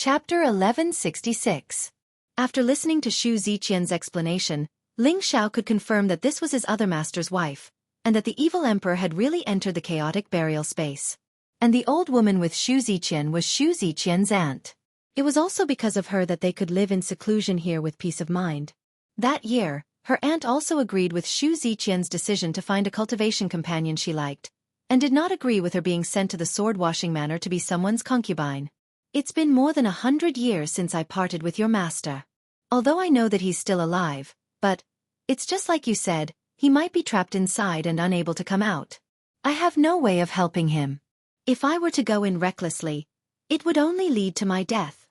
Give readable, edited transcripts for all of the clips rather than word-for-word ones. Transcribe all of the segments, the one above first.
Chapter 1166. After listening to Xu Ziqian's explanation, Ling Xiao could confirm that this was his other master's wife, and that the evil emperor had really entered the chaotic burial space. And the old woman with Xu Ziqian was Xu Ziqian's aunt. It was also because of her that they could live in seclusion here with peace of mind. That year, her aunt also agreed with Xu Ziqian's decision to find a cultivation companion she liked, and did not agree with her being sent to the sword-washing manor to be someone's concubine. It's been more than 100 years since I parted with your master. Although I know that he's still alive, but, it's just like you said, he might be trapped inside and unable to come out. I have no way of helping him. If I were to go in recklessly, it would only lead to my death.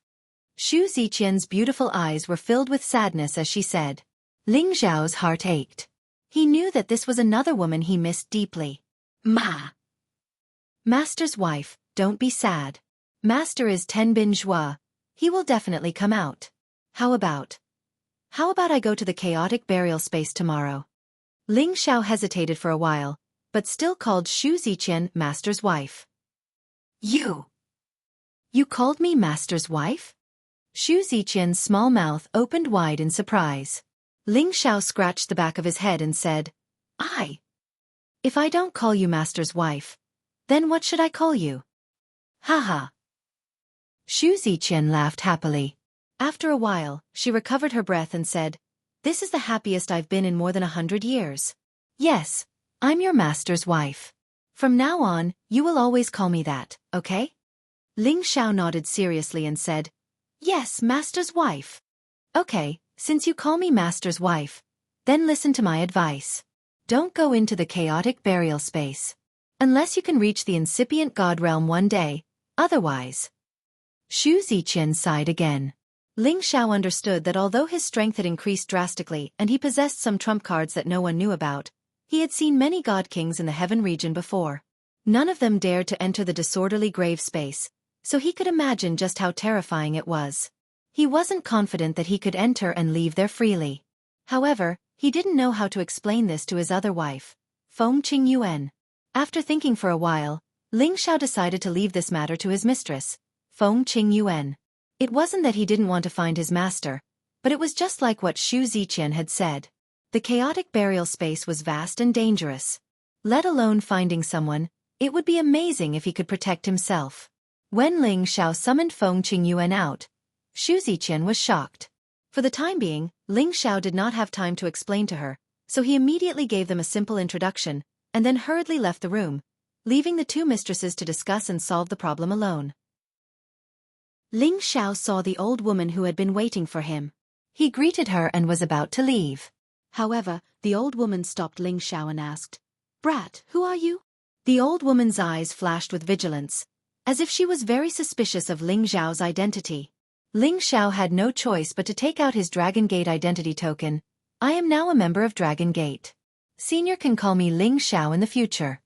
Xu Ziqian's beautiful eyes were filled with sadness as she said. Ling Xiao's heart ached. He knew that this was another woman he missed deeply. Master's wife, don't be sad. Master is Tenbin Zhua. He will definitely come out. How about I go to the chaotic burial space tomorrow? Ling Xiao hesitated for a while, but still called Xu Ziqian master's wife. You called me master's wife? Xu Ziqian's small mouth opened wide in surprise. Ling Xiao scratched the back of his head and said, If I don't call you master's wife, then what should I call you? Haha. Xu Ziqian laughed happily. After a while, she recovered her breath and said, This is the happiest I've been in more than 100 years. Yes, I'm your master's wife. From now on, you will always call me that, okay? Ling Xiao nodded seriously and said, Yes, master's wife. Okay, since you call me master's wife, then listen to my advice. Don't go into the chaotic burial space. Unless you can reach the incipient god realm one day, otherwise. Xu Ziqian sighed again. Ling Xiao understood that although his strength had increased drastically and he possessed some trump cards that no one knew about, he had seen many god kings in the heaven region before. None of them dared to enter the disorderly grave space, so he could imagine just how terrifying it was. He wasn't confident that he could enter and leave there freely. However, he didn't know how to explain this to his other wife, Feng Qingyuan. After thinking for a while, Ling Xiao decided to leave this matter to his mistress, Feng Qingyuan. It wasn't that he didn't want to find his master, but it was just like what Xu Ziqian had said. The chaotic burial space was vast and dangerous. Let alone finding someone, it would be amazing if he could protect himself. When Ling Xiao summoned Feng Qingyuan out, Xu Ziqian was shocked. For the time being, Ling Xiao did not have time to explain to her, so he immediately gave them a simple introduction, and then hurriedly left the room, leaving the two mistresses to discuss and solve the problem alone. Ling Xiao saw the old woman who had been waiting for him. He greeted her and was about to leave. However, the old woman stopped Ling Xiao and asked, Brat, who are you? The old woman's eyes flashed with vigilance, as if she was very suspicious of Ling Xiao's identity. Ling Xiao had no choice but to take out his Dragon Gate identity token. I am now a member of Dragon Gate. Senior can call me Ling Xiao in the future.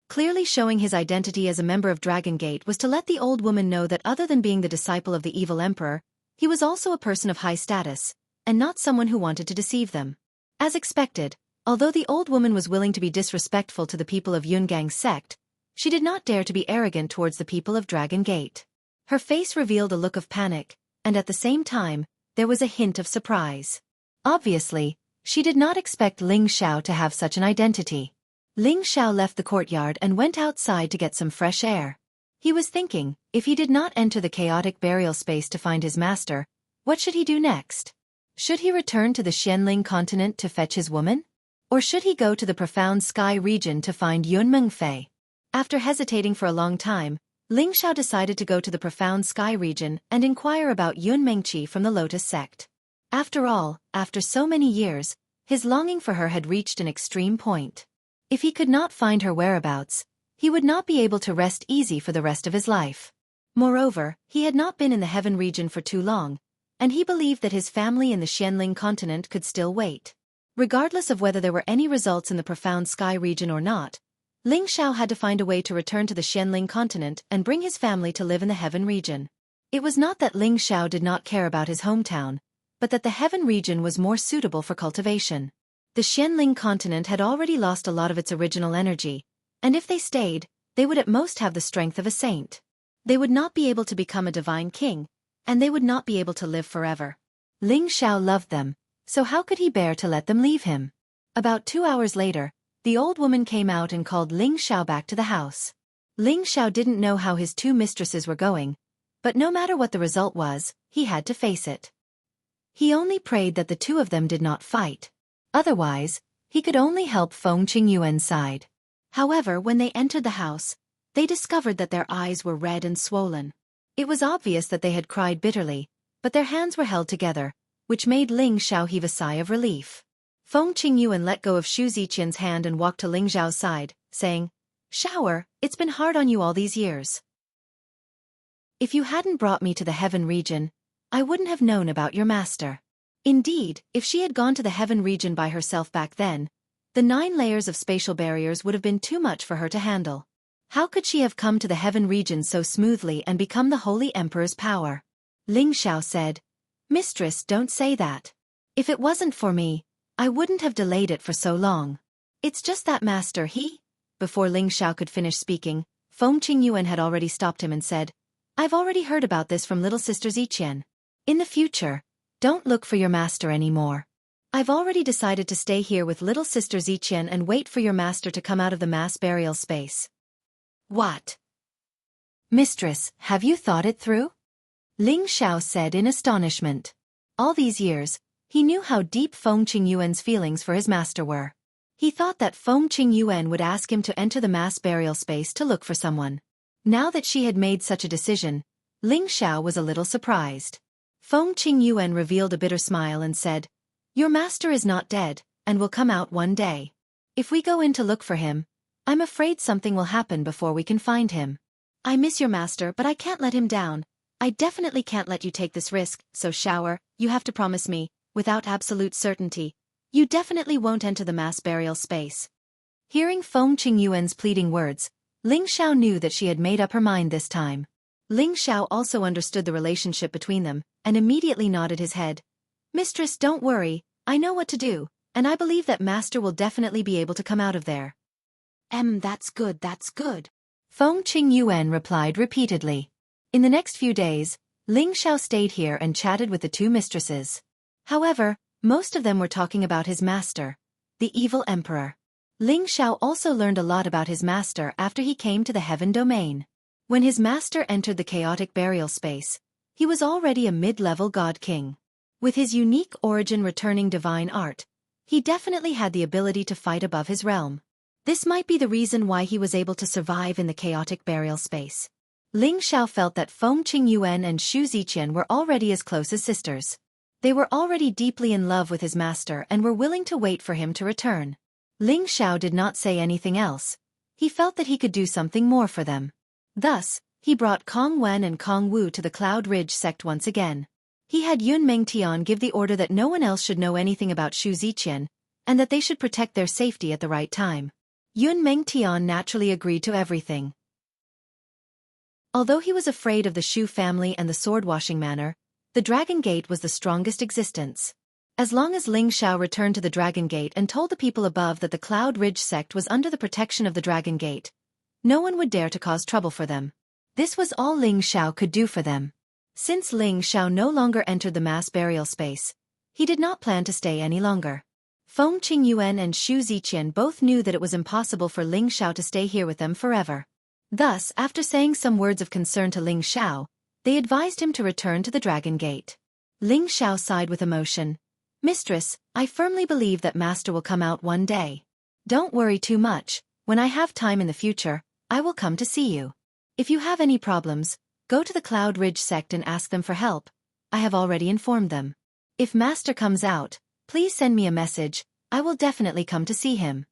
Clearly showing his identity as a member of Dragon Gate was to let the old woman know that other than being the disciple of the evil emperor, he was also a person of high status, and not someone who wanted to deceive them. As expected, although the old woman was willing to be disrespectful to the people of Yungang's sect, she did not dare to be arrogant towards the people of Dragon Gate. Her face revealed a look of panic, and at the same time, there was a hint of surprise. Obviously, she did not expect Ling Xiao to have such an identity. Ling Xiao left the courtyard and went outside to get some fresh air. He was thinking, if he did not enter the chaotic burial space to find his master, what should he do next? Should he return to the Xianling continent to fetch his woman? Or should he go to the profound sky region to find Yun Mengfei? After hesitating for a long time, Ling Xiao decided to go to the profound sky region and inquire about Yun Mengqi from the Lotus sect. After all, after so many years, his longing for her had reached an extreme point. If he could not find her whereabouts, he would not be able to rest easy for the rest of his life. Moreover, he had not been in the heaven region for too long, and he believed that his family in the Xianling continent could still wait. Regardless of whether there were any results in the profound sky region or not, Ling Xiao had to find a way to return to the Xianling continent and bring his family to live in the heaven region. It was not that Ling Xiao did not care about his hometown, but that the heaven region was more suitable for cultivation. The Xianling continent had already lost a lot of its original energy, and if they stayed, they would at most have the strength of a saint. They would not be able to become a divine king, and they would not be able to live forever. Ling Xiao loved them, so how could he bear to let them leave him? About 2 hours later, the old woman came out and called Ling Xiao back to the house. Ling Xiao didn't know how his two mistresses were going, but no matter what the result was, he had to face it. He only prayed that the two of them did not fight. Otherwise, he could only help Feng Qingyuan's side. However, when they entered the house, they discovered that their eyes were red and swollen. It was obvious that they had cried bitterly, but their hands were held together, which made Ling Xiao heave a sigh of relief. Feng Qingyuan let go of Xu Ziqian's hand and walked to Ling Xiao's side, saying, "Shower, it's been hard on you all these years. If you hadn't brought me to the heaven region, I wouldn't have known about your master." Indeed, if she had gone to the heaven region by herself back then, the 9 layers of spatial barriers would have been too much for her to handle. How could she have come to the heaven region so smoothly and become the Holy Emperor's power? Ling Xiao said, "Mistress, don't say that. If it wasn't for me, I wouldn't have delayed it for so long. It's just that master he..." Before Ling Xiao could finish speaking, Feng Qingyuan had already stopped him and said, "I've already heard about this from little sister Ziqian. In the future, don't look for your master anymore. I've already decided to stay here with little sister Ziqian and wait for your master to come out of the mass burial space." "What? Mistress, have you thought it through?" Ling Xiao said in astonishment. All these years, he knew how deep Feng Qingyuan's feelings for his master were. He thought that Feng Qingyuan would ask him to enter the mass burial space to look for someone. Now that she had made such a decision, Ling Xiao was a little surprised. Feng Qingyuan revealed a bitter smile and said, "Your master is not dead, and will come out one day. If we go in to look for him, I'm afraid something will happen before we can find him. I miss your master, but I can't let him down. I definitely can't let you take this risk, so Shower, you have to promise me, without absolute certainty, you definitely won't enter the mass burial space." Hearing Feng Qingyuan's pleading words, Ling Xiao knew that she had made up her mind this time. Ling Xiao also understood the relationship between them, and immediately nodded his head. "Mistress, don't worry, I know what to do, and I believe that master will definitely be able to come out of there." That's good, that's good," Feng Qingyuan replied repeatedly. In the next few days, Ling Xiao stayed here and chatted with the two mistresses. However, most of them were talking about his master, the evil emperor. Ling Xiao also learned a lot about his master after he came to the heaven domain. When his master entered the chaotic burial space, he was already a mid-level god king. With his unique origin returning divine art, he definitely had the ability to fight above his realm. This might be the reason why he was able to survive in the chaotic burial space. Ling Xiao felt that Feng Qingyuan and Xu Ziqian were already as close as sisters. They were already deeply in love with his master and were willing to wait for him to return. Ling Xiao did not say anything else. He felt that he could do something more for them. Thus, he brought Kong Wen and Kong Wu to the Cloud Ridge sect once again. He had Yun Mengtian give the order that no one else should know anything about Xu Ziqian, and that they should protect their safety at the right time. Yun Mengtian naturally agreed to everything. Although he was afraid of the Xu family and the sword-washing manor, the Dragon Gate was the strongest existence. As long as Ling Xiao returned to the Dragon Gate and told the people above that the Cloud Ridge sect was under the protection of the Dragon Gate, no one would dare to cause trouble for them. This was all Ling Xiao could do for them. Since Ling Xiao no longer entered the mass burial space, he did not plan to stay any longer. Feng Qingyuan and Xu Ziqian both knew that it was impossible for Ling Xiao to stay here with them forever. Thus, after saying some words of concern to Ling Xiao, they advised him to return to the Dragon Gate. Ling Xiao sighed with emotion. "Mistress, I firmly believe that master will come out one day. Don't worry too much, when I have time in the future, I will come to see you. If you have any problems, go to the Cloud Ridge sect and ask them for help. I have already informed them. If master comes out, please send me a message, I will definitely come to see him.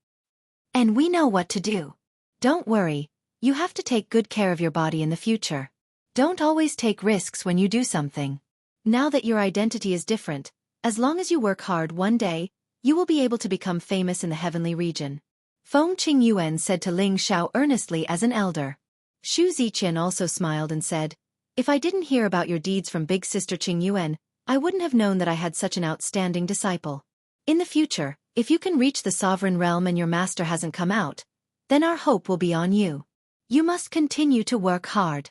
And we know what to do. Don't worry, you have to take good care of your body in the future. Don't always take risks when you do something. Now that your identity is different, as long as you work hard one day, you will be able to become famous in the heavenly region." Feng Qingyuan said to Ling Xiao earnestly as an elder. Xu Ziqian also smiled and said, "If I didn't hear about your deeds from big sister Qingyuan, I wouldn't have known that I had such an outstanding disciple. In the future, if you can reach the sovereign realm and your master hasn't come out, then our hope will be on you. You must continue to work hard.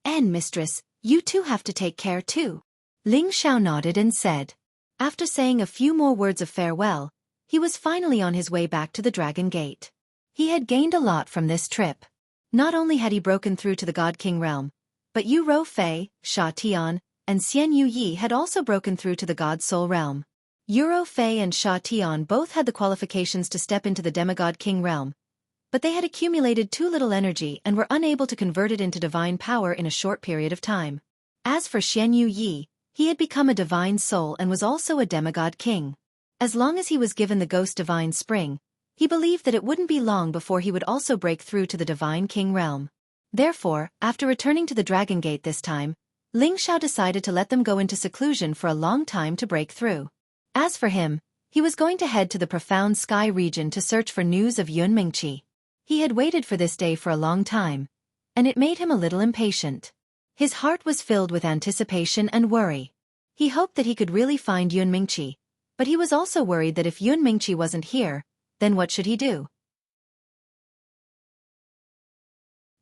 And mistress, You two have to take care too. Ling Xiao nodded and said. After saying a few more words of farewell, he was finally on his way back to the Dragon Gate. He had gained a lot from this trip. Not only had he broken through to the God King realm, but Yu Rou Fei, Sha Tian, and Xian Yu Yi had also broken through to the God Soul realm. Yu Rou Fei and Sha Tian both had the qualifications to step into the Demigod King realm, but they had accumulated too little energy and were unable to convert it into divine power in a short period of time. As for Xian Yu Yi, he had become a divine soul and was also a demigod king. As long as he was given the Ghost Divine Spring, he believed that it wouldn't be long before he would also break through to the Divine King realm. Therefore, after returning to the Dragon Gate this time, Ling Xiao decided to let them go into seclusion for a long time to break through. As for him, he was going to head to the profound sky region to search for news of Yun Mingqi. He had waited for this day for a long time, and it made him a little impatient. His heart was filled with anticipation and worry. He hoped that he could really find Yun Mingqi, but he was also worried that if Yun Mingqi wasn't here, then what should he do?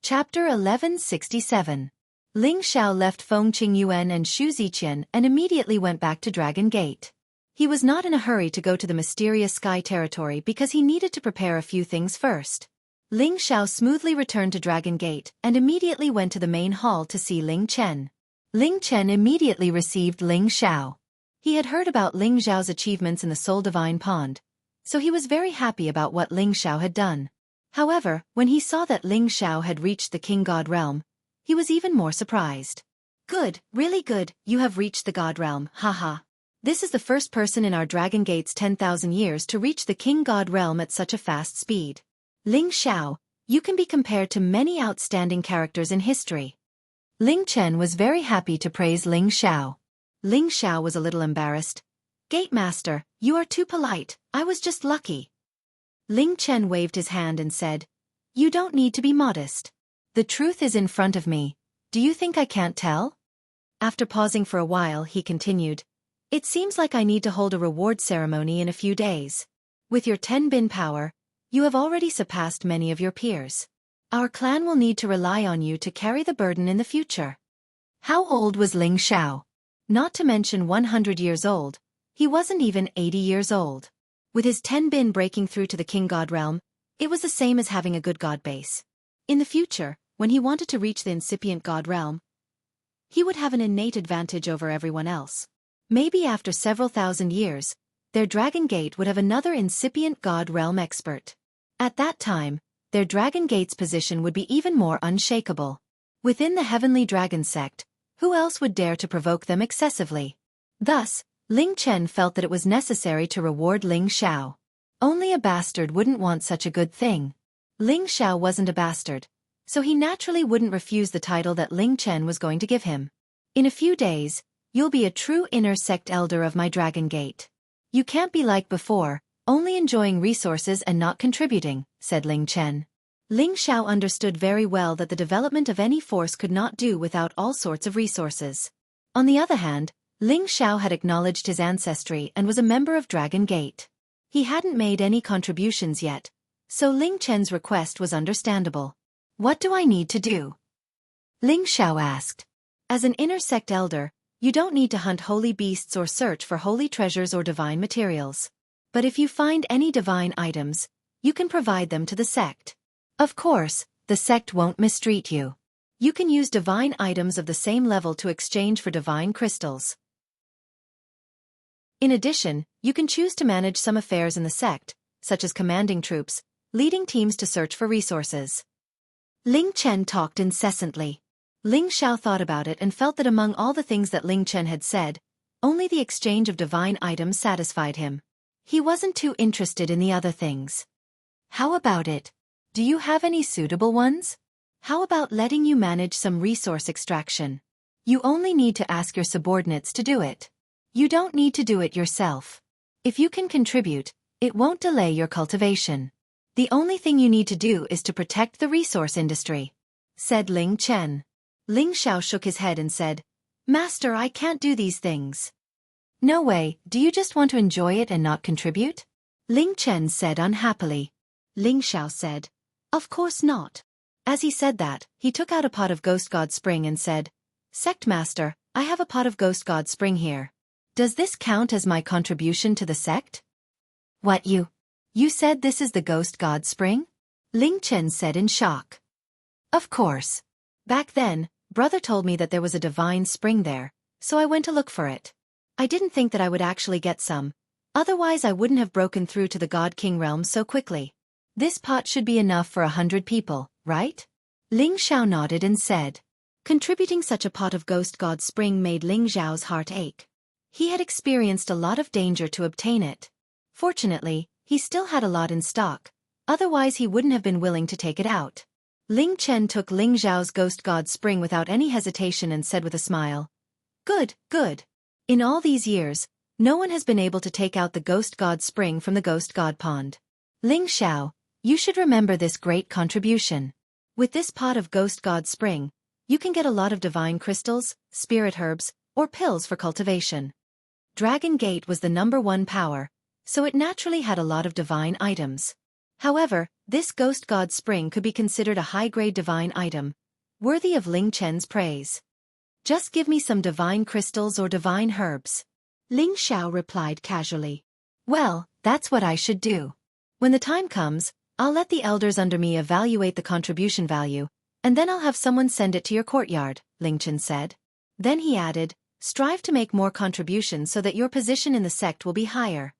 Chapter 1167. Ling Xiao left Feng Qingyuan and Xu Ziqian and immediately went back to Dragon Gate. He was not in a hurry to go to the mysterious sky territory because he needed to prepare a few things first. Ling Xiao smoothly returned to Dragon Gate and immediately went to the main hall to see Ling Chen. Ling Chen immediately received Ling Xiao. He had heard about Ling Xiao's achievements in the Soul Divine Pond, so he was very happy about what Ling Xiao had done. However, when he saw that Ling Xiao had reached the King God realm, he was even more surprised. Good, really good, you have reached the God realm, haha. This is the first person in our Dragon Gate's 10,000 years to reach the King God realm at such a fast speed. Ling Xiao, you can be compared to many outstanding characters in history. Ling Chen was very happy to praise Ling Xiao. Ling Xiao was a little embarrassed. Gate Master, you are too polite, I was just lucky. Ling Chen waved his hand and said, You don't need to be modest. The truth is in front of me. Do you think I can't tell? After pausing for a while, he continued, It seems like I need to hold a reward ceremony in a few days. With your 10 bin power, you have already surpassed many of your peers. Our clan will need to rely on you to carry the burden in the future. How old was Ling Xiao? Not to mention 100 years old, he wasn't even 80 years old. With his 10 bin breaking through to the King God realm, it was the same as having a good God base. In the future, when he wanted to reach the incipient God realm, he would have an innate advantage over everyone else. Maybe after several thousand years, their Dragon Gate would have another incipient God realm expert. At that time, their Dragon Gate's position would be even more unshakable. Within the Heavenly Dragon sect, who else would dare to provoke them excessively? Thus, Ling Chen felt that it was necessary to reward Ling Xiao. Only a bastard wouldn't want such a good thing. Ling Xiao wasn't a bastard, so he naturally wouldn't refuse the title that Ling Chen was going to give him. In a few days, you'll be a true inner sect elder of my Dragon Gate. You can't be like before, only enjoying resources and not contributing, said Ling Chen. Ling Xiao understood very well that the development of any force could not do without all sorts of resources. On the other hand, Ling Xiao had acknowledged his ancestry and was a member of Dragon Gate. He hadn't made any contributions yet, so Ling Chen's request was understandable. What do I need to do? Ling Xiao asked. As an inner sect elder, you don't need to hunt holy beasts or search for holy treasures or divine materials. But if you find any divine items, you can provide them to the sect. Of course, the sect won't mistreat you. You can use divine items of the same level to exchange for divine crystals. In addition, you can choose to manage some affairs in the sect, such as commanding troops, leading teams to search for resources. Ling Chen talked incessantly. Ling Xiao thought about it and felt that among all the things that Ling Chen had said, only the exchange of divine items satisfied him. He wasn't too interested in the other things. How about it? Do you have any suitable ones? How about letting you manage some resource extraction? You only need to ask your subordinates to do it. You don't need to do it yourself. If you can contribute, it won't delay your cultivation. The only thing you need to do is to protect the resource industry, said Ling Chen. Ling Xiao shook his head and said, Master, I can't do these things. No way, do you just want to enjoy it and not contribute? Ling Chen said unhappily. Ling Xiao said, Of course not. As he said that, he took out a pot of Ghost God Spring and said, Sect Master, I have a pot of Ghost God Spring here. Does this count as my contribution to the sect? What You said this is the Ghost God Spring? Ling Chen said in shock. Of course. Back then, brother told me that there was a divine spring there, so I went to look for it. I didn't think that I would actually get some. Otherwise I wouldn't have broken through to the God King realm so quickly. This pot should be enough for 100 people, right? Ling Xiao nodded and said. Contributing such a pot of Ghost God Spring made Ling Xiao's heart ache. He had experienced a lot of danger to obtain it. Fortunately, he still had a lot in stock, otherwise he wouldn't have been willing to take it out. Ling Chen took Ling Xiao's Ghost God Spring without any hesitation and said with a smile. Good, good. In all these years, no one has been able to take out the Ghost God Spring from the Ghost God Pond. Ling Xiao, you should remember this great contribution. With this pot of Ghost God Spring, you can get a lot of divine crystals, spirit herbs, or pills for cultivation. Dragon Gate was the #1 power, so it naturally had a lot of divine items. However, this Ghost God Spring could be considered a high-grade divine item, worthy of Ling Chen's praise. Just give me some divine crystals or divine herbs. Ling Xiao replied casually. Well, that's what I should do. When the time comes, I'll let the elders under me evaluate the contribution value, and then I'll have someone send it to your courtyard, Ling Chen said. Then he added, strive to make more contributions so that your position in the sect will be higher.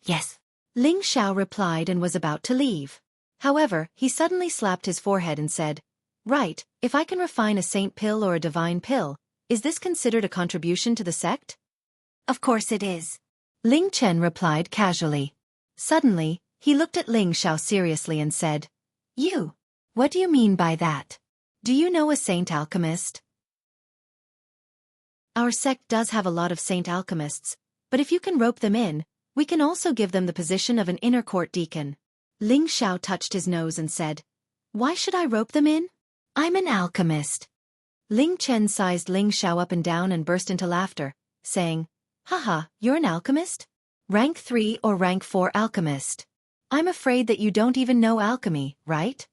Yes. Ling Xiao replied and was about to leave. However, he suddenly slapped his forehead and said, Right, if I can refine a saint pill or a divine pill, is this considered a contribution to the sect? Of course it is. Ling Chen replied casually. Suddenly, he looked at Ling Xiao seriously and said, What do you mean by that? Do you know a saint alchemist? Our sect does have a lot of saint alchemists, but if you can rope them in, we can also give them the position of an inner court deacon. Ling Xiao touched his nose and said, Why should I rope them in? I'm an alchemist. Ling Chen sized Ling Xiao up and down and burst into laughter, saying, Haha, you're an alchemist? Rank 3 or rank 4 alchemist. I'm afraid that you don't even know alchemy, right?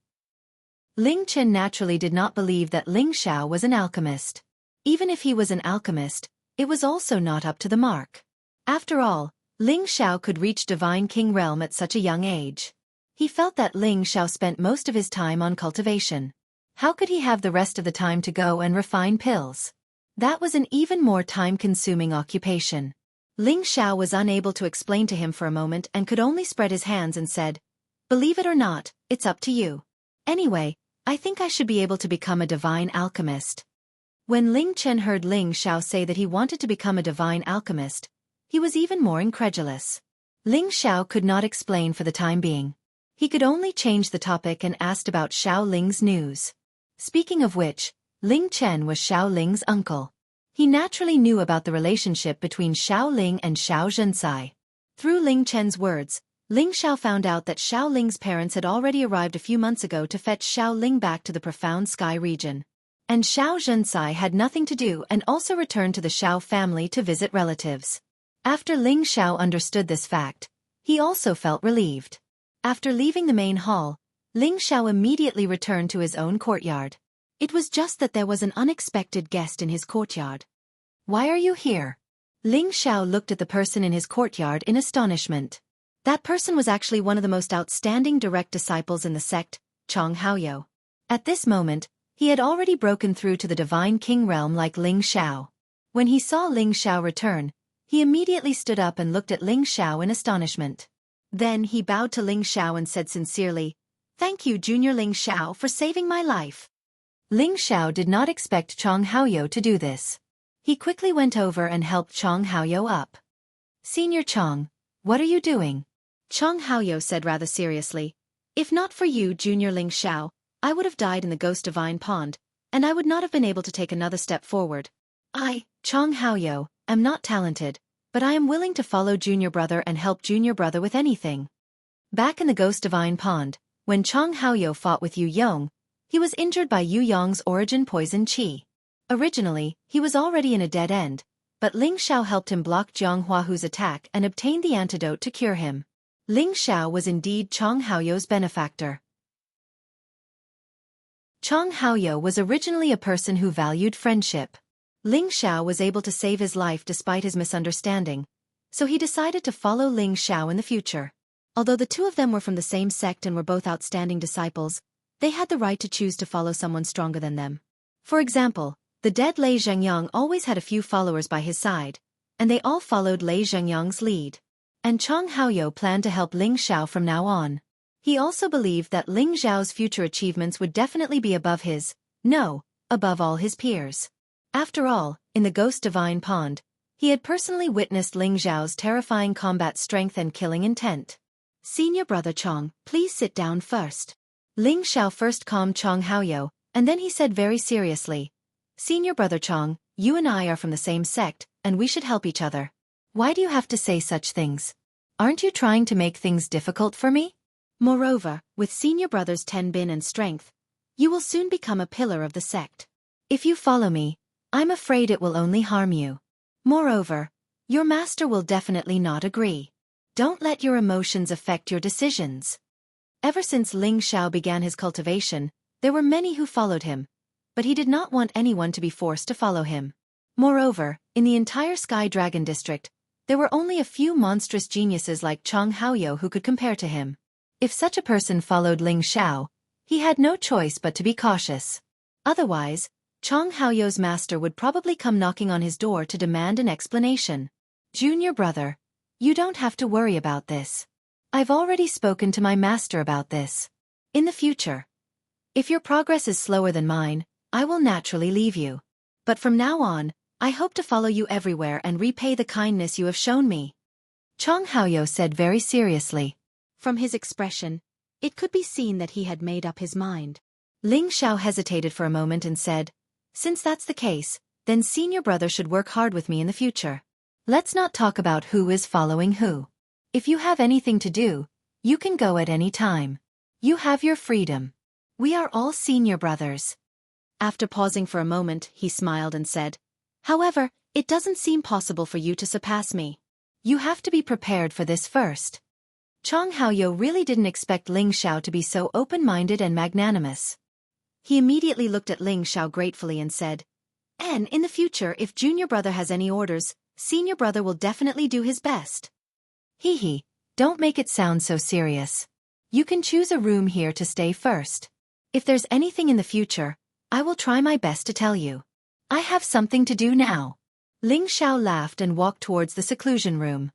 Ling Chen naturally did not believe that Ling Xiao was an alchemist. Even if he was an alchemist, it was also not up to the mark. After all, Ling Xiao could reach Divine King realm at such a young age. He felt that Ling Xiao spent most of his time on cultivation. How could he have the rest of the time to go and refine pills? That was an even more time-consuming occupation. Ling Xiao was unable to explain to him for a moment and could only spread his hands and said, Believe it or not, it's up to you. Anyway, I think I should be able to become a divine alchemist. When Ling Chen heard Ling Xiao say that he wanted to become a divine alchemist, he was even more incredulous. Ling Xiao could not explain for the time being. He could only change the topic and asked about Xiao Ling's news. Speaking of which, Ling Chen was Xiao Ling's uncle. He naturally knew about the relationship between Xiao Ling and Xiao Zhensai. Through Ling Chen's words, Ling Xiao found out that Xiao Ling's parents had already arrived a few months ago to fetch Xiao Ling back to the profound sky region. And Xiao Zhensai had nothing to do and also returned to the Xiao family to visit relatives. After Ling Xiao understood this fact, he also felt relieved. After leaving the main hall, Ling Xiao immediately returned to his own courtyard. It was just that there was an unexpected guest in his courtyard. Why are you here? Ling Xiao looked at the person in his courtyard in astonishment. That person was actually one of the most outstanding direct disciples in the sect, Chong Haoyou. At this moment, he had already broken through to the Divine King realm like Ling Xiao. When he saw Ling Xiao return, he immediately stood up and looked at Ling Xiao in astonishment. Then he bowed to Ling Xiao and said sincerely, Thank you, Junior Ling Xiao, for saving my life. Ling Xiao did not expect Chong Haoyou to do this. He quickly went over and helped Chong Haoyou up. Senior Chong, what are you doing? Chong Haoyou said rather seriously, If not for you, Junior Ling Xiao, I would have died in the Ghost Divine Pond, and I would not have been able to take another step forward. I, Chong Haoyou, am not talented, but I am willing to follow Junior Brother and help Junior Brother with anything. Back in the Ghost Divine Pond, when Chong Haoyou fought with Yu Yong, he was injured by Yu Yong's origin poison qi. Originally, he was already in a dead end, but Ling Xiao helped him block Jianghu's attack and obtained the antidote to cure him. Ling Xiao was indeed Chong Haoyou's benefactor. Chong Haoyou was originally a person who valued friendship. Ling Xiao was able to save his life despite his misunderstanding, so he decided to follow Ling Xiao in the future. Although the two of them were from the same sect and were both outstanding disciples, they had the right to choose to follow someone stronger than them. For example, the dead Lei Zhengyang always had a few followers by his side, and they all followed Lei Zhengyang's lead. And Chong Haoyou planned to help Ling Xiao from now on. He also believed that Ling Xiao's future achievements would definitely be above above all his peers. After all, in the Ghost Divine Pond, he had personally witnessed Ling Xiao's terrifying combat strength and killing intent. Senior brother Chong, please sit down first. Ling Xiao first calmed Chong Haoyou, and then he said very seriously, Senior brother Chong, you and I are from the same sect, and we should help each other. Why do you have to say such things? Aren't you trying to make things difficult for me? Moreover, with senior brother's tenbin and strength, you will soon become a pillar of the sect. If you follow me, I'm afraid it will only harm you. Moreover, your master will definitely not agree. Don't let your emotions affect your decisions. Ever since Ling Xiao began his cultivation, there were many who followed him, but he did not want anyone to be forced to follow him. Moreover, in the entire Sky Dragon district, there were only a few monstrous geniuses like Chong Haoyou who could compare to him. If such a person followed Ling Xiao, he had no choice but to be cautious. Otherwise, Chong Haoyou's master would probably come knocking on his door to demand an explanation. Junior brother, you don't have to worry about this. I've already spoken to my master about this. In the future, if your progress is slower than mine, I will naturally leave you. But from now on, I hope to follow you everywhere and repay the kindness you have shown me. Chong Haoyou said very seriously. From his expression, it could be seen that he had made up his mind. Ling Xiao hesitated for a moment and said, Since that's the case, then senior brother should work hard with me in the future. Let's not talk about who is following who. If you have anything to do, you can go at any time. You have your freedom. We are all senior brothers. After pausing for a moment, he smiled and said, However, it doesn't seem possible for you to surpass me. You have to be prepared for this first. Chong Haoyou really didn't expect Ling Xiao to be so open-minded and magnanimous. He immediately looked at Ling Xiao gratefully and said, And in the future, if junior brother has any orders, senior brother will definitely do his best. Hee, don't make it sound so serious. You can choose a room here to stay first. If there's anything in the future, I will try my best to tell you. I have something to do now. Ling Xiao laughed and walked towards the seclusion room.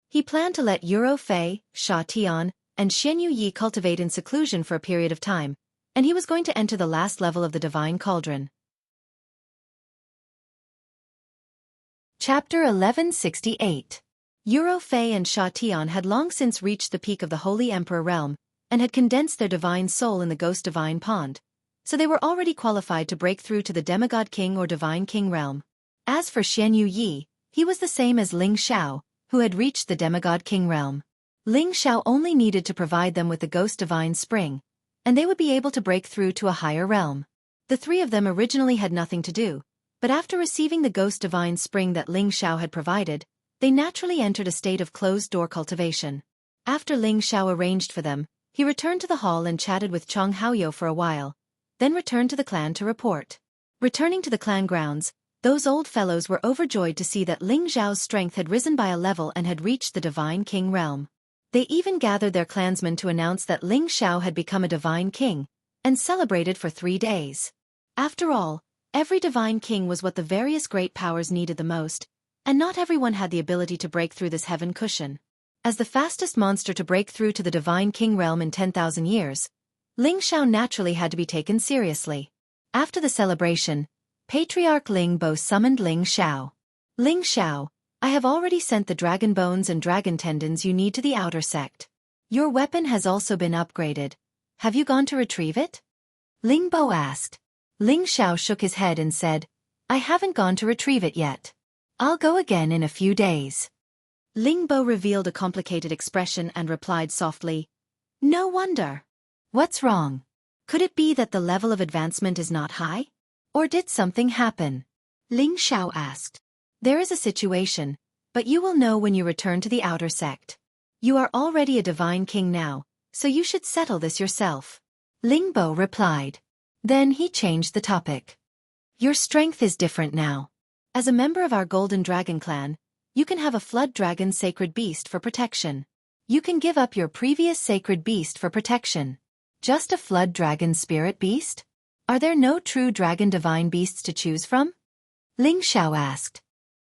He planned to let Euro Fei, Sha Tian, and Xianyu Yi cultivate in seclusion for a period of time, and he was going to enter the last level of the Divine Cauldron. Chapter 1168. Euro Fei and Sha Tian had long since reached the peak of the Holy Emperor realm, and had condensed their divine soul in the Ghost Divine Pond, so they were already qualified to break through to the Demigod King or Divine King realm. As for Xianyu Yi, he was the same as Ling Xiao, who had reached the Demigod King realm. Ling Xiao only needed to provide them with the Ghost Divine Spring, and they would be able to break through to a higher realm. The three of them originally had nothing to do, but after receiving the Ghost Divine Spring that Ling Xiao had provided, they naturally entered a state of closed-door cultivation. After Ling Xiao arranged for them, he returned to the hall and chatted with Chong Haoyou for a while, then returned to the clan to report. Returning to the clan grounds, those old fellows were overjoyed to see that Ling Xiao's strength had risen by a level and had reached the Divine King realm. They even gathered their clansmen to announce that Ling Xiao had become a Divine King, and celebrated for 3 days. After all, every Divine King was what the various great powers needed the most, and not everyone had the ability to break through this heaven cushion. As the fastest monster to break through to the Divine King realm in 10,000 years, Ling Xiao naturally had to be taken seriously. After the celebration, Patriarch Ling Bo summoned Ling Xiao. Ling Xiao, I have already sent the dragon bones and dragon tendons you need to the outer sect. Your weapon has also been upgraded. Have you gone to retrieve it? Ling Bo asked. Ling Xiao shook his head and said, I haven't gone to retrieve it yet. I'll go again in a few days. Ling Bo revealed a complicated expression and replied softly, No wonder. What's wrong? Could it be that the level of advancement is not high? Or did something happen? Ling Xiao asked. There is a situation, but you will know when you return to the outer sect. You are already a Divine King now, so you should settle this yourself. Ling Bo replied. Then he changed the topic. Your strength is different now. As a member of our Golden Dragon clan, you can have a Flood Dragon Sacred Beast for protection. You can give up your previous Sacred Beast for protection. Just a Flood Dragon Spirit Beast? Are there no true Dragon Divine Beasts to choose from? Ling Xiao asked.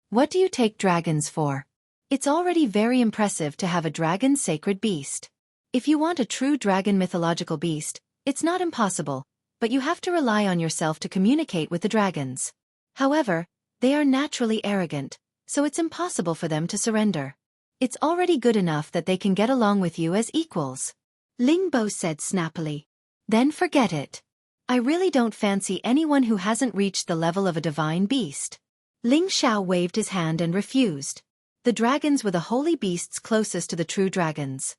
What do you take dragons for? It's already very impressive to have a Dragon Sacred Beast. If you want a true Dragon Mythological Beast, it's not impossible, but you have to rely on yourself to communicate with the dragons. However, they are naturally arrogant, so it's impossible for them to surrender. It's already good enough that they can get along with you as equals. Ling Bo said snappily. Then forget it. I really don't fancy anyone who hasn't reached the level of a divine beast. Ling Xiao waved his hand and refused. The dragons were the holy beasts closest to the true dragons.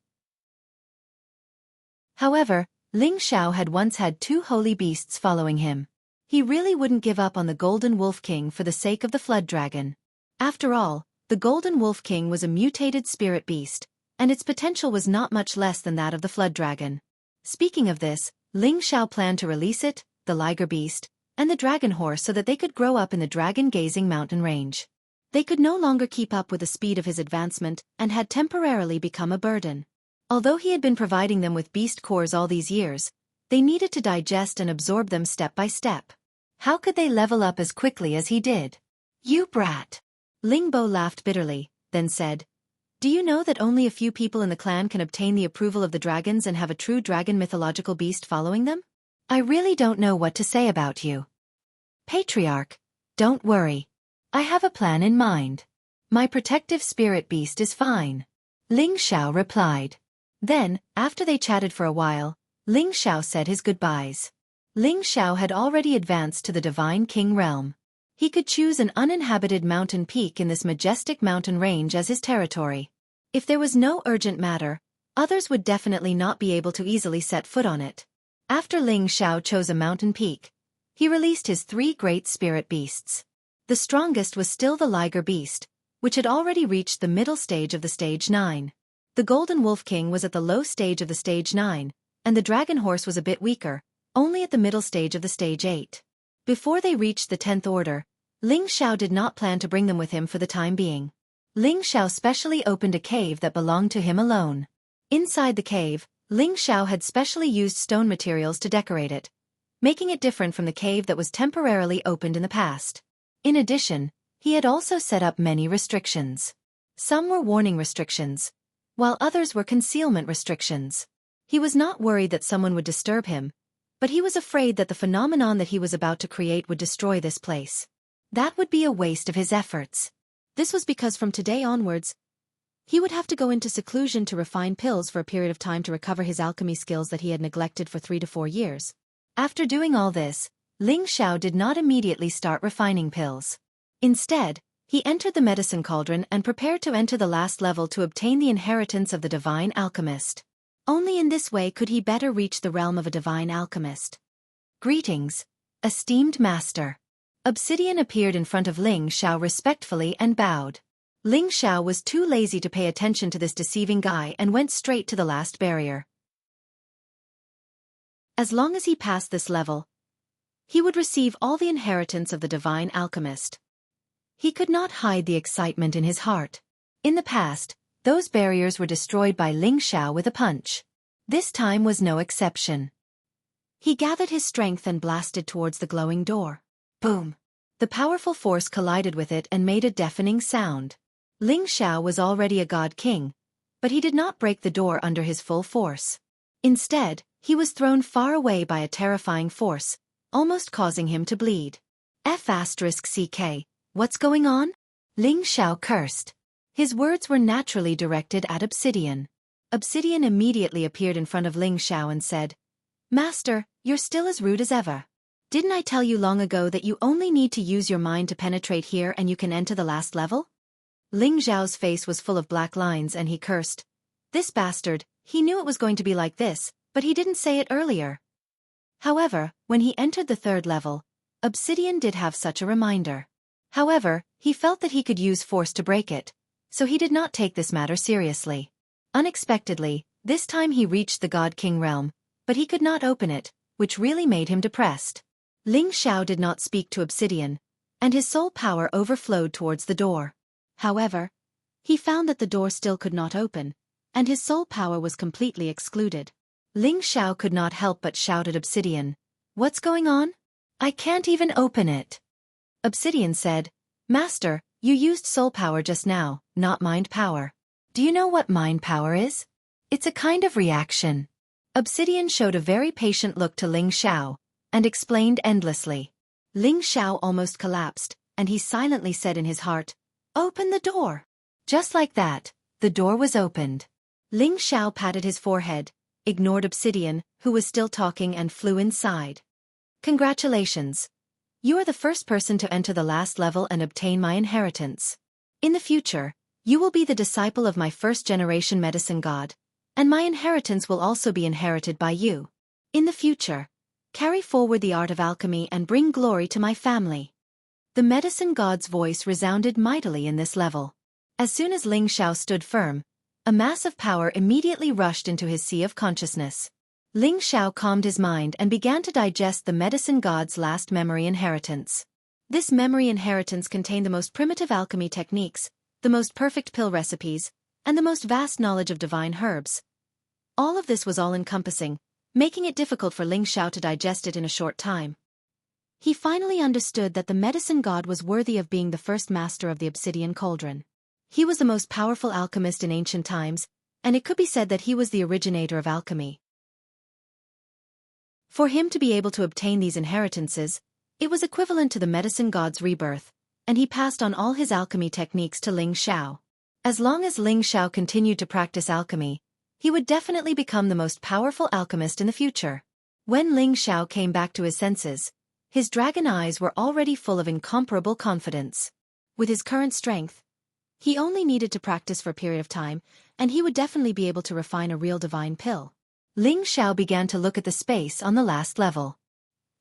However, Ling Xiao had once had 2 holy beasts following him. He really wouldn't give up on the Golden Wolf King for the sake of the Flood Dragon. After all, the Golden Wolf King was a mutated spirit beast, and its potential was not much less than that of the Flood Dragon. Speaking of this, Ling Xiao planned to release it, the Liger Beast, and the Dragon Horse so that they could grow up in the dragon-gazing mountain range. They could no longer keep up with the speed of his advancement and had temporarily become a burden. Although he had been providing them with beast cores all these years, they needed to digest and absorb them step by step. How could they level up as quickly as he did? You brat! Ling Bo laughed bitterly, then said, Do you know that only a few people in the clan can obtain the approval of the dragons and have a true dragon mythological beast following them? I really don't know what to say about you. Patriarch, don't worry. I have a plan in mind. My protective spirit beast is fine. Ling Xiao replied. Then, after they chatted for a while, Ling Xiao said his goodbyes. Ling Xiao had already advanced to the Divine King realm. He could choose an uninhabited mountain peak in this majestic mountain range as his territory. If there was no urgent matter, others would definitely not be able to easily set foot on it. After Ling Xiao chose a mountain peak, he released his 3 great spirit beasts. The strongest was still the Liger Beast, which had already reached the middle stage of the Stage 9. The Golden Wolf King was at the low stage of the Stage 9, and the Dragon Horse was a bit weaker, only at the middle stage of the Stage 8. Before they reached the 10th order, Ling Xiao did not plan to bring them with him for the time being. Ling Xiao specially opened a cave that belonged to him alone. Inside the cave, Ling Xiao had specially used stone materials to decorate it, making it different from the cave that was temporarily opened in the past. In addition, he had also set up many restrictions. Some were warning restrictions, while others were concealment restrictions. He was not worried that someone would disturb him, but he was afraid that the phenomenon that he was about to create would destroy this place. That would be a waste of his efforts. This was because from today onwards, he would have to go into seclusion to refine pills for a period of time to recover his alchemy skills that he had neglected for 3 to 4 years. After doing all this, Ling Xiao did not immediately start refining pills. Instead, he entered the medicine cauldron and prepared to enter the last level to obtain the inheritance of the divine alchemist. Only in this way could he better reach the realm of a divine alchemist. Greetings, esteemed master. Obsidian appeared in front of Ling Xiao respectfully and bowed. Ling Xiao was too lazy to pay attention to this deceiving guy and went straight to the last barrier. As long as he passed this level, he would receive all the inheritance of the divine alchemist. He could not hide the excitement in his heart. In the past, those barriers were destroyed by Ling Xiao with a punch. This time was no exception. He gathered his strength and blasted towards the glowing door. Boom! The powerful force collided with it and made a deafening sound. Ling Xiao was already a god king, but he did not break the door under his full force. Instead, he was thrown far away by a terrifying force, almost causing him to bleed. F***ck, what's going on? Ling Xiao cursed. His words were naturally directed at Obsidian. Obsidian immediately appeared in front of Ling Xiao and said, Master, you're still as rude as ever. Didn't I tell you long ago that you only need to use your mind to penetrate here and you can enter the last level? Ling Xiao's face was full of black lines and he cursed. This bastard, he knew it was going to be like this, but he didn't say it earlier. However, when he entered the 3rd level, Obsidian did have such a reminder. However, he felt that he could use force to break it, so he did not take this matter seriously. Unexpectedly, this time he reached the God King realm, but he could not open it, which really made him depressed. Ling Xiao did not speak to Obsidian, and his soul power overflowed towards the door. However, he found that the door still could not open, and his soul power was completely excluded. Ling Xiao could not help but shout at Obsidian, "What's going on? I can't even open it." Obsidian said, "Master, you used soul power just now, not mind power. Do you know what mind power is? It's a kind of reaction." Obsidian showed a very patient look to Ling Xiao, and explained endlessly. Ling Xiao almost collapsed, and he silently said in his heart, "Open the door." Just like that, the door was opened. Ling Xiao patted his forehead, ignored Obsidian, who was still talking, and flew inside. "Congratulations. You are the first person to enter the last level and obtain my inheritance. In the future, you will be the disciple of my first-generation medicine god, and my inheritance will also be inherited by you. In the future, carry forward the art of alchemy and bring glory to my family." The medicine god's voice resounded mightily in this level. As soon as Ling Xiao stood firm, a mass of power immediately rushed into his sea of consciousness. Ling Xiao calmed his mind and began to digest the medicine god's last memory inheritance. This memory inheritance contained the most primitive alchemy techniques, the most perfect pill recipes, and the most vast knowledge of divine herbs. All of this was all-encompassing, making it difficult for Ling Xiao to digest it in a short time. He finally understood that the medicine god was worthy of being the first master of the obsidian cauldron. He was the most powerful alchemist in ancient times, and it could be said that he was the originator of alchemy. For him to be able to obtain these inheritances, it was equivalent to the medicine god's rebirth, and he passed on all his alchemy techniques to Ling Xiao. As long as Ling Xiao continued to practice alchemy, he would definitely become the most powerful alchemist in the future. When Ling Xiao came back to his senses, his dragon eyes were already full of incomparable confidence. With his current strength, he only needed to practice for a period of time, and he would definitely be able to refine a real divine pill. Ling Xiao began to look at the space on the last level.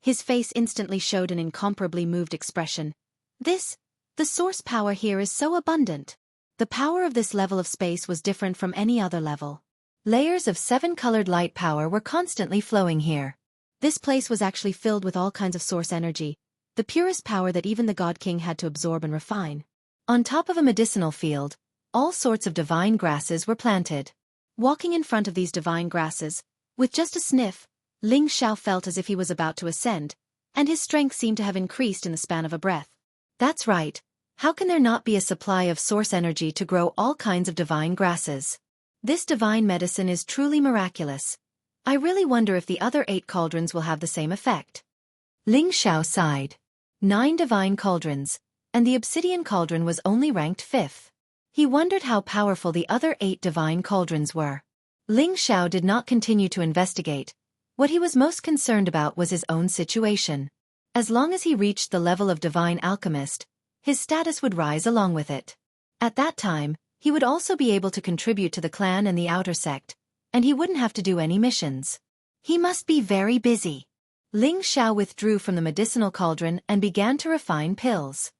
His face instantly showed an incomparably moved expression. The source power here is so abundant. The power of this level of space was different from any other level. Layers of 7-colored light power were constantly flowing here. This place was actually filled with all kinds of source energy, the purest power that even the God King had to absorb and refine. On top of a medicinal field, all sorts of divine grasses were planted. Walking in front of these divine grasses, with just a sniff, Ling Xiao felt as if he was about to ascend, and his strength seemed to have increased in the span of a breath. That's right. How can there not be a supply of source energy to grow all kinds of divine grasses? This divine medicine is truly miraculous. I really wonder if the other 8 cauldrons will have the same effect. Ling Xiao sighed. 9 divine cauldrons, and the obsidian cauldron was only ranked 5th. He wondered how powerful the other 8 divine cauldrons were. Ling Xiao did not continue to investigate. What he was most concerned about was his own situation. As long as he reached the level of divine alchemist, his status would rise along with it. At that time, he would also be able to contribute to the clan and the outer sect, and he wouldn't have to do any missions. He must be very busy. Ling Xiao withdrew from the medicinal cauldron and began to refine pills.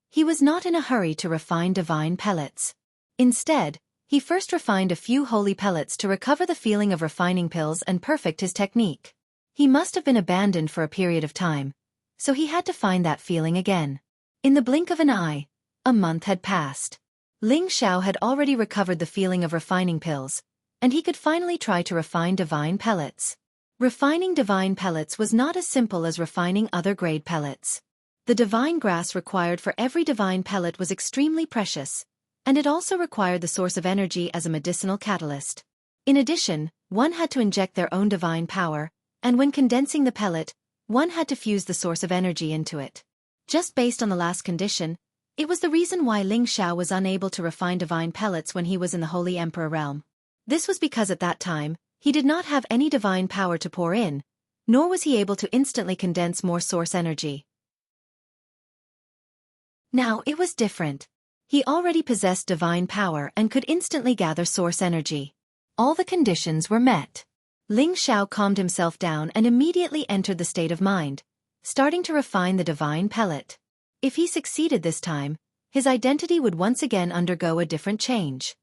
He was not in a hurry to refine divine pellets. Instead, he first refined a few holy pellets to recover the feeling of refining pills and perfect his technique. He must have been abandoned for a period of time, so he had to find that feeling again. In the blink of an eye, a month had passed. Ling Xiao had already recovered the feeling of refining pills, and he could finally try to refine divine pellets. Refining divine pellets was not as simple as refining other grade pellets. The divine grass required for every divine pellet was extremely precious, and it also required the source of energy as a medicinal catalyst. In addition, one had to inject their own divine power, and when condensing the pellet, one had to fuse the source of energy into it. Just based on the last condition, it was the reason why Ling Xiao was unable to refine divine pellets when he was in the Holy Emperor realm. This was because at that time, he did not have any divine power to pour in, nor was he able to instantly condense more source energy. Now it was different. He already possessed divine power and could instantly gather source energy. All the conditions were met. Ling Xiao calmed himself down and immediately entered the state of mind, starting to refine the divine pellet. If he succeeded this time, his identity would once again undergo a different change.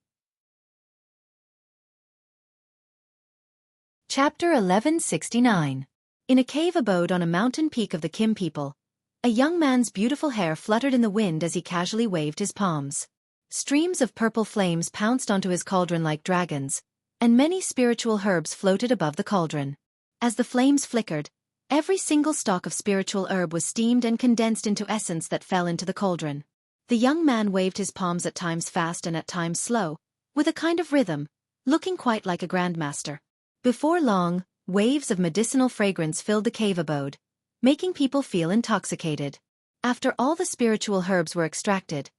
Chapter 1169. In a cave abode on a mountain peak of the Kim people, a young man's beautiful hair fluttered in the wind as he casually waved his palms. Streams of purple flames pounced onto his cauldron like dragons, and many spiritual herbs floated above the cauldron. As the flames flickered, every single stalk of spiritual herb was steamed and condensed into essence that fell into the cauldron. The young man waved his palms at times fast and at times slow, with a kind of rhythm, looking quite like a grandmaster. Before long, waves of medicinal fragrance filled the cave abode, making people feel intoxicated. After all the spiritual herbs were extracted,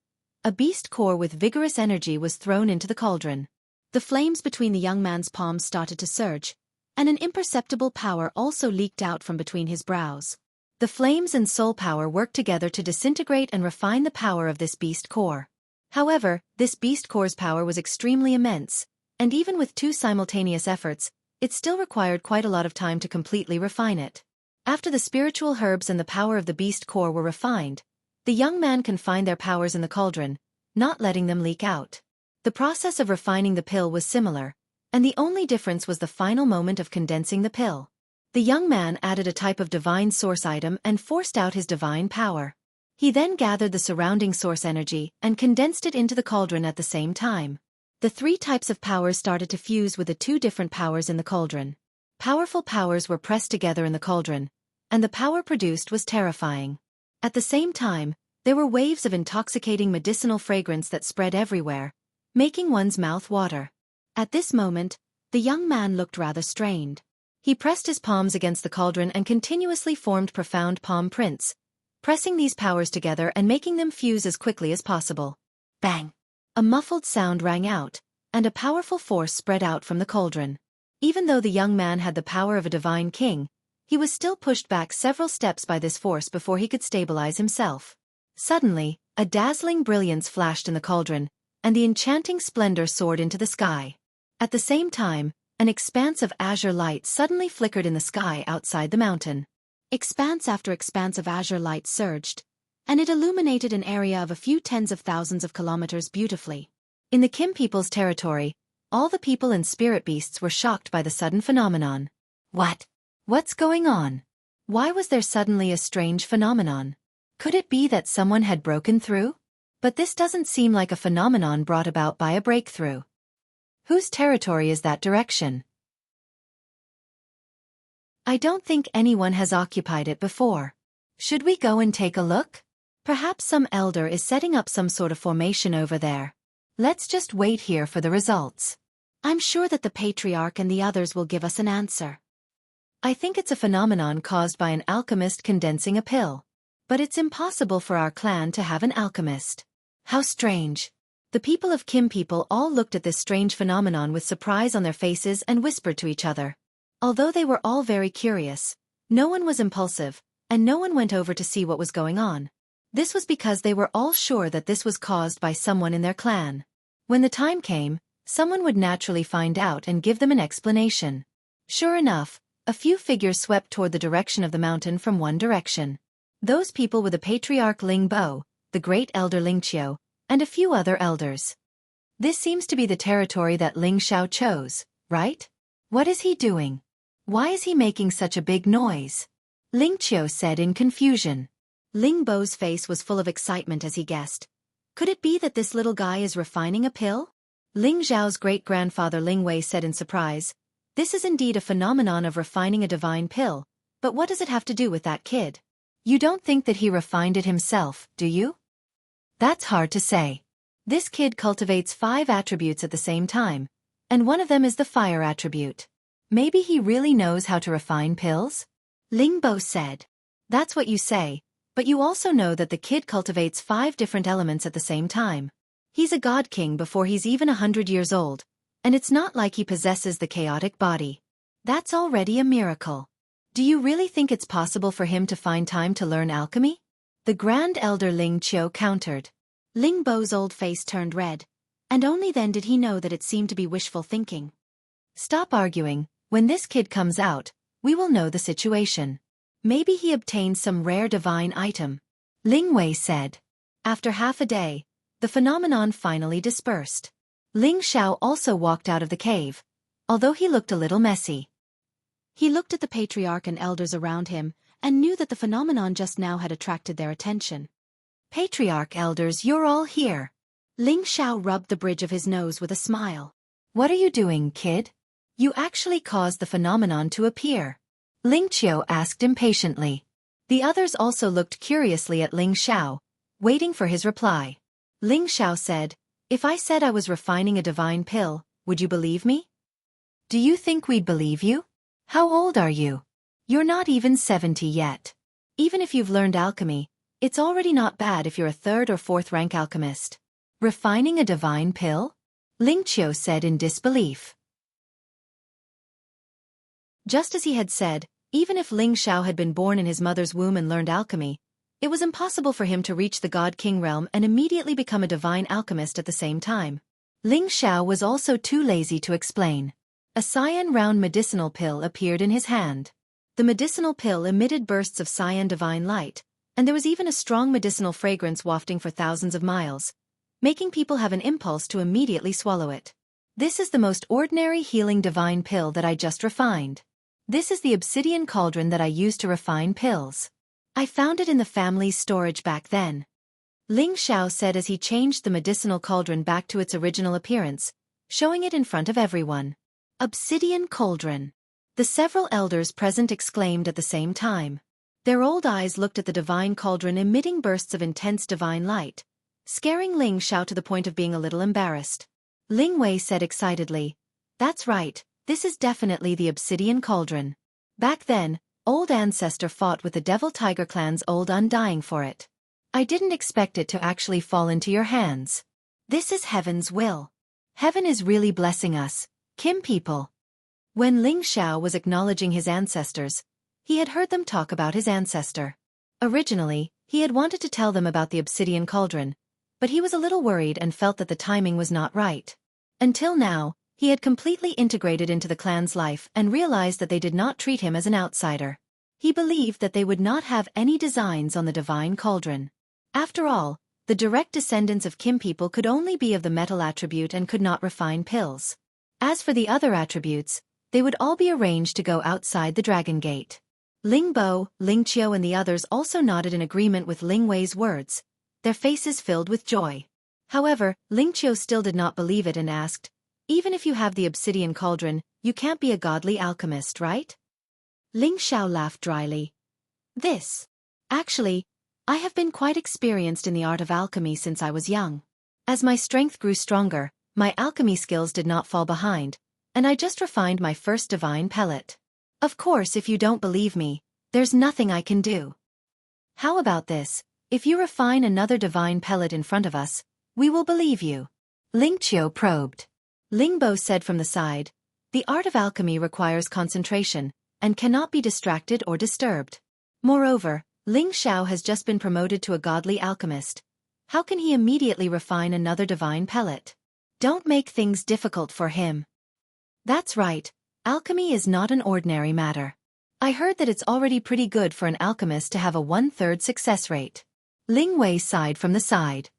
a beast core with vigorous energy was thrown into the cauldron. The flames between the young man's palms started to surge, and an imperceptible power also leaked out from between his brows. The flames and soul power worked together to disintegrate and refine the power of this beast core. However, this beast core's power was extremely immense, and even with two simultaneous efforts, it still required quite a lot of time to completely refine it. After the spiritual herbs and the power of the beast core were refined, the young man confined their powers in the cauldron, not letting them leak out. The process of refining the pill was similar, and the only difference was the final moment of condensing the pill. The young man added a type of divine source item and forced out his divine power. He then gathered the surrounding source energy and condensed it into the cauldron at the same time. The three types of powers started to fuse with the two different powers in the cauldron. Powerful powers were pressed together in the cauldron, and the power produced was terrifying. At the same time, there were waves of intoxicating medicinal fragrance that spread everywhere, making one's mouth water. At this moment, the young man looked rather strained. He pressed his palms against the cauldron and continuously formed profound palm prints, pressing these powers together and making them fuse as quickly as possible. Bang! A muffled sound rang out, and a powerful force spread out from the cauldron. Even though the young man had the power of a divine king, he was still pushed back several steps by this force before he could stabilize himself. Suddenly, a dazzling brilliance flashed in the cauldron, and the enchanting splendor soared into the sky. At the same time, an expanse of azure light suddenly flickered in the sky outside the mountain. Expanse after expanse of azure light surged, and it illuminated an area of a few tens of thousands of kilometers beautifully. In the Kim people's territory, all the people and spirit beasts were shocked by the sudden phenomenon. What's going on? Why was there suddenly a strange phenomenon? Could it be that someone had broken through? But this doesn't seem like a phenomenon brought about by a breakthrough. Whose territory is that direction? I don't think anyone has occupied it before. Should we go and take a look? Perhaps some elder is setting up some sort of formation over there. Let's just wait here for the results. I'm sure that the patriarch and the others will give us an answer. I think it's a phenomenon caused by an alchemist condensing a pill. But it's impossible for our clan to have an alchemist. How strange. The people of Kim people all looked at this strange phenomenon with surprise on their faces and whispered to each other. Although they were all very curious, no one was impulsive, and no one went over to see what was going on. This was because they were all sure that this was caused by someone in their clan. When the time came, someone would naturally find out and give them an explanation. Sure enough, a few figures swept toward the direction of the mountain from one direction. Those people were the patriarch Ling Bo, the great elder Ling Qiu, and a few other elders. This seems to be the territory that Ling Xiao chose, right? What is he doing? Why is he making such a big noise? Ling Qiu said in confusion. Ling Bo's face was full of excitement as he guessed. Could it be that this little guy is refining a pill? Ling Zhao's great-grandfather Ling Wei said in surprise, "This is indeed a phenomenon of refining a divine pill, but what does it have to do with that kid? You don't think that he refined it himself, do you?" That's hard to say. This kid cultivates 5 attributes at the same time, and one of them is the fire attribute. Maybe he really knows how to refine pills? Ling Bo said. That's what you say, but you also know that the kid cultivates 5 different elements at the same time. He's a god king before he's even 100 years old, and it's not like he possesses the chaotic body. That's already a miracle. Do you really think it's possible for him to find time to learn alchemy? The Grand Elder Ling Qiu countered. Ling Bo's old face turned red, and only then did he know that it seemed to be wishful thinking. Stop arguing. When this kid comes out, we will know the situation. Maybe he obtained some rare divine item. Ling Wei said. After half a day, the phenomenon finally dispersed. Ling Xiao also walked out of the cave, although he looked a little messy. He looked at the patriarch and elders around him, and knew that the phenomenon just now had attracted their attention. Patriarch, elders, you're all here. Ling Xiao rubbed the bridge of his nose with a smile. What are you doing, kid? You actually caused the phenomenon to appear. Ling Qiu asked impatiently. The others also looked curiously at Ling Xiao, waiting for his reply. Ling Xiao said, if I said I was refining a divine pill, would you believe me? Do you think we'd believe you? How old are you? You're not even 70 yet. Even if you've learned alchemy, it's already not bad if you're a 3rd or 4th rank alchemist. Refining a divine pill? Ling Qiu said in disbelief. Just as he had said, even if Ling Xiao had been born in his mother's womb and learned alchemy, it was impossible for him to reach the God King realm and immediately become a divine alchemist at the same time. Ling Xiao was also too lazy to explain. A cyan round medicinal pill appeared in his hand. The medicinal pill emitted bursts of cyan divine light, and there was even a strong medicinal fragrance wafting for thousands of miles, making people have an impulse to immediately swallow it. This is the most ordinary healing divine pill that I just refined. This is the obsidian cauldron that I used to refine pills. I found it in the family's storage back then. Ling Xiao said as he changed the medicinal cauldron back to its original appearance, showing it in front of everyone. Obsidian cauldron. The several elders present exclaimed at the same time. Their old eyes looked at the divine cauldron emitting bursts of intense divine light, scaring Ling Xiao to the point of being a little embarrassed. Ling Wei said excitedly, that's right, this is definitely the obsidian cauldron. Back then, old ancestor fought with the Devil Tiger clan's old undying for it. I didn't expect it to actually fall into your hands. This is heaven's will. Heaven is really blessing us, Kim people. When Ling Xiao was acknowledging his ancestors, he had heard them talk about his ancestor. Originally, he had wanted to tell them about the obsidian cauldron, but he was a little worried and felt that the timing was not right. Until now, he had completely integrated into the clan's life and realized that they did not treat him as an outsider. He believed that they would not have any designs on the divine cauldron. After all, the direct descendants of Kim people could only be of the metal attribute and could not refine pills. As for the other attributes, they would all be arranged to go outside the Dragon Gate. Ling Bo, Ling Qiu and the others also nodded in agreement with Ling Wei's words, their faces filled with joy. However, Ling Qiu still did not believe it and asked, even if you have the obsidian cauldron, you can't be a godly alchemist, right? Ling Xiao laughed dryly. Actually, I have been quite experienced in the art of alchemy since I was young. As my strength grew stronger, my alchemy skills did not fall behind, and I just refined my first divine pellet. Of course, if you don't believe me, there's nothing I can do. How about this? If you refine another divine pellet in front of us, we will believe you. Ling Qiu probed. Ling Bo said from the side, the art of alchemy requires concentration, and cannot be distracted or disturbed. Moreover, Ling Xiao has just been promoted to a godly alchemist. How can he immediately refine another divine pellet? Don't make things difficult for him. That's right, alchemy is not an ordinary matter. I heard that it's already pretty good for an alchemist to have a 1/3 success rate. Ling Wei sighed from the side.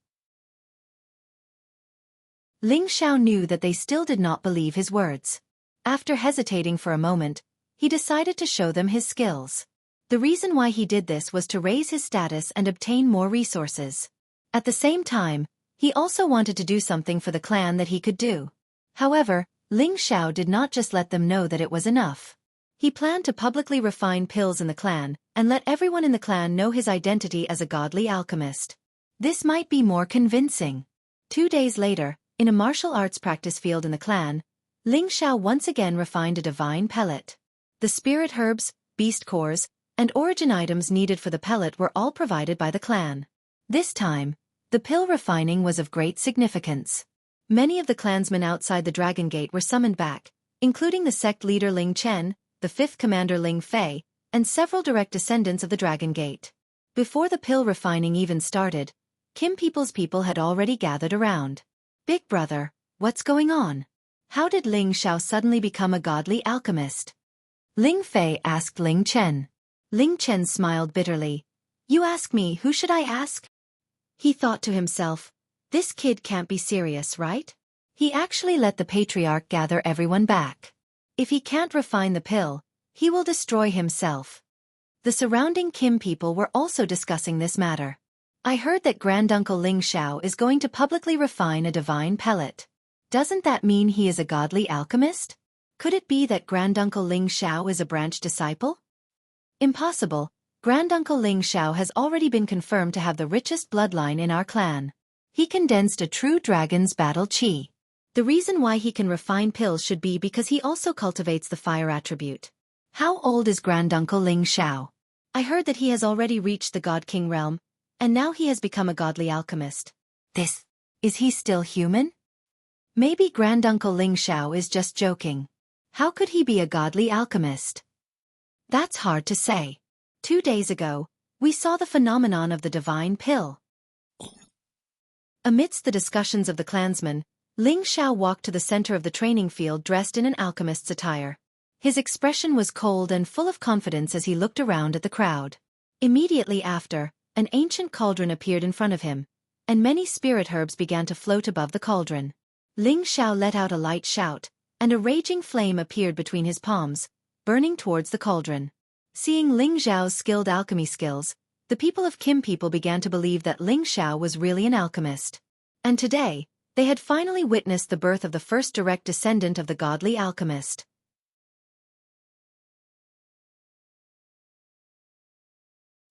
Ling Xiao knew that they still did not believe his words. After hesitating for a moment, he decided to show them his skills. The reason why he did this was to raise his status and obtain more resources. At the same time, he also wanted to do something for the clan that he could do. However, Ling Xiao did not just let them know that it was enough. He planned to publicly refine pills in the clan and let everyone in the clan know his identity as a godly alchemist. This might be more convincing. 2 days later, in a martial arts practice field in the clan, Ling Xiao once again refined a divine pellet. The spirit herbs, beast cores, and origin items needed for the pellet were all provided by the clan. This time, the pill refining was of great significance. Many of the clansmen outside the Dragon Gate were summoned back, including the sect leader Ling Chen, the 5th commander Ling Fei, and several direct descendants of the Dragon Gate. Before the pill refining even started, Kim people's people had already gathered around. Big brother, what's going on? How did Ling Xiao suddenly become a godly alchemist? Ling Fei asked Ling Chen. Ling Chen smiled bitterly. You ask me, who should I ask? He thought to himself, this kid can't be serious, right? He actually let the patriarch gather everyone back. If he can't refine the pill, He will destroy himself. The surrounding Kim people were also discussing this matter. I heard that Granduncle Ling Xiao is going to publicly refine a divine pellet. Doesn't that mean he is a godly alchemist? Could it be that Granduncle Ling Xiao is a branch disciple? Impossible. Granduncle Ling Xiao has already been confirmed to have the richest bloodline in our clan. He condensed a true dragon's battle chi. The reason why he can refine pills should be because he also cultivates the fire attribute. How old is Granduncle Ling Xiao? I heard that he has already reached the God King realm, and now he has become a godly alchemist. Is he still human? Maybe Granduncle Ling Xiao is just joking. How could he be a godly alchemist? That's hard to say. 2 days ago, we saw the phenomenon of the divine pill. Amidst the discussions of the clansmen, Ling Xiao walked to the center of the training field dressed in an alchemist's attire. His expression was cold and full of confidence as he looked around at the crowd. Immediately after, an ancient cauldron appeared in front of him, and many spirit herbs began to float above the cauldron. Ling Xiao let out a light shout, and a raging flame appeared between his palms, burning towards the cauldron. Seeing Ling Xiao's skilled alchemy skills, the people of Kim people began to believe that Ling Xiao was really an alchemist. And today, they had finally witnessed the birth of the first direct descendant of the godly alchemist.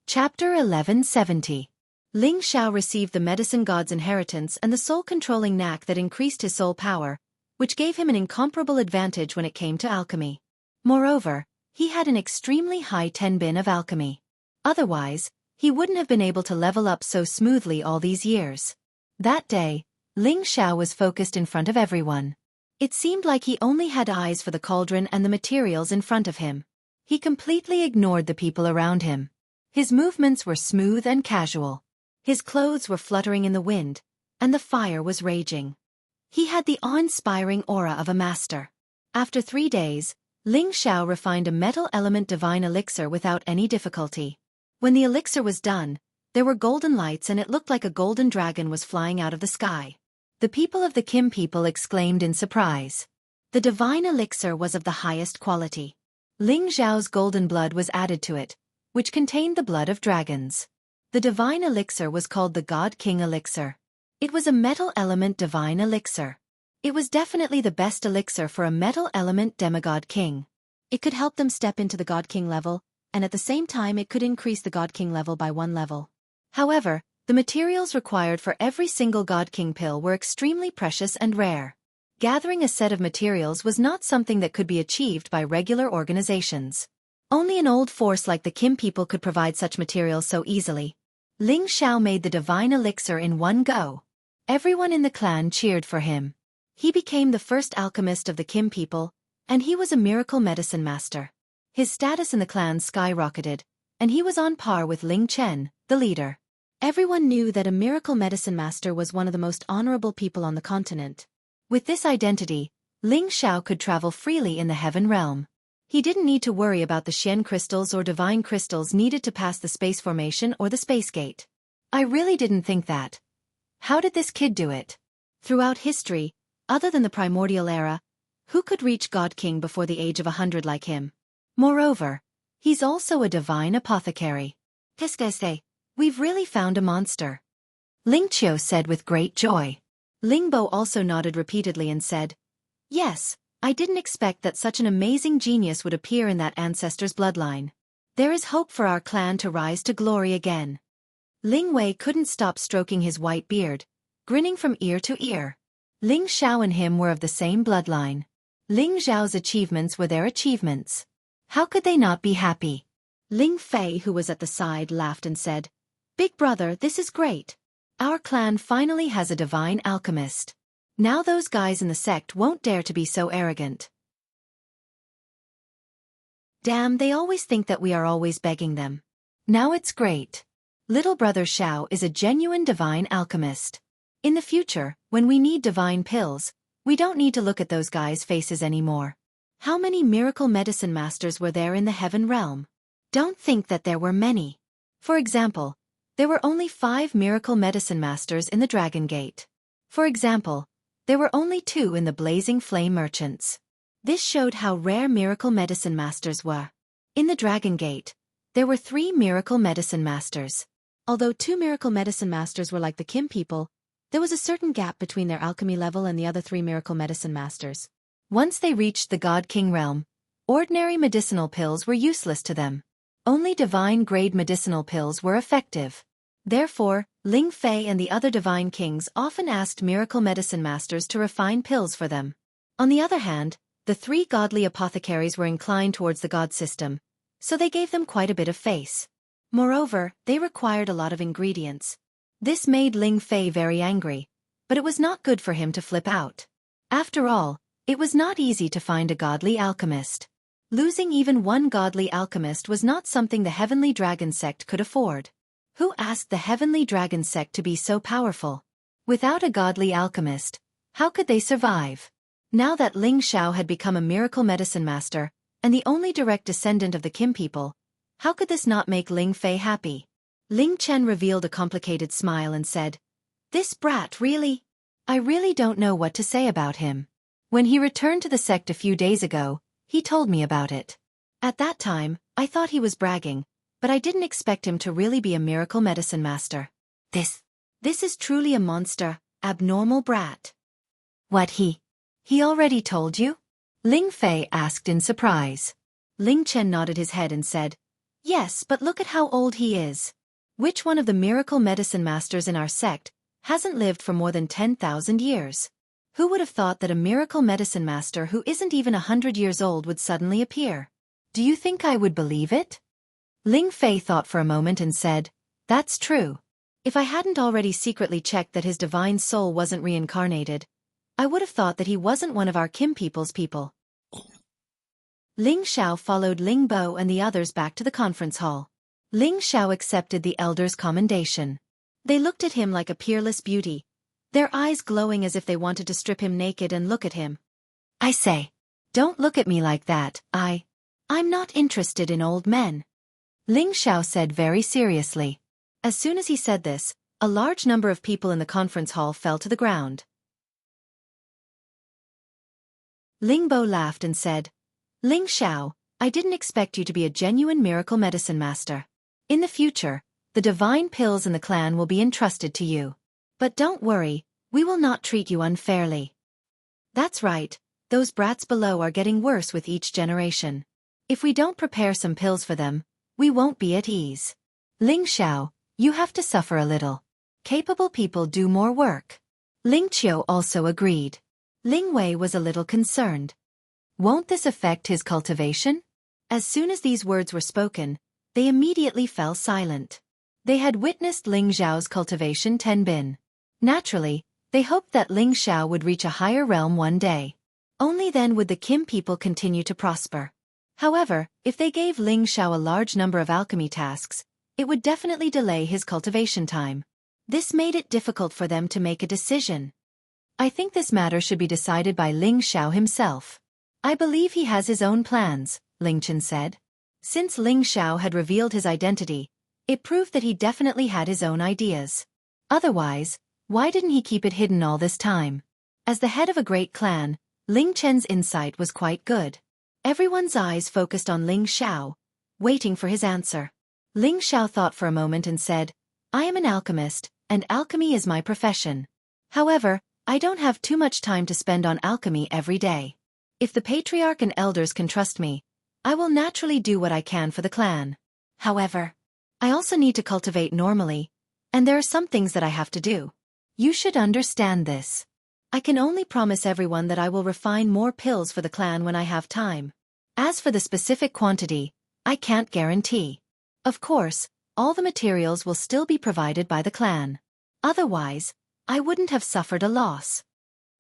Chapter 1170. Ling Xiao received the medicine god's inheritance and the soul-controlling knack that increased his soul power, which gave him an incomparable advantage when it came to alchemy. Moreover, he had an extremely high tenbin of alchemy. Otherwise, he wouldn't have been able to level up so smoothly all these years. That day, Ling Xiao was focused in front of everyone. It seemed like he only had eyes for the cauldron and the materials in front of him. He completely ignored the people around him. His movements were smooth and casual. His clothes were fluttering in the wind, and the fire was raging. He had the awe-inspiring aura of a master. After 3 days, Ling Xiao refined a metal element divine elixir without any difficulty. When the elixir was done, there were golden lights and it looked like a golden dragon was flying out of the sky. The people of the Kim people exclaimed in surprise. The divine elixir was of the highest quality. Ling Xiao's golden blood was added to it, which contained the blood of dragons. The divine elixir was called the God King elixir. It was a metal element divine elixir. It was definitely the best elixir for a metal element demigod king. It could help them step into the God King level, and at the same time it could increase the God King level by 1 level. However, the materials required for every single God King pill were extremely precious and rare. Gathering a set of materials was not something that could be achieved by regular organizations. Only an old force like the Kim people could provide such materials so easily. Ling Xiao made the divine elixir in 1 go. Everyone in the clan cheered for him. He became the first alchemist of the Kim people, and he was a miracle medicine master. His status in the clan skyrocketed, and he was on par with Ling Chen, the leader. Everyone knew that a miracle medicine master was one of the most honorable people on the continent. With this identity, Ling Xiao could travel freely in the heaven realm. He didn't need to worry about the Xian crystals or divine crystals needed to pass the space formation or the space gate. I really didn't think that. How did this kid do it? Throughout history, other than the primordial era, who could reach God King before the age of 100 like him? Moreover, he's also a divine apothecary. Qu'est-ce, we've really found a monster. Ling Qiu said with great joy. Ling Bo also nodded repeatedly and said, "Yes, I didn't expect that such an amazing genius would appear in that ancestor's bloodline. There is hope for our clan to rise to glory again." Ling Wei couldn't stop stroking his white beard, grinning from ear to ear. Ling Xiao and him were of the same bloodline. Ling Zhao's achievements were their achievements. How could they not be happy? Ling Fei, who was at the side, laughed and said, "Big brother, this is great. Our clan finally has a divine alchemist. Now those guys in the sect won't dare to be so arrogant. Damn, they always think that we are always begging them. Now it's great. Little brother Xiao is a genuine divine alchemist. In the future, when we need divine pills, we don't need to look at those guys' faces anymore." How many miracle medicine masters were there in the heaven realm? Don't think that there were many. For example, there were only 5 miracle medicine masters in the Dragon Gate. For example, there were only 2 in the Blazing Flame Merchants. This showed how rare miracle medicine masters were. In the Dragon Gate, there were 3 miracle medicine masters. Although 2 miracle medicine masters were like the Kim people, there was a certain gap between their alchemy level and the other 3 miracle medicine masters. Once they reached the God King realm, ordinary medicinal pills were useless to them. Only divine-grade medicinal pills were effective. Therefore, Ling Fei and the other divine kings often asked miracle medicine masters to refine pills for them. On the other hand, the 3 godly apothecaries were inclined towards the god system, so they gave them quite a bit of face. Moreover, they required a lot of ingredients. This made Ling Fei very angry, but it was not good for him to flip out. After all, it was not easy to find a godly alchemist. Losing even one godly alchemist was not something the Heavenly Dragon Sect could afford. Who asked the Heavenly Dragon Sect to be so powerful? Without a godly alchemist, how could they survive? Now that Ling Xiao had become a miracle medicine master, and the only direct descendant of the Kim people, how could this not make Ling Fei happy? Ling Chen revealed a complicated smile and said, "This brat really? I really don't know what to say about him. When he returned to the sect a few days ago, he told me about it. At that time, I thought he was bragging, but I didn't expect him to really be a miracle medicine master. This is truly a monster, abnormal brat." "What he already told you?" Ling Fei asked in surprise. Ling Chen nodded his head and said, "Yes, but look at how old he is. Which one of the miracle medicine masters in our sect hasn't lived for more than 10,000 years? Who would have thought that a miracle medicine master who isn't even 100 years old would suddenly appear? Do you think I would believe it?" Ling Fei thought for a moment and said, "That's true. If I hadn't already secretly checked that his divine soul wasn't reincarnated, I would have thought that he wasn't one of our Kim people's people." Ling Xiao followed Ling Bo and the others back to the conference hall. Ling Xiao accepted the elder's commendation. They looked at him like a peerless beauty, their eyes glowing as if they wanted to strip him naked and look at him. "I say, don't look at me like that, I'm not interested in old men," Ling Xiao said very seriously. As soon as he said this, a large number of people in the conference hall fell to the ground. Ling Bo laughed and said, "Ling Xiao, I didn't expect you to be a genuine miracle medicine master. In the future, the divine pills in the clan will be entrusted to you. But don't worry, we will not treat you unfairly." "That's right, those brats below are getting worse with each generation. If we don't prepare some pills for them, we won't be at ease. Ling Xiao, you have to suffer a little. Capable people do more work." Ling Qiu also agreed. Ling Wei was a little concerned. Won't this affect his cultivation? As soon as these words were spoken, they immediately fell silent. They had witnessed Ling Xiao's cultivation 10 bin. Naturally, they hoped that Ling Xiao would reach a higher realm one day. Only then would the Kim people continue to prosper. However, if they gave Ling Xiao a large number of alchemy tasks, it would definitely delay his cultivation time. This made it difficult for them to make a decision. "I think this matter should be decided by Ling Xiao himself. I believe he has his own plans," Ling Chen said. Since Ling Xiao had revealed his identity, it proved that he definitely had his own ideas. Otherwise, why didn't he keep it hidden all this time? As the head of a great clan, Ling Chen's insight was quite good. Everyone's eyes focused on Ling Xiao, waiting for his answer. Ling Xiao thought for a moment and said, "I am an alchemist, and alchemy is my profession. However, I don't have too much time to spend on alchemy every day. If the patriarch and elders can trust me, I will naturally do what I can for the clan. However, I also need to cultivate normally, and there are some things that I have to do. You should understand this. I can only promise everyone that I will refine more pills for the clan when I have time. As for the specific quantity, I can't guarantee. Of course, all the materials will still be provided by the clan. Otherwise, I wouldn't have suffered a loss."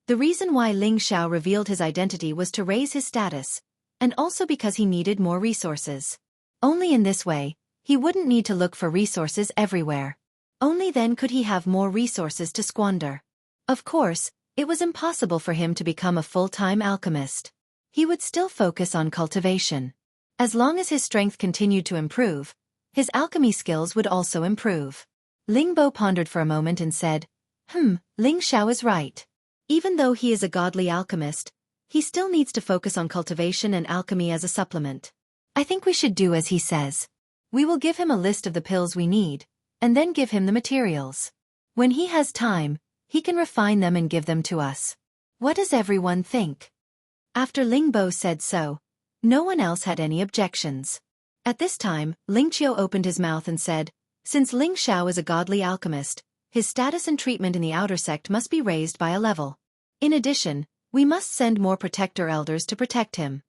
The reason why Ling Xiao revealed his identity was to raise his status, and also because he needed more resources. Only in this way, he wouldn't need to look for resources everywhere. Only then could he have more resources to squander. Of course, it was impossible for him to become a full-time alchemist. He would still focus on cultivation. As long as his strength continued to improve, his alchemy skills would also improve. Ling Bo pondered for a moment and said, Ling Xiao is right. Even though he is a godly alchemist, he still needs to focus on cultivation and alchemy as a supplement. I think we should do as he says. We will give him a list of the pills we need, and then give him the materials. When he has time, he can refine them and give them to us. What does everyone think? After Ling Bo said so, no one else had any objections. At this time, Ling Qiu opened his mouth and said, since Ling Xiao is a godly alchemist, his status and treatment in the outer sect must be raised by a level. In addition, we must send more protector elders to protect him.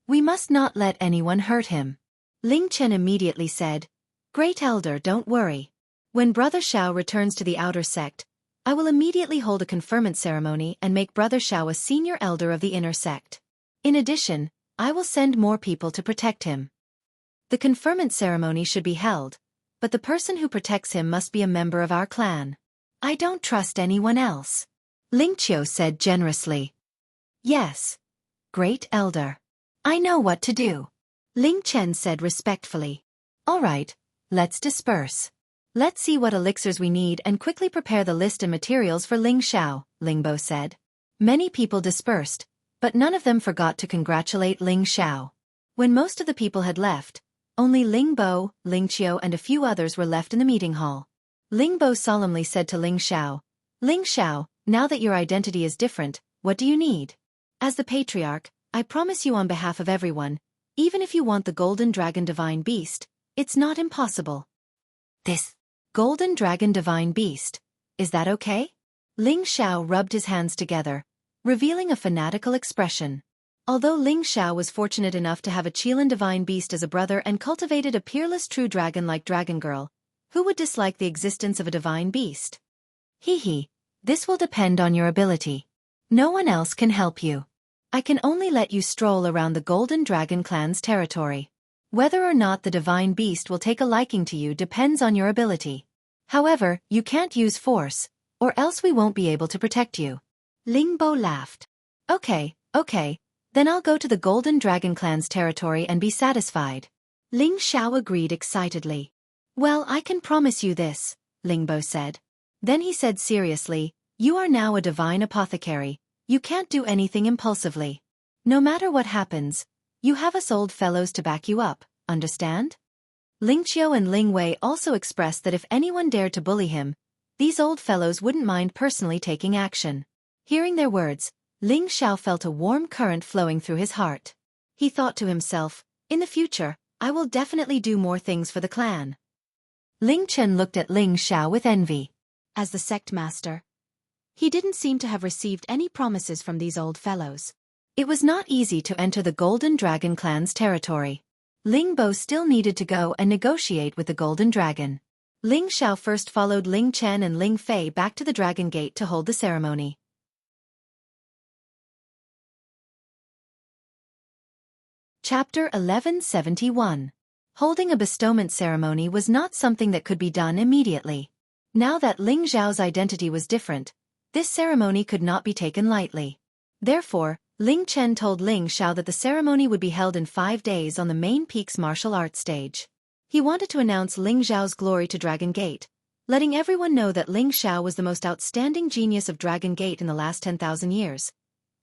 We must not let anyone hurt him. Ling Chen immediately said, Great Elder, don't worry. When Brother Xiao returns to the outer sect, I will immediately hold a conferment ceremony and make Brother Xiao a senior elder of the inner sect. In addition, I will send more people to protect him. The conferment ceremony should be held, but the person who protects him must be a member of our clan. I don't trust anyone else. Ling Qiu said generously. Yes. Great Elder. I know what to do. Ling Chen said respectfully. All right, let's disperse. Let's see what elixirs we need and quickly prepare the list and materials for Ling Xiao, Ling Bo said. Many people dispersed, but none of them forgot to congratulate Ling Xiao. When most of the people had left, only Ling Bo, Ling Qiu and a few others were left in the meeting hall. Ling Bo solemnly said to Ling Xiao, now that your identity is different, what do you need? As the patriarch, I promise you on behalf of everyone, even if you want the golden dragon divine beast, it's not impossible. This golden dragon divine beast, is that okay? Ling Xiao rubbed his hands together, revealing a fanatical expression. Although Ling Xiao was fortunate enough to have a Qilin divine beast as a brother and cultivated a peerless true dragon like Dragon Girl, who would dislike the existence of a divine beast? This will depend on your ability. No one else can help you. I can only let you stroll around the Golden Dragon clan's territory. Whether or not the divine beast will take a liking to you depends on your ability. However, you can't use force, or else we won't be able to protect you. Ling Bo laughed. Okay, then I'll go to the Golden Dragon clan's territory and be satisfied. Ling Xiao agreed excitedly. Well, I can promise you this, Ling Bo said. Then he said seriously, you are now a divine apothecary. You can't do anything impulsively. No matter what happens, you have us old fellows to back you up, understand? Ling Qiu and Ling Wei also expressed that if anyone dared to bully him, these old fellows wouldn't mind personally taking action. Hearing their words, Ling Xiao felt a warm current flowing through his heart. He thought to himself, in the future, I will definitely do more things for the clan. Ling Chen looked at Ling Xiao with envy. As the sect master, he didn't seem to have received any promises from these old fellows. It was not easy to enter the Golden Dragon clan's territory. Ling Bo still needed to go and negotiate with the Golden Dragon. Ling Xiao first followed Ling Chen and Ling Fei back to the Dragon Gate to hold the ceremony. Chapter 1171. Holding a bestowment ceremony was not something that could be done immediately. Now that Ling Xiao's identity was different, this ceremony could not be taken lightly. Therefore, Ling Chen told Ling Xiao that the ceremony would be held in 5 days on the main peak's martial arts stage. He wanted to announce Ling Xiao's glory to Dragon Gate, letting everyone know that Ling Xiao was the most outstanding genius of Dragon Gate in the last 10,000 years.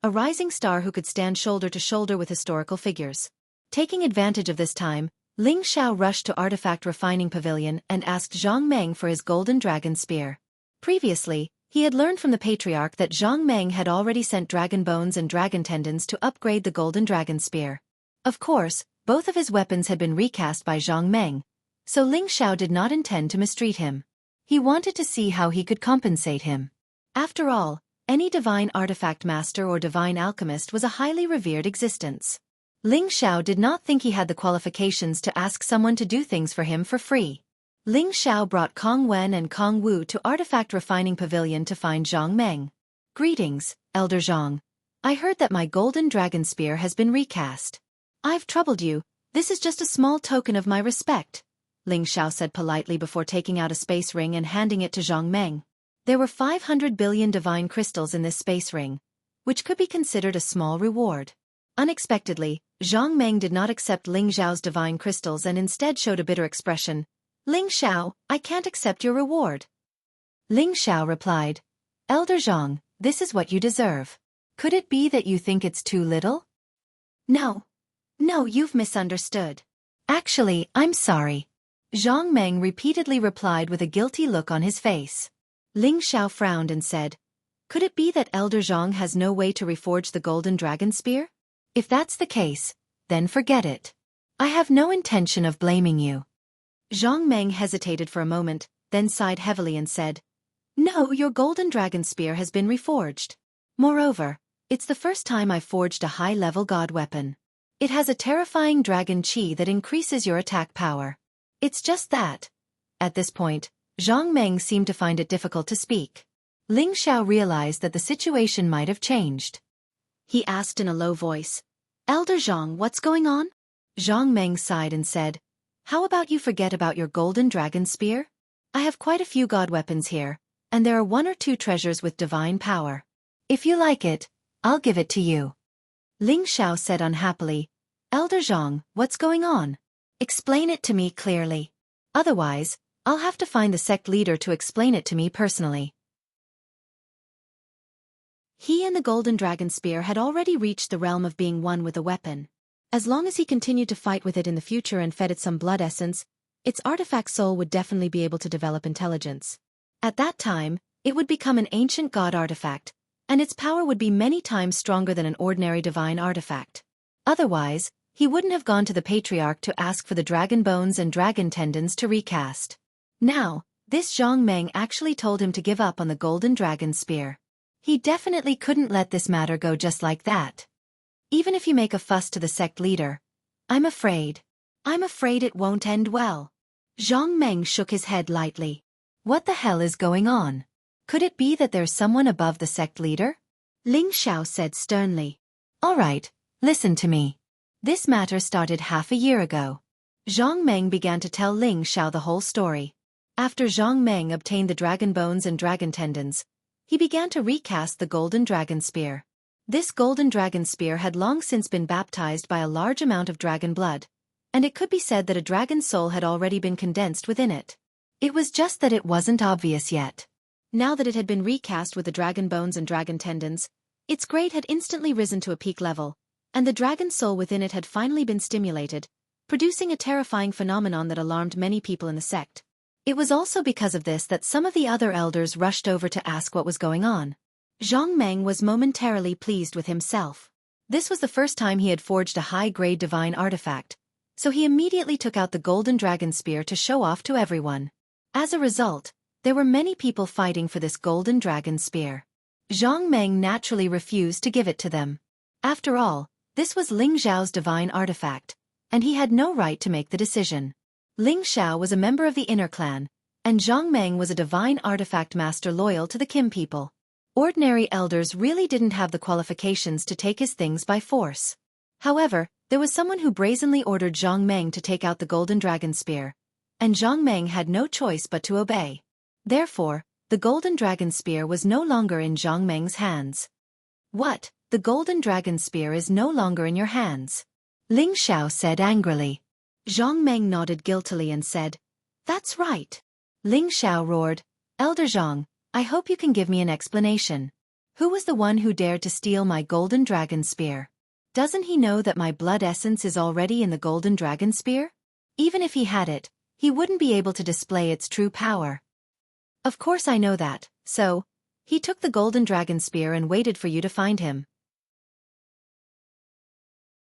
A rising star who could stand shoulder to shoulder with historical figures. Taking advantage of this time, Ling Xiao rushed to Artifact Refining Pavilion and asked Zhang Meng for his golden dragon spear. Previously, he had learned from the Patriarch that Zhang Meng had already sent dragon bones and dragon tendons to upgrade the golden dragon spear. Of course, both of his weapons had been recast by Zhang Meng, so Ling Xiao did not intend to mistreat him. He wanted to see how he could compensate him. After all, any divine artifact master or divine alchemist was a highly revered existence. Ling Xiao did not think he had the qualifications to ask someone to do things for him for free. Ling Xiao brought Kong Wen and Kong Wu to Artifact Refining Pavilion to find Zhang Meng. Greetings, Elder Zhang. I heard that my golden dragon spear has been recast. I've troubled you, this is just a small token of my respect, Ling Xiao said politely before taking out a space ring and handing it to Zhang Meng. There were 500 billion divine crystals in this space ring, which could be considered a small reward. Unexpectedly, Zhang Meng did not accept Ling Xiao's divine crystals and instead showed a bitter expression. Ling Xiao, I can't accept your reward. Ling Xiao replied, Elder Zhang, this is what you deserve. Could it be that you think it's too little? No. No, you've misunderstood. Actually, I'm sorry. Zhang Meng repeatedly replied with a guilty look on his face. Ling Xiao frowned and said, "Could it be that Elder Zhang has no way to reforge the golden dragon spear? If that's the case, then forget it. I have no intention of blaming you." Zhang Meng hesitated for a moment, then sighed heavily and said, "No, your golden dragon spear has been reforged. Moreover, it's the first time I've forged a high-level god weapon. It has a terrifying dragon chi that increases your attack power. It's just that." At this point, Zhang Meng seemed to find it difficult to speak. Ling Xiao realized that the situation might have changed. He asked in a low voice, "Elder Zhang, what's going on?" Zhang Meng sighed and said, "How about you forget about your golden dragon spear? I have quite a few god weapons here, and there are 1 or 2 treasures with divine power. If you like it, I'll give it to you." Ling Xiao said unhappily, "Elder Zhang, what's going on? Explain it to me clearly. Otherwise, I'll have to find the sect leader to explain it to me personally." He and the golden dragon spear had already reached the realm of being one with a weapon. As long as he continued to fight with it in the future and fed it some blood essence, its artifact soul would definitely be able to develop intelligence. At that time, it would become an ancient god artifact, and its power would be many times stronger than an ordinary divine artifact. Otherwise, he wouldn't have gone to the patriarch to ask for the dragon bones and dragon tendons to recast. Now, this Zhang Meng actually told him to give up on the golden dragon spear. He definitely couldn't let this matter go just like that. "Even if you make a fuss to the sect leader, I'm afraid it won't end well." Zhang Meng shook his head lightly. What the hell is going on? Could it be that there's someone above the sect leader? Ling Xiao said sternly. "All right, listen to me. This matter started half a year ago." Zhang Meng began to tell Ling Xiao the whole story. After Zhang Meng obtained the dragon bones and dragon tendons, he began to recast the golden dragon spear. This golden dragon spear had long since been baptized by a large amount of dragon blood, and it could be said that a dragon soul had already been condensed within it. It was just that it wasn't obvious yet. Now that it had been recast with the dragon bones and dragon tendons, its grade had instantly risen to a peak level, and the dragon soul within it had finally been stimulated, producing a terrifying phenomenon that alarmed many people in the sect. It was also because of this that some of the other elders rushed over to ask what was going on. Zhang Meng was momentarily pleased with himself. This was the first time he had forged a high-grade divine artifact, so he immediately took out the golden dragon spear to show off to everyone. As a result, there were many people fighting for this golden dragon spear. Zhang Meng naturally refused to give it to them. After all, this was Ling Xiao's divine artifact, and he had no right to make the decision. Ling Xiao was a member of the inner clan, and Zhang Meng was a divine artifact master loyal to the Kim people. Ordinary elders really didn't have the qualifications to take his things by force. However, there was someone who brazenly ordered Zhang Meng to take out the golden dragon spear, and Zhang Meng had no choice but to obey. Therefore, the golden dragon spear was no longer in Zhang Meng's hands. "What? The golden dragon spear is no longer in your hands?" Ling Xiao said angrily. Zhang Meng nodded guiltily and said, "That's right." Ling Xiao roared, "Elder Zhang, I hope you can give me an explanation. Who was the one who dared to steal my golden dragon spear? Doesn't he know that my blood essence is already in the golden dragon spear? Even if he had it, he wouldn't be able to display its true power." "Of course I know that, so he took the golden dragon spear and waited for you to find him.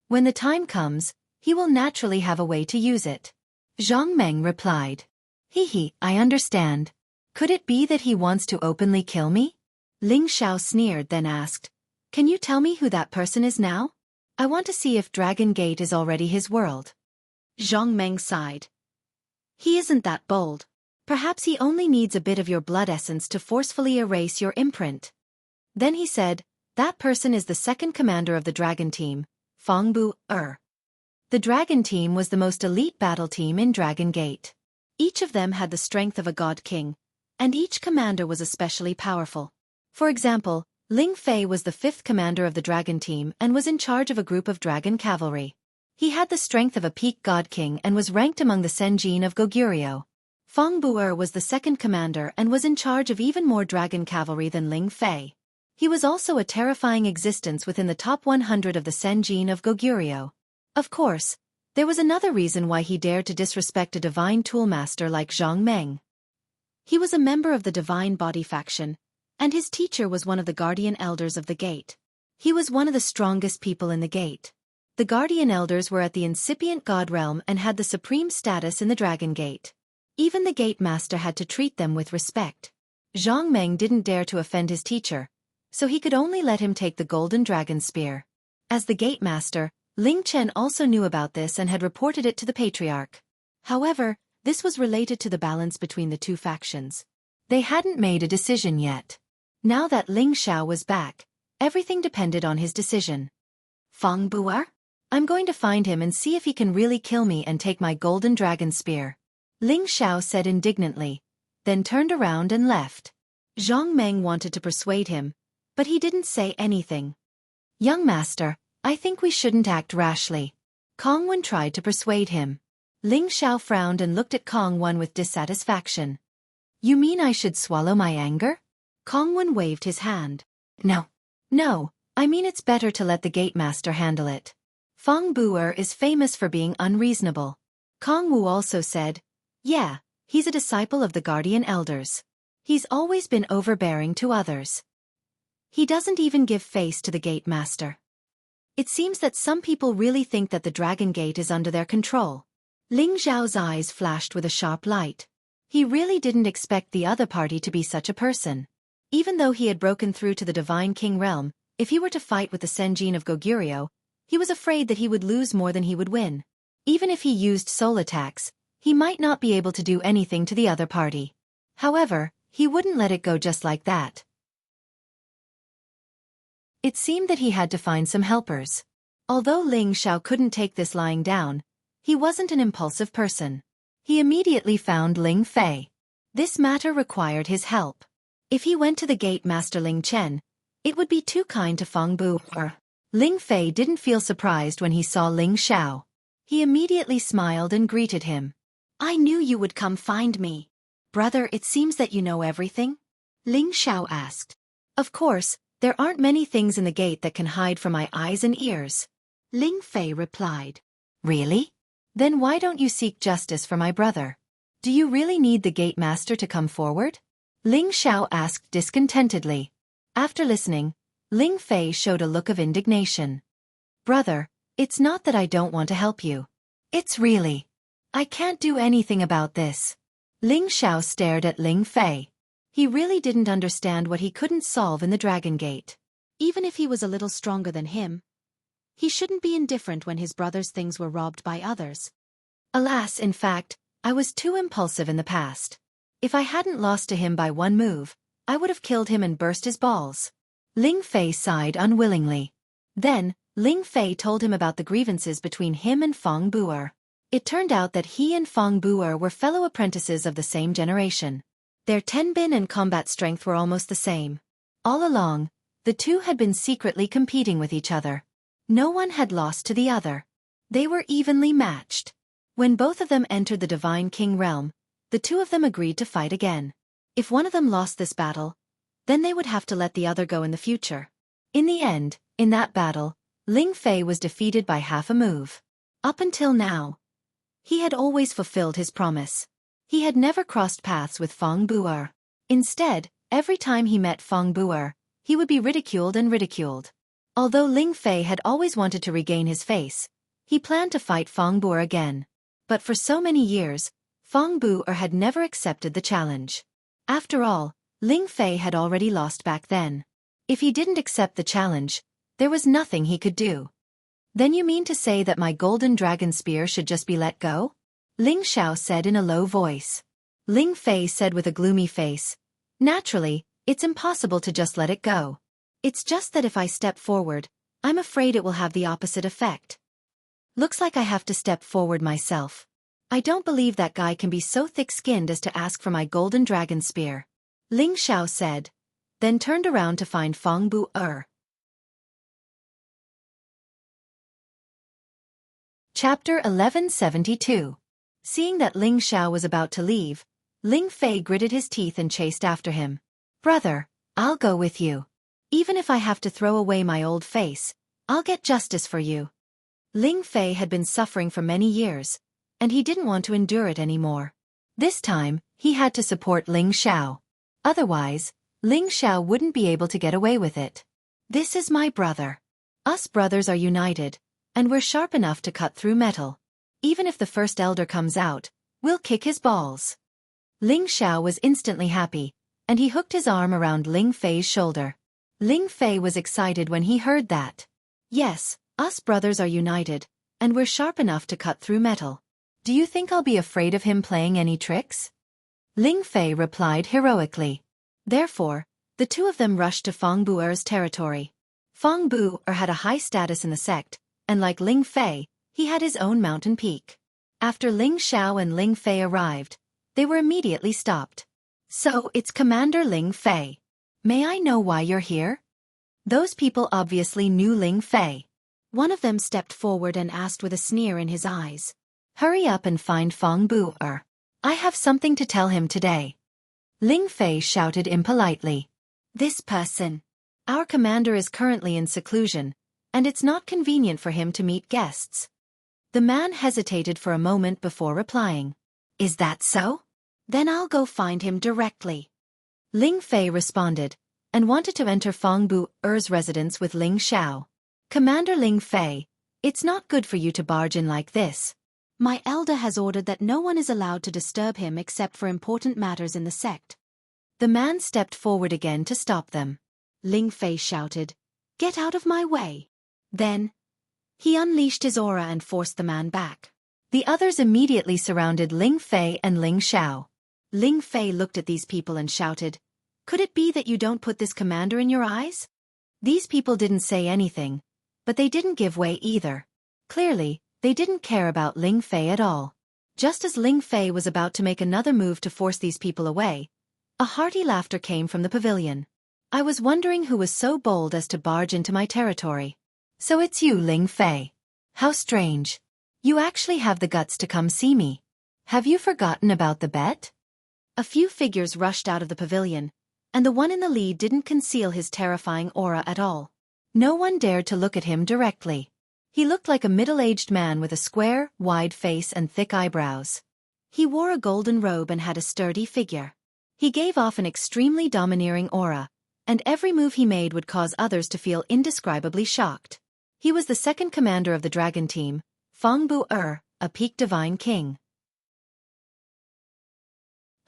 When the time comes, he will naturally have a way to use it." Zhang Meng replied. Hee, I understand. Could it be that he wants to openly kill me?" Ling Xiao sneered, then asked, "Can you tell me who that person is now? I want to see if Dragon Gate is already his world." Zhang Meng sighed. "He isn't that bold. Perhaps he only needs a bit of your blood essence to forcefully erase your imprint." Then he said, "That person is the second commander of the Dragon Team, Fangbu Er. The Dragon Team was the most elite battle team in Dragon Gate. Each of them had the strength of a god king, and each commander was especially powerful. For example, Ling Fei was the fifth commander of the Dragon Team and was in charge of a group of dragon cavalry. He had the strength of a peak god king and was ranked among the Senjin of Goguryeo. Fang Bu'er was the second commander and was in charge of even more dragon cavalry than Ling Fei. He was also a terrifying existence within the top 100 of the Senjin of Goguryeo. Of course, there was another reason why he dared to disrespect a divine toolmaster like Zhang Meng. He was a member of the Divine Body faction, and his teacher was one of the guardian elders of the gate. He was one of the strongest people in the gate. The guardian elders were at the incipient god realm and had the supreme status in the Dragon Gate. Even the gate master had to treat them with respect. Zhang Meng didn't dare to offend his teacher, so he could only let him take the golden dragon spear. As the gate master, Ling Chen also knew about this and had reported it to the patriarch. However, this was related to the balance between the two factions. They hadn't made a decision yet. Now that Ling Xiao was back, everything depended on his decision. Feng Bu'er? I'm going to find him and see if he can really kill me and take my golden dragon spear. Ling Xiao said indignantly, then turned around and left. Zhang Meng wanted to persuade him, but he didn't say anything. Young master, I think we shouldn't act rashly. Kong Wen tried to persuade him. Ling Xiao frowned and looked at Kong Wen with dissatisfaction. You mean I should swallow my anger? Kong Wen waved his hand. No, I mean it's better to let the gate master handle it. Feng Bu'er is famous for being unreasonable. Kong Wu also said, yeah, he's a disciple of the guardian elders. He's always been overbearing to others. He doesn't even give face to the gate master. It seems that some people really think that the Dragon Gate is under their control. Ling Xiao's eyes flashed with a sharp light. He really didn't expect the other party to be such a person. Even though he had broken through to the Divine King realm, if he were to fight with the Senjin of Goguryeo, he was afraid that he would lose more than he would win. Even if he used soul attacks, he might not be able to do anything to the other party. However, he wouldn't let it go just like that. It seemed that he had to find some helpers. Although Ling Xiao couldn't take this lying down, he wasn't an impulsive person. He immediately found Ling Fei. This matter required his help. If he went to the gate master Ling Chen, it would be too kind to Feng Bu'er. Ling Fei didn't feel surprised when he saw Ling Xiao. He immediately smiled and greeted him. I knew you would come find me. Brother, it seems that you know everything? Ling Xiao asked. Of course, there aren't many things in the gate that can hide from my eyes and ears. Ling Fei replied. Really? Then why don't you seek justice for my brother? Do you really need the gate master to come forward? Ling Xiao asked discontentedly. After listening, Ling Fei showed a look of indignation. Brother, it's not that I don't want to help you. It's really, I can't do anything about this. Ling Xiao stared at Ling Fei. He really didn't understand what he couldn't solve in the Dragon Gate. Even if he was a little stronger than him, he shouldn't be indifferent when his brother's things were robbed by others. Alas, in fact, I was too impulsive in the past. If I hadn't lost to him by one move, I would have killed him and burst his balls. Ling Fei sighed unwillingly. Then, Ling Fei told him about the grievances between him and Feng Bu'er. It turned out that he and Feng Bu'er were fellow apprentices of the same generation. Their tenbin and combat strength were almost the same. All along, the two had been secretly competing with each other. No one had lost to the other. They were evenly matched. When both of them entered the Divine King realm, the two of them agreed to fight again. If one of them lost this battle, then they would have to let the other go in the future. In the end, in that battle, Ling Fei was defeated by half a move. Up until now, he had always fulfilled his promise. He had never crossed paths with Feng Bu'er. Instead, every time he met Feng Bu'er, he would be ridiculed and ridiculed. Although Ling Fei had always wanted to regain his face, he planned to fight Feng Bu'er again. But for so many years, Feng Bu'er had never accepted the challenge. After all, Ling Fei had already lost back then. If he didn't accept the challenge, there was nothing he could do. Then you mean to say that my golden dragon spear should just be let go? Ling Xiao said in a low voice. Ling Fei said with a gloomy face, naturally, it's impossible to just let it go. It's just that if I step forward, I'm afraid it will have the opposite effect. Looks like I have to step forward myself. I don't believe that guy can be so thick-skinned as to ask for my golden dragon spear. Ling Xiao said, then turned around to find Feng Bu'er. Chapter 1172. Seeing that Ling Xiao was about to leave, Ling Fei gritted his teeth and chased after him. Brother, I'll go with you. Even if I have to throw away my old face, I'll get justice for you. Ling Fei had been suffering for many years, and he didn't want to endure it anymore. This time, he had to support Ling Xiao. Otherwise, Ling Xiao wouldn't be able to get away with it. This is my brother. Us brothers are united, and we're sharp enough to cut through metal. Even if the first elder comes out, we'll kick his balls. Ling Xiao was instantly happy, and he hooked his arm around Ling Fei's shoulder. Ling Fei was excited when he heard that. Yes, us brothers are united, and we're sharp enough to cut through metal. Do you think I'll be afraid of him playing any tricks? Ling Fei replied heroically. Therefore, the two of them rushed to Fang Bu'er's territory. Fang Bu'er had a high status in the sect, and like Ling Fei, he had his own mountain peak. After Ling Xiao and Ling Fei arrived, they were immediately stopped. So it's Commander Ling Fei. May I know why you're here? Those people obviously knew Ling Fei. One of them stepped forward and asked with a sneer in his eyes. Hurry up and find Fang Bu'er. I have something to tell him today. Ling Fei shouted impolitely. This person. Our commander is currently in seclusion, and it's not convenient for him to meet guests. The man hesitated for a moment before replying. Is that so? Then I'll go find him directly. Ling Fei responded, and wanted to enter Fang Bu'er's residence with Ling Xiao. Commander Ling Fei, it's not good for you to barge in like this. My elder has ordered that no one is allowed to disturb him except for important matters in the sect. The man stepped forward again to stop them. Ling Fei shouted, Get out of my way. Then, he unleashed his aura and forced the man back. The others immediately surrounded Ling Fei and Ling Xiao. Ling Fei looked at these people and shouted, Could it be that you don't put this commander in your eyes? These people didn't say anything, but they didn't give way either. Clearly, they didn't care about Ling Fei at all. Just as Ling Fei was about to make another move to force these people away, a hearty laughter came from the pavilion. I was wondering who was so bold as to barge into my territory. So it's you, Ling Fei. How strange. You actually have the guts to come see me. Have you forgotten about the bet? A few figures rushed out of the pavilion, and the one in the lead didn't conceal his terrifying aura at all. No one dared to look at him directly. He looked like a middle-aged man with a square, wide face and thick eyebrows. He wore a golden robe and had a sturdy figure. He gave off an extremely domineering aura, and every move he made would cause others to feel indescribably shocked. He was the second commander of the dragon team, Fang Bu'er, a peak divine king.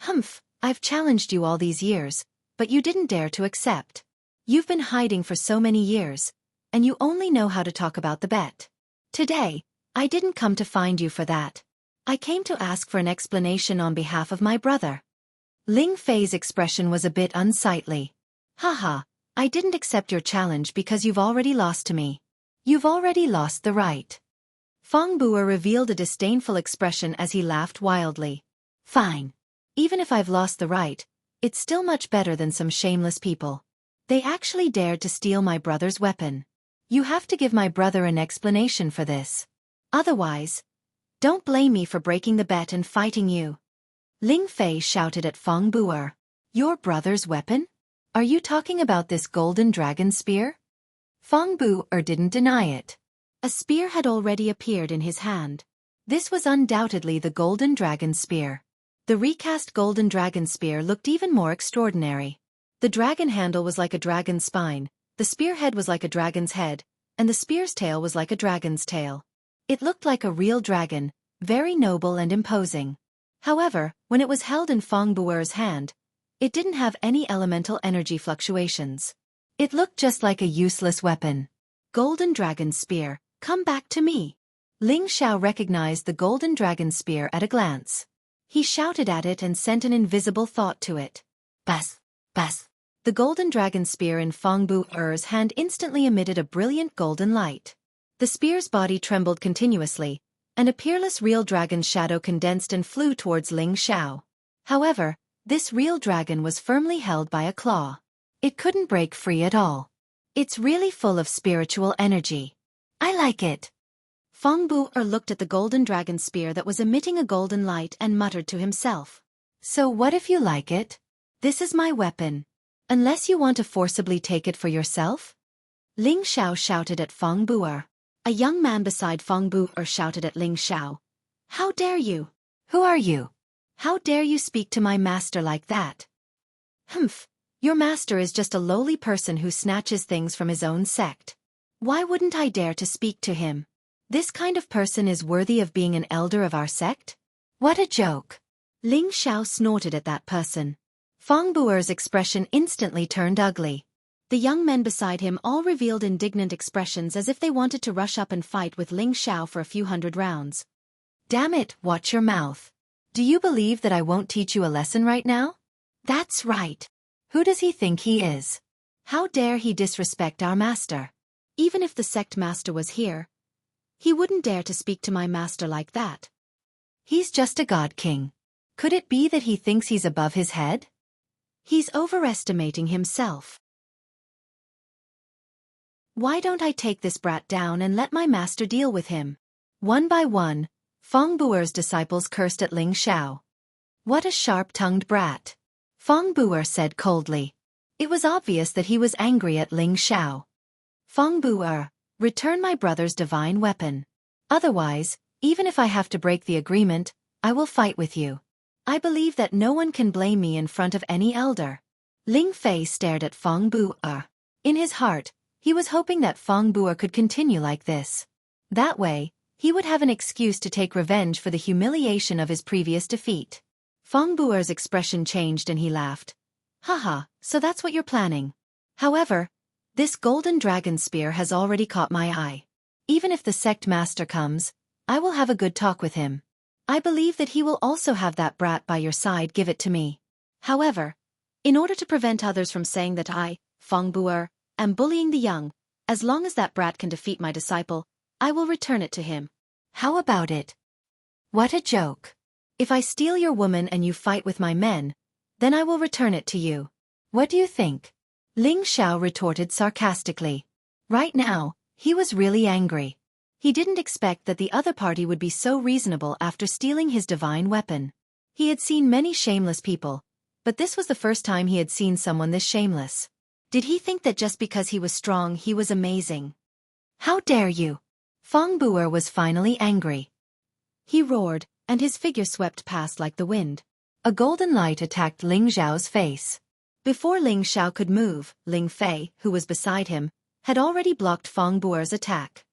Humph, I've challenged you all these years, but you didn't dare to accept. You've been hiding for so many years, and you only know how to talk about the bet. Today, I didn't come to find you for that. I came to ask for an explanation on behalf of my brother. Ling Fei's expression was a bit unsightly. Haha, I didn't accept your challenge because you've already lost to me. You've already lost the right. Fang Bu'er revealed a disdainful expression as he laughed wildly. Fine. Even if I've lost the right, it's still much better than some shameless people. They actually dared to steal my brother's weapon. You have to give my brother an explanation for this. Otherwise, don't blame me for breaking the bet and fighting you. Ling Fei shouted at Fang Bu'er. Your brother's weapon? Are you talking about this golden dragon spear? Fang Bu'er didn't deny it. A spear had already appeared in his hand. This was undoubtedly the golden dragon spear. The recast golden dragon spear looked even more extraordinary. The dragon handle was like a dragon's spine, the spearhead was like a dragon's head, and the spear's tail was like a dragon's tail. It looked like a real dragon, very noble and imposing. However, when it was held in Fang Bu'er's hand, it didn't have any elemental energy fluctuations. It looked just like a useless weapon. Golden dragon spear, come back to me. Ling Xiao recognized the golden dragon spear at a glance. He shouted at it and sent an invisible thought to it. Bas! Bas! The golden dragon spear in Fang Bu'er's hand instantly emitted a brilliant golden light. The spear's body trembled continuously, and a peerless real dragon's shadow condensed and flew towards Ling Xiao. However, this real dragon was firmly held by a claw. It couldn't break free at all. It's really full of spiritual energy. I like it. Fang Bu'er looked at the golden dragon spear that was emitting a golden light and muttered to himself. So what if you like it? This is my weapon. Unless you want to forcibly take it for yourself? Ling Xiao shouted at Feng Bu'er. A young man beside Feng Bu'er shouted at Ling Xiao. How dare you? Who are you? How dare you speak to my master like that? Humph, your master is just a lowly person who snatches things from his own sect. Why wouldn't I dare to speak to him? This kind of person is worthy of being an elder of our sect? What a joke! Ling Xiao snorted at that person. Feng Bu'er's expression instantly turned ugly. The young men beside him all revealed indignant expressions as if they wanted to rush up and fight with Ling Xiao for a few hundred rounds. Damn it, watch your mouth. Do you believe that I won't teach you a lesson right now? That's right. Who does he think he is? How dare he disrespect our master? Even if the sect master was here, he wouldn't dare to speak to my master like that. He's just a god king. Could it be that he thinks he's above his head? He's overestimating himself. Why don't I take this brat down and let my master deal with him? One by one, Feng Bu'er's disciples cursed at Ling Xiao. What a sharp-tongued brat! Feng Bu'er said coldly. It was obvious that he was angry at Ling Xiao. Feng Bu'er, return my brother's divine weapon. Otherwise, even if I have to break the agreement, I will fight with you. I believe that no one can blame me in front of any elder. Ling Fei stared at Feng Bu'er. In his heart, he was hoping that Feng Bu'er could continue like this. That way, he would have an excuse to take revenge for the humiliation of his previous defeat. Feng Bu'er's expression changed and he laughed. Haha, so that's what you're planning. However, this golden dragon spear has already caught my eye. Even if the sect master comes, I will have a good talk with him. I believe that he will also have that brat by your side give it to me. However, in order to prevent others from saying that I, Feng Bu'er, am bullying the young, as long as that brat can defeat my disciple, I will return it to him. How about it? What a joke. If I steal your woman and you fight with my men, then I will return it to you. What do you think? Ling Xiao retorted sarcastically. Right now, he was really angry. He didn't expect that the other party would be so reasonable after stealing his divine weapon. He had seen many shameless people, but this was the first time he had seen someone this shameless. Did he think that just because he was strong he was amazing? How dare you? Feng Bu'er was finally angry. He roared, and his figure swept past like the wind. A golden light attacked Ling Xiao's face. Before Ling Xiao could move, Ling Fei, who was beside him, had already blocked Feng Bu'er's attack.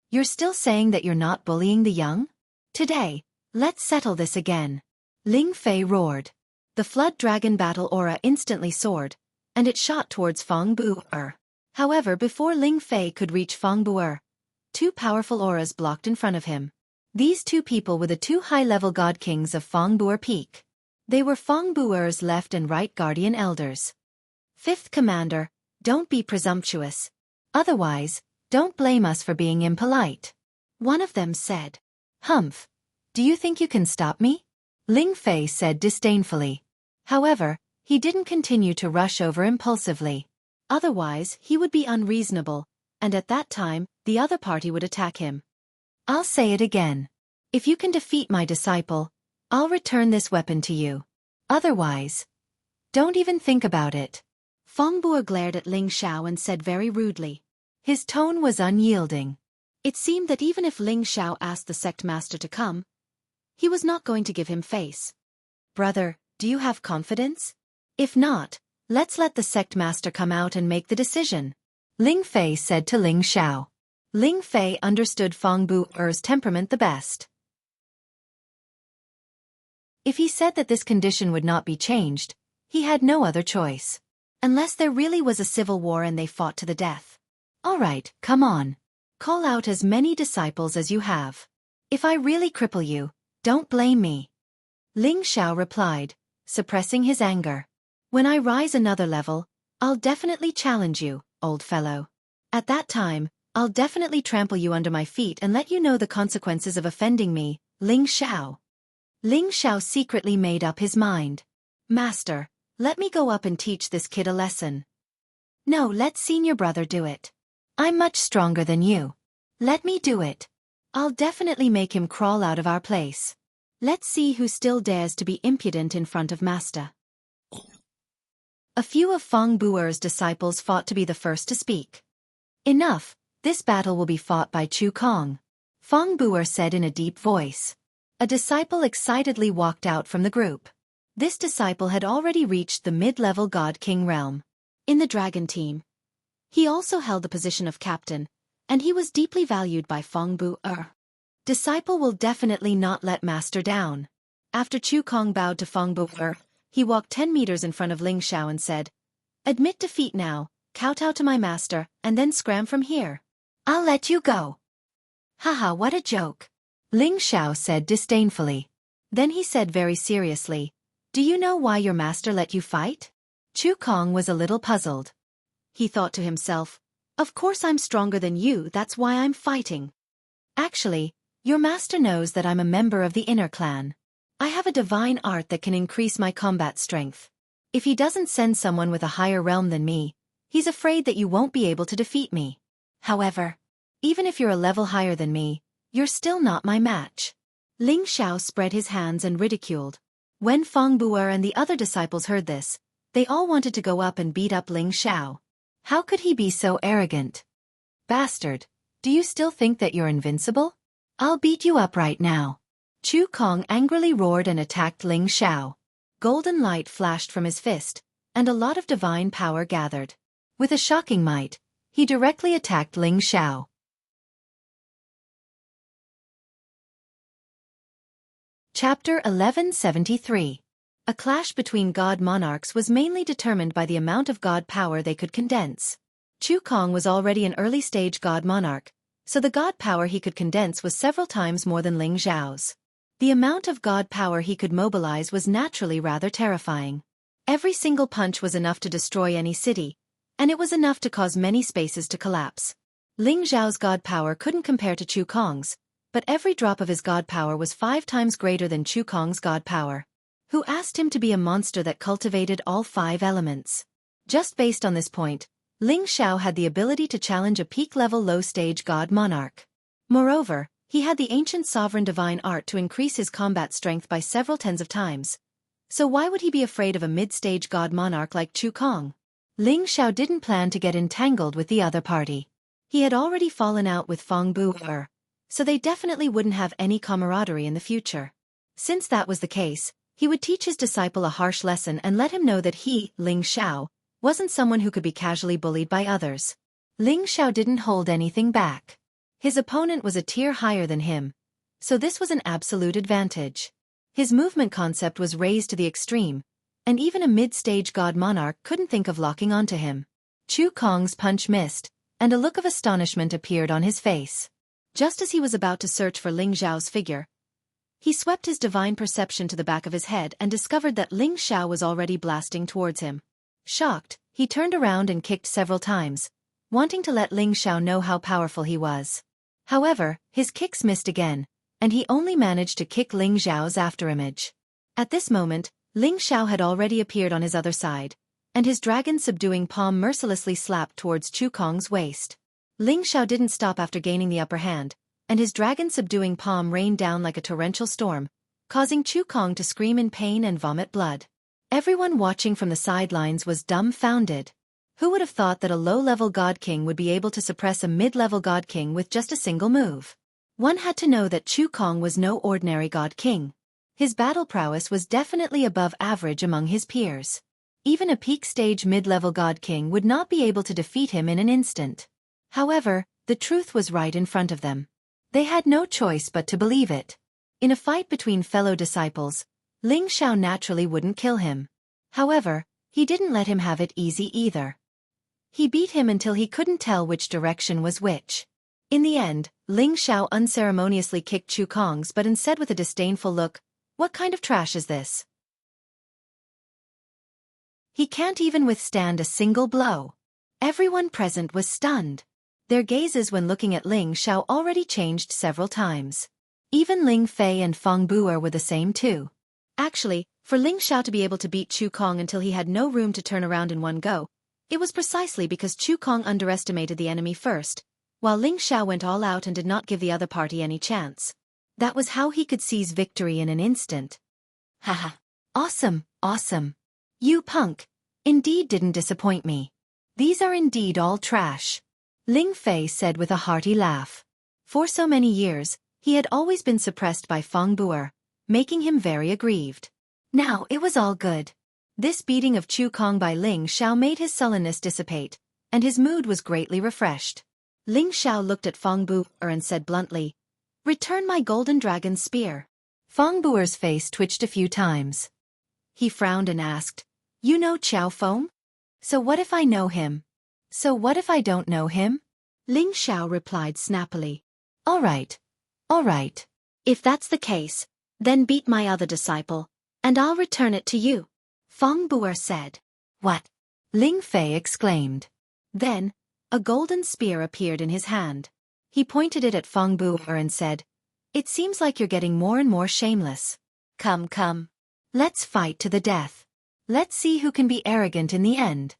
You're still saying that you're not bullying the young? Today, let's settle this again. Ling Fei roared. The flood dragon battle aura instantly soared, and it shot towards Feng Bu'er. However, before Ling Fei could reach Feng Bu'er, two powerful auras blocked in front of him. These two people were the two high-level god kings of Feng Bu'er Peak. They were Feng Bu'er's left and right guardian elders. Fifth Commander, don't be presumptuous. Otherwise, don't blame us for being impolite. One of them said. Humph. Do you think you can stop me? Ling Fei said disdainfully. However, he didn't continue to rush over impulsively. Otherwise, he would be unreasonable, and at that time, the other party would attack him. I'll say it again. If you can defeat my disciple, I'll return this weapon to you. Otherwise, don't even think about it. Feng Bu'er glared at Ling Xiao and said very rudely. His tone was unyielding. It seemed that even if Ling Xiao asked the sect master to come, he was not going to give him face. Brother, do you have confidence? If not, let's let the sect master come out and make the decision. Ling Fei said to Ling Xiao. Ling Fei understood Feng Bu'er's temperament the best. If he said that this condition would not be changed, he had no other choice. Unless there really was a civil war and they fought to the death. All right, come on. Call out as many disciples as you have. If I really cripple you, don't blame me. Ling Xiao replied, suppressing his anger. When I rise another level, I'll definitely challenge you, old fellow. At that time, I'll definitely trample you under my feet and let you know the consequences of offending me, Ling Xiao. Ling Xiao secretly made up his mind. Master, let me go up and teach this kid a lesson. No, let senior brother do it. I'm much stronger than you. Let me do it. I'll definitely make him crawl out of our place. Let's see who still dares to be impudent in front of master. A few of Feng Buer's disciples fought to be the first to speak. Enough, this battle will be fought by Chu Kong, Feng Buer said in a deep voice. A disciple excitedly walked out from the group. This disciple had already reached the mid-level God King realm. In the dragon team, he also held the position of captain, and he was deeply valued by Feng Buer. Disciple will definitely not let master down. After Chu Kong bowed to Feng Buer, he walked 10 meters in front of Ling Xiao and said, "Admit defeat now, kowtow to my master, and then scram from here. I'll let you go." Haha, what a joke, Ling Xiao said disdainfully. Then he said very seriously, "Do you know why your master let you fight?" Chu Kong was a little puzzled. He thought to himself, "Of course I'm stronger than you, that's why I'm fighting." "Actually, your master knows that I'm a member of the inner clan. I have a divine art that can increase my combat strength. If he doesn't send someone with a higher realm than me, he's afraid that you won't be able to defeat me. However, even if you're a level higher than me, you're still not my match." Ling Xiao spread his hands and ridiculed. When Feng Buer and the other disciples heard this, they all wanted to go up and beat up Ling Xiao. How could he be so arrogant? "Bastard, do you still think that you're invincible? I'll beat you up right now." Chu Kong angrily roared and attacked Ling Xiao. Golden light flashed from his fist, and a lot of divine power gathered. With a shocking might, he directly attacked Ling Xiao. Chapter 1173. A clash between god monarchs was mainly determined by the amount of god power they could condense. Chu Kong was already an early-stage god monarch, so the god power he could condense was several times more than Ling Xiao's. The amount of god power he could mobilize was naturally rather terrifying. Every single punch was enough to destroy any city, and it was enough to cause many spaces to collapse. Ling Xiao's god power couldn't compare to Chu Kong's, but every drop of his god power was 5 times greater than Chu Kong's god power. Who asked him to be a monster that cultivated all 5 elements? Just based on this point, Ling Xiao had the ability to challenge a peak-level low-stage god monarch. Moreover, he had the ancient sovereign divine art to increase his combat strength by several tens of times. So why would he be afraid of a mid-stage god monarch like Chu Kong? Ling Xiao didn't plan to get entangled with the other party. He had already fallen out with Feng Buer, so they definitely wouldn't have any camaraderie in the future. Since that was the case, he would teach his disciple a harsh lesson and let him know that he, Ling Xiao, wasn't someone who could be casually bullied by others. Ling Xiao didn't hold anything back. His opponent was a tier higher than him, so this was an absolute advantage. His movement concept was raised to the extreme, and even a mid-stage god monarch couldn't think of locking onto him. Chu Kong's punch missed, and a look of astonishment appeared on his face. Just as he was about to search for Ling Xiao's figure, he swept his divine perception to the back of his head and discovered that Ling Xiao was already blasting towards him. Shocked, he turned around and kicked several times, wanting to let Ling Xiao know how powerful he was. However, his kicks missed again, and he only managed to kick Ling Xiao's afterimage. At this moment, Ling Xiao had already appeared on his other side, and his dragon-subduing palm mercilessly slapped towards Chu Kong's waist. Ling Xiao didn't stop after gaining the upper hand, and his dragon-subduing palm rained down like a torrential storm, causing Chu Kong to scream in pain and vomit blood. Everyone watching from the sidelines was dumbfounded. Who would have thought that a low-level God King would be able to suppress a mid-level God King with just a single move? One had to know that Chu Kong was no ordinary God King. His battle prowess was definitely above average among his peers. Even a peak-stage mid-level God King would not be able to defeat him in an instant. However, the truth was right in front of them. They had no choice but to believe it. In a fight between fellow disciples, Ling Xiao naturally wouldn't kill him. However, he didn't let him have it easy either. He beat him until he couldn't tell which direction was which. In the end, Ling Xiao unceremoniously kicked Chu Kong's but said with a disdainful look, "What kind of trash is this? He can't even withstand a single blow." Everyone present was stunned. Their gazes when looking at Ling Xiao already changed several times. Even Ling Fei and Feng Buer were the same too. Actually, for Ling Xiao to be able to beat Chu Kong until he had no room to turn around in one go, it was precisely because Chu Kong underestimated the enemy first, while Ling Xiao went all out and did not give the other party any chance. That was how he could seize victory in an instant. Haha. Awesome, awesome. You punk. indeed didn't disappoint me. These are indeed all trash. Ling Fei said with a hearty laugh. For so many years, he had always been suppressed by Feng Bu'er, making him very aggrieved. Now it was all good. This beating of Chu Kong by Ling Xiao made his sullenness dissipate, and his mood was greatly refreshed. Ling Xiao looked at Feng Bu'er and said bluntly, "Return my golden dragon's spear." Feng Bu'er's face twitched a few times. He frowned and asked, "You know Qiao Feng? So what if I know him? So what if I don't know him?" Ling Xiao replied snappily, All right. If that's the case, then beat my other disciple, and I'll return it to you." Feng Bu'er said. "What?" Ling Fei exclaimed. Then, a golden spear appeared in his hand. He pointed it at Feng Bu'er and said, "It seems like you're getting more and more shameless. Come. Let's fight to the death. Let's see who can be arrogant in the end."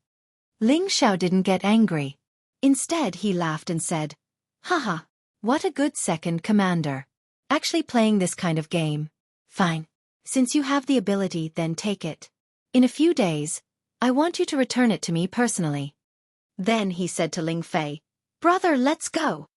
Ling Xiao didn't get angry. Instead he laughed and said, "Haha, what a good second commander. Actually playing this kind of game. Fine. Since you have the ability, then take it. In a few days, I want you to return it to me personally." Then he said to Ling Fei, "Brother, let's go."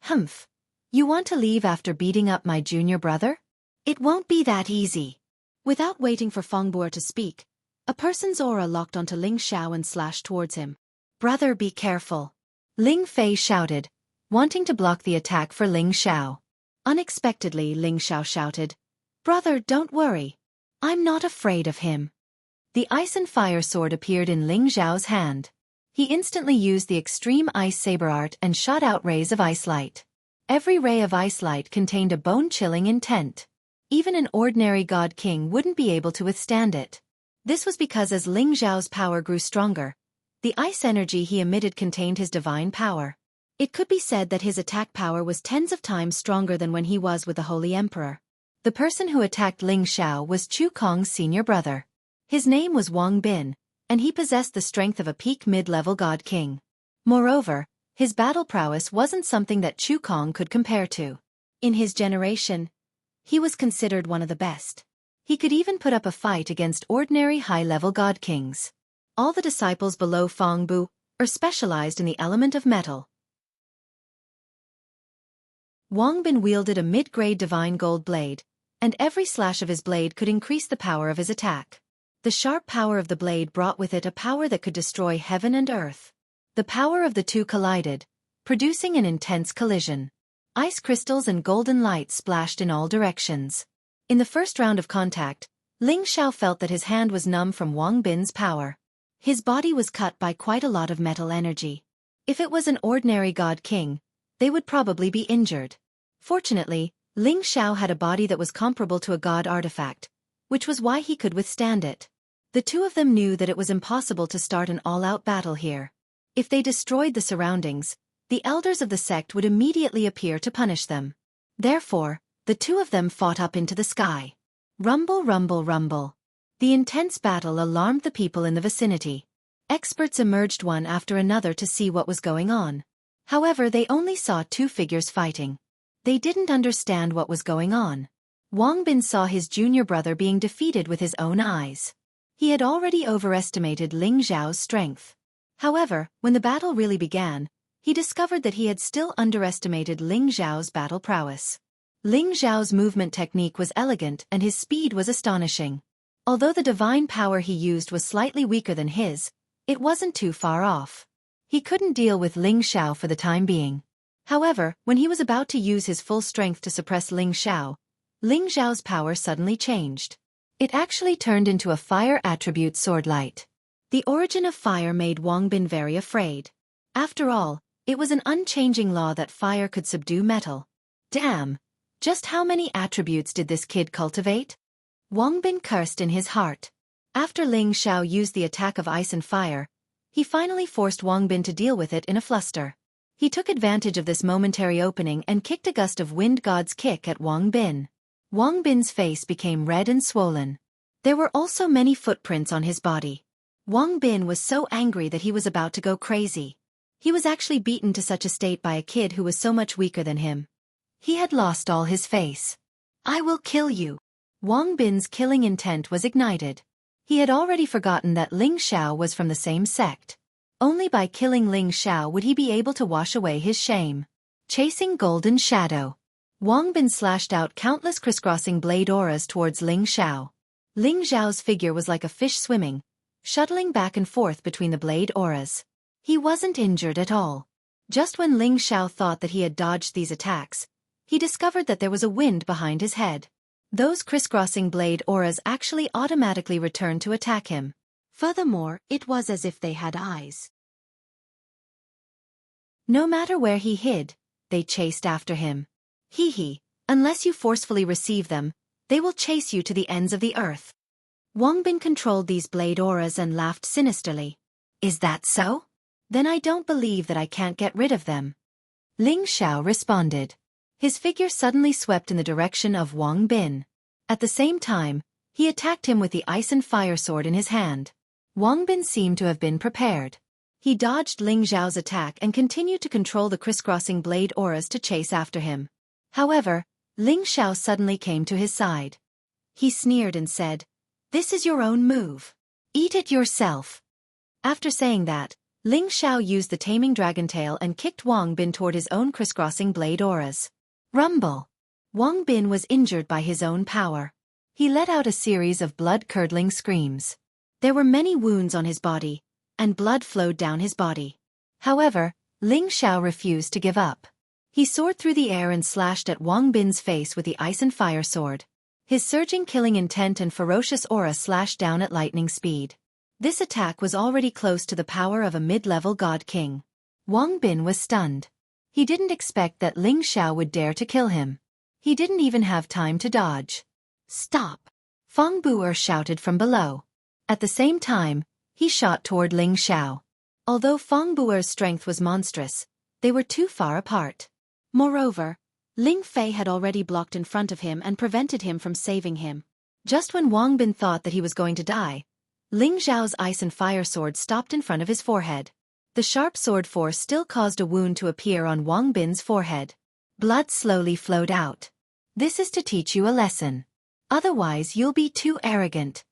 "Humph. You want to leave after beating up my junior brother? It won't be that easy." Without waiting for Feng Bu'er to speak, a person's aura locked onto Ling Xiao and slashed towards him. "Brother, be careful," Ling Fei shouted, wanting to block the attack for Ling Xiao. Unexpectedly, Ling Xiao shouted, "Brother, don't worry. I'm not afraid of him." The ice and fire sword appeared in Ling Xiao's hand. He instantly used the extreme ice saber art and shot out rays of ice light. Every ray of ice light contained a bone-chilling intent. Even an ordinary god king wouldn't be able to withstand it. This was because as Ling Xiao's power grew stronger, the ice energy he emitted contained his divine power. It could be said that his attack power was tens of times stronger than when he was with the Holy Emperor. The person who attacked Ling Xiao was Chu Kong's senior brother. His name was Wang Bin, and he possessed the strength of a peak mid-level god king. Moreover, his battle prowess wasn't something that Chu Kong could compare to. In his generation, he was considered one of the best. He could even put up a fight against ordinary high-level god kings. All the disciples below Feng Bu are specialized in the element of metal. Wang Bin wielded a mid-grade divine gold blade, and every slash of his blade could increase the power of his attack. The sharp power of the blade brought with it a power that could destroy heaven and earth. The power of the two collided, producing an intense collision. Ice crystals and golden light splashed in all directions. In the first round of contact, Ling Xiao felt that his hand was numb from Wang Bin's power. His body was cut by quite a lot of metal energy. If it was an ordinary god king, they would probably be injured. Fortunately, Ling Xiao had a body that was comparable to a god artifact, which was why he could withstand it. The two of them knew that it was impossible to start an all-out battle here. If they destroyed the surroundings, the elders of the sect would immediately appear to punish them. Therefore, the two of them fought up into the sky. Rumble, rumble, rumble. The intense battle alarmed the people in the vicinity. Experts emerged one after another to see what was going on. However, they only saw two figures fighting. They didn't understand what was going on. Wang Bin saw his junior brother being defeated with his own eyes. He had already overestimated Ling Xiao's strength. However, when the battle really began, he discovered that he had still underestimated Ling Xiao's battle prowess. Ling Xiao's movement technique was elegant and his speed was astonishing. Although the divine power he used was slightly weaker than his, it wasn't too far off. He couldn't deal with Ling Xiao for the time being. However, when he was about to use his full strength to suppress Ling Xiao's power suddenly changed. It actually turned into a fire attribute sword light. The origin of fire made Wang Bin very afraid. After all, it was an unchanging law that fire could subdue metal. Damn! Just how many attributes did this kid cultivate? Wang Bin cursed in his heart. After Ling Xiao used the attack of ice and fire, he finally forced Wang Bin to deal with it in a fluster. He took advantage of this momentary opening and kicked a gust of wind god's kick at Wang Bin. Wang Bin's face became red and swollen. There were also many footprints on his body. Wang Bin was so angry that he was about to go crazy. He was actually beaten to such a state by a kid who was so much weaker than him. He had lost all his face. "I will kill you." Wang Bin's killing intent was ignited. He had already forgotten that Ling Xiao was from the same sect. Only by killing Ling Xiao would he be able to wash away his shame. Chasing Golden Shadow. Wang Bin slashed out countless crisscrossing blade auras towards Ling Xiao. Ling Xiao's figure was like a fish swimming, shuttling back and forth between the blade auras. He wasn't injured at all. Just when Ling Xiao thought that he had dodged these attacks, he discovered that there was a wind behind his head. Those crisscrossing blade auras actually automatically returned to attack him. Furthermore, it was as if they had eyes. No matter where he hid, they chased after him. Hee, unless you forcefully receive them, they will chase you to the ends of the earth. Wang Bin controlled these blade auras and laughed sinisterly. Is that so? Then I don't believe that I can't get rid of them. Ling Xiao responded. His figure suddenly swept in the direction of Wang Bin. At the same time, he attacked him with the ice and fire sword in his hand. Wang Bin seemed to have been prepared. He dodged Ling Xiao's attack and continued to control the crisscrossing blade auras to chase after him. However, Ling Xiao suddenly came to his side. He sneered and said, "This is your own move. Eat it yourself." After saying that, Ling Xiao used the taming dragon tail and kicked Wang Bin toward his own crisscrossing blade auras. Rumble! Wang Bin was injured by his own power. He let out a series of blood-curdling screams. There were many wounds on his body, and blood flowed down his body. However, Ling Xiao refused to give up. He soared through the air and slashed at Wang Bin's face with the ice and fire sword. His surging killing intent and ferocious aura slashed down at lightning speed. This attack was already close to the power of a mid-level god king. Wang Bin was stunned. He didn't expect that Ling Xiao would dare to kill him. He didn't even have time to dodge. Stop! Feng Bu'er shouted from below. At the same time, he shot toward Ling Xiao. Although Feng Bu'er's strength was monstrous, they were too far apart. Moreover, Ling Fei had already blocked in front of him and prevented him from saving him. Just when Wang Bin thought that he was going to die, Ling Xiao's ice and fire sword stopped in front of his forehead. The sharp sword force still caused a wound to appear on Wang Bin's forehead. Blood slowly flowed out. This is to teach you a lesson. Otherwise you'll be too arrogant.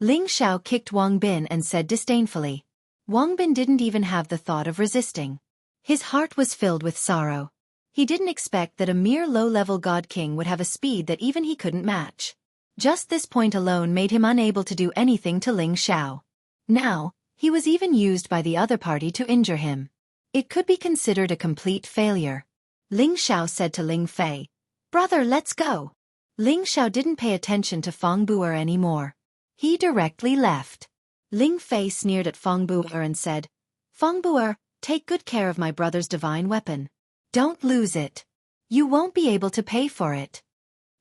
Ling Xiao kicked Wang Bin and said disdainfully. Wang Bin didn't even have the thought of resisting. His heart was filled with sorrow. He didn't expect that a mere low-level god king would have a speed that even he couldn't match. Just this point alone made him unable to do anything to Ling Xiao. Now, he was even used by the other party to injure him. It could be considered a complete failure. Ling Xiao said to Ling Fei, "Brother, let's go." Ling Xiao didn't pay attention to Feng Bu'er anymore. He directly left. Ling Fei sneered at Feng Bu'er and said, "Feng Bu'er, take good care of my brother's divine weapon. Don't lose it. You won't be able to pay for it."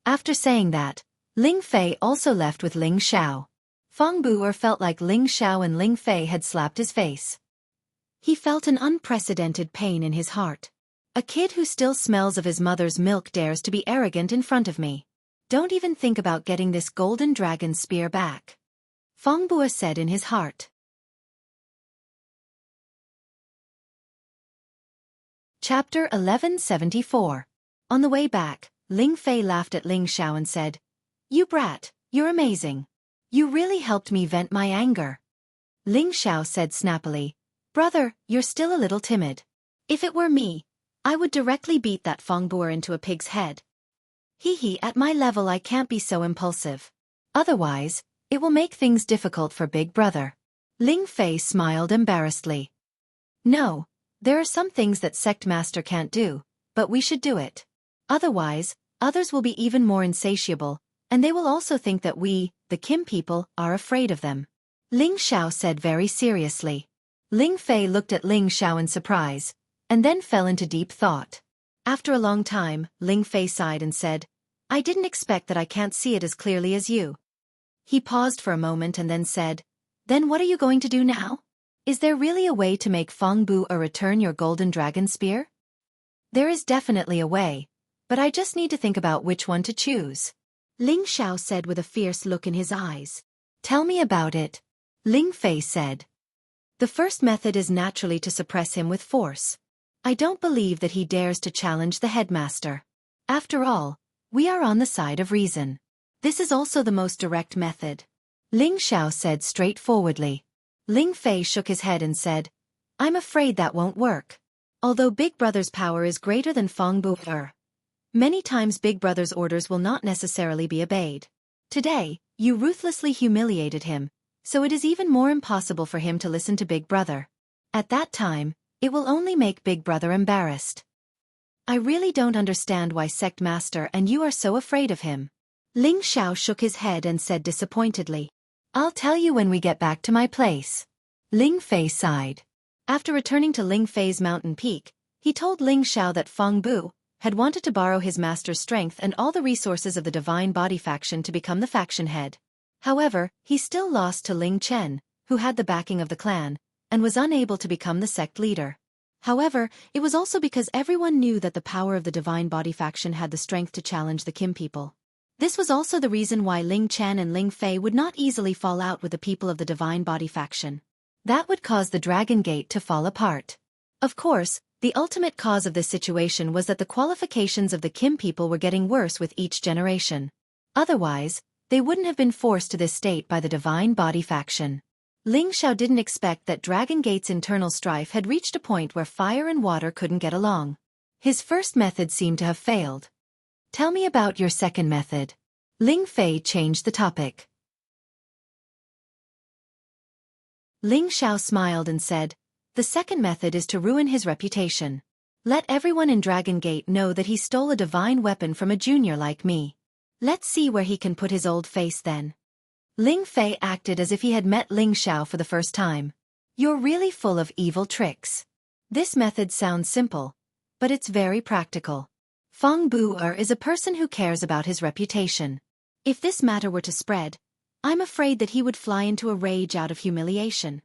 After saying that, Ling Fei also left with Ling Xiao. Feng Bu'er felt like Ling Xiao and Ling Fei had slapped his face. He felt an unprecedented pain in his heart. A kid who still smells of his mother's milk dares to be arrogant in front of me. Don't even think about getting this golden dragon spear back. Feng Bu'er said in his heart. Chapter 1174. On the way back, Ling Fei laughed at Ling Xiao and said, "You brat, you're amazing. You really helped me vent my anger." Ling Xiao said snappily, "Brother, you're still a little timid. If it were me, I would directly beat that Feng Bu'er into a pig's head. Hee, at my level I can't be so impulsive. Otherwise, it will make things difficult for Big Brother." Ling Fei smiled embarrassedly. "No, there are some things that Sect Master can't do, but we should do it. Otherwise, others will be even more insatiable, and they will also think that we, the Kim people, are afraid of them," Ling Xiao said very seriously. Ling Fei looked at Ling Xiao in surprise, and then fell into deep thought. After a long time, Ling Fei sighed and said, "I didn't expect that I can't see it as clearly as you." He paused for a moment and then said, "Then what are you going to do now? Is there really a way to make Feng Bu'er return your golden dragon spear?" "There is definitely a way, but I just need to think about which one to choose," Ling Xiao said with a fierce look in his eyes. "Tell me about it," Ling Fei said. "The first method is naturally to suppress him with force. I don't believe that he dares to challenge the headmaster. After all, we are on the side of reason. This is also the most direct method. Ling Xiao said straightforwardly. Ling Fei shook his head and said, I'm afraid that won't work. Although Big Brother's power is greater than Feng Bu, many times Big Brother's orders will not necessarily be obeyed. Today, you ruthlessly humiliated him, so it is even more impossible for him to listen to Big Brother. At that time, it will only make Big Brother embarrassed. I really don't understand why Sect Master and you are so afraid of him. Ling Xiao shook his head and said disappointedly. I'll tell you when we get back to my place. Ling Fei sighed. After returning to Ling Fei's mountain peak, he told Ling Xiao that Feng Bu had wanted to borrow his master's strength and all the resources of the Divine Body faction to become the faction head. However, he still lost to Ling Chen, who had the backing of the clan, and was unable to become the sect leader. However, it was also because everyone knew that the power of the Divine Body faction had the strength to challenge the Kim people. This was also the reason why Ling Chen and Ling Fei would not easily fall out with the people of the Divine Body faction. That would cause the Dragon Gate to fall apart. Of course, the ultimate cause of this situation was that the qualifications of the Kim people were getting worse with each generation. Otherwise, they wouldn't have been forced to this state by the Divine Body faction. Ling Xiao didn't expect that Dragon Gate's internal strife had reached a point where fire and water couldn't get along. His first method seemed to have failed. Tell me about your second method. Ling Fei changed the topic. Ling Xiao smiled and said, the second method is to ruin his reputation. Let everyone in Dragon Gate know that he stole a divine weapon from a junior like me. Let's see where he can put his old face then. Ling Fei acted as if he had met Ling Xiao for the first time. You're really full of evil tricks. This method sounds simple, but it's very practical. Feng Bu is a person who cares about his reputation. If this matter were to spread, I'm afraid that he would fly into a rage out of humiliation.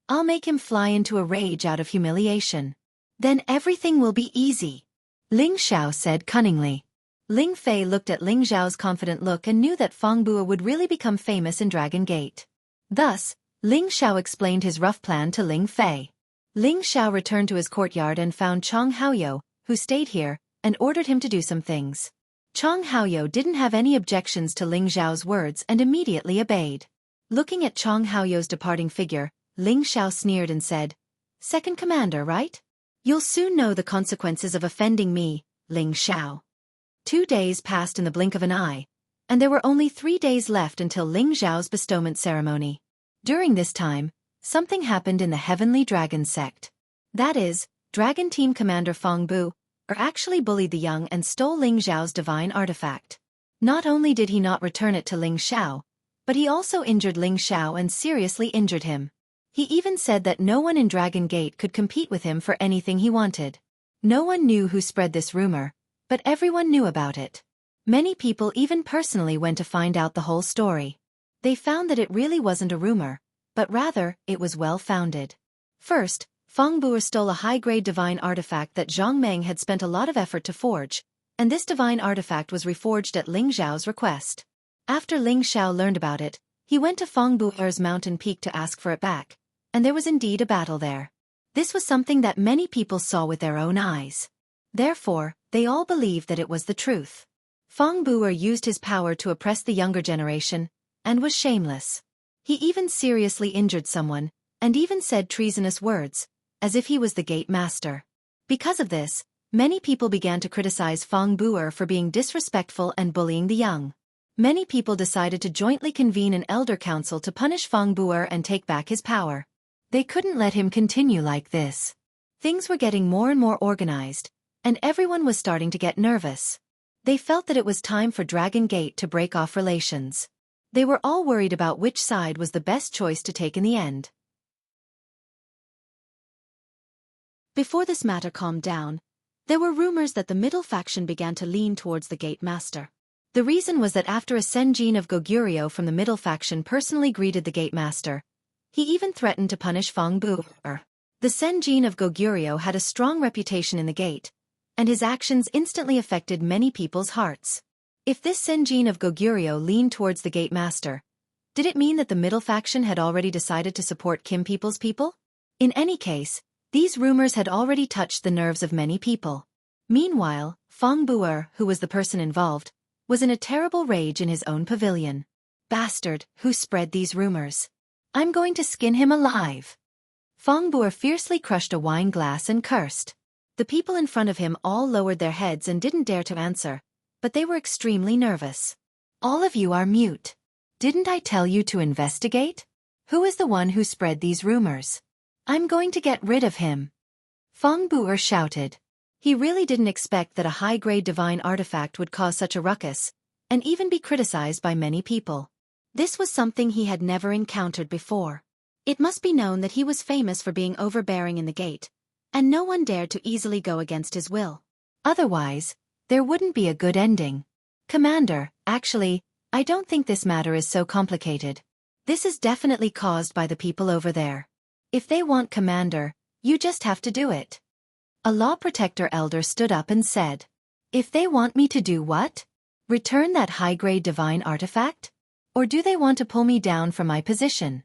I'll make him fly into a rage out of humiliation. Then everything will be easy. Ling Xiao said cunningly. Ling Fei looked at Ling Xiao's confident look and knew that Feng Bu would really become famous in Dragon Gate. Thus, Ling Xiao explained his rough plan to Ling Fei. Ling Xiao returned to his courtyard and found Chong Haoyou, who stayed here, and ordered him to do some things. Chong Haoyou didn't have any objections to Ling Xiao's words and immediately obeyed. Looking at Chong Haoyou's departing figure, Ling Xiao sneered and said, Second Commander, right? You'll soon know the consequences of offending me, Ling Xiao. 2 days passed in the blink of an eye, and there were only 3 days left until Ling Xiao's bestowment ceremony. During this time, something happened in the Heavenly Dragon sect. That is, Dragon Team Commander Feng Bu actually bullied the young and stole Ling Xiao's divine artifact. Not only did he not return it to Ling Xiao, but he also injured Ling Xiao and seriously injured him. He even said that no one in Dragon Gate could compete with him for anything he wanted. No one knew who spread this rumor, but everyone knew about it. Many people even personally went to find out the whole story. They found that it really wasn't a rumor, but rather, it was well-founded. First, Feng Bu stole a high-grade divine artifact that Zhang Meng had spent a lot of effort to forge, and this divine artifact was reforged at Ling Xiao's request. After Ling Xiao learned about it, he went to Feng Bu's mountain peak to ask for it back, and there was indeed a battle there. This was something that many people saw with their own eyes. Therefore, they all believed that it was the truth. Feng Bu used his power to oppress the younger generation, and was shameless. He even seriously injured someone, and even said treasonous words, as if he was the gate master. Because of this, many people began to criticize Feng Bu for being disrespectful and bullying the young. Many people decided to jointly convene an elder council to punish Feng Bu and take back his power. They couldn't let him continue like this. Things were getting more and more organized, and everyone was starting to get nervous. They felt that it was time for Dragon Gate to break off relations. They were all worried about which side was the best choice to take in the end. Before this matter calmed down, there were rumors that the middle faction began to lean towards the Gate Master. The reason was that after a Senjin of Goguryeo from the middle faction personally greeted the Gate Master, he even threatened to punish Feng Bu. The Senjin of Goguryeo had a strong reputation in the gate, and his actions instantly affected many people's hearts. If this Senjin of Goguryeo leaned towards the Gate Master, did it mean that the middle faction had already decided to support Kim people's people? In any case, these rumors had already touched the nerves of many people. Meanwhile, Feng Bu, who was the person involved, was in a terrible rage in his own pavilion. bastard who spread these rumors. I'm going to skin him alive. Fong Bu'er fiercely crushed a wine glass and cursed. The people in front of him all lowered their heads and didn't dare to answer, but they were extremely nervous. All of you are mute. Didn't I tell you to investigate? Who is the one who spread these rumors? I'm going to get rid of him. Fong Bu'er shouted. He really didn't expect that a high-grade divine artifact would cause such a ruckus, and even be criticized by many people. This was something he had never encountered before. It must be known that he was famous for being overbearing in the gate, and no one dared to easily go against his will. Otherwise, there wouldn't be a good ending. Commander, actually, I don't think this matter is so complicated. This is definitely caused by the people over there. If they want Commander, you just have to do it. A law protector elder stood up and said, if they want me to do what? Return that high-grade divine artifact? Or do they want to pull me down from my position?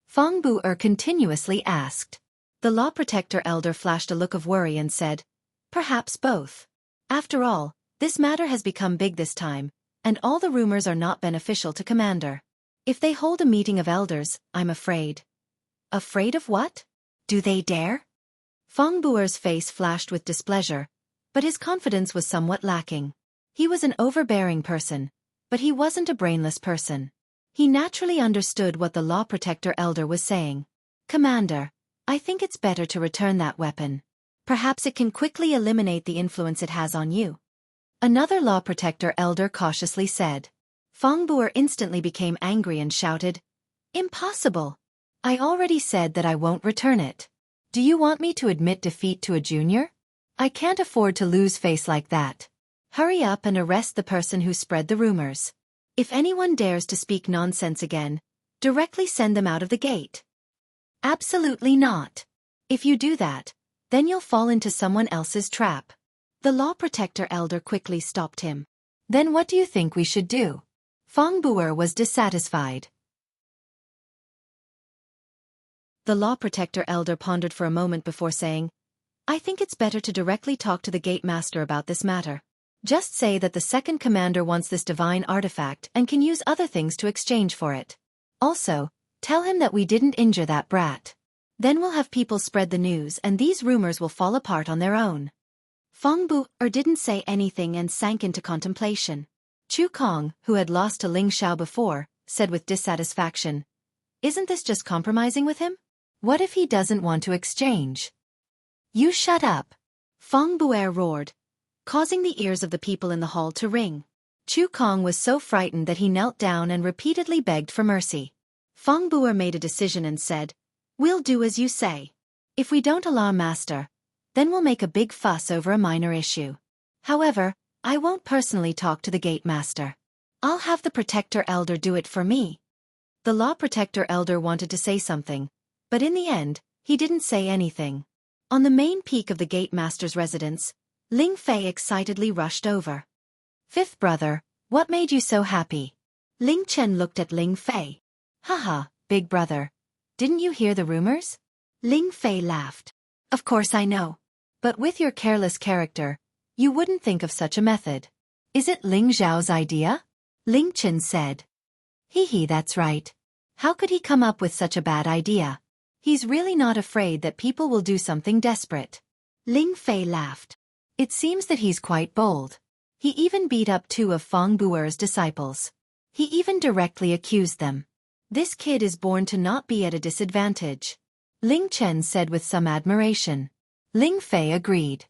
Fong Bu'er continuously asked. The law protector elder flashed a look of worry and said, perhaps both. After all, this matter has become big this time, and all the rumors are not beneficial to Commander. If they hold a meeting of elders, I'm afraid. Afraid of what? Do they dare? Fong Bu'er's face flashed with displeasure, but his confidence was somewhat lacking. He was an overbearing person, but he wasn't a brainless person. He naturally understood what the law protector elder was saying. Commander, I think it's better to return that weapon. Perhaps it can quickly eliminate the influence it has on you. Another law protector elder cautiously said. Fong Bu'er instantly became angry and shouted, impossible! I already said that I won't return it. Do you want me to admit defeat to a junior? I can't afford to lose face like that. Hurry up and arrest the person who spread the rumors. If anyone dares to speak nonsense again, directly send them out of the gate. Absolutely not. If you do that, then you'll fall into someone else's trap. The law protector elder quickly stopped him. Then what do you think we should do? Fong Bu'er was dissatisfied. The law protector elder pondered for a moment before saying, I think it's better to directly talk to the gate master about this matter. Just say that the second commander wants this divine artifact and can use other things to exchange for it. Also, tell him that we didn't injure that brat. Then we'll have people spread the news and these rumors will fall apart on their own. Fong Bu'er didn't say anything and sank into contemplation. Chu Kong, who had lost to Ling Xiao before, said with dissatisfaction, isn't this just compromising with him? What if he doesn't want to exchange? You shut up! Fong Bu'er roared, causing the ears of the people in the hall to ring. Chu Kong was so frightened that he knelt down and repeatedly begged for mercy. Fong Bu'er made a decision and said, we'll do as you say. If we don't allow Master, then we'll make a big fuss over a minor issue. However, I won't personally talk to the gate master. I'll have the protector elder do it for me. The law protector elder wanted to say something, but in the end, he didn't say anything. On the main peak of the gate master's residence, Ling Fei excitedly rushed over. Fifth brother, what made you so happy? Ling Chen looked at Ling Fei. Haha, big brother. Didn't you hear the rumors? Ling Fei laughed. Of course I know. But with your careless character, you wouldn't think of such a method. Is it Ling Zhao's idea? Ling Chen said. Hee, that's right. How could he come up with such a bad idea? He's really not afraid that people will do something desperate. Ling Fei laughed. It seems that he's quite bold. He even beat up 2 of Fong Bu'er's disciples. He even directly accused them. This kid is born to not be at a disadvantage. Ling Chen said with some admiration. Ling Fei agreed.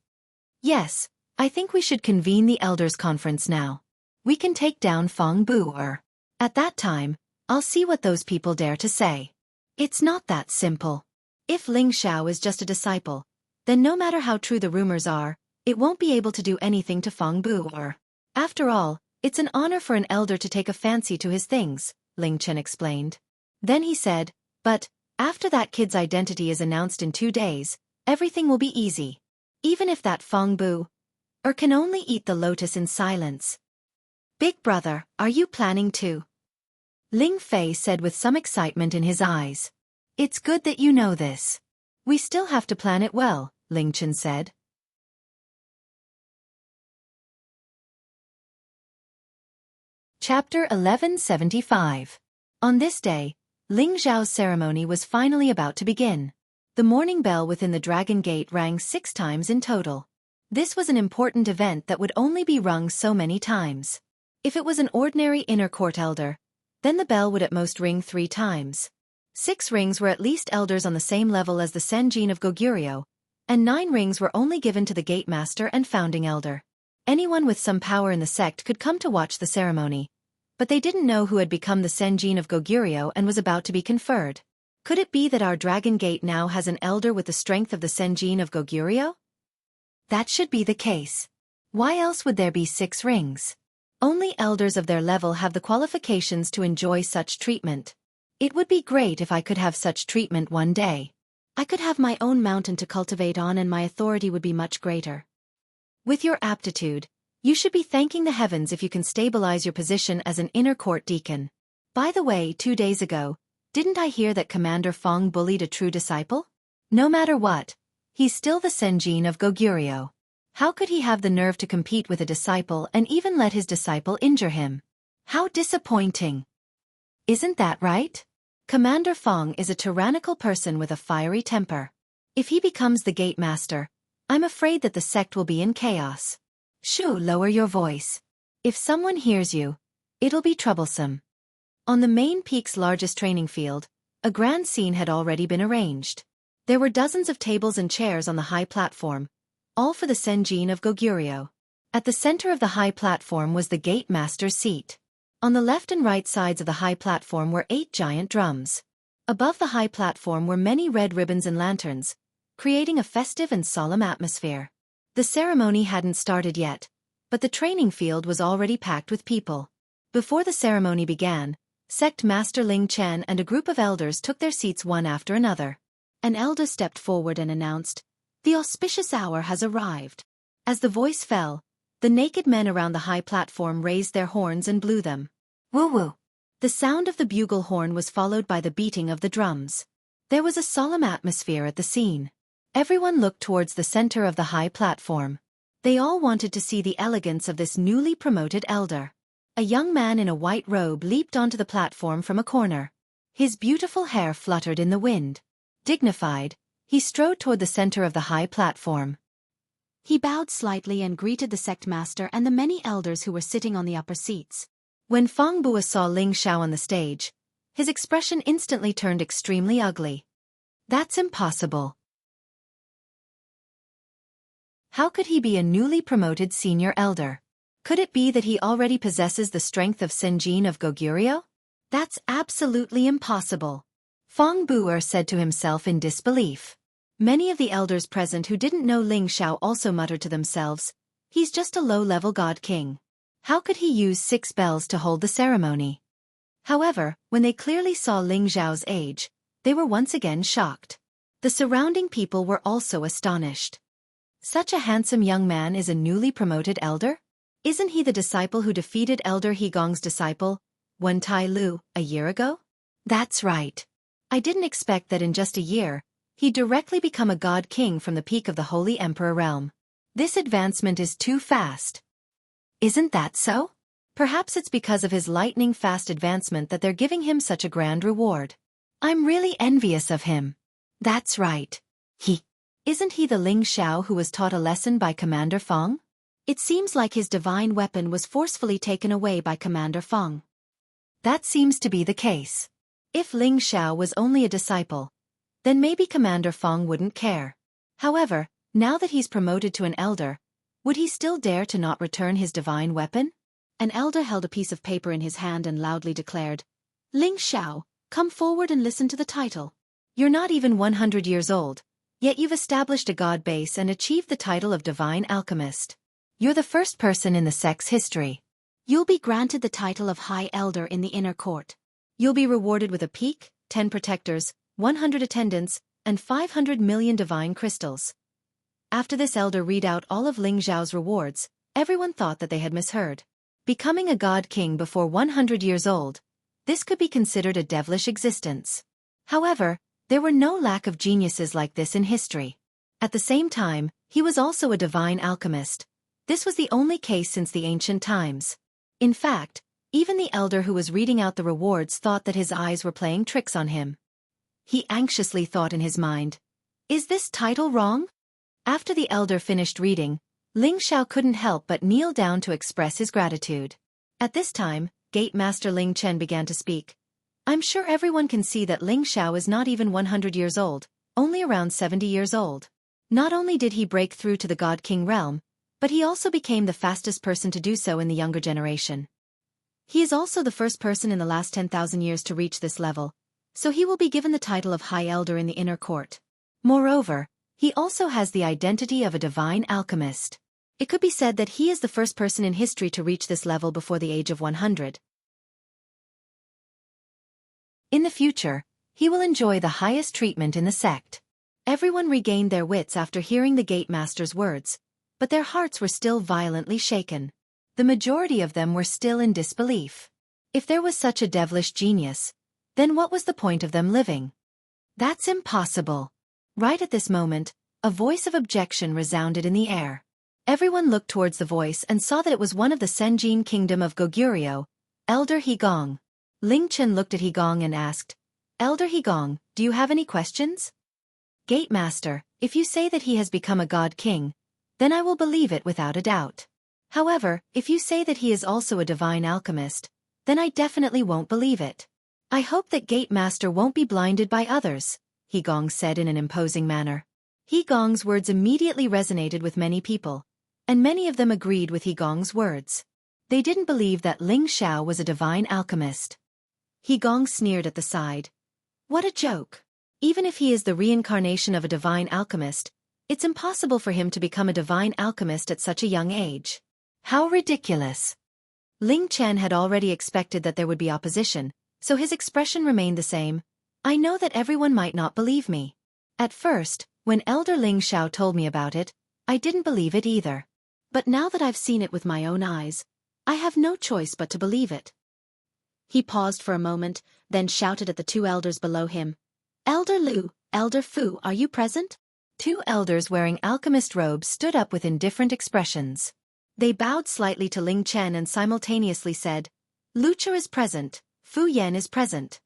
Yes, I think we should convene the elders' conference now. We can take down Fong Bu'er. At that time, I'll see what those people dare to say. It's not that simple. If Ling Xiao is just a disciple, then no matter how true the rumors are, it won't be able to do anything to Fong Bu'er. After all, it's an honor for an elder to take a fancy to his things, Ling Chen explained. Then he said, but, after that kid's identity is announced in 2 days, everything will be easy. Even if that Fong Bu'er can only eat the lotus in silence. Big brother, are you planning to? Ling Fei said with some excitement in his eyes. It's good that you know this. We still have to plan it well, Ling Chen said. Chapter 1175. On this day, Ling Xiao's ceremony was finally about to begin. The morning bell within the Dragon Gate rang 6 times in total. This was an important event that would only be rung so many times. If it was an ordinary inner court elder, then the bell would at most ring 3 times. 6 rings were at least elders on the same level as the Senjin of Goguryeo, and 9 rings were only given to the gate master and founding elder. Anyone with some power in the sect could come to watch the ceremony, but they didn't know who had become the Senjin of Goguryeo and was about to be conferred. Could it be that our Dragon Gate now has an elder with the strength of the Senjin of Goguryeo? That should be the case. Why else would there be 6 rings? Only elders of their level have the qualifications to enjoy such treatment. It would be great if I could have such treatment one day. I could have my own mountain to cultivate on and my authority would be much greater. With your aptitude, you should be thanking the heavens if you can stabilize your position as an inner court deacon. By the way, 2 days ago, didn't I hear that Commander Fong bullied a true disciple? No matter what, he's still the Senjin of Goguryeo. How could he have the nerve to compete with a disciple and even let his disciple injure him? How disappointing. Isn't that right? Commander Fong is a tyrannical person with a fiery temper. If he becomes the gate master, I'm afraid that the sect will be in chaos. Shoo, lower your voice. If someone hears you, it'll be troublesome. On the main peak's largest training field, a grand scene had already been arranged. There were dozens of tables and chairs on the high platform, all for the Senjin of Goguryeo. At the center of the high platform was the gate master's seat. On the left and right sides of the high platform were 8 giant drums. Above the high platform were many red ribbons and lanterns, creating a festive and solemn atmosphere. The ceremony hadn't started yet, but the training field was already packed with people. Before the ceremony began, Sect Master Ling Chen and a group of elders took their seats one after another. An elder stepped forward and announced, "The auspicious hour has arrived." As the voice fell, the naked men around the high platform raised their horns and blew them. Woo-woo. The sound of the bugle horn was followed by the beating of the drums. There was a solemn atmosphere at the scene. Everyone looked towards the center of the high platform. They all wanted to see the elegance of this newly promoted elder. A young man in a white robe leaped onto the platform from a corner. His beautiful hair fluttered in the wind. Dignified, he strode toward the center of the high platform. He bowed slightly and greeted the sect master and the many elders who were sitting on the upper seats. When Fang Bua saw Ling Xiao on the stage, his expression instantly turned extremely ugly. That's impossible. How could he be a newly promoted senior elder? Could it be that he already possesses the strength of Senjin of Goguryeo? That's absolutely impossible. Fang Bua said to himself in disbelief. Many of the elders present who didn't know Ling Xiao also muttered to themselves, "He's just a low-level god king. How could he use 6 bells to hold the ceremony?" However, when they clearly saw Ling Xiao's age, they were once again shocked. The surrounding people were also astonished. Such a handsome young man is a newly promoted elder? Isn't he the disciple who defeated Elder Hegong's disciple, Wen Tai Lu, a year ago? That's right. I didn't expect that in just a year, he'd directly become a god king from the peak of the Holy Emperor realm. This advancement is too fast. Isn't that so? Perhaps it's because of his lightning-fast advancement that they're giving him such a grand reward. I'm really envious of him. That's right. Isn't he the Ling Xiao who was taught a lesson by Commander Fong? It seems like his divine weapon was forcefully taken away by Commander Fong. That seems to be the case. If Ling Xiao was only a disciple, then maybe Commander Fong wouldn't care. However, now that he's promoted to an elder, would he still dare to not return his divine weapon? An elder held a piece of paper in his hand and loudly declared, "Ling Xiao, come forward and listen to the title. You're not even 100 years old, yet you've established a god base and achieved the title of Divine Alchemist. You're the first person in the sect's history. You'll be granted the title of High Elder in the Inner Court. You'll be rewarded with a peak, 10 protectors, 100 attendants, and 500 million divine crystals." After this elder read out all of Ling Xiao's rewards, everyone thought that they had misheard. Becoming a god king before 100 years old, this could be considered a devilish existence. However, there were no lack of geniuses like this in history. At the same time, he was also a divine alchemist. This was the only case since the ancient times. In fact, Even the elder who was reading out the rewards thought that his eyes were playing tricks on him. He anxiously thought in his mind, "Is this title wrong?" After the elder finished reading, Ling Xiao couldn't help but kneel down to express his gratitude. At this time, Gate Master Ling Chen began to speak. "I'm sure everyone can see that Ling Xiao is not even 100 years old, only around 70 years old. Not only did he break through to the God King realm, but he also became the fastest person to do so in the younger generation. He is also the first person in the last 10,000 years to reach this level, so he will be given the title of High Elder in the inner court. Moreover, he also has the identity of a divine alchemist. It could be said that he is the first person in history to reach this level before the age of 100. In the future, he will enjoy the highest treatment in the sect." Everyone regained their wits after hearing the Gate Master's words, but their hearts were still violently shaken. The majority of them were still in disbelief. If there was such a devilish genius, then what was the point of them living? That's impossible. Right at this moment, a voice of objection resounded in the air. Everyone looked towards the voice and saw that it was one of the Senjin kingdom of Goguryeo, Elder Hegong. Ling Chen looked at Hegong and asked, "Elder Hegong, do you have any questions?" "Gate Master, if you say that he has become a god king, then I will believe it without a doubt. However, if you say that he is also a divine alchemist, then I definitely won't believe it. I hope that Gate Master won't be blinded by others," Hegong said in an imposing manner. Hegong's words immediately resonated with many people, and many of them agreed with Hegong's words. They didn't believe that Ling Xiao was a divine alchemist. Hegong sneered at the side. "What a joke. Even if he is the reincarnation of a divine alchemist, it's impossible for him to become a divine alchemist at such a young age. How ridiculous." Ling Chen had already expected that there would be opposition, so his expression remained the same. "I know that everyone might not believe me. At first, when Elder Ling Xiao told me about it, I didn't believe it either. But now that I've seen it with my own eyes, I have no choice but to believe it." He paused for a moment, then shouted at the two elders below him. "Elder Lu, Elder Fu, are you present?" Two elders wearing alchemist robes stood up with indifferent expressions. They bowed slightly to Ling Chen and simultaneously said, "Lucha is present, Fu Yan is present."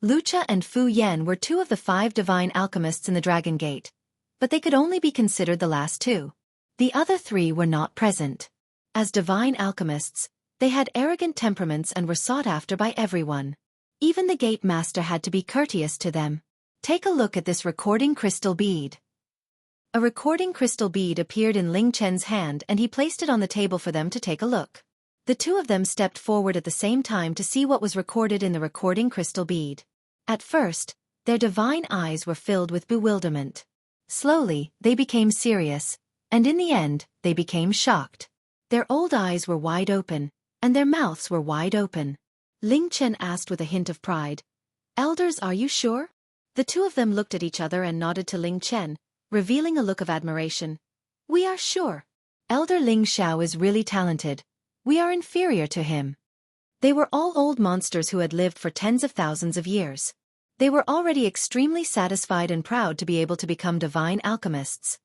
Lucha and Fu Yan were two of the 5 divine alchemists in the Dragon Gate, but they could only be considered the last 2. The other 3 were not present. As divine alchemists, they had arrogant temperaments and were sought after by everyone. Even the Gate Master had to be courteous to them. Take a look at this recording crystal bead. A recording crystal bead appeared in Ling Chen's hand and he placed it on the table for them to take a look. The two of them stepped forward at the same time to see what was recorded in the recording crystal bead. At first, their divine eyes were filled with bewilderment. Slowly, they became serious, and in the end, they became shocked. Their old eyes were wide open, and their mouths were wide open. Ling Chen asked with a hint of pride, "Elders, are you sure?" The two of them looked at each other and nodded to Ling Chen, revealing a look of admiration. "We are sure. Elder Ling Xiao is really talented. We are inferior to him." They were all old monsters who had lived for tens of thousands of years. They were already extremely satisfied and proud to be able to become divine alchemists.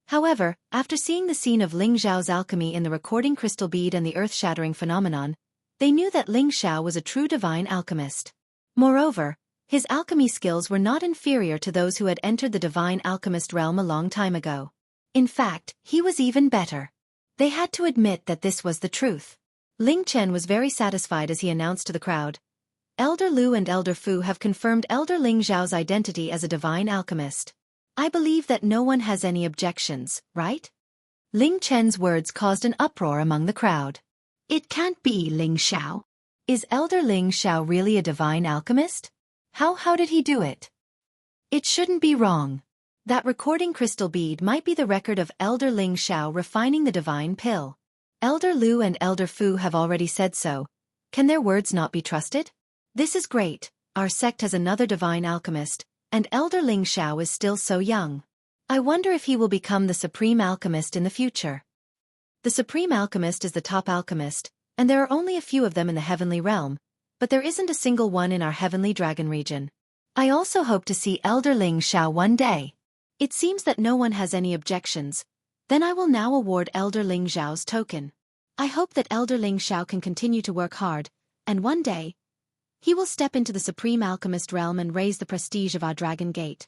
However, after seeing the scene of Ling Xiao's alchemy in the recording crystal bead and the earth-shattering phenomenon, they knew that Ling Xiao was a true divine alchemist. Moreover, his alchemy skills were not inferior to those who had entered the divine alchemist realm a long time ago. In fact, he was even better. They had to admit that this was the truth. Ling Chen was very satisfied as he announced to the crowd, "Elder Lu and Elder Fu have confirmed Elder Ling Xiao's identity as a divine alchemist. I believe that no one has any objections, right?" Ling Chen's words caused an uproar among the crowd. "It can't be Ling Xiao. Is Elder Ling Xiao really a divine alchemist? How did he do it? It shouldn't be wrong. That recording crystal bead might be the record of Elder Ling Xiao refining the divine pill. Elder Lu and Elder Fu have already said so. Can their words not be trusted? This is great. Our sect has another divine alchemist, and Elder Ling Xiao is still so young. I wonder if he will become the supreme alchemist in the future." The supreme alchemist is the top alchemist, and there are only a few of them in the heavenly realm, but there isn't a single one in our heavenly dragon region. I also hope to see Elder Ling Xiao one day. It seems that no one has any objections. Then I will now award Elder Ling Xiao's token. I hope that Elder Ling Xiao can continue to work hard, and one day, he will step into the Supreme Alchemist realm and raise the prestige of our Dragon Gate.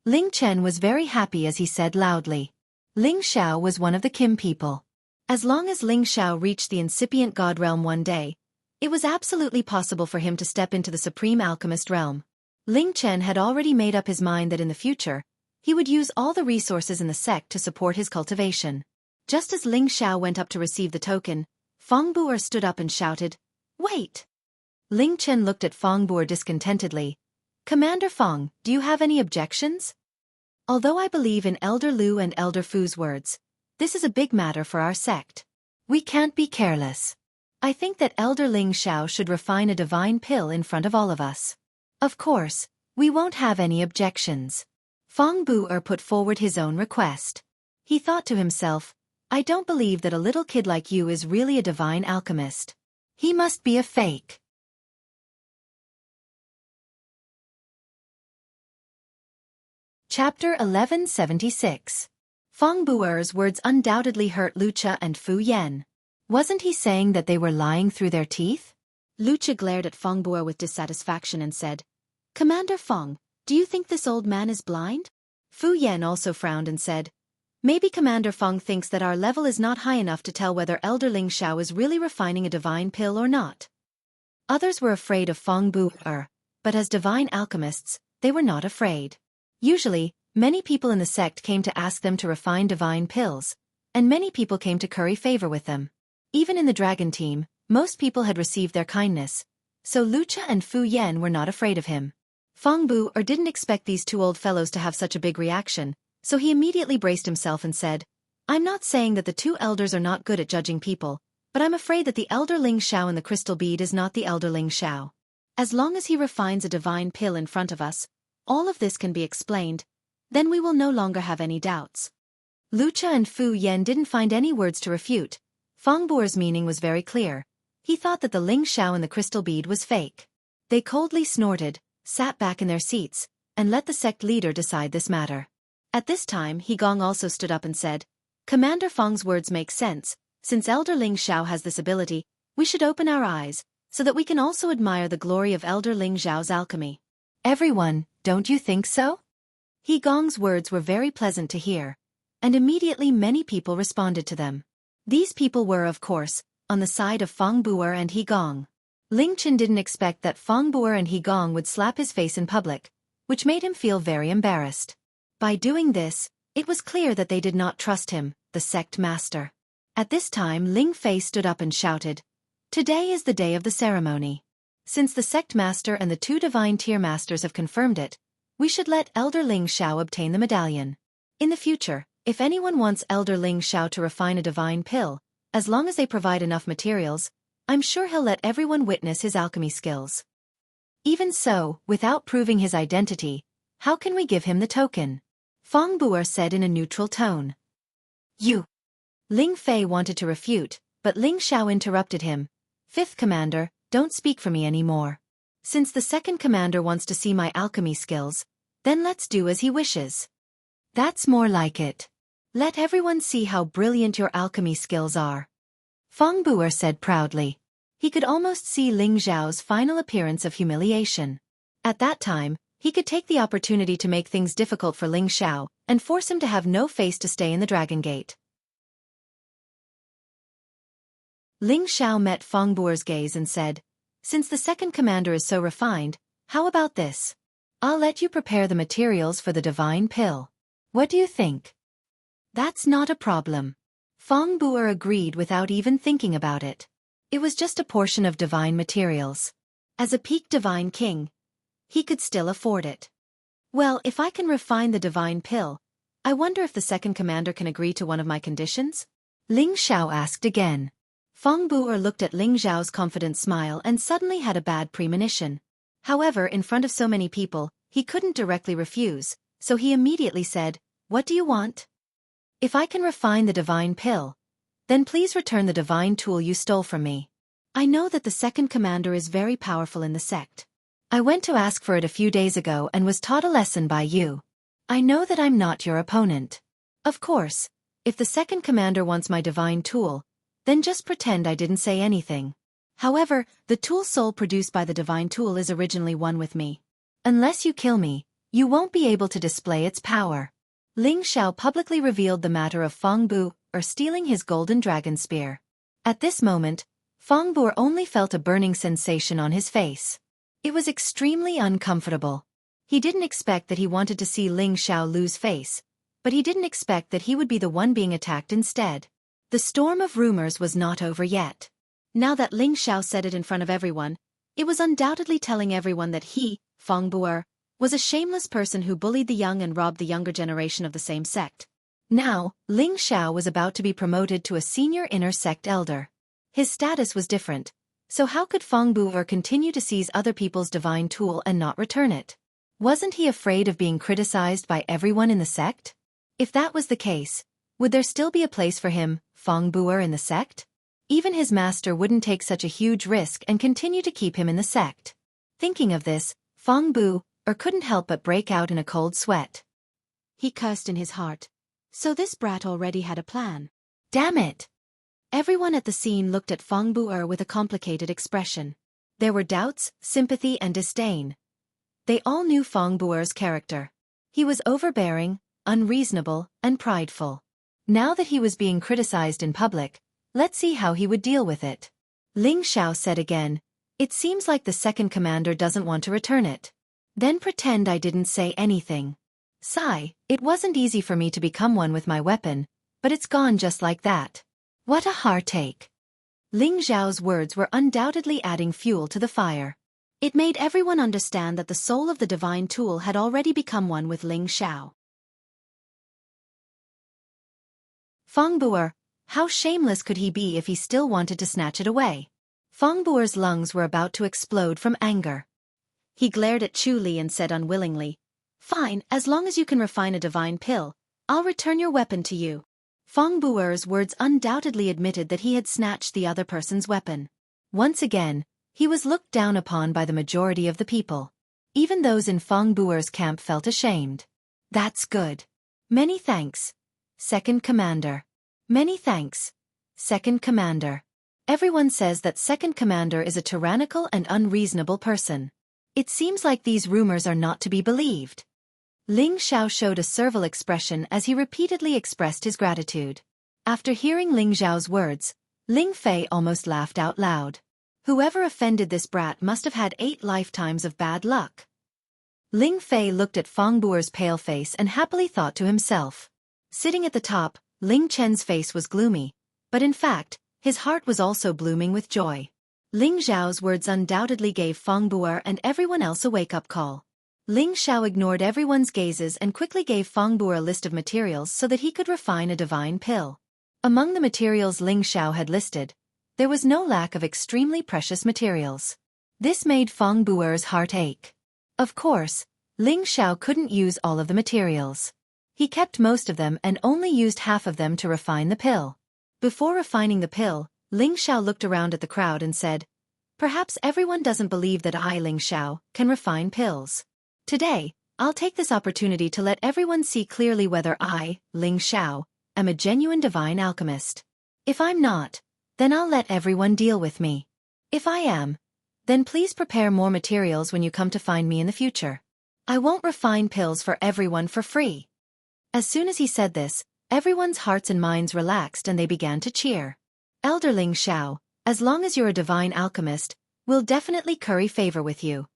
Ling Chen was very happy as he said loudly. Ling Xiao was one of the Kim people. As long as Ling Xiao reached the incipient God realm one day, it was absolutely possible for him to step into the Supreme Alchemist realm. Ling Chen had already made up his mind that in the future, he would use all the resources in the sect to support his cultivation. Just as Ling Xiao went up to receive the token, Feng Bu'er stood up and shouted, "Wait!" Ling Chen looked at Feng Bu'er discontentedly. "Commander Feng, do you have any objections? Although I believe in Elder Lu and Elder Fu's words, this is a big matter for our sect. We can't be careless. I think that Elder Ling Xiao should refine a divine pill in front of all of us. Of course, we won't have any objections." Feng Bu'er put forward his own request. He thought to himself, "I don't believe that a little kid like you is really a divine alchemist. He must be a fake." Chapter 1176. Feng Bu'er's words undoubtedly hurt Lucha and Fu Yan. Wasn't he saying that they were lying through their teeth? Lucha glared at Feng Bu'er with dissatisfaction and said, "Commander Feng, do you think this old man is blind?" Fu Yan also frowned and said, "Maybe Commander Feng thinks that our level is not high enough to tell whether Elder Ling Xiao is really refining a divine pill or not." Others were afraid of Feng Bu'er, but as divine alchemists, they were not afraid. Usually, many people in the sect came to ask them to refine divine pills, and many people came to curry favor with them. Even in the dragon team, most people had received their kindness, so Lucha and Fu Yan were not afraid of him. Feng Bu'er didn't expect these two old fellows to have such a big reaction, so he immediately braced himself and said, "I'm not saying that the two elders are not good at judging people, but I'm afraid that the Elder Ling Xiao in the crystal bead is not the Elder Ling Xiao. As long as he refines a divine pill in front of us, all of this can be explained, then we will no longer have any doubts." Lucha and Fu Yan didn't find any words to refute. Feng Bu'er's meaning was very clear. He thought that the Ling Xiao in the crystal bead was fake. They coldly snorted, sat back in their seats, and let the sect leader decide this matter. At this time, He Gong also stood up and said, "Commander Feng's words make sense. Since Elder Ling Xiao has this ability, we should open our eyes, so that we can also admire the glory of Elder Ling Xiao's alchemy." "Everyone, don't you think so?" He Gong's words were very pleasant to hear, and immediately many people responded to them. These people were, of course, on the side of Feng Bu'er and He Gong. Ling Chen didn't expect that Feng Bu'er and He Gong would slap his face in public, which made him feel very embarrassed. By doing this, it was clear that they did not trust him, the sect master. At this time Ling Fei stood up and shouted, "Today is the day of the ceremony. Since the sect master and the two divine tier masters have confirmed it, we should let Elder Ling Xiao obtain the medallion. In the future, if anyone wants Elder Ling Xiao to refine a divine pill, as long as they provide enough materials, I'm sure he'll let everyone witness his alchemy skills. Even so, without proving his identity, how can we give him the token?" Feng Bu'er said in a neutral tone. "You." Ling Fei wanted to refute, but Ling Xiao interrupted him. "Fifth commander, don't speak for me anymore. Since the second commander wants to see my alchemy skills, then let's do as he wishes." "That's more like it. Let everyone see how brilliant your alchemy skills are," Feng Bu'er said proudly. He could almost see Ling Xiao's final appearance of humiliation. At that time, he could take the opportunity to make things difficult for Ling Xiao and force him to have no face to stay in the Dragon Gate. Ling Xiao met Feng Bu'er's gaze and said, "Since the second commander is so refined, how about this? I'll let you prepare the materials for the divine pill. What do you think?" "That's not a problem." Feng Bu'er agreed without even thinking about it. It was just a portion of divine materials. As a peak divine king, he could still afford it. "Well, if I can refine the divine pill, I wonder if the second commander can agree to one of my conditions?" Ling Xiao asked again. Feng Bu'er looked at Ling Xiao's confident smile and suddenly had a bad premonition. However, in front of so many people, he couldn't directly refuse, so he immediately said, "What do you want?" "If I can refine the divine pill, then please return the divine tool you stole from me. I know that the second commander is very powerful in the sect. I went to ask for it a few days ago and was taught a lesson by you. I know that I'm not your opponent. Of course, if the second commander wants my divine tool, Then just pretend I didn't say anything. However, the tool soul produced by the divine tool is originally one with me. Unless you kill me, you won't be able to display its power. Ling Xiao publicly revealed the matter of Feng Bu, or stealing his golden dragon spear. At this moment, Feng Bu only felt a burning sensation on his face. It was extremely uncomfortable. He didn't expect that he wanted to see Ling Xiao lose face, but he didn't expect that he would be the one being attacked instead. The storm of rumors was not over yet. Now that Ling Xiao said it in front of everyone, it was undoubtedly telling everyone that he, Feng Bu, was a shameless person who bullied the young and robbed the younger generation of the same sect. Now, Ling Xiao was about to be promoted to a senior inner sect elder. His status was different, so how could Feng Bu continue to seize other people's divine tool and not return it? Wasn't he afraid of being criticized by everyone in the sect? If that was the case, would there still be a place for him, Feng Bu, in the sect? Even his master wouldn't take such a huge risk and continue to keep him in the sect. Thinking of this, Feng Bu couldn't help but break out in a cold sweat. He cursed in his heart. So this brat already had a plan. Damn it! Everyone at the scene looked at Feng Bu with a complicated expression. There were doubts, sympathy and disdain. They all knew Feng Bu's character. He was overbearing, unreasonable, and prideful. Now that he was being criticized in public, let's see how he would deal with it. Ling Xiao said again, "It seems like the second commander doesn't want to return it. Then pretend I didn't say anything. Sigh, it wasn't easy for me to become one with my weapon, but it's gone just like that. What a heartache." Ling Xiao's words were undoubtedly adding fuel to the fire. It made everyone understand that the soul of the divine tool had already become one with Ling Xiao. Feng Bu, how shameless could he be if he still wanted to snatch it away? Feng Bu's lungs were about to explode from anger. He glared at Chu Li and said unwillingly, "Fine, as long as you can refine a divine pill, I'll return your weapon to you." Feng Bu's words undoubtedly admitted that he had snatched the other person's weapon. Once again, he was looked down upon by the majority of the people. Even those in Feng Bu's camp felt ashamed. That's good. Many thanks, Second Commander. Many thanks, Second Commander. Everyone says that Second Commander is a tyrannical and unreasonable person. It seems like these rumors are not to be believed. Ling Xiao showed a servile expression as he repeatedly expressed his gratitude. After hearing Ling Xiao's words, Ling Fei almost laughed out loud. Whoever offended this brat must have had 8 lifetimes of bad luck. Ling Fei looked at Feng Bu's pale face and happily thought to himself. Sitting at the top, Ling Chen's face was gloomy, but in fact, his heart was also blooming with joy. Ling Xiao's words undoubtedly gave Feng Bu and everyone else a wake-up call. Ling Xiao ignored everyone's gazes and quickly gave Feng Bu a list of materials so that he could refine a divine pill. Among the materials Ling Xiao had listed, there was no lack of extremely precious materials. This made Feng Bu's heart ache. Of course, Ling Xiao couldn't use all of the materials. He kept most of them and only used half of them to refine the pill. Before refining the pill, Ling Xiao looked around at the crowd and said, "Perhaps everyone doesn't believe that I, Ling Xiao, can refine pills. Today, I'll take this opportunity to let everyone see clearly whether I, Ling Xiao, am a genuine divine alchemist. If I'm not, then I'll let everyone deal with me. If I am, then please prepare more materials when you come to find me in the future. I won't refine pills for everyone for free." As soon as he said this, everyone's hearts and minds relaxed and they began to cheer. "Elder Ling Xiao, as long as you're a divine alchemist, we'll definitely curry favor with you."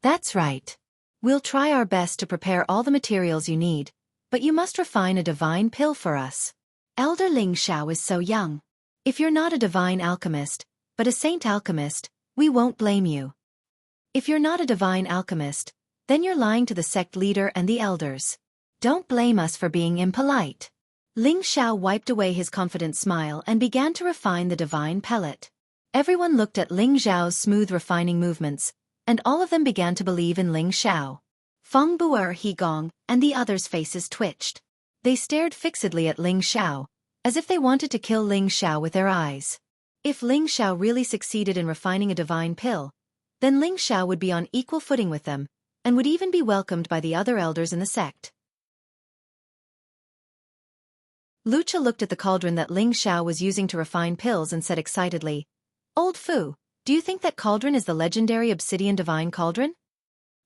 "That's right. We'll try our best to prepare all the materials you need, but you must refine a divine pill for us. Elder Ling Xiao is so young. If you're not a divine alchemist, but a saint alchemist, we won't blame you. If you're not a divine alchemist, then you're lying to the sect leader and the elders. Don't blame us for being impolite." Ling Xiao wiped away his confident smile and began to refine the divine pellet. Everyone looked at Ling Xiao's smooth refining movements, and all of them began to believe in Ling Xiao. Feng Bu, He Gong, and the others' faces twitched. They stared fixedly at Ling Xiao, as if they wanted to kill Ling Xiao with their eyes. If Ling Xiao really succeeded in refining a divine pill, then Ling Xiao would be on equal footing with them, and would even be welcomed by the other elders in the sect. Lucha looked at the cauldron that Ling Xiao was using to refine pills and said excitedly, "Old Fu, do you think that cauldron is the legendary obsidian divine cauldron?"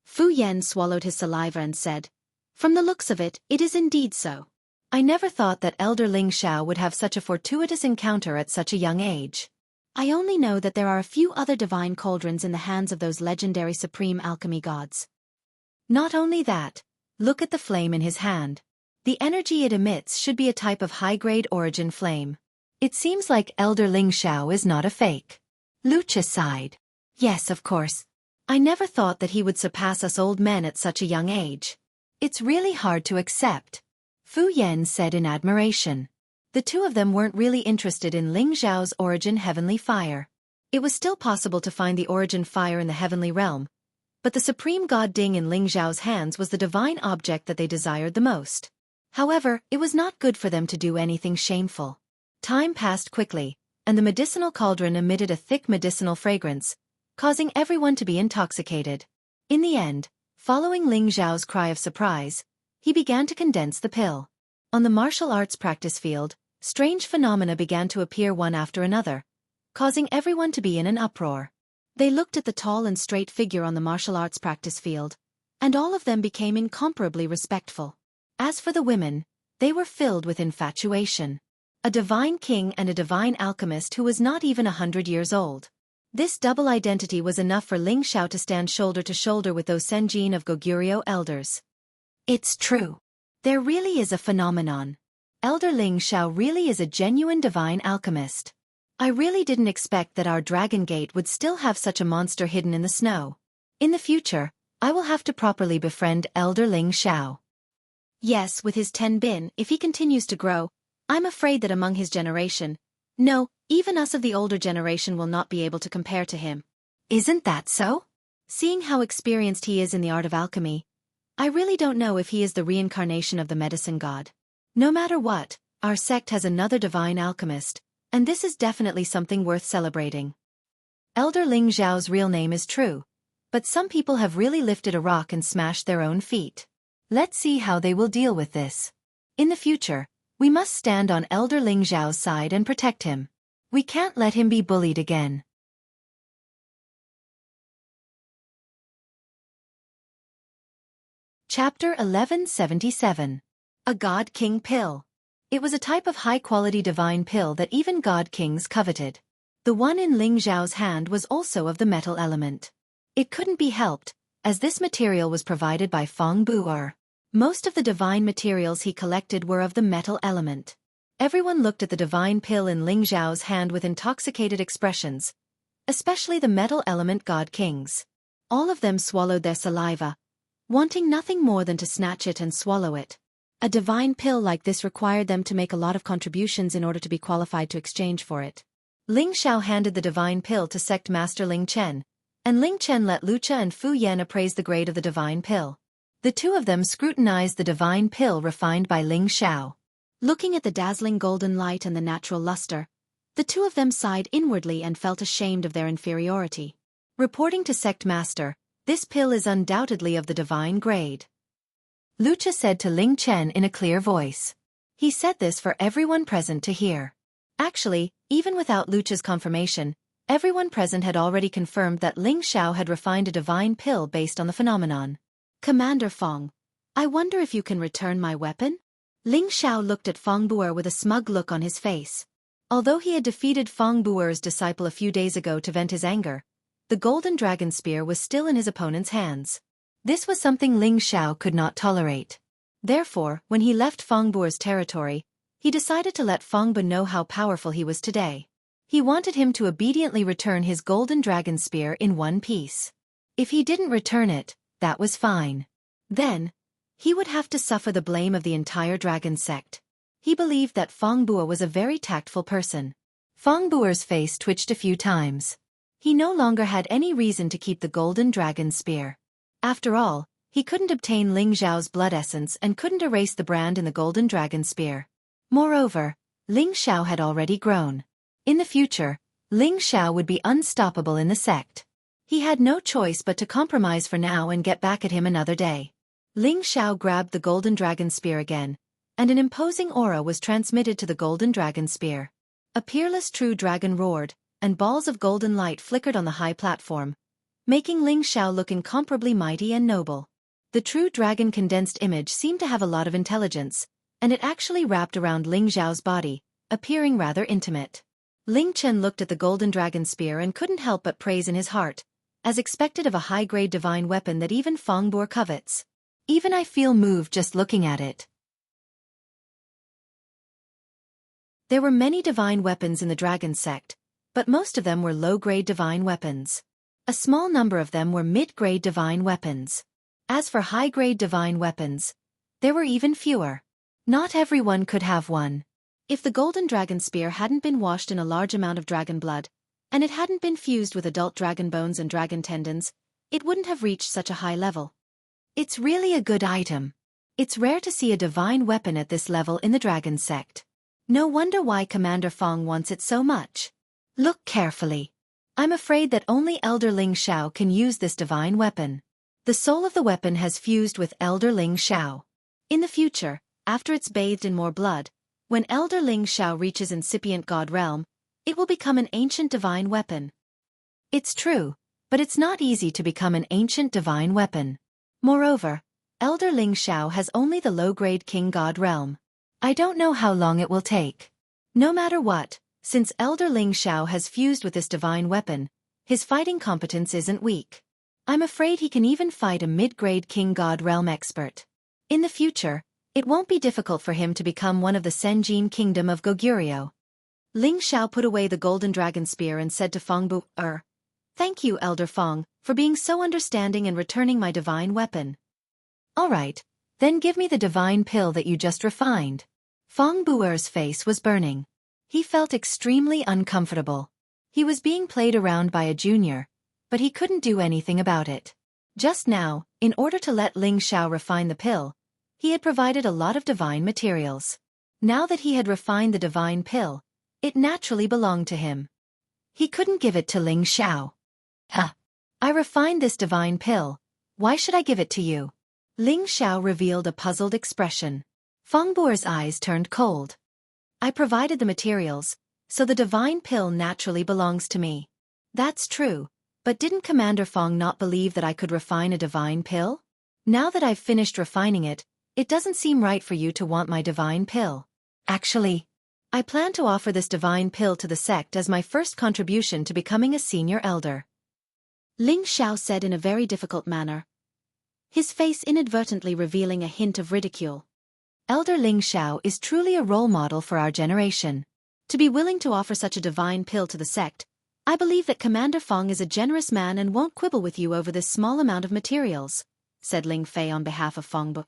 Fu Yan swallowed his saliva and said, "From the looks of it, it is indeed so. I never thought that Elder Ling Xiao would have such a fortuitous encounter at such a young age. I only know that there are a few other divine cauldrons in the hands of those legendary supreme alchemy gods. Not only that, look at the flame in his hand. The energy it emits should be a type of high-grade origin flame. It seems like Elder Ling Xiao is not a fake." Lucha sighed. "Yes, of course. I never thought that he would surpass us old men at such a young age. It's really hard to accept," Fu Yan said in admiration. The two of them weren't really interested in Ling Xiao's origin heavenly fire. It was still possible to find the origin fire in the heavenly realm, but the supreme god Ding in Ling Xiao's hands was the divine object that they desired the most. However, it was not good for them to do anything shameful. Time passed quickly, and the medicinal cauldron emitted a thick medicinal fragrance, causing everyone to be intoxicated. In the end, following Ling Xiao's cry of surprise, he began to condense the pill. On the martial arts practice field, strange phenomena began to appear one after another, causing everyone to be in an uproar. They looked at the tall and straight figure on the martial arts practice field, and all of them became incomparably respectful. As for the women, they were filled with infatuation. A divine king and a divine alchemist who was not even 100 years old. This double identity was enough for Ling Xiao to stand shoulder to shoulder with those Senjin of Goguryeo elders. It's true. There really is a phenomenon. Elder Ling Xiao really is a genuine divine alchemist. I really didn't expect that our Dragon Gate would still have such a monster hidden in the snow. In the future, I will have to properly befriend Elder Ling Xiao. Yes, with his 10 bin, if he continues to grow, I'm afraid that among his generation, no, even us of the older generation will not be able to compare to him. Isn't that so? Seeing how experienced he is in the art of alchemy, I really don't know if he is the reincarnation of the medicine god. No matter what, our sect has another divine alchemist, and this is definitely something worth celebrating. Elder Ling Xiao's real name is true, but some people have really lifted a rock and smashed their own feet. Let's see how they will deal with this. In the future, we must stand on Elder Ling Xiao's side and protect him. We can't let him be bullied again. Chapter 1177. A God King Pill. It was a type of high-quality divine pill that even God Kings coveted. The one in Ling Xiao's hand was also of the metal element. It couldn't be helped, as this material was provided by Feng Bu'er. Most of the divine materials he collected were of the metal element. Everyone looked at the divine pill in Ling Xiao's hand with intoxicated expressions, especially the metal element God Kings. All of them swallowed their saliva, wanting nothing more than to snatch it and swallow it. A divine pill like this required them to make a lot of contributions in order to be qualified to exchange for it. Ling Xiao handed the divine pill to Sect Master Ling Chen, and Ling Chen let Lucha and Fu Yan appraise the grade of the divine pill. The two of them scrutinized the divine pill refined by Ling Xiao. Looking at the dazzling golden light and the natural luster, the two of them sighed inwardly and felt ashamed of their inferiority. Reporting to Sect Master, this pill is undoubtedly of the divine grade, Lucha said to Ling Chen in a clear voice. He said this for everyone present to hear. Actually, even without Lucha's confirmation, everyone present had already confirmed that Ling Xiao had refined a divine pill based on the phenomenon. Commander Feng, I wonder if you can return my weapon? Ling Xiao looked at Feng Bu'er with a smug look on his face. Although he had defeated Feng Bu'er's disciple a few days ago to vent his anger, the golden dragon spear was still in his opponent's hands. This was something Ling Xiao could not tolerate. Therefore, when he left Feng Bu'er's territory, he decided to let Feng Bu know how powerful he was today. He wanted him to obediently return his golden dragon spear in one piece. If he didn't return it, that was fine. Then, he would have to suffer the blame of the entire dragon sect. He believed that Feng Bu'er was a very tactful person. Feng Bu'er's face twitched a few times. He no longer had any reason to keep the golden dragon spear. After all, he couldn't obtain Ling Xiao's blood essence and couldn't erase the brand in the golden dragon spear. Moreover, Ling Xiao had already grown. In the future, Ling Xiao would be unstoppable in the sect. He had no choice but to compromise for now and get back at him another day. Ling Xiao grabbed the golden dragon spear again, and an imposing aura was transmitted to the golden dragon spear. A peerless true dragon roared, and balls of golden light flickered on the high platform, making Ling Xiao look incomparably mighty and noble. The true dragon condensed image seemed to have a lot of intelligence, and it actually wrapped around Ling Xiao's body, appearing rather intimate. Ling Chen looked at the golden dragon spear and couldn't help but praise in his heart, as expected of a high-grade divine weapon that even Feng Bu'er covets. Even I feel moved just looking at it. There were many divine weapons in the dragon sect, but most of them were low-grade divine weapons. A small number of them were mid-grade divine weapons. As for high-grade divine weapons, there were even fewer. Not everyone could have one. If the golden dragon spear hadn't been washed in a large amount of dragon blood, and it hadn't been fused with adult dragon bones and dragon tendons, it wouldn't have reached such a high level. It's really a good item. It's rare to see a divine weapon at this level in the dragon sect. No wonder why Commander Feng wants it so much. Look carefully. I'm afraid that only Elder Ling Xiao can use this divine weapon. The soul of the weapon has fused with Elder Ling Xiao. In the future, after it's bathed in more blood, when Elder Ling Xiao reaches incipient god realm, it will become an ancient divine weapon. It's true, but it's not easy to become an ancient divine weapon. Moreover, Elder Ling Xiao has only the low-grade king god realm. I don't know how long it will take. No matter what, since Elder Ling Xiao has fused with this divine weapon, his fighting competence isn't weak. I'm afraid he can even fight a mid-grade king god realm expert. In the future, it won't be difficult for him to become one of the Senjin kingdom of Goguryeo. Ling Xiao put away the golden dragon spear and said to Feng Bu'er, "Thank you, Elder Feng, for being so understanding and returning my divine weapon." "All right, then give me the divine pill that you just refined." Feng Bu'er's face was burning. He felt extremely uncomfortable. He was being played around by a junior, but he couldn't do anything about it. Just now, in order to let Ling Xiao refine the pill, he had provided a lot of divine materials. Now that he had refined the divine pill, it naturally belonged to him. He couldn't give it to Ling Xiao. "Huh. I refined this divine pill. Why should I give it to you?" Ling Xiao revealed a puzzled expression. Feng Bu'er's eyes turned cold. "I provided the materials, so the divine pill naturally belongs to me." "That's true, but didn't Commander Feng not believe that I could refine a divine pill? Now that I've finished refining it, it doesn't seem right for you to want my divine pill. Actually, I plan to offer this divine pill to the sect as my first contribution to becoming a senior elder," Ling Xiao said in a very difficult manner, his face inadvertently revealing a hint of ridicule. Elder Ling Xiao is truly a role model for our generation. To be willing to offer such a divine pill to the sect, I believe that Commander Feng is a generous man and won't quibble with you over this small amount of materials, said Ling Fei on behalf of Feng Bu.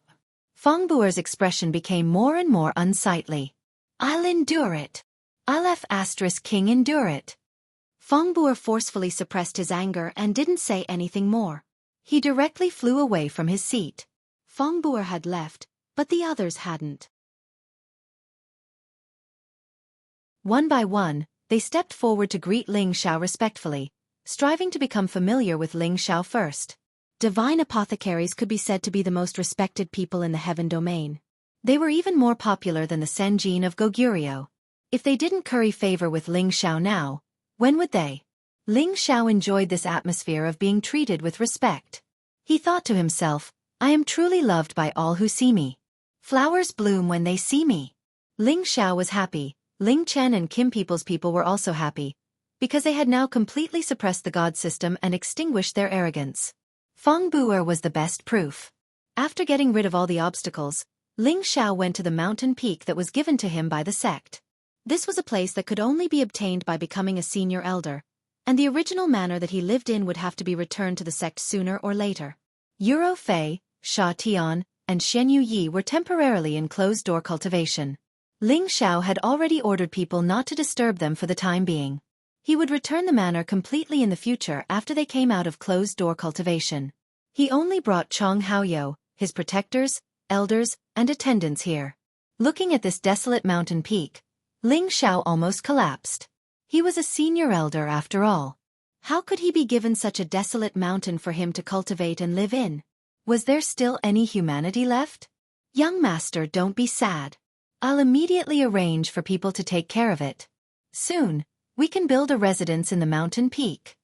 Feng Bu'er's expression became more and more unsightly. "I'll endure it. I'll F***king endure it." Feng Bu'er forcefully suppressed his anger and didn't say anything more. He directly flew away from his seat. Feng Bu'er had left, but the others hadn't. One by one, they stepped forward to greet Ling Xiao respectfully, striving to become familiar with Ling Xiao first. Divine apothecaries could be said to be the most respected people in the heaven domain. They were even more popular than the Senjin of Goguryeo. If they didn't curry favor with Ling Xiao now, when would they? Ling Xiao enjoyed this atmosphere of being treated with respect. He thought to himself, "I am truly loved by all who see me. Flowers bloom when they see me." Ling Xiao was happy. Ling Chen and Kim People's people were also happy, because they had now completely suppressed the god system and extinguished their arrogance. Feng Bu'er was the best proof. After getting rid of all the obstacles, Ling Xiao went to the mountain peak that was given to him by the sect. This was a place that could only be obtained by becoming a senior elder, and the original manor that he lived in would have to be returned to the sect sooner or later. Euro Fei, Sha Tian, and Xianyu Yi were temporarily in closed-door cultivation. Ling Xiao had already ordered people not to disturb them for the time being. He would return the manor completely in the future after they came out of closed-door cultivation. He only brought Chong Haoyou, his protectors, elders, and attendants here. Looking at this desolate mountain peak, Ling Xiao almost collapsed. He was a senior elder after all. How could he be given such a desolate mountain for him to cultivate and live in? Was there still any humanity left? Young master, don't be sad. I'll immediately arrange for people to take care of it. Soon, we can build a residence in the mountain peak.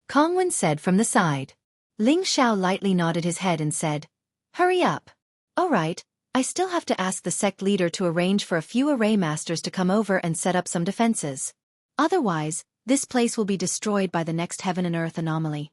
Kongwen said from the side. Ling Xiao lightly nodded his head and said, Hurry up. All right, I still have to ask the sect leader to arrange for a few array masters to come over and set up some defenses. Otherwise, this place will be destroyed by the next heaven and earth anomaly.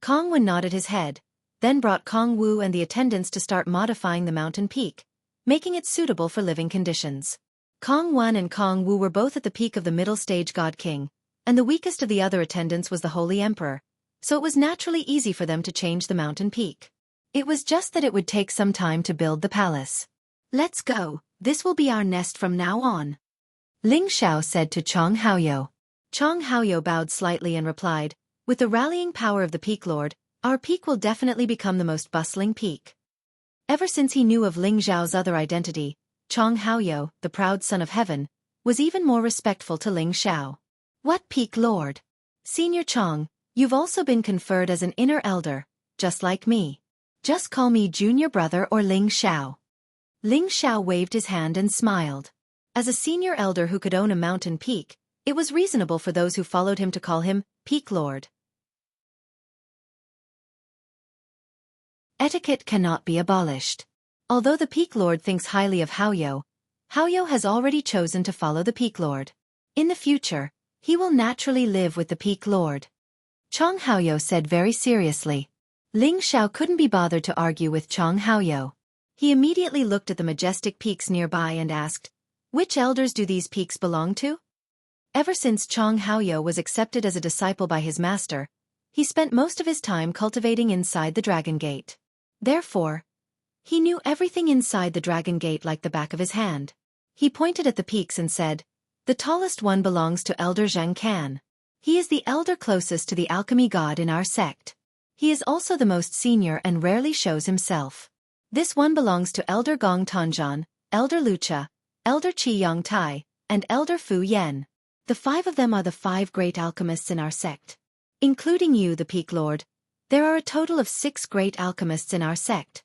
Kongwen nodded his head, then brought Kong Wu and the attendants to start modifying the mountain peak, making it suitable for living conditions. Kong Wan and Kong Wu were both at the peak of the middle stage God King, and the weakest of the other attendants was the Holy Emperor, so it was naturally easy for them to change the mountain peak. It was just that it would take some time to build the palace. Let's go, this will be our nest from now on. Ling Xiao said to Chong Haoyou. Chong Haoyou bowed slightly and replied, With the rallying power of the Peak Lord, our peak will definitely become the most bustling peak. Ever since he knew of Ling Xiao's other identity, Chong Haoyou, the proud son of heaven, was even more respectful to Ling Xiao. What Peak Lord? Senior Chong, you've also been conferred as an inner elder, just like me. Just call me junior brother or Ling Xiao. Ling Xiao waved his hand and smiled. As a senior elder who could own a mountain peak, it was reasonable for those who followed him to call him Peak Lord. Etiquette cannot be abolished. Although the Peak Lord thinks highly of Haoyou, Haoyou has already chosen to follow the Peak Lord. In the future, he will naturally live with the Peak Lord. Chong Haoyou said very seriously. Ling Xiao couldn't be bothered to argue with Chong Haoyou. He immediately looked at the majestic peaks nearby and asked, Which elders do these peaks belong to? Ever since Chong Haoyou was accepted as a disciple by his master, he spent most of his time cultivating inside the Dragon Gate. Therefore, he knew everything inside the Dragon Gate like the back of his hand. He pointed at the peaks and said, The tallest one belongs to Elder Zhang Can. He is the elder closest to the alchemy god in our sect. He is also the most senior and rarely shows himself. This one belongs to Elder Gong Tanzhan, Elder Lucha, Elder Qi Yang Tai, and Elder Fu Yen. The 5 of them are the 5 great alchemists in our sect. Including you, the Peak Lord, there are a total of 6 great alchemists in our sect.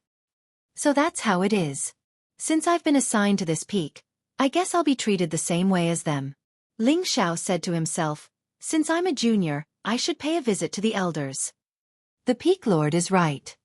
So that's how it is. Since I've been assigned to this peak, I guess I'll be treated the same way as them. Ling Xiao said to himself, Since I'm a junior, I should pay a visit to the elders. The Peak Lord is right.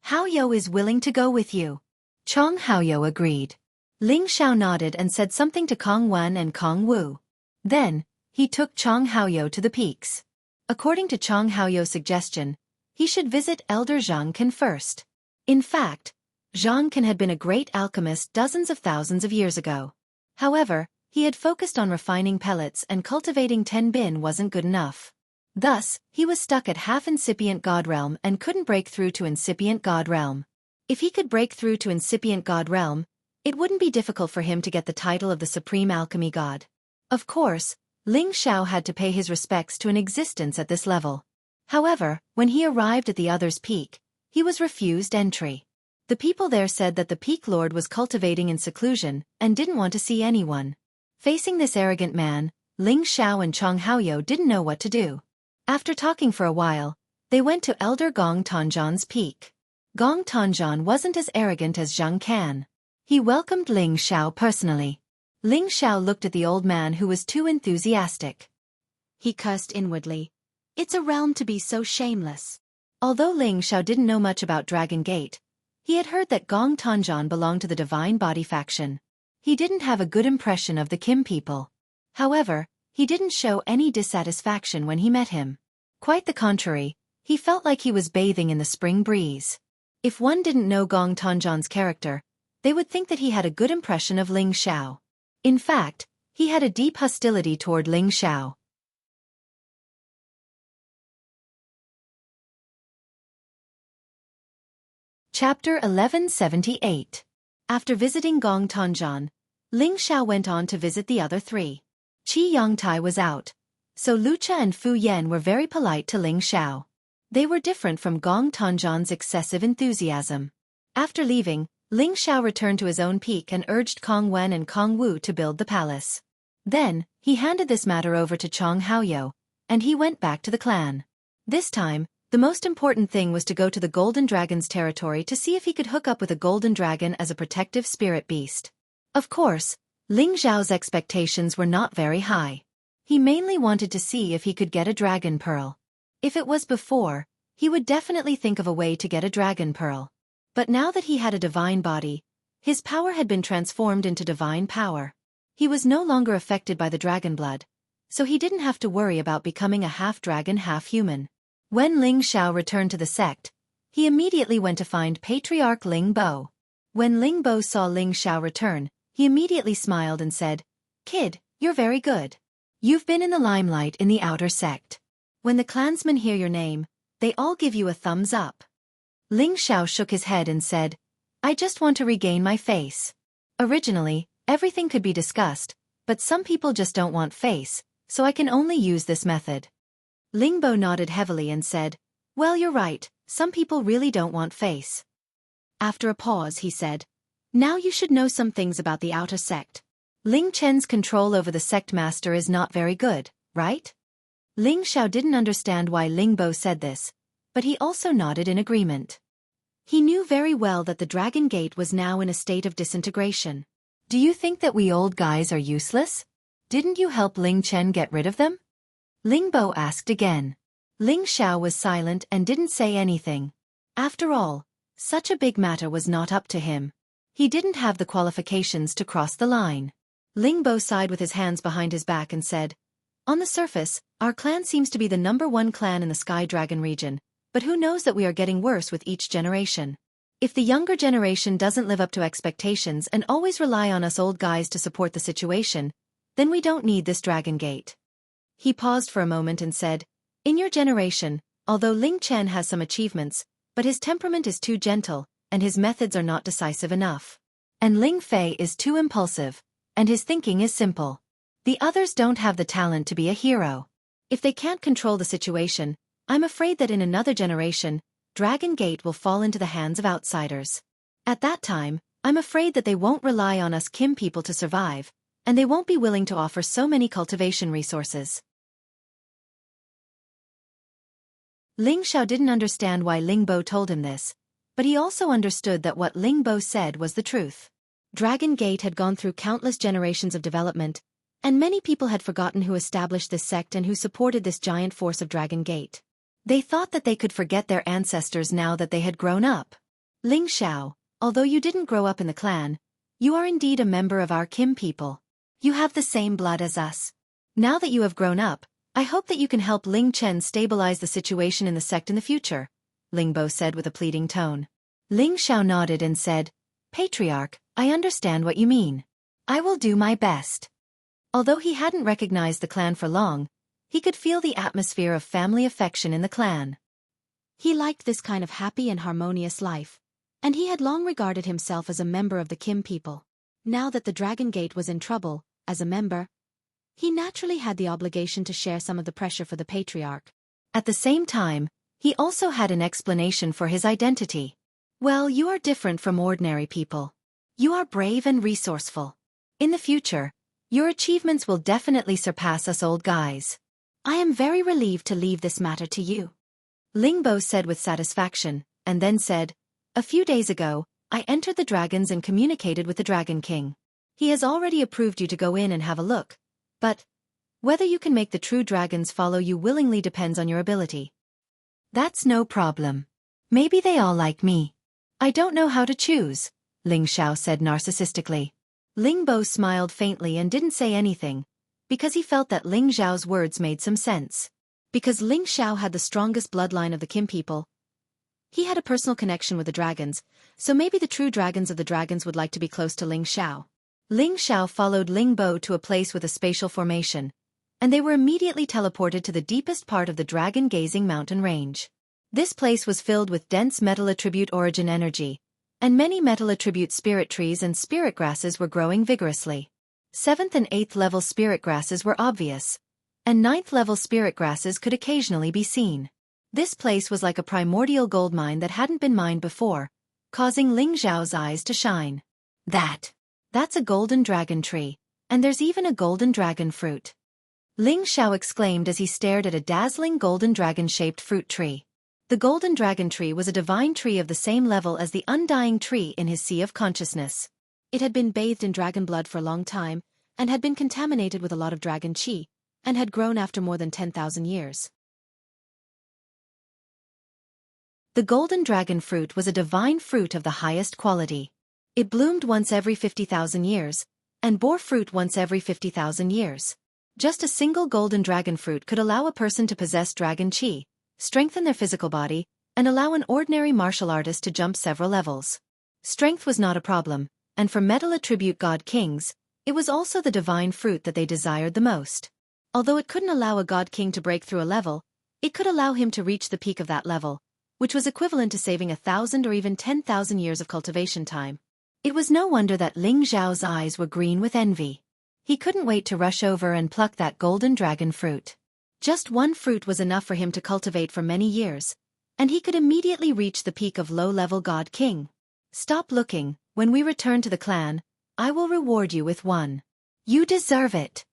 Haoyou is willing to go with you. Chong Haoyou agreed. Ling Xiao nodded and said something to Kong Wan and Kong Wu. Then, he took Chong Haoyou to the peaks. According to Chong Haoyou's suggestion, he should visit Elder Zhang Can first. In fact, Zhang Can had been a great alchemist dozens of thousands of years ago. However, he had focused on refining pellets and cultivating Tenbin wasn't good enough. Thus, he was stuck at half-incipient God Realm and couldn't break through to incipient God Realm. If he could break through to incipient God Realm, it wouldn't be difficult for him to get the title of the Supreme Alchemy God. Of course, Ling Xiao had to pay his respects to an existence at this level. However, when he arrived at the other's peak, he was refused entry. The people there said that the Peak Lord was cultivating in seclusion and didn't want to see anyone. Facing this arrogant man, Ling Xiao and Chong Haoyou didn't know what to do. After talking for a while, they went to Elder Gong Tanzhan's peak. Gong Tanzhan wasn't as arrogant as Zhang Can. He welcomed Ling Xiao personally. Ling Xiao looked at the old man who was too enthusiastic. He cursed inwardly. It's a realm to be so shameless. Although Ling Xiao didn't know much about Dragon Gate, he had heard that Gong Tanzhan belonged to the Divine Body faction. He didn't have a good impression of the Kim people. However, he didn't show any dissatisfaction when he met him. Quite the contrary, he felt like he was bathing in the spring breeze. If one didn't know Gong Tanzhan's character, they would think that he had a good impression of Ling Xiao. In fact, he had a deep hostility toward Ling Xiao. Chapter 1178. After visiting Gong Tanzhan, Ling Xiao went on to visit the other 3. Qi Yang Tai was out, so Lucha and Fu Yen were very polite to Ling Xiao. They were different from Gong Tanzhan's excessive enthusiasm. After leaving, Ling Xiao returned to his own peak and urged Kong Wen and Kong Wu to build the palace. Then, he handed this matter over to Chong Haoyou, and he went back to the clan. This time, The most important thing was to go to the Golden Dragon's territory to see if he could hook up with a golden dragon as a protective spirit beast. Of course, Ling Xiao's expectations were not very high. He mainly wanted to see if he could get a dragon pearl. If it was before, he would definitely think of a way to get a dragon pearl. But now that he had a divine body, his power had been transformed into divine power. He was no longer affected by the dragon blood, so he didn't have to worry about becoming a half-dragon, half-human. When Ling Xiao returned to the sect, he immediately went to find Patriarch Ling Bo. When Ling Bo saw Ling Xiao return, he immediately smiled and said, "Kid, you're very good. You've been in the limelight in the outer sect. When the clansmen hear your name, they all give you a thumbs up." Ling Xiao shook his head and said, "I just want to regain my face. Originally, everything could be discussed, but some people just don't want face, so I can only use this method." Ling Bo nodded heavily and said, "Well, you're right, some people really don't want face." After a pause he said, "Now you should know some things about the outer sect. Ling Chen's control over the sect master is not very good, right?" Ling Xiao didn't understand why Ling Bo said this, but he also nodded in agreement. He knew very well that the Dragon Gate was now in a state of disintegration. "Do you think that we old guys are useless? Didn't you help Ling Chen get rid of them?" Ling Bo asked again. Ling Xiao was silent and didn't say anything. After all, such a big matter was not up to him. He didn't have the qualifications to cross the line. Ling Bo sighed with his hands behind his back and said, "On the surface, our clan seems to be the #1 clan in the Sky Dragon region, but who knows that we are getting worse with each generation. If the younger generation doesn't live up to expectations and always rely on us old guys to support the situation, then we don't need this Dragon Gate." He paused for a moment and said, "In your generation, although Ling Chen has some achievements, but his temperament is too gentle, and his methods are not decisive enough. And Ling Fei is too impulsive, and his thinking is simple. The others don't have the talent to be a hero. If they can't control the situation, I'm afraid that in another generation, Dragon Gate will fall into the hands of outsiders. At that time, I'm afraid that they won't rely on us Kim people to survive, and they won't be willing to offer so many cultivation resources." Ling Xiao didn't understand why Ling Bo told him this, but he also understood that what Ling Bo said was the truth. Dragon Gate had gone through countless generations of development, and many people had forgotten who established this sect and who supported this giant force of Dragon Gate. They thought that they could forget their ancestors now that they had grown up. "Ling Xiao, although you didn't grow up in the clan, you are indeed a member of our Kim people. You have the same blood as us. Now that you have grown up, I hope that you can help Ling Chen stabilize the situation in the sect in the future," Ling Bo said with a pleading tone. Ling Xiao nodded and said, "Patriarch, I understand what you mean. I will do my best." Although he hadn't recognized the clan for long, he could feel the atmosphere of family affection in the clan. He liked this kind of happy and harmonious life, and he had long regarded himself as a member of the Kim people. Now that the Dragon Gate was in trouble, as a member, he naturally had the obligation to share some of the pressure for the Patriarch. At the same time, he also had an explanation for his identity. "Well, you are different from ordinary people. You are brave and resourceful. In the future, your achievements will definitely surpass us old guys. I am very relieved to leave this matter to you," Ling Bo said with satisfaction, and then said, "A few days ago, I entered the dragons and communicated with the Dragon King. He has already approved you to go in and have a look, but whether you can make the true dragons follow you willingly depends on your ability." "That's no problem. Maybe they all like me. I don't know how to choose," Ling Xiao said narcissistically. Ling Bo smiled faintly and didn't say anything, because he felt that Ling Xiao's words made some sense. Because Ling Xiao had the strongest bloodline of the Kim people, he had a personal connection with the dragons, so maybe the true dragons of the dragons would like to be close to Ling Xiao. Ling Xiao followed Ling Bo to a place with a spatial formation, and they were immediately teleported to the deepest part of the dragon-gazing mountain range. This place was filled with dense metal attribute origin energy, and many metal attribute spirit trees and spirit grasses were growing vigorously. 7th and 8th level spirit grasses were obvious, and 9th level spirit grasses could occasionally be seen. This place was like a primordial gold mine that hadn't been mined before, causing Ling Xiao's eyes to shine. That's a golden dragon tree, and there's even a golden dragon fruit," Ling Xiao exclaimed as he stared at a dazzling golden dragon-shaped fruit tree. The golden dragon tree was a divine tree of the same level as the undying tree in his sea of consciousness. It had been bathed in dragon blood for a long time, and had been contaminated with a lot of dragon chi, and had grown after more than 10,000 years. The golden dragon fruit was a divine fruit of the highest quality. It bloomed once every 50,000 years, and bore fruit once every 50,000 years. Just a single golden dragon fruit could allow a person to possess dragon chi, strengthen their physical body, and allow an ordinary martial artist to jump several levels. Strength was not a problem, and for metal attribute god kings, it was also the divine fruit that they desired the most. Although it couldn't allow a god king to break through a level, it could allow him to reach the peak of that level, which was equivalent to saving 1,000 or even 10,000 years of cultivation time. It was no wonder that Ling Xiao's eyes were green with envy. He couldn't wait to rush over and pluck that golden dragon fruit. Just one fruit was enough for him to cultivate for many years, and he could immediately reach the peak of low-level god king. Stop looking. When we return to the clan, I will reward you with one. You deserve it.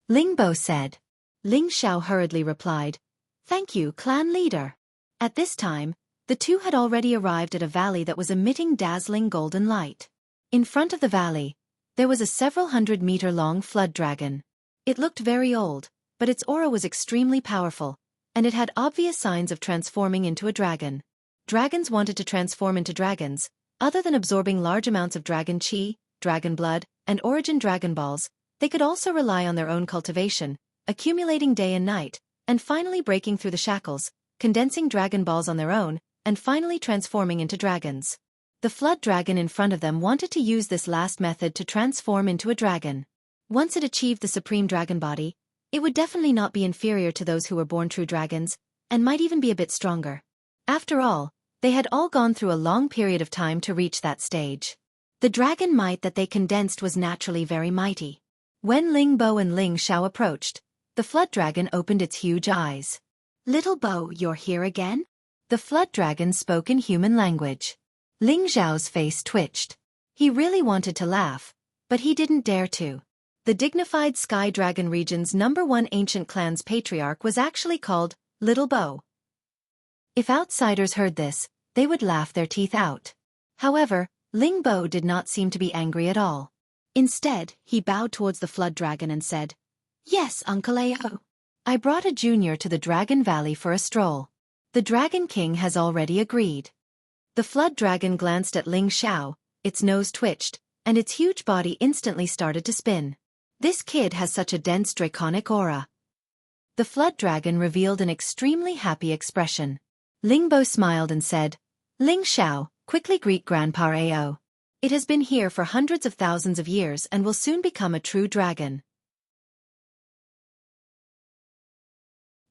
Ling Bo said. Ling Xiao hurriedly replied, Thank you, clan leader. At this time, the two had already arrived at a valley that was emitting dazzling golden light. In front of the valley, there was a several hundred-meter-long flood dragon. It looked very old, but its aura was extremely powerful, and it had obvious signs of transforming into a dragon. Dragons wanted to transform into dragons, other than absorbing large amounts of dragon chi, dragon blood, and origin dragon balls. They could also rely on their own cultivation, accumulating day and night, and finally breaking through the shackles, condensing dragon balls on their own, and finally transforming into dragons. The flood dragon in front of them wanted to use this last method to transform into a dragon. Once it achieved the supreme dragon body, it would definitely not be inferior to those who were born true dragons, and might even be a bit stronger. After all, they had all gone through a long period of time to reach that stage. The dragon might that they condensed was naturally very mighty. When Ling Bo and Ling Xiao approached, the flood dragon opened its huge eyes. Little Bo, you're here again? The flood dragon spoke in human language. Ling Xiao's face twitched. He really wanted to laugh, but he didn't dare to. The dignified Sky Dragon region's #1 ancient clan's patriarch was actually called Little Bo. If outsiders heard this, they would laugh their teeth out. However, Ling Bo did not seem to be angry at all. Instead, he bowed towards the flood dragon and said, Yes, Uncle Ao. I brought a junior to the Dragon Valley for a stroll. The Dragon King has already agreed. The flood dragon glanced at Ling Xiao, its nose twitched, and its huge body instantly started to spin. This kid has such a dense draconic aura. The flood dragon revealed an extremely happy expression. Ling Bo smiled and said, Ling Xiao, quickly greet Grandpa Ao. It has been here for hundreds of thousands of years and will soon become a true dragon.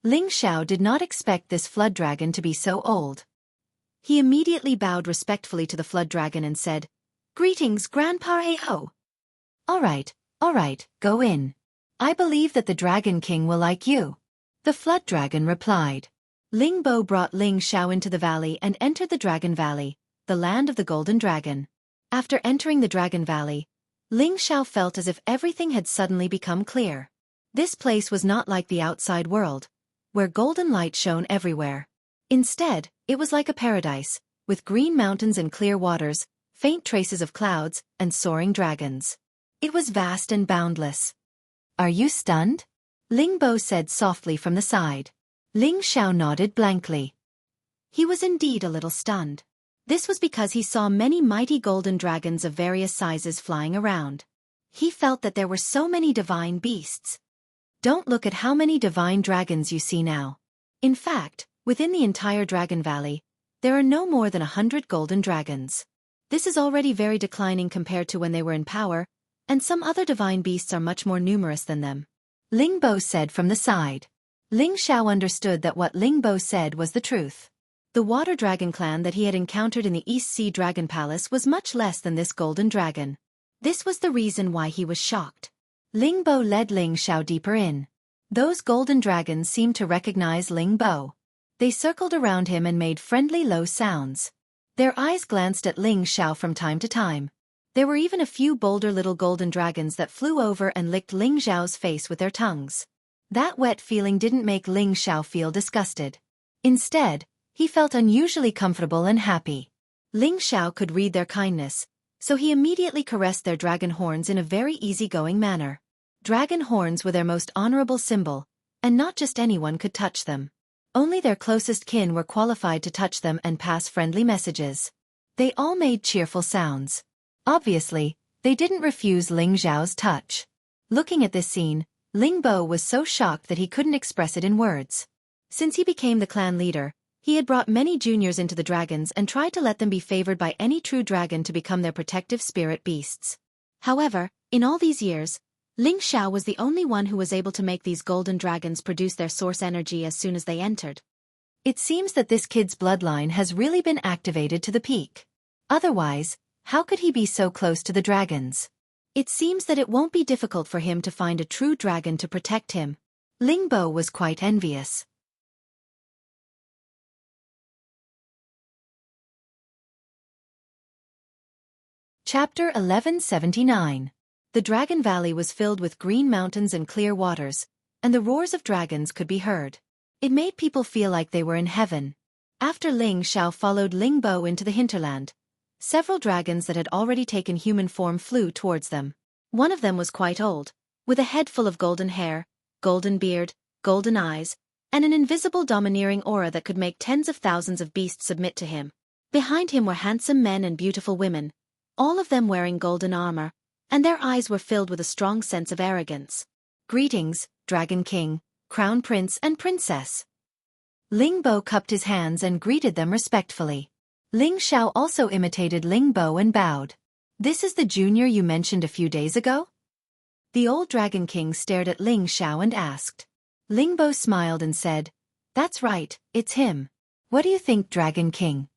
Ling Xiao did not expect this flood dragon to be so old. He immediately bowed respectfully to the flood dragon and said, Greetings, Grandpa Ao. All right, go in. I believe that the Dragon King will like you. The flood dragon replied. Ling Bo brought Ling Xiao into the valley and entered the Dragon Valley, the land of the Golden Dragon. After entering the Dragon Valley, Ling Xiao felt as if everything had suddenly become clear. This place was not like the outside world, where golden light shone everywhere. Instead, it was like a paradise, with green mountains and clear waters, faint traces of clouds, and soaring dragons. It was vast and boundless. Are you stunned? Ling Bo said softly from the side. Ling Xiao nodded blankly. He was indeed a little stunned. This was because he saw many mighty golden dragons of various sizes flying around. He felt that there were so many divine beasts. Don't look at how many divine dragons you see now. In fact, within the entire Dragon Valley, there are no more than 100 golden dragons. This is already very declining compared to when they were in power, and some other divine beasts are much more numerous than them. Ling Bo said from the side. Ling Xiao understood that what Ling Bo said was the truth. The water dragon clan that he had encountered in the East Sea Dragon Palace was much less than this golden dragon. This was the reason why he was shocked. Ling Bo led Ling Xiao deeper in. Those golden dragons seemed to recognize Ling Bo. They circled around him and made friendly low sounds. Their eyes glanced at Ling Xiao from time to time. There were even a few bolder little golden dragons that flew over and licked Ling Xiao's face with their tongues. That wet feeling didn't make Ling Xiao feel disgusted. Instead, He felt unusually comfortable and happy. Ling Xiao could read their kindness, so he immediately caressed their dragon horns in a very easygoing manner. Dragon horns were their most honorable symbol, and not just anyone could touch them. Only their closest kin were qualified to touch them and pass friendly messages. They all made cheerful sounds. Obviously, they didn't refuse Ling Xiao's touch. Looking at this scene, Ling Bo was so shocked that he couldn't express it in words. Since he became the clan leader, he had brought many juniors into the dragons and tried to let them be favored by any true dragon to become their protective spirit beasts. However, in all these years, Ling Xiao was the only one who was able to make these golden dragons produce their source energy as soon as they entered. It seems that this kid's bloodline has really been activated to the peak. Otherwise, how could he be so close to the dragons? It seems that it won't be difficult for him to find a true dragon to protect him. Ling Bo was quite envious. Chapter 1179. The Dragon Valley was filled with green mountains and clear waters, and the roars of dragons could be heard. It made people feel like they were in heaven. After Ling Xiao followed Ling Bo into the hinterland, several dragons that had already taken human form flew towards them. One of them was quite old, with a head full of golden hair, golden beard, golden eyes, and an invisible domineering aura that could make tens of thousands of beasts submit to him. Behind him were handsome men and beautiful women, all of them wearing golden armor, and their eyes were filled with a strong sense of arrogance. Greetings, Dragon King, Crown Prince and Princess. Ling Bo cupped his hands and greeted them respectfully. Ling Xiao also imitated Ling Bo and bowed. This is the junior you mentioned a few days ago? The old Dragon King stared at Ling Xiao and asked. Ling Bo smiled and said, "That's right, it's him. What do you think, Dragon King?"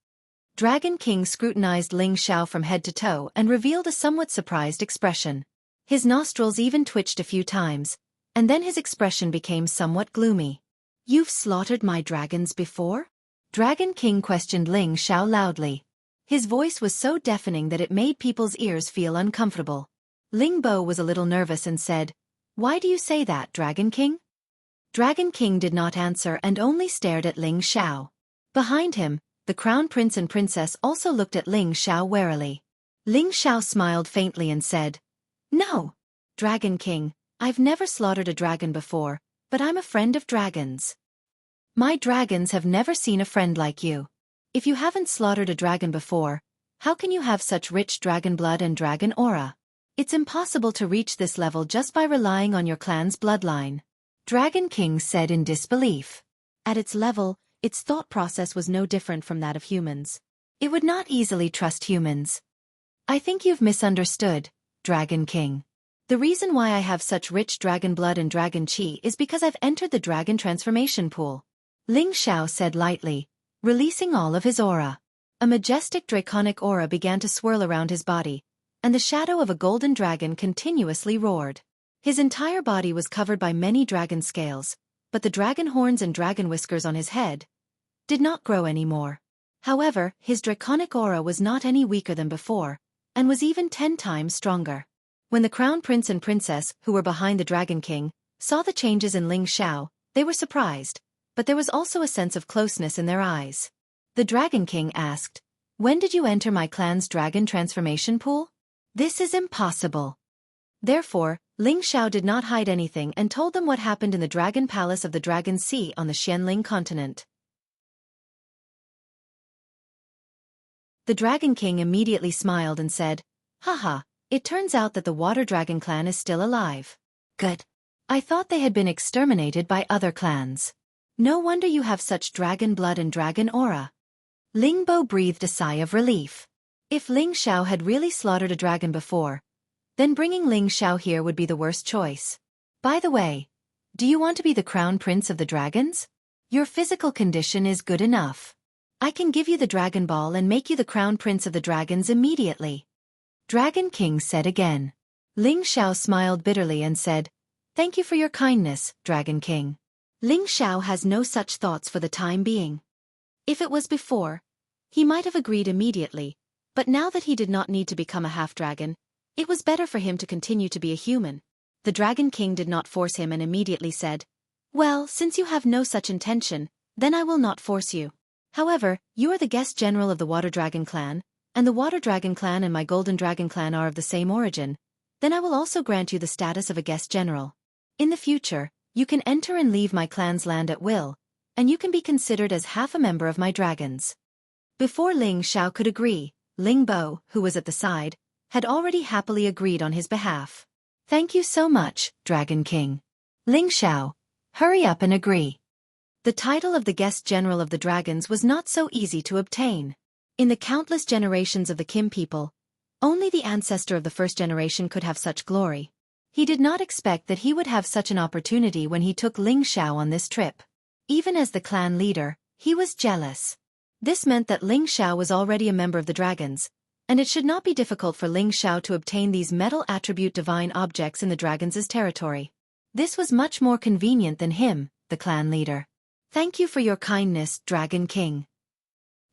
Dragon King scrutinized Ling Xiao from head to toe and revealed a somewhat surprised expression. His nostrils even twitched a few times, and then his expression became somewhat gloomy. "You've slaughtered my dragons before?" Dragon King questioned Ling Xiao loudly. His voice was so deafening that it made people's ears feel uncomfortable. Ling Bo was a little nervous and said, "Why do you say that, Dragon King?" Dragon King did not answer and only stared at Ling Xiao. Behind him, the Crown Prince and Princess also looked at Ling Xiao warily. Ling Xiao smiled faintly and said, "No, Dragon King, I've never slaughtered a dragon before, but I'm a friend of dragons. My dragons have never seen a friend like you. If you haven't slaughtered a dragon before, how can you have such rich dragon blood and dragon aura? It's impossible to reach this level just by relying on your clan's bloodline." Dragon King said in disbelief. At its level, its thought process was no different from that of humans. It would not easily trust humans. "I think you've misunderstood, Dragon King. The reason why I have such rich dragon blood and dragon chi is because I've entered the dragon transformation pool," Ling Xiao said lightly, releasing all of his aura. A majestic draconic aura began to swirl around his body, and the shadow of a golden dragon continuously roared. His entire body was covered by many dragon scales, but the dragon horns and dragon whiskers on his head did not grow anymore. However, his draconic aura was not any weaker than before, and was even 10 times stronger. When the Crown Prince and Princess, who were behind the Dragon King, saw the changes in Ling Xiao, they were surprised, but there was also a sense of closeness in their eyes. The Dragon King asked, "When did you enter my clan's dragon transformation pool?" "This is impossible." Therefore, Ling Xiao did not hide anything and told them what happened in the Dragon Palace of the Dragon Sea on the Xianling continent. The Dragon King immediately smiled and said, "Haha, it turns out that the Water Dragon clan is still alive. Good. I thought they had been exterminated by other clans. No wonder you have such dragon blood and dragon aura." Ling Bo breathed a sigh of relief. If Ling Xiao had really slaughtered a dragon before, then bringing Ling Xiao here would be the worst choice. "By the way, do you want to be the Crown Prince of the Dragons? Your physical condition is good enough. I can give you the Dragon Ball and make you the Crown Prince of the Dragons immediately," Dragon King said again. Ling Xiao smiled bitterly and said, "Thank you for your kindness, Dragon King. Ling Xiao has no such thoughts for the time being. If it was before, he might have agreed immediately, but now that he did not need to become a half-dragon, it was better for him to continue to be a human. The Dragon King did not force him and immediately said, "Well, since you have no such intention, then I will not force you. However, you are the guest general of the Water Dragon clan, and the Water Dragon clan and my Golden Dragon clan are of the same origin, then I will also grant you the status of a guest general. In the future, you can enter and leave my clan's land at will, and you can be considered as half a member of my dragons. Before Ling Xiao could agree, Ling Bo, who was at the side, had already happily agreed on his behalf. Thank you so much, Dragon King. Ling Xiao, hurry up and agree. The title of the guest general of the dragons was not so easy to obtain. In the countless generations of the Kim people, only the ancestor of the first generation could have such glory. He did not expect that he would have such an opportunity when he took Ling Xiao on this trip. Even as the clan leader, he was jealous. This meant that Ling Xiao was already a member of the dragons, and it should not be difficult for Ling Xiao to obtain these metal attribute divine objects in the dragons' territory. This was much more convenient than him, the clan leader. Thank you for your kindness, Dragon King.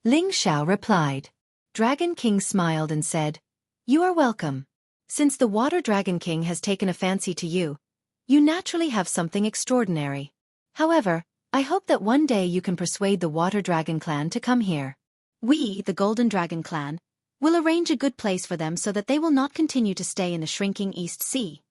Ling Xiao replied. Dragon King smiled and said, You are welcome. Since the Water Dragon King has taken a fancy to you, you naturally have something extraordinary. However, I hope that one day you can persuade the Water Dragon clan to come here. We, the Golden Dragon clan, will arrange a good place for them so that they will not continue to stay in the shrinking East Sea.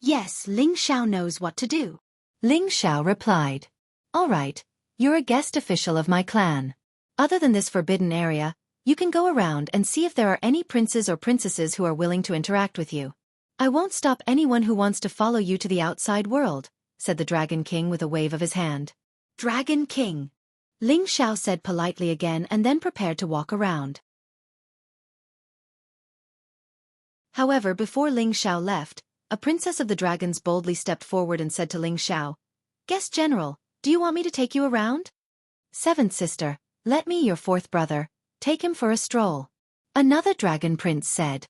Yes, Ling Xiao knows what to do. Ling Xiao replied. All right, you're a guest official of my clan. Other than this forbidden area, you can go around and see if there are any princes or princesses who are willing to interact with you. I won't stop anyone who wants to follow you to the outside world, said the Dragon King with a wave of his hand. Dragon King. Ling Xiao said politely again and then prepared to walk around. However, before Ling Xiao left, a princess of the dragons boldly stepped forward and said to Ling Xiao, Guest General, do you want me to take you around? Seventh sister, let me, your fourth brother, take him for a stroll. Another dragon prince said.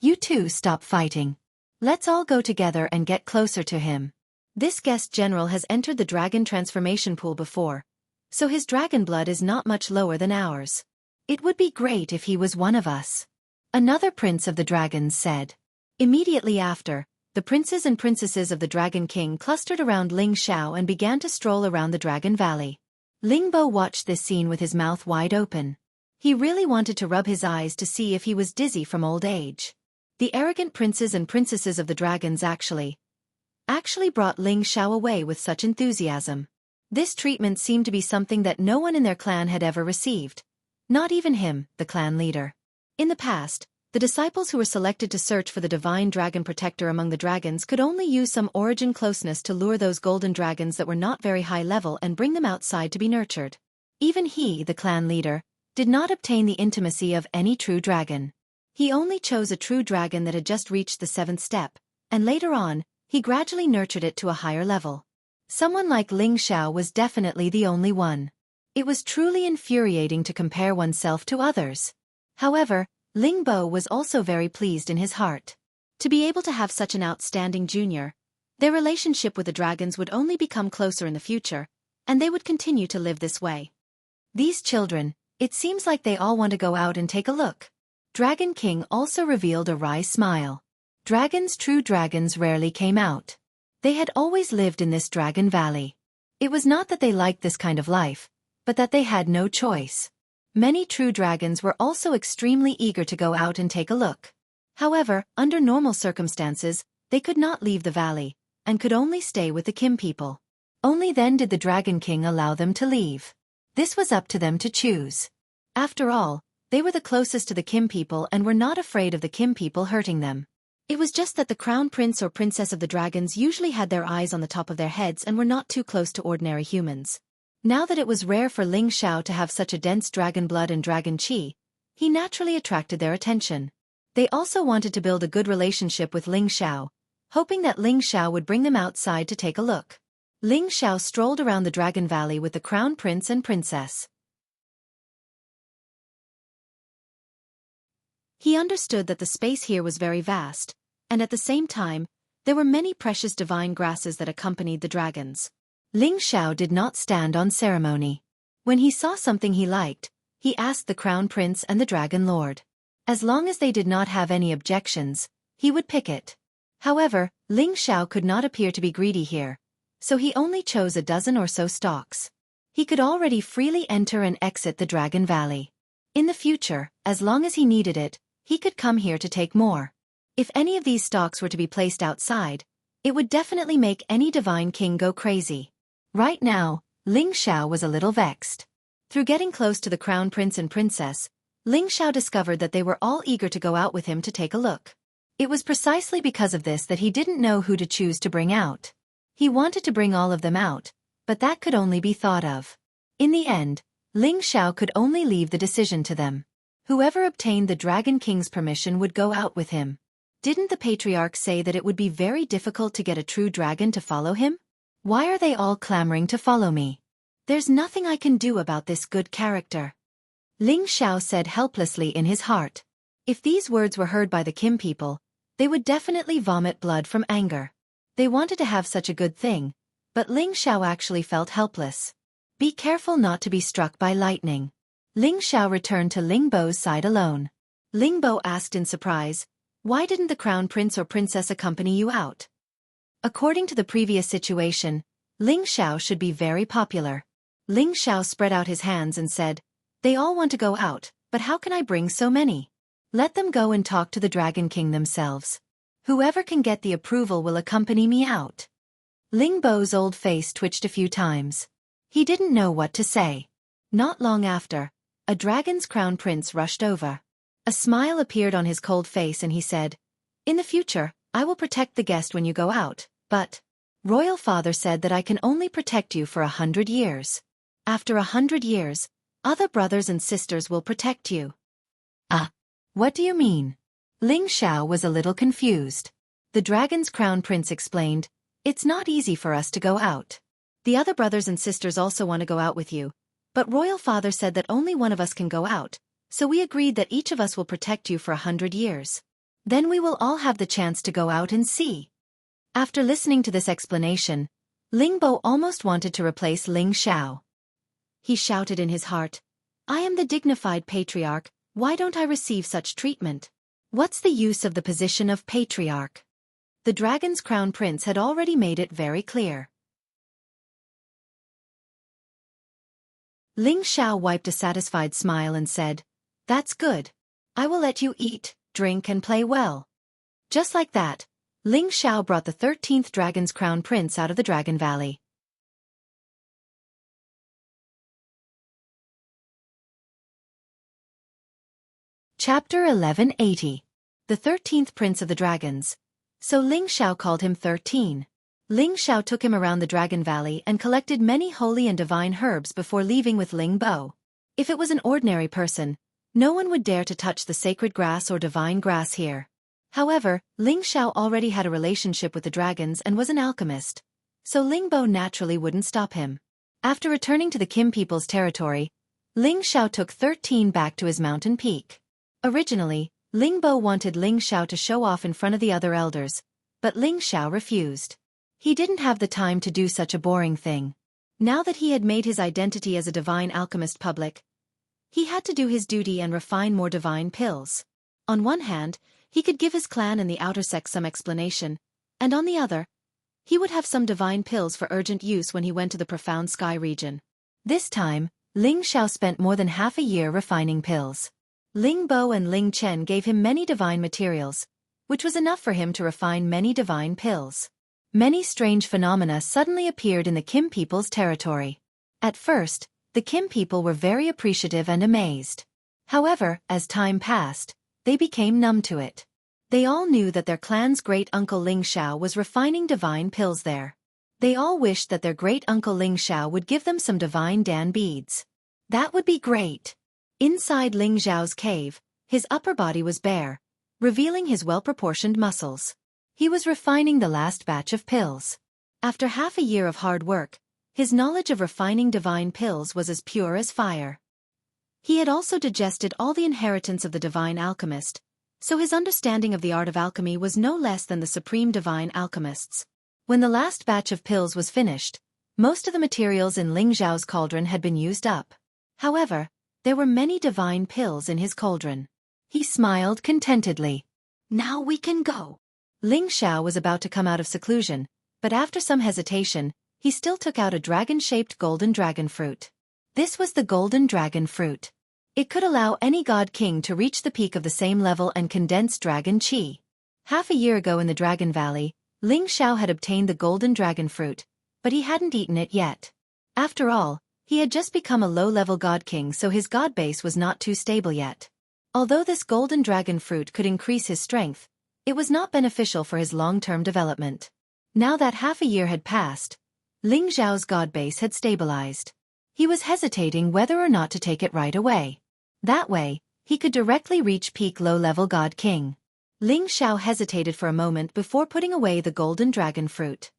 You two stop fighting. Let's all go together and get closer to him. This guest general has entered the dragon transformation pool before, so his dragon blood is not much lower than ours. It would be great if he was one of us. Another prince of the dragons said. Immediately after, the princes and princesses of the Dragon King clustered around Ling Xiao and began to stroll around the Dragon Valley. Ling Bo watched this scene with his mouth wide open. He really wanted to rub his eyes to see if he was dizzy from old age. The arrogant princes and princesses of the dragons actually brought Ling Xiao away with such enthusiasm. This treatment seemed to be something that no one in their clan had ever received. Not even him, the clan leader. In the past, the disciples who were selected to search for the divine dragon protector among the dragons could only use some origin closeness to lure those golden dragons that were not very high level and bring them outside to be nurtured. Even he, the clan leader, did not obtain the intimacy of any true dragon. He only chose a true dragon that had just reached the 7th step, and later on, he gradually nurtured it to a higher level. Someone like Ling Xiao was definitely the only one. It was truly infuriating to compare oneself to others. However, Ling Bo was also very pleased in his heart. To be able to have such an outstanding junior, their relationship with the dragons would only become closer in the future, and they would continue to live this way. These children, it seems like they all want to go out and take a look. Dragon King also revealed a wry smile. True dragons rarely came out. They had always lived in this Dragon Valley. It was not that they liked this kind of life, but that they had no choice. Many true dragons were also extremely eager to go out and take a look. However, under normal circumstances, they could not leave the valley, and could only stay with the Kim people. Only then did the Dragon King allow them to leave. This was up to them to choose. After all, they were the closest to the Kim people and were not afraid of the Kim people hurting them. It was just that the crown prince or princess of the dragons usually had their eyes on the top of their heads and were not too close to ordinary humans. Now that it was rare for Ling Xiao to have such a dense dragon blood and dragon qi, he naturally attracted their attention. They also wanted to build a good relationship with Ling Xiao, hoping that Ling Xiao would bring them outside to take a look. Ling Xiao strolled around the Dragon Valley with the crown prince and princess. He understood that the space here was very vast, and at the same time, there were many precious divine grasses that accompanied the dragons. Ling Xiao did not stand on ceremony. When he saw something he liked, he asked the crown prince and the dragon lord. As long as they did not have any objections, he would pick it. However, Ling Xiao could not appear to be greedy here, so he only chose a dozen or so stalks. He could already freely enter and exit the Dragon Valley. In the future, as long as he needed it, he could come here to take more. If any of these stocks were to be placed outside, it would definitely make any divine king go crazy. Right now, Ling Xiao was a little vexed. Through getting close to the crown prince and princess, Ling Xiao discovered that they were all eager to go out with him to take a look. It was precisely because of this that he didn't know who to choose to bring out. He wanted to bring all of them out, but that could only be thought of. In the end, Ling Xiao could only leave the decision to them. Whoever obtained the Dragon King's permission would go out with him. Didn't the patriarch say that it would be very difficult to get a true dragon to follow him? Why are they all clamoring to follow me? There's nothing I can do about this good character. Ling Xiao said helplessly in his heart. If these words were heard by the Kim people, they would definitely vomit blood from anger. They wanted to have such a good thing, but Ling Xiao actually felt helpless. Be careful not to be struck by lightning. Ling Xiao returned to Ling Bo's side alone. Ling Bo asked in surprise, why didn't the crown prince or princess accompany you out? According to the previous situation, Ling Xiao should be very popular. Ling Xiao spread out his hands and said, they all want to go out, but how can I bring so many? Let them go and talk to the Dragon King themselves. Whoever can get the approval will accompany me out. Ling Bo's old face twitched a few times. He didn't know what to say. Not long after, a dragon's crown prince rushed over. A smile appeared on his cold face and he said, in the future, I will protect the guest when you go out, but Royal Father said that I can only protect you for 100 years. After 100 years, other brothers and sisters will protect you. Ah, what do you mean? Ling Xiao was a little confused. The dragon's crown prince explained, it's not easy for us to go out. The other brothers and sisters also want to go out with you, but Royal Father said that only one of us can go out, so we agreed that each of us will protect you for 100 years. Then we will all have the chance to go out and see. After listening to this explanation, Ling Bo almost wanted to replace Ling Xiao. He shouted in his heart, I am the dignified patriarch, why don't I receive such treatment? What's the use of the position of patriarch? The dragon's crown prince had already made it very clear. Ling Xiao wiped a satisfied smile and said, that's good. I will let you eat, drink and play well. Just like that, Ling Xiao brought the 13th dragon's crown prince out of the Dragon Valley. Chapter 1180. The 13th Prince of the Dragons. So Ling Xiao called him 13. Ling Xiao took him around the Dragon Valley and collected many holy and divine herbs before leaving with Ling Bo. If it was an ordinary person, no one would dare to touch the sacred grass or divine grass here. However, Ling Xiao already had a relationship with the dragons and was an alchemist, so Ling Bo naturally wouldn't stop him. After returning to the Kim people's territory, Ling Xiao took 13 back to his mountain peak. Originally, Ling Bo wanted Ling Xiao to show off in front of the other elders, but Ling Xiao refused. He didn't have the time to do such a boring thing. Now that he had made his identity as a divine alchemist public, he had to do his duty and refine more divine pills. On one hand, he could give his clan and the outer sect some explanation, and on the other, he would have some divine pills for urgent use when he went to the profound sky region. This time, Ling Xiao spent more than half a year refining pills. Ling Bo and Ling Chen gave him many divine materials, which was enough for him to refine many divine pills. Many strange phenomena suddenly appeared in the Kim people's territory. At first, the Kim people were very appreciative and amazed. However, as time passed, they became numb to it. They all knew that their clan's great-uncle Ling Xiao was refining divine pills there. They all wished that their great-uncle Ling Xiao would give them some divine Dan beads. That would be great. Inside Ling Xiao's cave, his upper body was bare, revealing his well-proportioned muscles. He was refining the last batch of pills. After half a year of hard work, his knowledge of refining divine pills was as pure as fire. He had also digested all the inheritance of the divine alchemist, so his understanding of the art of alchemy was no less than the supreme divine alchemist's. When the last batch of pills was finished, most of the materials in Ling Xiao's cauldron had been used up. However, there were many divine pills in his cauldron. He smiled contentedly. Now we can go. Ling Xiao was about to come out of seclusion, but after some hesitation, he still took out a dragon-shaped golden dragon fruit. This was the golden dragon fruit. It could allow any god king to reach the peak of the same level and condense dragon chi. Half a year ago in the Dragon Valley, Ling Xiao had obtained the golden dragon fruit, but he hadn't eaten it yet. After all, he had just become a low-level god king, so his god base was not too stable yet. Although this golden dragon fruit could increase his strength, it was not beneficial for his long-term development. Now that half a year had passed, Ling Xiao's god base had stabilized. He was hesitating whether or not to take it right away. That way, he could directly reach peak low-level god king. Ling Xiao hesitated for a moment before putting away the golden dragon fruit.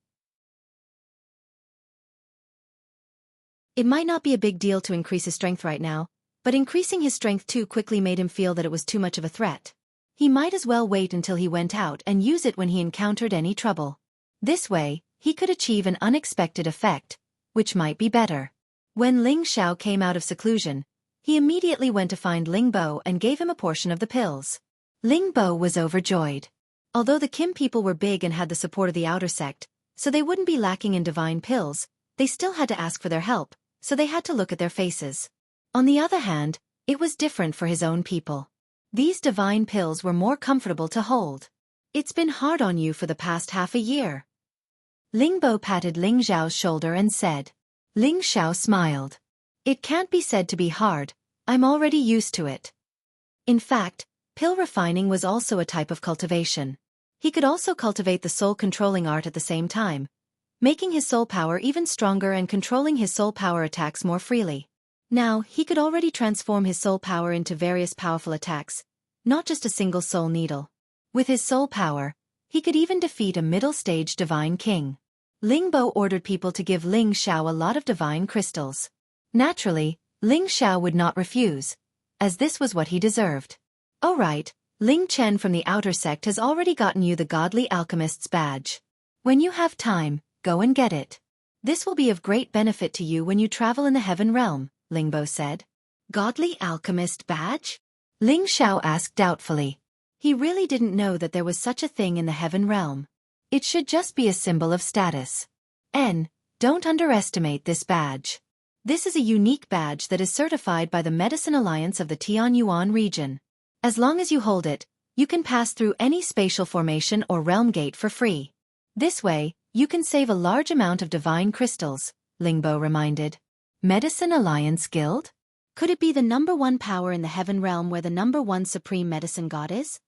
It might not be a big deal to increase his strength right now, but increasing his strength too quickly made him feel that it was too much of a threat. He might as well wait until he went out and use it when he encountered any trouble. This way, he could achieve an unexpected effect, which might be better. When Ling Xiao came out of seclusion, he immediately went to find Ling Bo and gave him a portion of the pills. Ling Bo was overjoyed. Although the Kim people were big and had the support of the outer sect, so they wouldn't be lacking in divine pills, they still had to ask for their help, so they had to look at their faces. On the other hand, it was different for his own people. These divine pills were more comfortable to hold. It's been hard on you for the past half a year. Ling Bo patted Ling Xiao's shoulder and said. Ling Xiao smiled. It can't be said to be hard, I'm already used to it. In fact, pill refining was also a type of cultivation. He could also cultivate the soul-controlling art at the same time, making his soul power even stronger and controlling his soul power attacks more freely. Now, he could already transform his soul power into various powerful attacks, not just a single soul needle. With his soul power, he could even defeat a middle-stage divine king. Ling Bo ordered people to give Ling Xiao a lot of divine crystals. Naturally, Ling Xiao would not refuse, as this was what he deserved. Oh right, Ling Chen from the outer sect has already gotten you the Godly Alchemist's badge. When you have time, go and get it. This will be of great benefit to you when you travel in the heaven realm, Ling Bo said. Godly Alchemist badge? Ling Xiao asked doubtfully. He really didn't know that there was such a thing in the heaven realm. It should just be a symbol of status. Don't underestimate this badge. This is a unique badge that is certified by the Medicine Alliance of the Tianyuan region. As long as you hold it, you can pass through any spatial formation or realm gate for free. This way, you can save a large amount of divine crystals, Ling Bo reminded. Medicine Alliance Guild? Could it be the #1 power in the heaven realm where the #1 supreme medicine god is?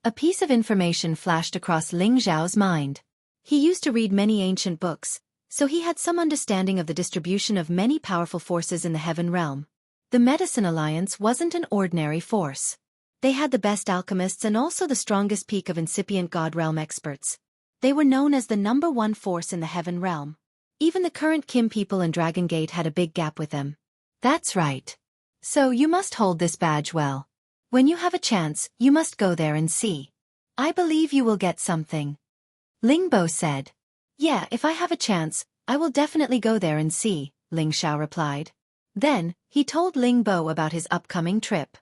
A piece of information flashed across Ling Xiao's mind. He used to read many ancient books, so he had some understanding of the distribution of many powerful forces in the heaven realm. The Medicine Alliance wasn't an ordinary force. They had the best alchemists and also the strongest peak of incipient god realm experts. They were known as the #1 force in the heaven realm. Even the current Kim people in Dragon Gate had a big gap with them. That's right. So you must hold this badge well. When you have a chance, you must go there and see. I believe you will get something. Ling Bo said. Yeah, if I have a chance, I will definitely go there and see, Ling Xiao replied. Then, he told Ling Bo about his upcoming trip.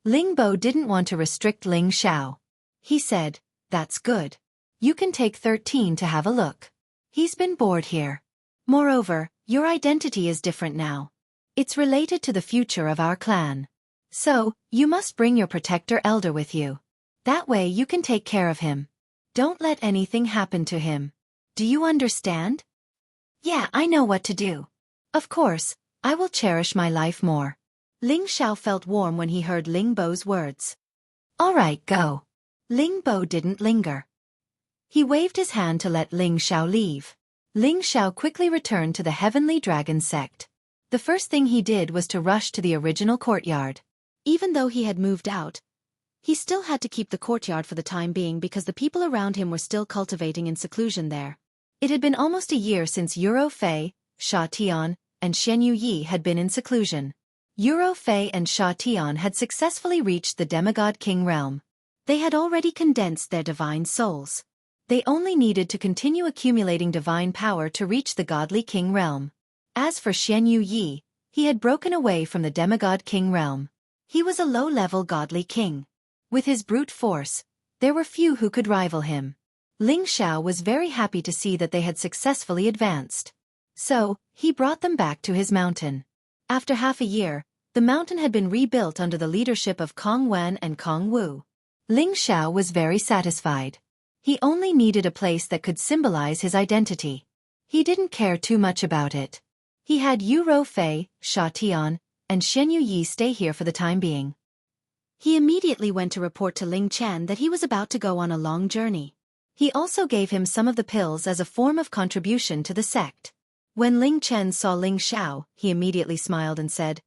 Ling Bo didn't want to restrict Ling Xiao. He said, that's good. You can take 13 to have a look. He's been bored here. Moreover, your identity is different now. It's related to the future of our clan. So, you must bring your protector elder with you. That way you can take care of him. Don't let anything happen to him. Do you understand? Yeah, I know what to do. Of course, I will cherish my life more. Ling Xiao felt warm when he heard Ling Bo's words. All right, go. Ling Bo didn't linger. He waved his hand to let Ling Xiao leave. Ling Xiao quickly returned to the Heavenly Dragon sect. The first thing he did was to rush to the original courtyard. Even though he had moved out, he still had to keep the courtyard for the time being because the people around him were still cultivating in seclusion there. It had been almost a year since Euro Fei, Sha Tian, and Shenyu Yi had been in seclusion. Euro Fei and Sha Tian had successfully reached the demigod king realm. They had already condensed their divine souls. They only needed to continue accumulating divine power to reach the godly king realm. As for Shenyu Yi, he had broken away from the demigod king realm. He was a low-level godly king. With his brute force, there were few who could rival him. Ling Xiao was very happy to see that they had successfully advanced. So, he brought them back to his mountain. After half a year, the mountain had been rebuilt under the leadership of Kong Wen and Kong Wu. Ling Xiao was very satisfied. He only needed a place that could symbolize his identity. He didn't care too much about it. He had Yu Rofei, Sha Tian, and Shen Yi stay here for the time being. He immediately went to report to Ling Chen that he was about to go on a long journey. He also gave him some of the pills as a form of contribution to the sect. When Ling Chen saw Ling Xiao, he immediately smiled and said,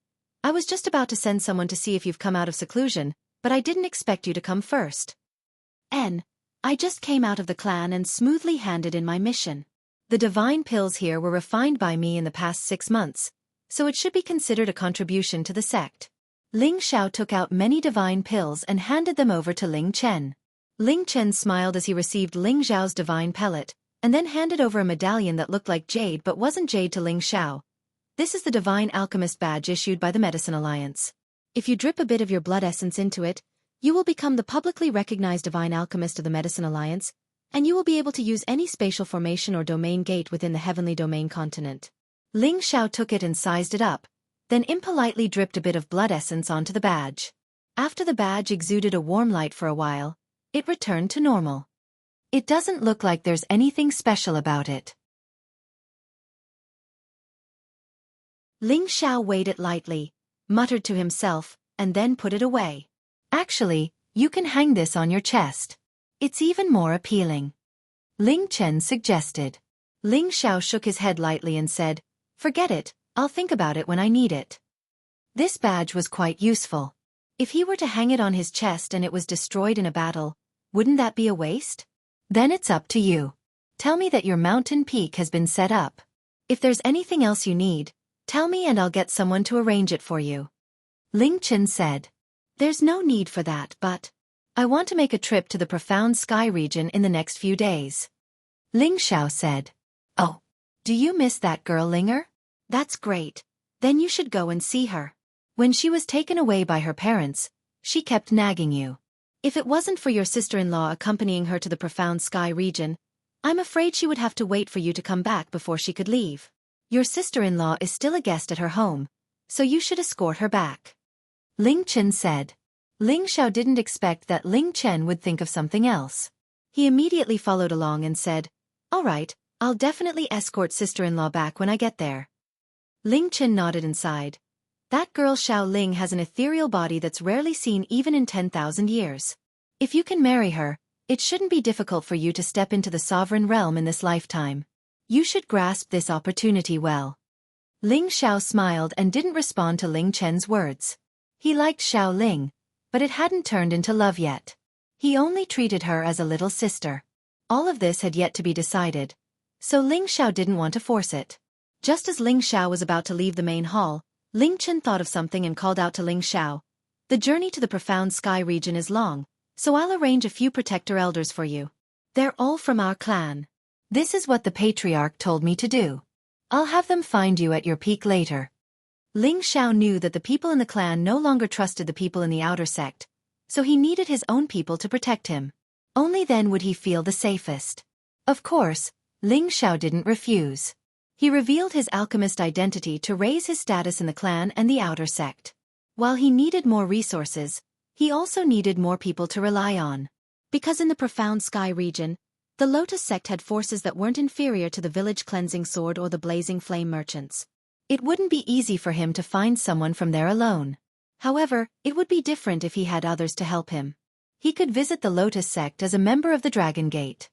"I was just about to send someone to see if you've come out of seclusion, but I didn't expect you to come first. I just came out of the clan and smoothly handed in my mission. The divine pills here were refined by me in the past 6 months, so it should be considered a contribution to the sect." Ling Xiao took out many divine pills and handed them over to Ling Chen. Ling Chen smiled as he received Ling Xiao's divine pellet, and then handed over a medallion that looked like jade but wasn't jade to Ling Xiao. "This is the Divine Alchemist badge issued by the Medicine Alliance. If you drip a bit of your blood essence into it, you will become the publicly recognized Divine Alchemist of the Medicine Alliance, and you will be able to use any spatial formation or domain gate within the Heavenly Domain continent." Ling Xiao took it and sized it up, then impolitely dripped a bit of blood essence onto the badge. After the badge exuded a warm light for a while, it returned to normal. It doesn't look like there's anything special about it. Ling Xiao weighed it lightly, muttered to himself, and then put it away. "Actually, you can hang this on your chest. It's even more appealing," Ling Chen suggested. Ling Xiao shook his head lightly and said, "Forget it, I'll think about it when I need it." This badge was quite useful. If he were to hang it on his chest and it was destroyed in a battle, wouldn't that be a waste? Then it's up to you. Tell me that your mountain peak has been set up. If there's anything else you need, tell me and I'll get someone to arrange it for you," Ling Chen said. "There's no need for that, but I want to make a trip to the profound sky region in the next few days," Ling Xiao said. "Oh, do you miss that girl Linger? That's great. Then you should go and see her. When she was taken away by her parents, she kept nagging you. If it wasn't for your sister-in-law accompanying her to the profound sky region, I'm afraid she would have to wait for you to come back before she could leave. Your sister-in-law is still a guest at her home, so you should escort her back," Ling Chen said. Ling Xiao didn't expect that Ling Chen would think of something else. He immediately followed along and said, "All right, I'll definitely escort sister-in-law back when I get there." Ling Chen nodded and sighed. That girl Xiao Ling has an ethereal body that's rarely seen even in 10,000 years. If you can marry her, it shouldn't be difficult for you to step into the sovereign realm in this lifetime. You should grasp this opportunity well. Ling Xiao smiled and didn't respond to Ling Chen's words. He liked Xiao Ling, but it hadn't turned into love yet. He only treated her as a little sister. All of this had yet to be decided, so Ling Xiao didn't want to force it. Just as Ling Xiao was about to leave the main hall, Ling Chen thought of something and called out to Ling Xiao, "The journey to the profound sky region is long, so I'll arrange a few protector elders for you. They're all from our clan. This is what the patriarch told me to do. I'll have them find you at your peak later." Ling Xiao knew that the people in the clan no longer trusted the people in the outer sect, so he needed his own people to protect him. Only then would he feel the safest. Of course, Ling Xiao didn't refuse. He revealed his alchemist identity to raise his status in the clan and the outer sect. While he needed more resources, he also needed more people to rely on. Because in the profound sky region, the Lotus sect had forces that weren't inferior to the village cleansing sword or the blazing flame merchants. It wouldn't be easy for him to find someone from there alone. However, it would be different if he had others to help him. He could visit the Lotus sect as a member of the Dragon Gate.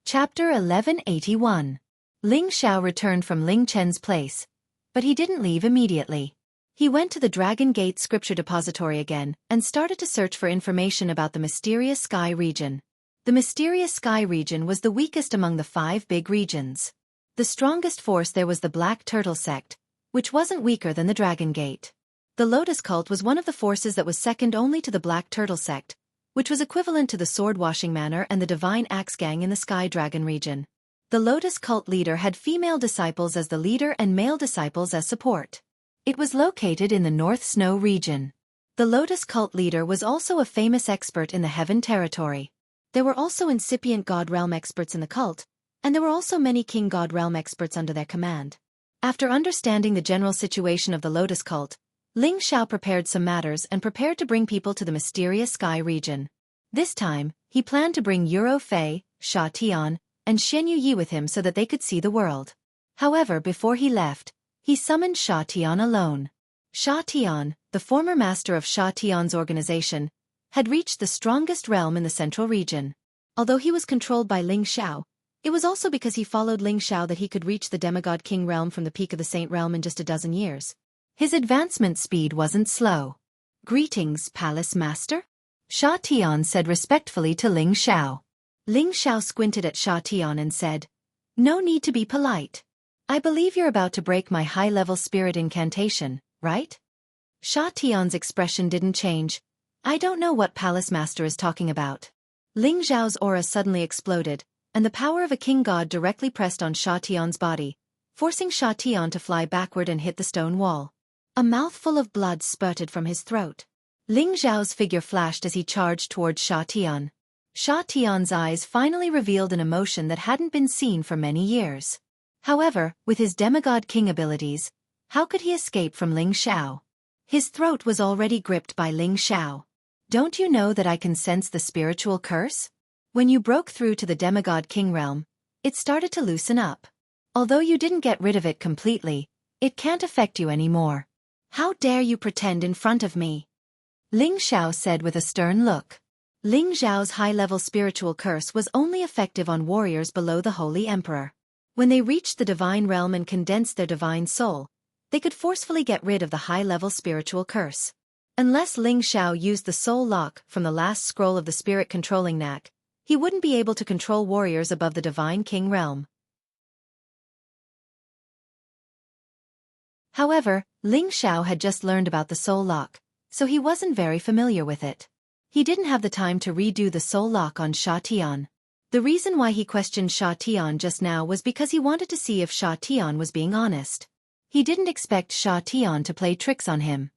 Chapter 1181. Ling Xiao returned from Ling Chen's place, but he didn't leave immediately. He went to the Dragon Gate scripture depository again and started to search for information about the mysterious sky region. The mysterious sky region was the weakest among the 5 big regions. The strongest force there was the Black Turtle sect, which wasn't weaker than the Dragon Gate. The Lotus cult was one of the forces that was second only to the Black Turtle sect, which was equivalent to the Sword Washing Manor and the Divine Axe Gang in the Sky Dragon region. The Lotus cult leader had female disciples as the leader and male disciples as support. It was located in the North Snow region. The Lotus cult leader was also a famous expert in the Heaven territory. There were also incipient God Realm experts in the cult, and there were also many King God Realm experts under their command. After understanding the general situation of the Lotus cult, Ling Xiao prepared some matters and prepared to bring people to the mysterious sky region. This time, he planned to bring Euro Fei, Sha Tian, and Xianyu Yi with him so that they could see the world. However, before he left, he summoned Sha Tian alone. Sha Tian, the former master of Sha Tian's organization, had reached the strongest realm in the central region. Although he was controlled by Ling Xiao, it was also because he followed Ling Xiao that he could reach the demigod king realm from the peak of the saint realm in just a dozen years. His advancement speed wasn't slow. "Greetings, Palace Master?" Sha Tian said respectfully to Ling Xiao. Ling Xiao squinted at Sha Tian and said, "No need to be polite. I believe you're about to break my high-level spirit incantation, right?" Sha Tian's expression didn't change. "I don't know what Palace Master is talking about." Ling Xiao's aura suddenly exploded, and the power of a king god directly pressed on Sha Tian's body, forcing Sha Tian to fly backward and hit the stone wall. A mouthful of blood spurted from his throat. Ling Xiao's figure flashed as he charged towards Sha Tian. Sha Tian's eyes finally revealed an emotion that hadn't been seen for many years. However, with his demigod king abilities, how could he escape from Ling Xiao? His throat was already gripped by Ling Xiao. "Don't you know that I can sense the spiritual curse? When you broke through to the demigod king realm, it started to loosen up. Although you didn't get rid of it completely, it can't affect you anymore. How dare you pretend in front of me?" Ling Xiao said with a stern look. Ling Xiao's high-level spiritual curse was only effective on warriors below the Holy Emperor. When they reached the divine realm and condensed their divine soul, they could forcefully get rid of the high-level spiritual curse. Unless Ling Xiao used the soul lock from the last scroll of the spirit controlling knack, he wouldn't be able to control warriors above the divine king realm. However, Ling Xiao had just learned about the soul lock, so he wasn't very familiar with it. He didn't have the time to redo the soul lock on Sha Tian. The reason why he questioned Sha Tian just now was because he wanted to see if Sha Tian was being honest. He didn't expect Sha Tian to play tricks on him.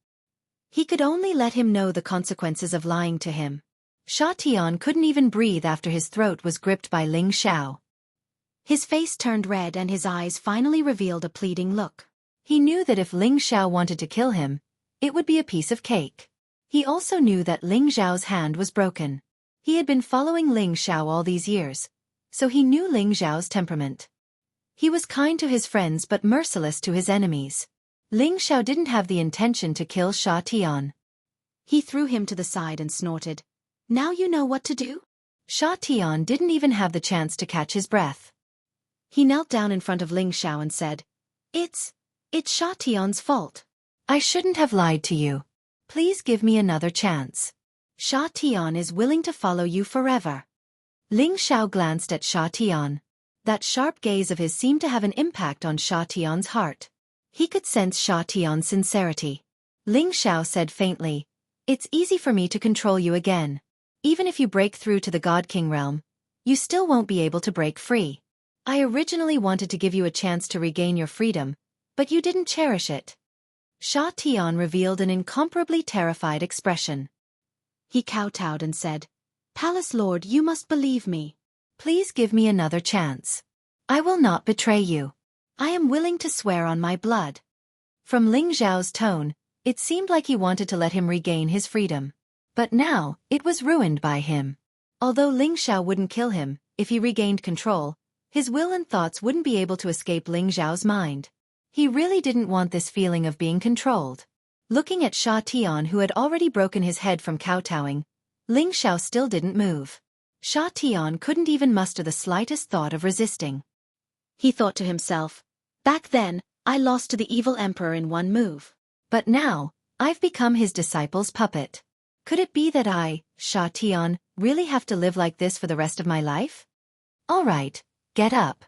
He could only let him know the consequences of lying to him. Sha Tian couldn't even breathe after his throat was gripped by Ling Xiao. His face turned red and his eyes finally revealed a pleading look. He knew that if Ling Xiao wanted to kill him, it would be a piece of cake. He also knew that Ling Xiao's hand was broken. He had been following Ling Xiao all these years, so he knew Ling Xiao's temperament. He was kind to his friends but merciless to his enemies. Ling Xiao didn't have the intention to kill Sha Tian. He threw him to the side and snorted, "Now you know what to do?" Sha Tian didn't even have the chance to catch his breath. He knelt down in front of Ling Xiao and said, It's Sha Tian's fault. I shouldn't have lied to you. Please give me another chance. Sha Tian is willing to follow you forever." Ling Xiao glanced at Sha Tian. That sharp gaze of his seemed to have an impact on Sha Tian's heart. He could sense Sha Tian's sincerity. Ling Xiao said faintly, "It's easy for me to control you again. Even if you break through to the God King realm, you still won't be able to break free. I originally wanted to give you a chance to regain your freedom, but you didn't cherish it." Sha Tian revealed an incomparably terrified expression. He kowtowed and said, "Palace Lord, you must believe me. Please give me another chance. I will not betray you. I am willing to swear on my blood." From Ling Xiao's tone, it seemed like he wanted to let him regain his freedom. But now, it was ruined by him. Although Ling Xiao wouldn't kill him, if he regained control, his will and thoughts wouldn't be able to escape Ling Xiao's mind. He really didn't want this feeling of being controlled. Looking at Sha Tian, who had already broken his head from kowtowing, Ling Xiao still didn't move. Sha Tian couldn't even muster the slightest thought of resisting. He thought to himself, "Back then, I lost to the evil emperor in one move. But now, I've become his disciple's puppet. Could it be that I, Sha Tian, really have to live like this for the rest of my life? All right, get up.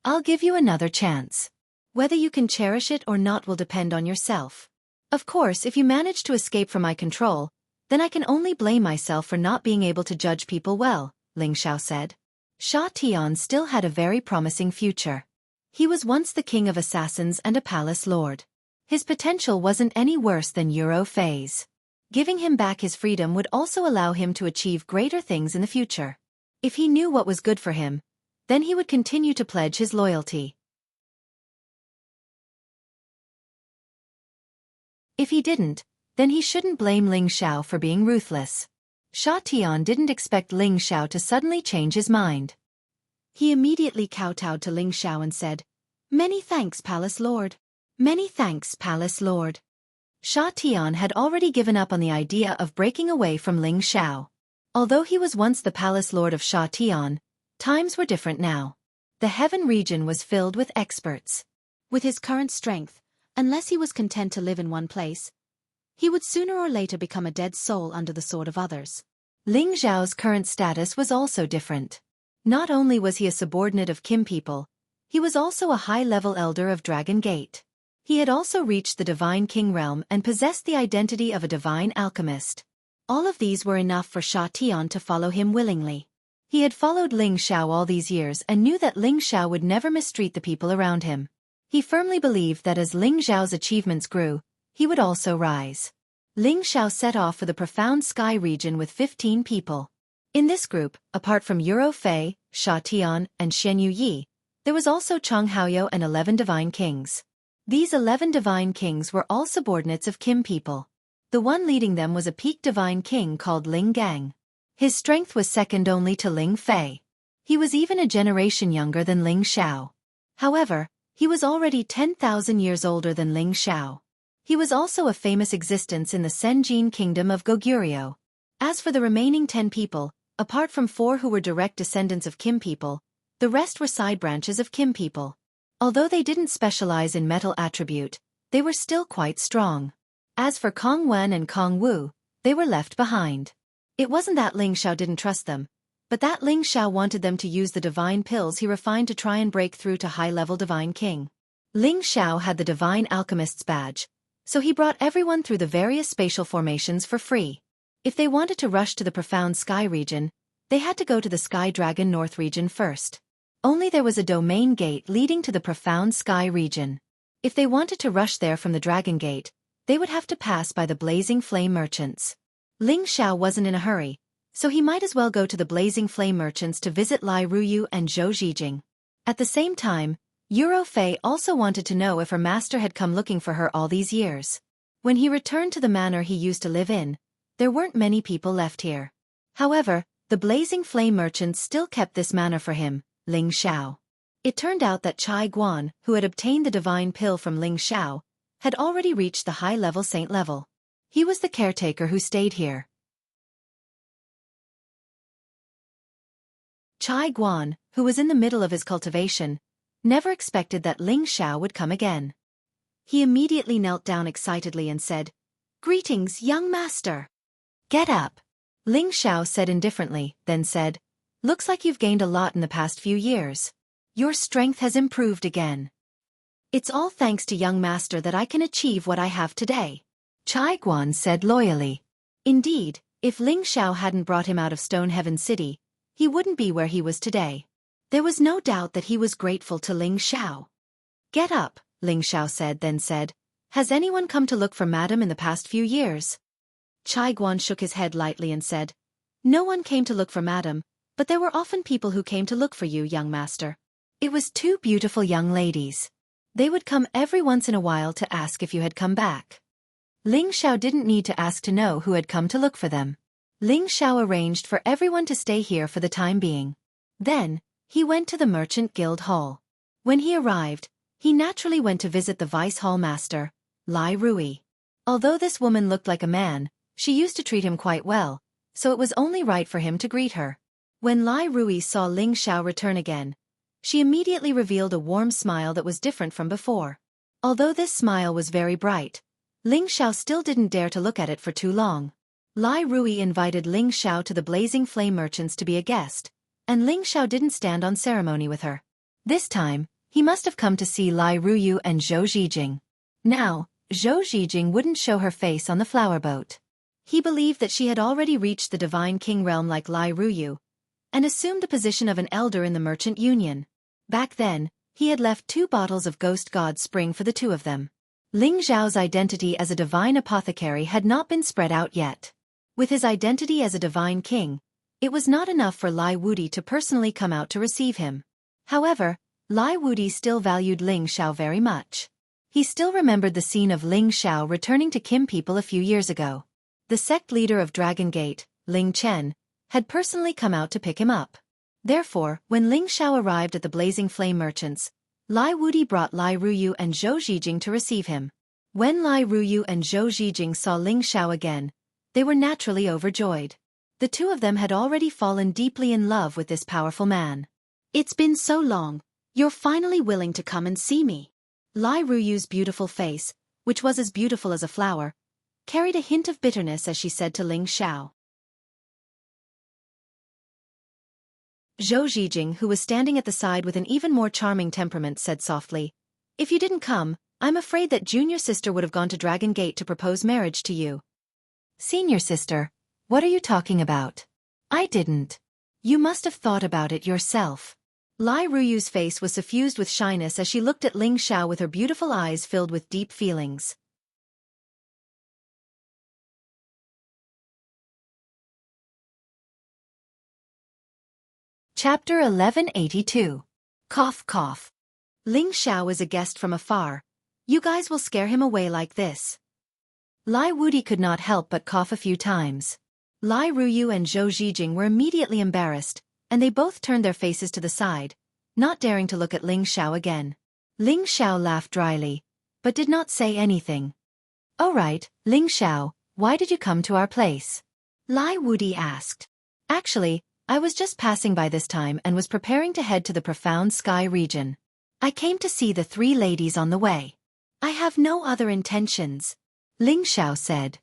I'll give you another chance. Whether you can cherish it or not will depend on yourself. Of course, if you manage to escape from my control, then I can only blame myself for not being able to judge people well," Ling Xiao said. Sha Tian still had a very promising future. He was once the king of assassins and a palace lord. His potential wasn't any worse than Euro Fei's. Giving him back his freedom would also allow him to achieve greater things in the future. If he knew what was good for him, then he would continue to pledge his loyalty. If he didn't, then he shouldn't blame Ling Xiao for being ruthless. Sha Tian didn't expect Ling Xiao to suddenly change his mind. He immediately kowtowed to Ling Xiao and said, "Many thanks, Palace Lord. Many thanks, Palace Lord." Sha Tian had already given up on the idea of breaking away from Ling Xiao. Although he was once the Palace Lord of Sha Tian, times were different now. The Heaven region was filled with experts. With his current strength, unless he was content to live in one place, he would sooner or later become a dead soul under the sword of others. Ling Xiao's current status was also different. Not only was he a subordinate of Kim people, he was also a high-level elder of Dragon Gate. He had also reached the Divine King realm and possessed the identity of a divine alchemist. All of these were enough for Sha Tian to follow him willingly. He had followed Ling Xiao all these years and knew that Ling Xiao would never mistreat the people around him. He firmly believed that as Ling Xiao's achievements grew, he would also rise. Ling Xiao set off for the profound sky region with 15 people. In this group, apart from Euro Fei, Sha Tian, and Shenyu Yi, there was also Chang Haoyou and 11 divine kings. These 11 divine kings were all subordinates of Kim people. The one leading them was a peak divine king called Ling Gang. His strength was second only to Ling Fei. He was even a generation younger than Ling Xiao. However, he was already 10,000 years older than Ling Xiao. He was also a famous existence in the Senjin kingdom of Goguryeo. As for the remaining 10 people, apart from 4 who were direct descendants of Kim people, the rest were side branches of Kim people. Although they didn't specialize in metal attribute, they were still quite strong. As for Kong Wen and Kong Wu, they were left behind. It wasn't that Ling Xiao didn't trust them, but that Ling Xiao wanted them to use the divine pills he refined to try and break through to high-level divine king. Ling Xiao had the divine alchemist's badge, so he brought everyone through the various spatial formations for free. If they wanted to rush to the profound sky region, they had to go to the Sky Dragon North region first. Only there was a domain gate leading to the profound sky region. If they wanted to rush there from the Dragon Gate, they would have to pass by the Blazing Flame merchants. Ling Xiao wasn't in a hurry, so he might as well go to the Blazing Flame merchants to visit Lai Ruyu and Zhou Zhijing. At the same time, Euro Fei also wanted to know if her master had come looking for her all these years. When he returned to the manor he used to live in, there weren't many people left here. However, the Blazing Flame merchants still kept this manor for him, Ling Xiao. It turned out that Chai Guan, who had obtained the divine pill from Ling Xiao, had already reached the high-level saint level. He was the caretaker who stayed here. Chai Guan, who was in the middle of his cultivation, never expected that Ling Xiao would come again. He immediately knelt down excitedly and said, "Greetings, young master." "Get up," Ling Xiao said indifferently, then said, "Looks like you've gained a lot in the past few years. Your strength has improved again." "It's all thanks to young master that I can achieve what I have today," Chai Guan said loyally. Indeed, if Ling Xiao hadn't brought him out of Stone Heaven City, he wouldn't be where he was today. There was no doubt that he was grateful to Ling Xiao. "Get up," Ling Xiao said, then said, "Has anyone come to look for madam in the past few years?" Chai Guan shook his head lightly and said, "No one came to look for madam, but there were often people who came to look for you, young master. It was 2 beautiful young ladies. They would come every once in a while to ask if you had come back." Ling Xiao didn't need to ask to know who had come to look for them. Ling Xiao arranged for everyone to stay here for the time being. Then, he went to the Merchant Guild Hall. When he arrived, he naturally went to visit the Vice Hall Master, Lai Rui. Although this woman looked like a man, she used to treat him quite well, so it was only right for him to greet her. When Lai Rui saw Ling Xiao return again, she immediately revealed a warm smile that was different from before. Although this smile was very bright, Ling Xiao still didn't dare to look at it for too long. Lai Rui invited Ling Xiao to the Blazing Flame merchants to be a guest, and Ling Xiao didn't stand on ceremony with her. This time, he must have come to see Lai Ruyu and Zhou Zhijing. Now, Zhou Zhijing wouldn't show her face on the flower boat. He believed that she had already reached the Divine King realm like Lai Ruyu, and assumed the position of an elder in the Merchant Union. Back then, he had left 2 bottles of Ghost God Spring for the 2 of them. Ling Xiao's identity as a divine apothecary had not been spread out yet. With his identity as a divine king, it was not enough for Lai Wudi to personally come out to receive him. However, Lai Wudi still valued Ling Xiao very much. He still remembered the scene of Ling Xiao returning to Kim people a few years ago. The sect leader of Dragon Gate, Ling Chen, had personally come out to pick him up. Therefore, when Ling Xiao arrived at the Blazing Flame Merchants, Lai Wudi brought Lai Ruyu and Zhou Zhijing to receive him. When Lai Ruyu and Zhou Zhijing saw Ling Xiao again, they were naturally overjoyed. The two of them had already fallen deeply in love with this powerful man. "It's been so long. You're finally willing to come and see me." Lai Ruyu's beautiful face, which was as beautiful as a flower, carried a hint of bitterness as she said to Ling Xiao. Zhou Zhijing, who was standing at the side with an even more charming temperament, said softly, "If you didn't come, I'm afraid that junior sister would have gone to Dragon Gate to propose marriage to you." "Senior sister? What are you talking about? I didn't. You must have thought about it yourself." Lai Ruyu's face was suffused with shyness as she looked at Ling Xiao with her beautiful eyes filled with deep feelings. Chapter 1182. Cough cough. Ling Xiao is a guest from afar. You guys will scare him away like this. Lai Wudi could not help but cough a few times. Lai Ruyu and Zhou Zhijing were immediately embarrassed, and they both turned their faces to the side, not daring to look at Ling Xiao again. Ling Xiao laughed dryly, but did not say anything. "All right, Ling Xiao, why did you come to our place?" Lai Wudi asked. "Actually, I was just passing by this time and was preparing to head to the profound sky region. I came to see the three ladies on the way. I have no other intentions," Ling Xiao said.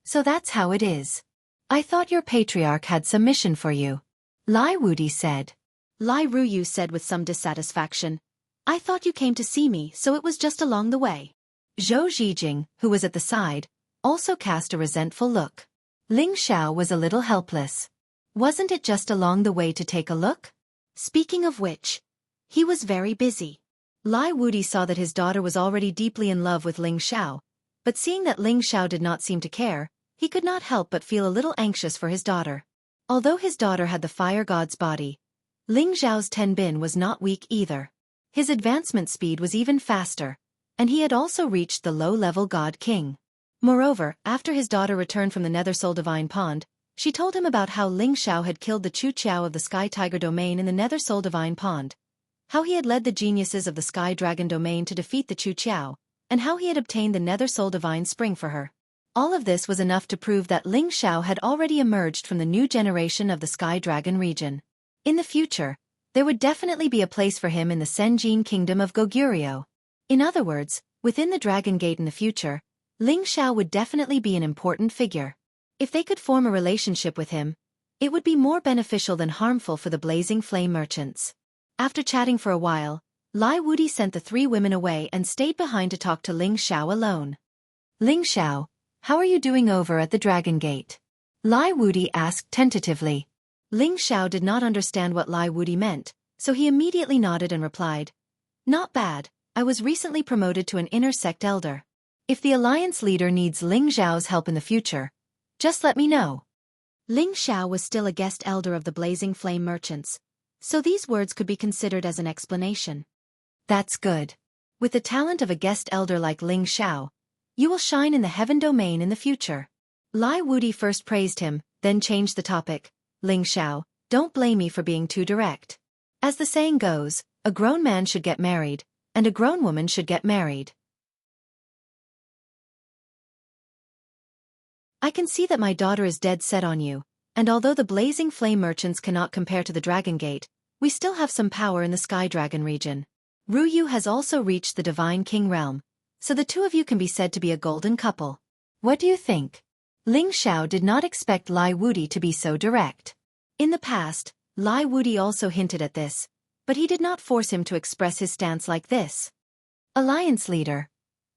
"So that's how it is. I thought your patriarch had some mission for you," Lai Wudi said. Lai Ruyu said with some dissatisfaction, "I thought you came to see me, so it was just along the way." Zhou Zhijing, who was at the side, also cast a resentful look. Ling Xiao was a little helpless. Wasn't it just along the way to take a look? Speaking of which, he was very busy. Lai Wudi saw that his daughter was already deeply in love with Ling Xiao, but seeing that Ling Xiao did not seem to care, he could not help but feel a little anxious for his daughter. Although his daughter had the fire god's body, Ling Xiao's Tenbin was not weak either. His advancement speed was even faster, and he had also reached the low-level god king. Moreover, after his daughter returned from the Nether Soul Divine Pond, she told him about how Ling Xiao had killed the Chu Qiao of the Sky Tiger Domain in the Nether Soul Divine Pond, how he had led the geniuses of the Sky Dragon Domain to defeat the Chu Qiao, and how he had obtained the Nether Soul Divine Spring for her. All of this was enough to prove that Ling Xiao had already emerged from the new generation of the Sky Dragon region. In the future, there would definitely be a place for him in the Senjin Kingdom of Goguryeo. In other words, within the Dragon Gate in the future, Ling Xiao would definitely be an important figure. If they could form a relationship with him, it would be more beneficial than harmful for the Blazing Flame Merchants. After chatting for a while, Lai Wudi sent the three women away and stayed behind to talk to Ling Xiao alone. "Ling Xiao, how are you doing over at the Dragon Gate?" Lai Wudi asked tentatively. Ling Xiao did not understand what Lai Wudi meant, so he immediately nodded and replied, "Not bad, I was recently promoted to an inner sect elder. If the alliance leader needs Ling Xiao's help in the future, just let me know." Ling Xiao was still a guest elder of the Blazing Flame Merchants, so these words could be considered as an explanation. "That's good. With the talent of a guest elder like Ling Xiao, you will shine in the Heaven Domain in the future." Lai Wudi first praised him, then changed the topic. "Ling Xiao, don't blame me for being too direct. As the saying goes, a grown man should get married, and a grown woman should get married. I can see that my daughter is dead set on you, and although the Blazing Flame Merchants cannot compare to the Dragon Gate, we still have some power in the Sky Dragon region. Ruyu has also reached the Divine King realm, so the two of you can be said to be a golden couple. What do you think?" Ling Xiao did not expect Lai Wudi to be so direct. In the past, Lai Wudi also hinted at this, but he did not force him to express his stance like this. "Alliance leader.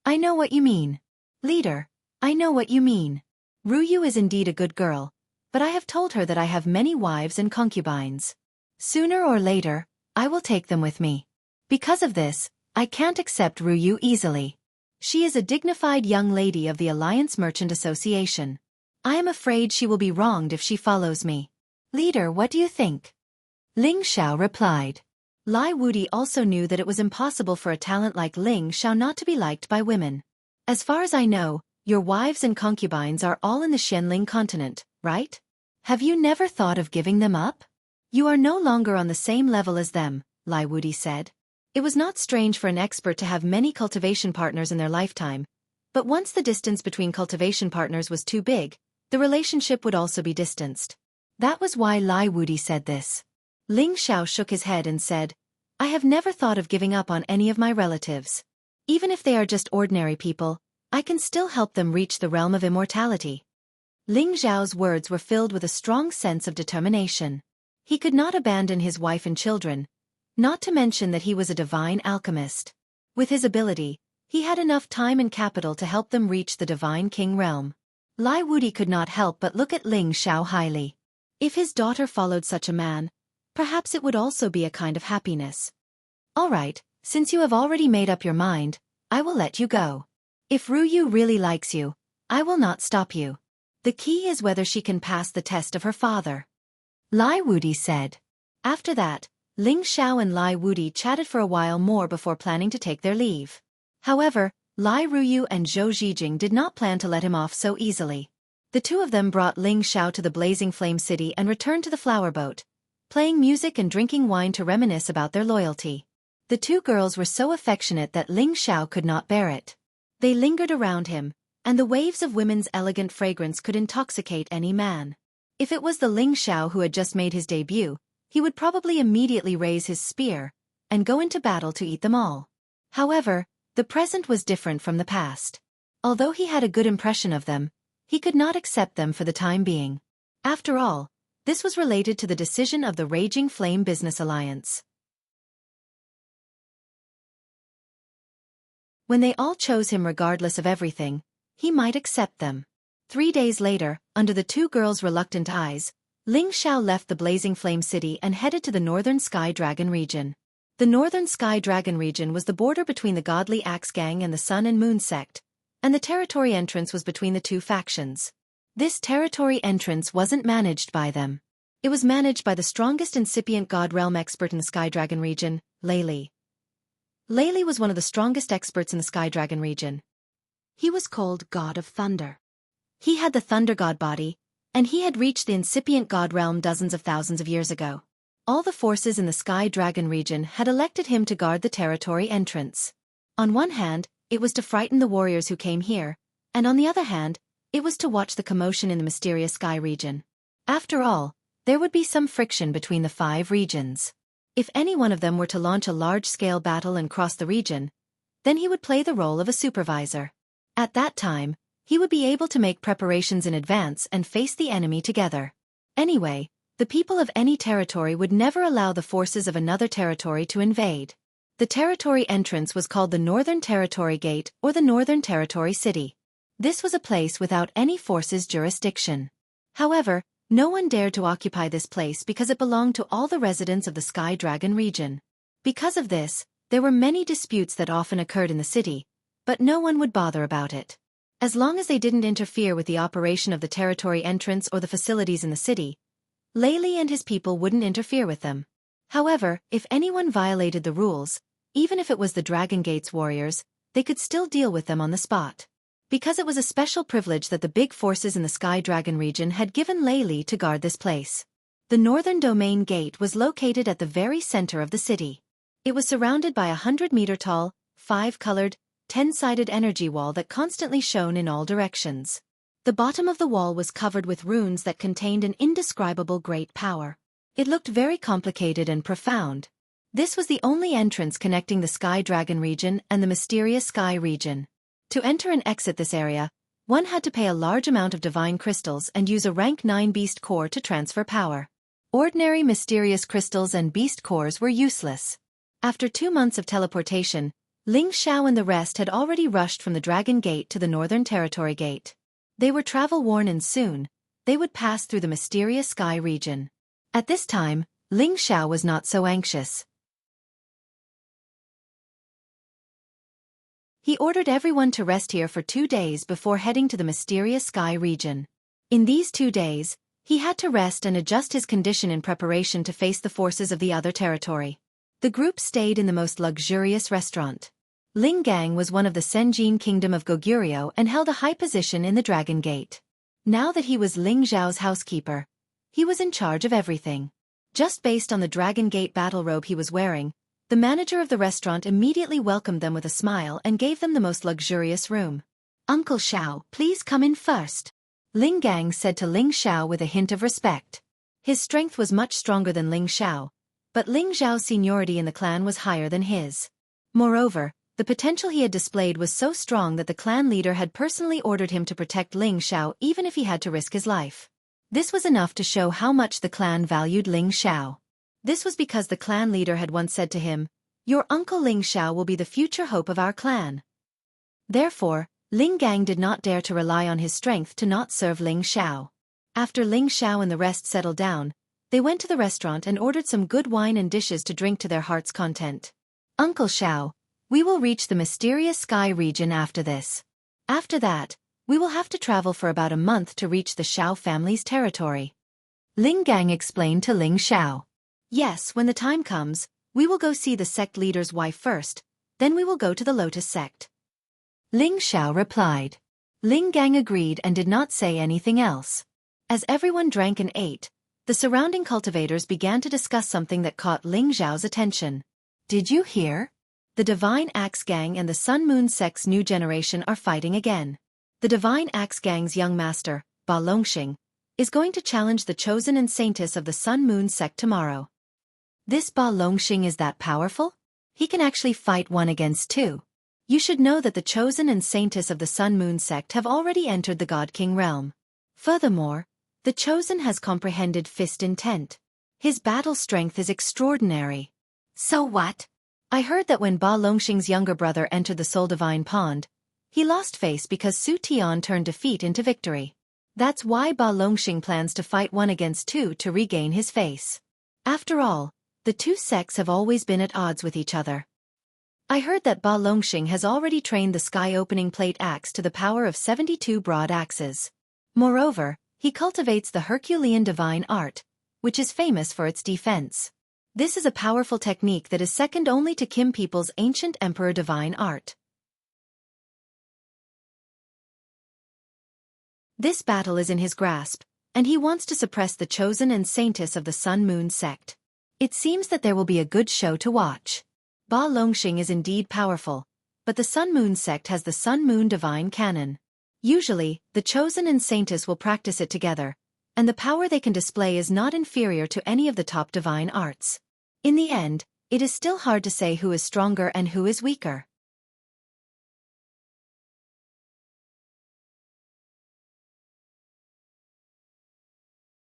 I know what you mean. Leader. I know what you mean. Ruyu is indeed a good girl, but I have told her that I have many wives and concubines. Sooner or later, I will take them with me. Because of this, I can't accept Ruyu easily. She is a dignified young lady of the Alliance Merchant Association. I am afraid she will be wronged if she follows me. Leader, what do you think? Ling Xiao replied. Lai Wudi also knew that it was impossible for a talent like Ling Xiao not to be liked by women. As far as I know, your wives and concubines are all in the Xianling continent, right? Have you never thought of giving them up? You are no longer on the same level as them, Lai Wudi said. It was not strange for an expert to have many cultivation partners in their lifetime, but once the distance between cultivation partners was too big, the relationship would also be distanced. That was why Lai Wudi said this. Ling Xiao shook his head and said, I have never thought of giving up on any of my relatives. Even if they are just ordinary people, I can still help them reach the realm of immortality. Ling Xiao's words were filled with a strong sense of determination. He could not abandon his wife and children, not to mention that he was a divine alchemist. With his ability, he had enough time and capital to help them reach the divine king realm. Lai Wudi could not help but look at Ling Xiao highly. If his daughter followed such a man, perhaps it would also be a kind of happiness. All right, since you have already made up your mind, I will let you go. If Ruyu really likes you, I will not stop you. The key is whether she can pass the test of her father. Lai Wudi said. After that, Ling Xiao and Lai Wudi chatted for a while more before planning to take their leave. However, Lai Ruyu and Zhou Zhijing did not plan to let him off so easily. The two of them brought Ling Xiao to the Blazing Flame City and returned to the flower boat, playing music and drinking wine to reminisce about their loyalty. The two girls were so affectionate that Ling Xiao could not bear it. They lingered around him, and the waves of women's elegant fragrance could intoxicate any man. If it was the Ling Xiao who had just made his debut, he would probably immediately raise his spear and go into battle to eat them all. However, the present was different from the past. Although he had a good impression of them, he could not accept them for the time being. After all, this was related to the decision of the Raging Flame Business Alliance. When they all chose him regardless of everything, he might accept them. 3 days later, under the two girls' reluctant eyes, Ling Xiao left the Blazing Flame City and headed to the Northern Sky Dragon region. The Northern Sky Dragon region was the border between the Godly Axe Gang and the Sun and Moon sect, and the territory entrance was between the two factions. This territory entrance wasn't managed by them. It was managed by the strongest incipient God Realm expert in the Sky Dragon region, Lei Li. Lei Li was one of the strongest experts in the Sky Dragon region. He was called God of Thunder. He had the Thunder God body, and he had reached the incipient God realm dozens of thousands of years ago. All the forces in the Sky Dragon region had elected him to guard the territory entrance. On one hand, it was to frighten the warriors who came here, and on the other hand, it was to watch the commotion in the mysterious Sky region. After all, there would be some friction between the 5 regions. If any one of them were to launch a large-scale battle and cross the region, then he would play the role of a supervisor. At that time, he would be able to make preparations in advance and face the enemy together. Anyway, the people of any territory would never allow the forces of another territory to invade. The territory entrance was called the Northern Territory Gate or the Northern Territory City. This was a place without any forces' jurisdiction. However, no one dared to occupy this place because it belonged to all the residents of the Sky Dragon region. Because of this, there were many disputes that often occurred in the city, but no one would bother about it. As long as they didn't interfere with the operation of the territory entrance or the facilities in the city, Lei Li and his people wouldn't interfere with them. However, if anyone violated the rules, even if it was the Dragon Gate's warriors, they could still deal with them on the spot. Because it was a special privilege that the big forces in the Sky Dragon region had given Lei Li to guard this place. The Northern Domain Gate was located at the very center of the city. It was surrounded by a 100-meter-tall, 5-colored, 10-sided energy wall that constantly shone in all directions. The bottom of the wall was covered with runes that contained an indescribable great power. It looked very complicated and profound. This was the only entrance connecting the Sky Dragon region and the mysterious Sky region. To enter and exit this area, one had to pay a large amount of divine crystals and use a rank 9 beast core to transfer power. Ordinary mysterious crystals and beast cores were useless. After 2 months of teleportation, Ling Xiao and the rest had already rushed from the Dragon Gate to the Northern Territory Gate. They were travel-worn and soon, they would pass through the mysterious Sky region. At this time, Ling Xiao was not so anxious. He ordered everyone to rest here for 2 days before heading to the mysterious sky region. In these 2 days, he had to rest and adjust his condition in preparation to face the forces of the other territory. The group stayed in the most luxurious restaurant. Ling Gang was one of the Senjin kingdom of Goguryeo and held a high position in the Dragon Gate. Now that he was Ling Zhao's housekeeper, he was in charge of everything. Just based on the Dragon Gate battle robe he was wearing, the manager of the restaurant immediately welcomed them with a smile and gave them the most luxurious room. "Uncle Xiao, please come in first," Ling Gang said to Ling Xiao with a hint of respect. His strength was much stronger than Ling Xiao, but Ling Zhao's seniority in the clan was higher than his. Moreover, the potential he had displayed was so strong that the clan leader had personally ordered him to protect Ling Xiao even if he had to risk his life. This was enough to show how much the clan valued Ling Xiao. This was because the clan leader had once said to him, "Your uncle Ling Xiao will be the future hope of our clan." Therefore, Ling Gang did not dare to rely on his strength to not serve Ling Xiao. After Ling Xiao and the rest settled down, they went to the restaurant and ordered some good wine and dishes to drink to their heart's content. "Uncle Xiao, we will reach the mysterious sky region after this. After that, we will have to travel for about a month to reach the Xiao family's territory," Ling Gang explained to Ling Xiao. "Yes, when the time comes, we will go see the sect leader's wife first, then we will go to the Lotus sect," Ling Xiao replied. Ling Gang agreed and did not say anything else. As everyone drank and ate, the surrounding cultivators began to discuss something that caught Ling Zhao's attention. "Did you hear? The Divine Axe Gang and the Sun Moon sect's new generation are fighting again. The Divine Axe Gang's young master, Ba Longxing, is going to challenge the chosen and saintess of the Sun Moon sect tomorrow." "This Ba Longxing is that powerful? He can actually fight 1 against 2. You should know that the chosen and saintess of the Sun Moon sect have already entered the God King realm. Furthermore, the chosen has comprehended fist intent. His battle strength is extraordinary." "So what? I heard that when Ba Longxing's younger brother entered the Soul Divine Pond, he lost face because Su Tian turned defeat into victory. That's why Ba Longxing plans to fight 1 against 2 to regain his face. After all, the 2 sects have always been at odds with each other. I heard that Ba Longxing has already trained the sky-opening plate axe to the power of 72 broad axes. Moreover, he cultivates the Herculean divine art, which is famous for its defense. This is a powerful technique that is second only to Kim people's ancient emperor divine art. This battle is in his grasp, and he wants to suppress the chosen and saintess of the Sun Moon sect. It seems that there will be a good show to watch. Ba Longxing is indeed powerful, but the Sun Moon sect has the Sun Moon divine canon. Usually, the chosen and saintess will practice it together, and the power they can display is not inferior to any of the top divine arts. In the end, it is still hard to say who is stronger and who is weaker.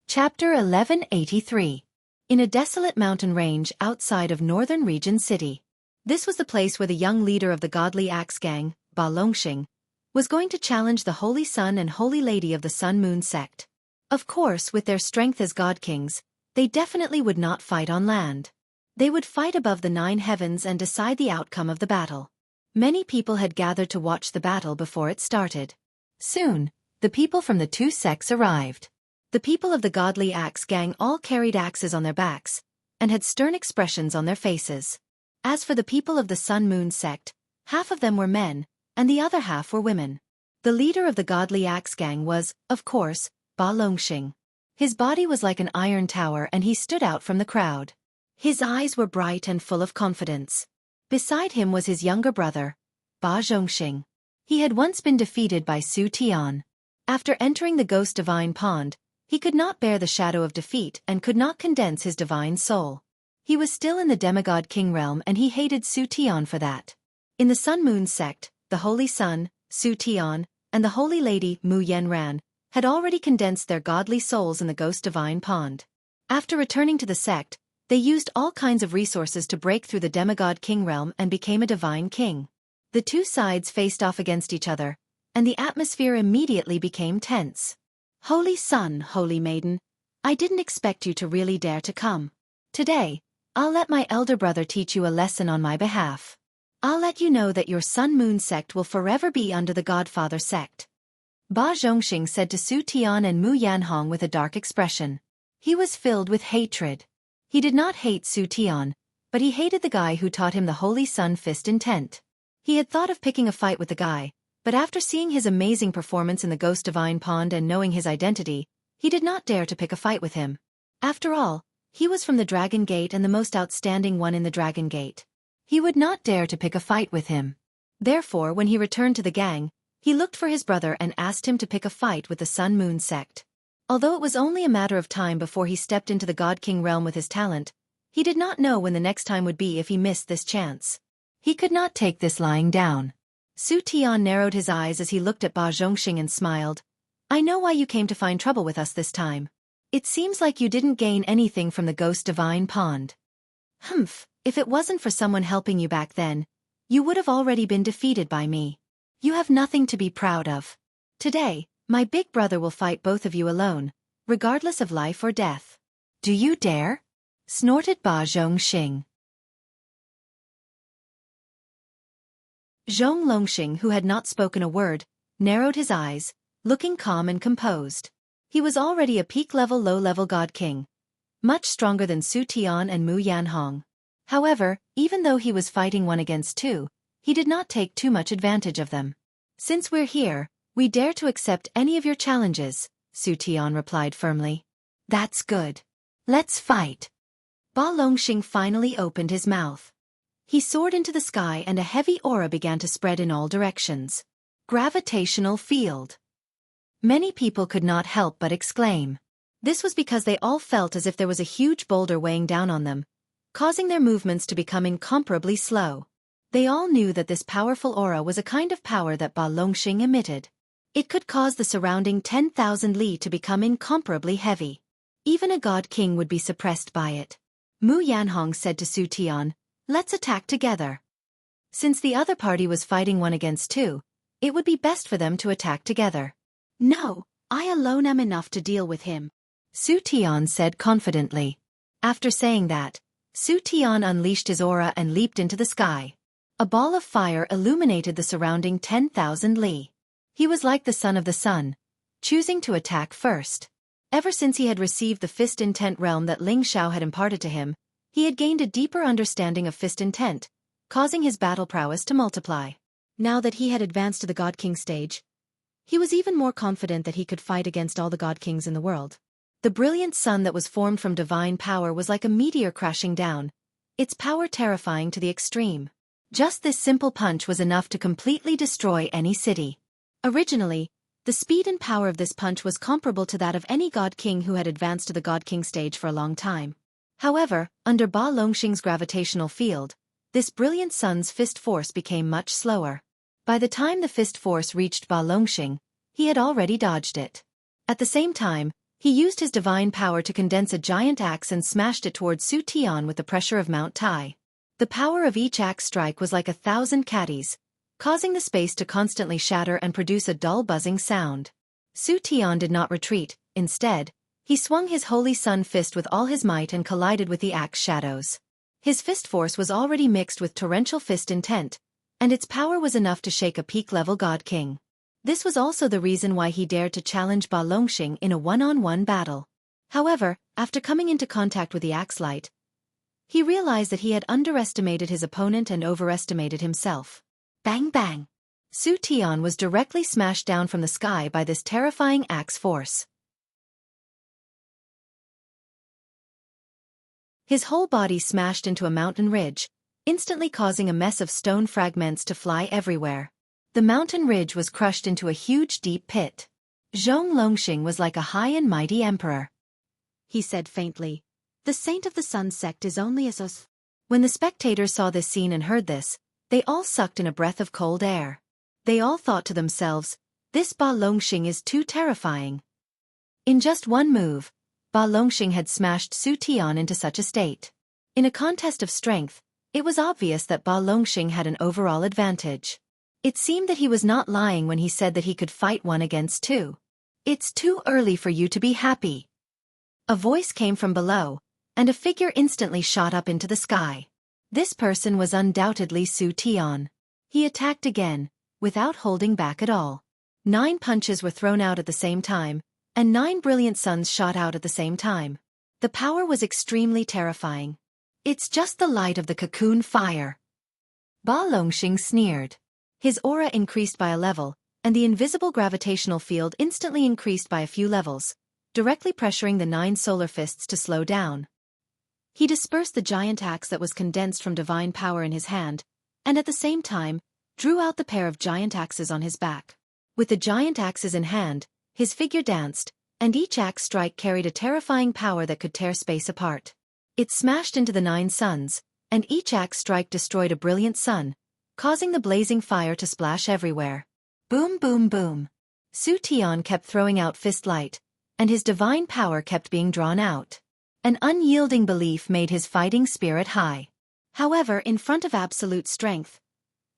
Chapter 1183. In a desolate mountain range outside of northern region city. This was the place where the young leader of the godly axe gang, Ba Longxing, was going to challenge the Holy Sun and Holy Lady of the Sun Moon sect. Of course, with their strength as god kings, they definitely would not fight on land. They would fight above the 9 heavens and decide the outcome of the battle. Many people had gathered to watch the battle before it started. Soon, the people from the 2 sects arrived. The people of the godly axe gang all carried axes on their backs, and had stern expressions on their faces. As for the people of the Sun Moon sect, half of them were men, and the other half were women. The leader of the godly axe gang was, of course, Ba Longxing. His body was like an iron tower and he stood out from the crowd. His eyes were bright and full of confidence. Beside him was his younger brother, Ba Zhongxing. He had once been defeated by Su Tian. After entering the Ghost Divine Pond, he could not bear the shadow of defeat and could not condense his divine soul. He was still in the demigod king realm and he hated Su Tian for that. In the Sun Moon sect, the Holy Sun, Su Tian, and the Holy Lady, Mu Yenran, had already condensed their godly souls in the Ghost Divine Pond. After returning to the sect, they used all kinds of resources to break through the demigod king realm and became a divine king. The 2 sides faced off against each other, and the atmosphere immediately became tense. "Holy Sun, Holy Maiden, I didn't expect you to really dare to come. Today, I'll let my elder brother teach you a lesson on my behalf." I'll let you know that your Sun-Moon sect will forever be under the Godfather sect. Ba Zhongxing said to Su Tian and Mu Yanhong with a dark expression. He was filled with hatred. He did not hate Su Tian, but he hated the guy who taught him the Holy Sun Fist intent. He had thought of picking a fight with the guy, but after seeing his amazing performance in the Ghost Divine Pond and knowing his identity, he did not dare to pick a fight with him. After all, he was from the Dragon Gate and the most outstanding one in the Dragon Gate. He would not dare to pick a fight with him. Therefore, when he returned to the gang, he looked for his brother and asked him to pick a fight with the Sun-Moon sect. Although it was only a matter of time before he stepped into the God King realm with his talent, he did not know when the next time would be if he missed this chance. He could not take this lying down. Su Tian narrowed his eyes as he looked at Ba Zhongxing and smiled. I know why you came to find trouble with us this time. It seems like you didn't gain anything from the Ghost Divine Pond. Humph, if it wasn't for someone helping you back then, you would have already been defeated by me. You have nothing to be proud of. Today, my big brother will fight both of you alone, regardless of life or death. Do you dare? Snorted Ba Zhongxing. Zhong Longxing, who had not spoken a word, narrowed his eyes, looking calm and composed. He was already a peak-level low-level God King, much stronger than Su Tian and Mu Yanhong. However, even though he was fighting 1 against 2, he did not take too much advantage of them. Since we're here, we dare to accept any of your challenges, Su Tian replied firmly. That's good. Let's fight. Ba Longxing finally opened his mouth. He soared into the sky and a heavy aura began to spread in all directions. Gravitational field. Many people could not help but exclaim. This was because they all felt as if there was a huge boulder weighing down on them, causing their movements to become incomparably slow. They all knew that this powerful aura was a kind of power that Ba Longxing emitted. It could cause the surrounding 10,000 li to become incomparably heavy. Even a God King would be suppressed by it. Mu Yanhong said to Su Tian, let's attack together. Since the other party was fighting 1 against 2, it would be best for them to attack together. No, I alone am enough to deal with him, Su Tian said confidently. After saying that, Su Tian unleashed his aura and leaped into the sky. A ball of fire illuminated the surrounding 10,000 li. He was like the son of the sun, choosing to attack first. Ever since he had received the fist intent realm that Ling Xiao had imparted to him, he had gained a deeper understanding of fist intent, causing his battle prowess to multiply. Now that he had advanced to the God King stage, he was even more confident that he could fight against all the God Kings in the world. The brilliant sun that was formed from divine power was like a meteor crashing down, its power terrifying to the extreme. Just this simple punch was enough to completely destroy any city. Originally, the speed and power of this punch was comparable to that of any God King who had advanced to the God King stage for a long time. However, under Ba Longxing's gravitational field, this brilliant sun's fist force became much slower. By the time the fist force reached Ba Longxing, he had already dodged it. At the same time, he used his divine power to condense a giant axe and smashed it towards Su Tian with the pressure of Mount Tai. The power of each axe strike was like 1,000 catties, causing the space to constantly shatter and produce a dull buzzing sound. Su Tian did not retreat. Instead, he swung his holy sun fist with all his might and collided with the axe shadows. His fist force was already mixed with torrential fist intent, and its power was enough to shake a peak-level God King. This was also the reason why he dared to challenge Ba Longxing in a one-on-one battle. However, after coming into contact with the axe light, he realized that he had underestimated his opponent and overestimated himself. Bang bang! Su Tian was directly smashed down from the sky by this terrifying axe force. His whole body smashed into a mountain ridge, instantly causing a mess of stone fragments to fly everywhere. The mountain ridge was crushed into a huge deep pit. Zhong Longxing was like a high and mighty emperor. He said faintly, "The Saint of the Sun sect is only as us." When the spectators saw this scene and heard this, they all sucked in a breath of cold air. They all thought to themselves, this Ba Longxing is too terrifying. In just one move, Ba Longxing had smashed Su Tian into such a state. In a contest of strength, it was obvious that Ba Longxing had an overall advantage. It seemed that he was not lying when he said that he could fight 1 against 2. "It's too early for you to be happy." A voice came from below, and a figure instantly shot up into the sky. This person was undoubtedly Su Tian. He attacked again, without holding back at all. 9 punches were thrown out at the same time, and 9 brilliant suns shot out at the same time. The power was extremely terrifying. It's just the light of the cocoon fire. Ba Longxing sneered. His aura increased by a level, and the invisible gravitational field instantly increased by a few levels, directly pressuring the 9 solar fists to slow down. He dispersed the giant axe that was condensed from divine power in his hand, and at the same time, drew out the pair of giant axes on his back. With the giant axes in hand, his figure danced, and each axe strike carried a terrifying power that could tear space apart. It smashed into the 9 suns, and each axe strike destroyed a brilliant sun, causing the blazing fire to splash everywhere. Boom boom boom. Su Tian kept throwing out fist light, and his divine power kept being drawn out. An unyielding belief made his fighting spirit high. However, in front of absolute strength,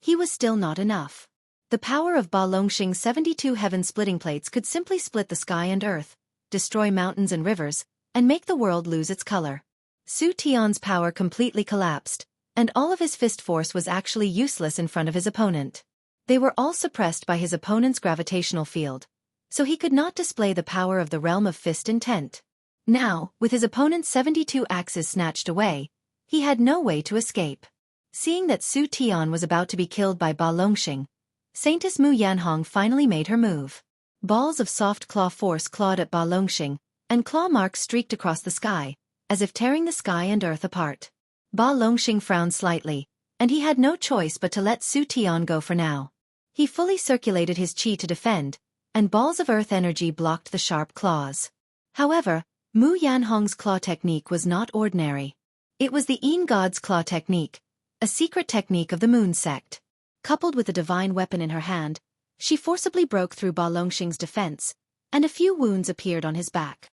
he was still not enough. The power of Ba Longxing's 72 heaven-splitting plates could simply split the sky and earth, destroy mountains and rivers, and make the world lose its color. Su Tian's power completely collapsed, and all of his fist force was actually useless in front of his opponent. They were all suppressed by his opponent's gravitational field, so he could not display the power of the realm of fist intent. Now, with his opponent's 72 axes snatched away, he had no way to escape. Seeing that Su Tian was about to be killed by Ba Longxing, Saintess Mu Yanhong finally made her move. Balls of soft claw force clawed at Ba Longxing, and claw marks streaked across the sky, as if tearing the sky and earth apart. Ba Longxing frowned slightly, and he had no choice but to let Su Tian go for now. He fully circulated his chi to defend, and balls of earth energy blocked the sharp claws. However, Mu Yanhong's claw technique was not ordinary. It was the Yin God's claw technique, a secret technique of the Moon sect. Coupled with a divine weapon in her hand, she forcibly broke through Ba Longxing's defense, and a few wounds appeared on his back.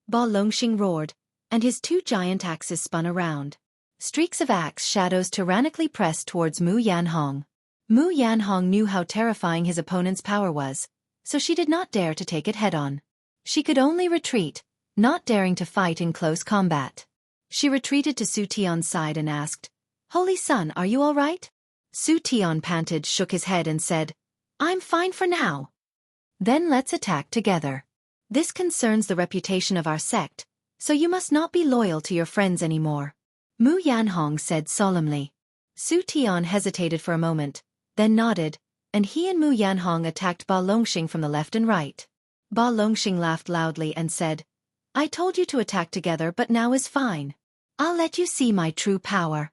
Ba Longxing roared, and his 2 giant axes spun around. Streaks of axe shadows tyrannically pressed towards Mu Yanhong. Mu Yanhong knew how terrifying his opponent's power was, so she did not dare to take it head-on. She could only retreat, not daring to fight in close combat. She retreated to Su Tian's side and asked, "Holy Sun, are you all right?" Su Tian panted, shook his head and said, "I'm fine for now." "Then let's attack together. This concerns the reputation of our sect, so you must not be loyal to your friends anymore," Mu Yanhong said solemnly. Su Tian hesitated for a moment, then nodded, and he and Mu Yanhong attacked Ba Longxing from the left and right. Ba Longxing laughed loudly and said, "I told you to attack together, but now is fine. I'll let you see my true power."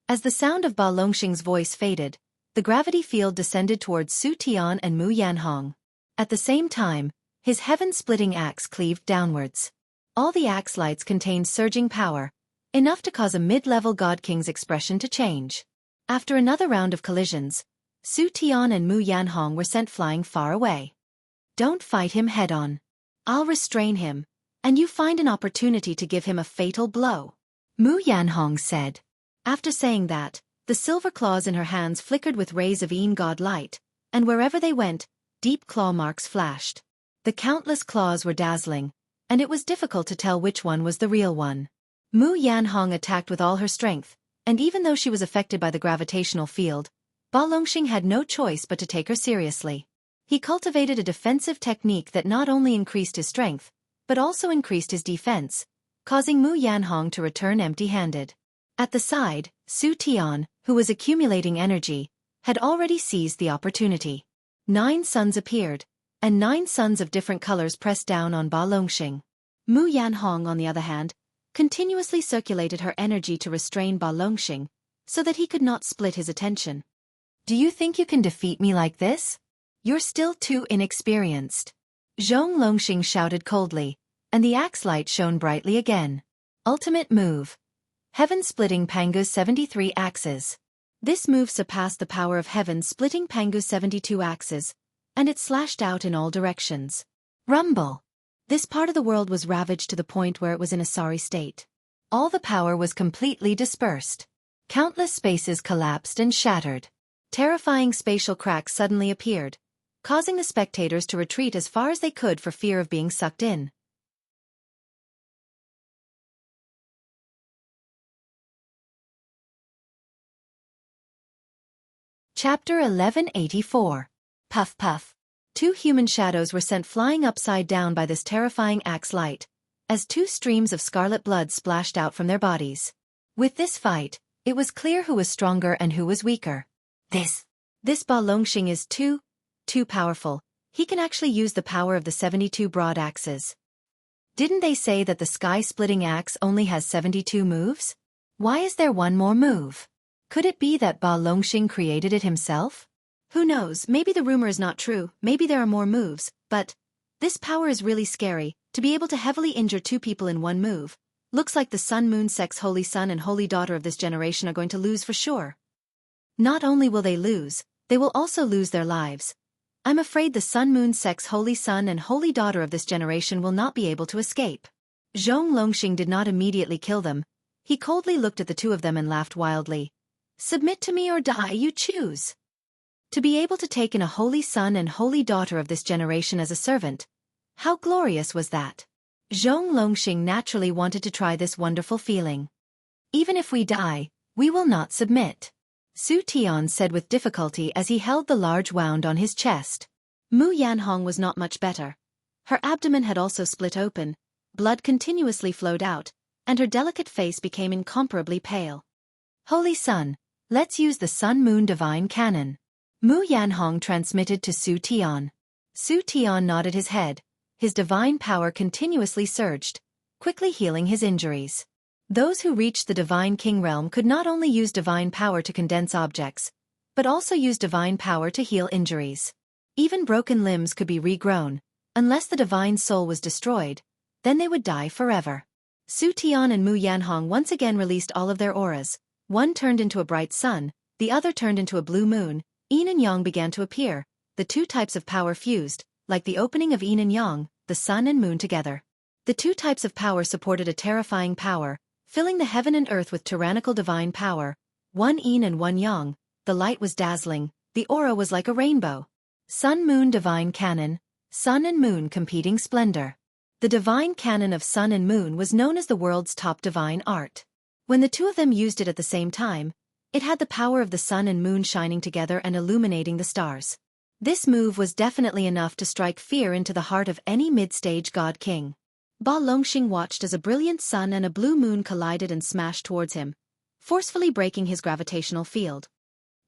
As the sound of Ba Longxing's voice faded, the gravity field descended towards Su Tian and Mu Yanhong. At the same time, his heaven-splitting axe cleaved downwards. All the axe lights contained surging power, enough to cause a mid-level God King's expression to change. After another round of collisions, Su Tian and Mu Yanhong were sent flying far away. "Don't fight him head-on. I'll restrain him, and you find an opportunity to give him a fatal blow," Mu Yanhong said. After saying that, the silver claws in her hands flickered with rays of Yin God light, and wherever they went, deep claw marks flashed. The countless claws were dazzling, and it was difficult to tell which one was the real one. Mu Yanhong attacked with all her strength, and even though she was affected by the gravitational field, Ba Longxing had no choice but to take her seriously. He cultivated a defensive technique that not only increased his strength, but also increased his defense, causing Mu Yanhong to return empty-handed. At the side, Su Tian, who was accumulating energy, had already seized the opportunity. 9 suns appeared, and 9 suns of different colors pressed down on Ba Longxing. Mu Yanhong, on the other hand, continuously circulated her energy to restrain Ba Longxing, so that he could not split his attention. "Do you think you can defeat me like this? You're still too inexperienced," Zhong Longxing shouted coldly, and the axe light shone brightly again. Ultimate move. Heaven-splitting Pangu's 73 axes. This move surpassed the power of heaven splitting Pangu's 72 axes, and it slashed out in all directions. Rumble. This part of the world was ravaged to the point where it was in a sorry state. All the power was completely dispersed. Countless spaces collapsed and shattered. Terrifying spatial cracks suddenly appeared, causing the spectators to retreat as far as they could for fear of being sucked in. Chapter 1184. Puff Puff. Two human shadows were sent flying upside down by this terrifying axe light, as two streams of scarlet blood splashed out from their bodies. With this fight, it was clear who was stronger and who was weaker. This Ba Longxing is too powerful. He can actually use the power of the 72 broad axes. Didn't they say that the sky-splitting axe only has 72 moves? Why is there one more move? Could it be that Ba Longxing created it himself? Who knows, maybe the rumor is not true, maybe there are more moves, but this power is really scary, to be able to heavily injure two people in one move. Looks like the Sun-Moon Sect's holy son and holy daughter of this generation are going to lose for sure. Not only will they lose, they will also lose their lives. I'm afraid the Sun-Moon Sect's holy son and holy daughter of this generation will not be able to escape. Zhong Longxing did not immediately kill them. He coldly looked at the two of them and laughed wildly. Submit to me or die, you choose. To be able to take in a holy son and holy daughter of this generation as a servant, how glorious was that? Zhong Longxing naturally wanted to try this wonderful feeling. Even if we die, we will not submit, Su Tian said with difficulty as he held the large wound on his chest. Mu Yanhong was not much better. Her abdomen had also split open, blood continuously flowed out, and her delicate face became incomparably pale. Holy Sun, let's use the Sun-Moon Divine Cannon, Mu Yanhong transmitted to Su Tian. Su Tian nodded his head. His divine power continuously surged, quickly healing his injuries. Those who reached the Divine King realm could not only use divine power to condense objects, but also use divine power to heal injuries. Even broken limbs could be regrown, unless the divine soul was destroyed, then they would die forever. Su Tian and Mu Yanhong once again released all of their auras. One turned into a bright sun, the other turned into a blue moon. Yin and Yang began to appear, the two types of power fused, like the opening of Yin and Yang, the sun and moon together. The two types of power supported a terrifying power, filling the heaven and earth with tyrannical divine power. One Yin and one Yang, the light was dazzling, the aura was like a rainbow. Sun-Moon Divine Cannon, sun and moon competing splendor. The divine cannon of sun and moon was known as the world's top divine art. When the two of them used it at the same time, it had the power of the sun and moon shining together and illuminating the stars. This move was definitely enough to strike fear into the heart of any mid-stage god king. Ba Longxing watched as a brilliant sun and a blue moon collided and smashed towards him, forcefully breaking his gravitational field.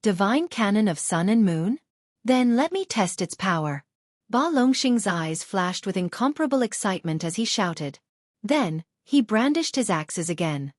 Divine cannon of sun and moon? Then let me test its power. Ba Longxing's eyes flashed with incomparable excitement as he shouted. Then, he brandished his axes again.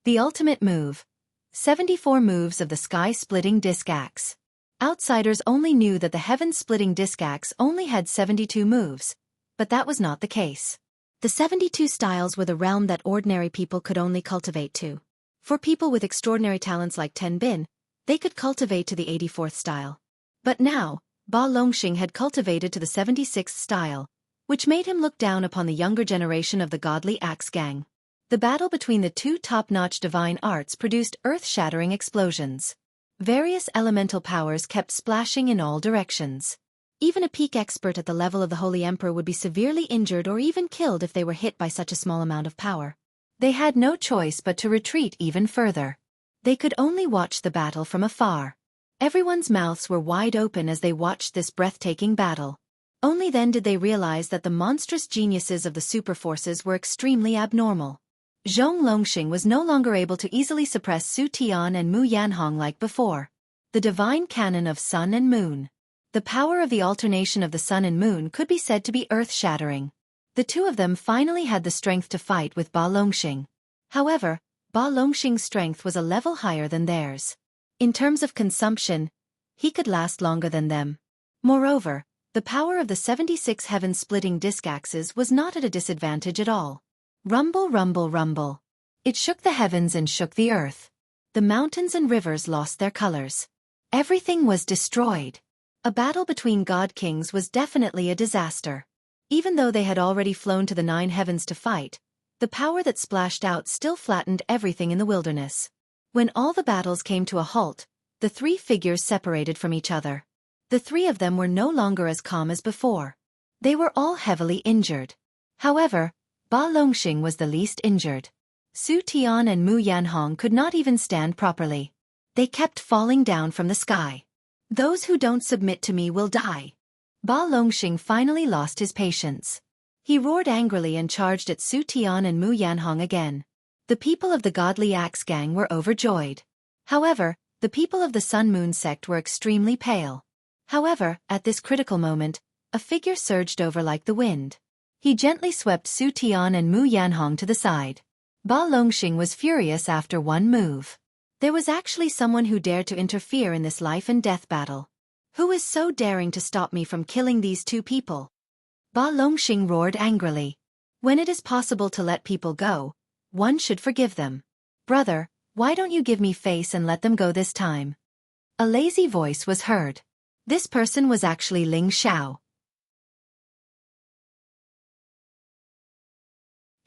The ultimate move. 74 moves of the sky-splitting disc axe. Outsiders only knew that the heaven-splitting disc axe only had 72 moves, but that was not the case. The 72 styles were the realm that ordinary people could only cultivate to. For people with extraordinary talents like Ten Bin, they could cultivate to the 84th style. But now, Ba Longxing had cultivated to the 76th style, which made him look down upon the younger generation of the godly axe gang. The battle between the two top-notch divine arts produced earth-shattering explosions. Various elemental powers kept splashing in all directions. Even a peak expert at the level of the Holy Emperor would be severely injured or even killed if they were hit by such a small amount of power. They had no choice but to retreat even further. They could only watch the battle from afar. Everyone's mouths were wide open as they watched this breathtaking battle. Only then did they realize that the monstrous geniuses of the superforces were extremely abnormal. Zhong Longxing was no longer able to easily suppress Su Tian and Mu Yanhong like before. The divine cannon of sun and moon. The power of the alternation of the sun and moon could be said to be earth-shattering. The two of them finally had the strength to fight with Ba Longxing. However, Ba Longxing's strength was a level higher than theirs. In terms of consumption, he could last longer than them. Moreover, the power of the 76 heaven-splitting disc axes was not at a disadvantage at all. Rumble, rumble, rumble. It shook the heavens and shook the earth. The mountains and rivers lost their colors. Everything was destroyed. A battle between god kings was definitely a disaster. Even though they had already flown to the 9 heavens to fight, the power that splashed out still flattened everything in the wilderness. When all the battles came to a halt, the three figures separated from each other. The three of them were no longer as calm as before. They were all heavily injured. However, Ba Longxing was the least injured. Su Tian and Mu Yanhong could not even stand properly. They kept falling down from the sky. Those who don't submit to me will die. Ba Longxing finally lost his patience. He roared angrily and charged at Su Tian and Mu Yanhong again. The people of the Godly Axe Gang were overjoyed. However, the people of the Sun Moon sect were extremely pale. However, at this critical moment, a figure surged over like the wind. He gently swept Su Tian and Mu Yanhong to the side. Ba Longxing was furious after one move. There was actually someone who dared to interfere in this life and death battle. Who is so daring to stop me from killing these two people? Ba Longxing roared angrily. When it is possible to let people go, one should forgive them. Brother, why don't you give me face and let them go this time? A lazy voice was heard. This person was actually Ling Xiao.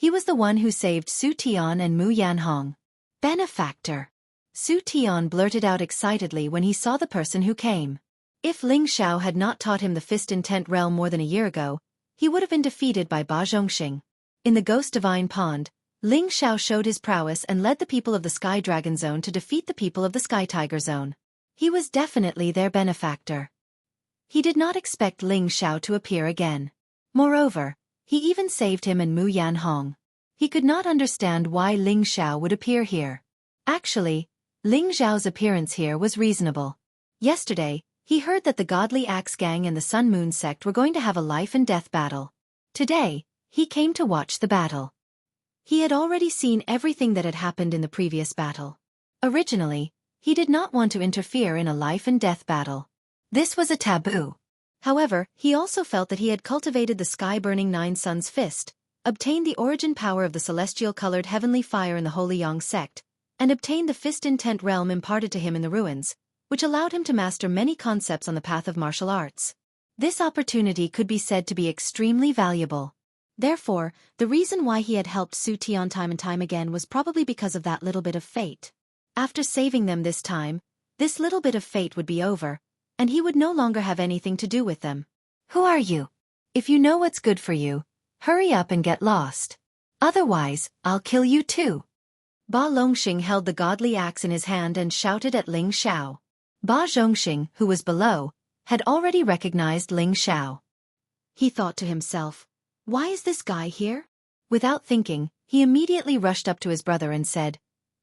He was the one who saved Su Tian and Mu Yanhong. Benefactor. Su Tian blurted out excitedly when he saw the person who came. If Ling Xiao had not taught him the fist intent realm more than a year ago, he would have been defeated by Ba Zhongxing. In the Ghost Divine Pond, Ling Xiao showed his prowess and led the people of the Sky Dragon Zone to defeat the people of the Sky Tiger Zone. He was definitely their benefactor. He did not expect Ling Xiao to appear again. Moreover, he even saved him and Mu Yanhong. He could not understand why Ling Xiao would appear here. Actually, Ling Xiao's appearance here was reasonable. Yesterday, he heard that the Godly Axe Gang and the Sun Moon sect were going to have a life and death battle. Today, he came to watch the battle. He had already seen everything that had happened in the previous battle. Originally, he did not want to interfere in a life and death battle. This was a taboo. However, he also felt that he had cultivated the sky-burning Nine Suns fist, obtained the origin power of the celestial-colored heavenly fire in the Holy Yang sect, and obtained the fist intent realm imparted to him in the ruins, which allowed him to master many concepts on the path of martial arts. This opportunity could be said to be extremely valuable. Therefore, the reason why he had helped Su Tian time and time again was probably because of that little bit of fate. After saving them this time, this little bit of fate would be over, and he would no longer have anything to do with them. Who are you? If you know what's good for you, hurry up and get lost. Otherwise, I'll kill you too. Ba Longxing held the godly axe in his hand and shouted at Ling Xiao. Ba Zhongxing, who was below, had already recognized Ling Xiao. He thought to himself, why is this guy here? Without thinking, he immediately rushed up to his brother and said,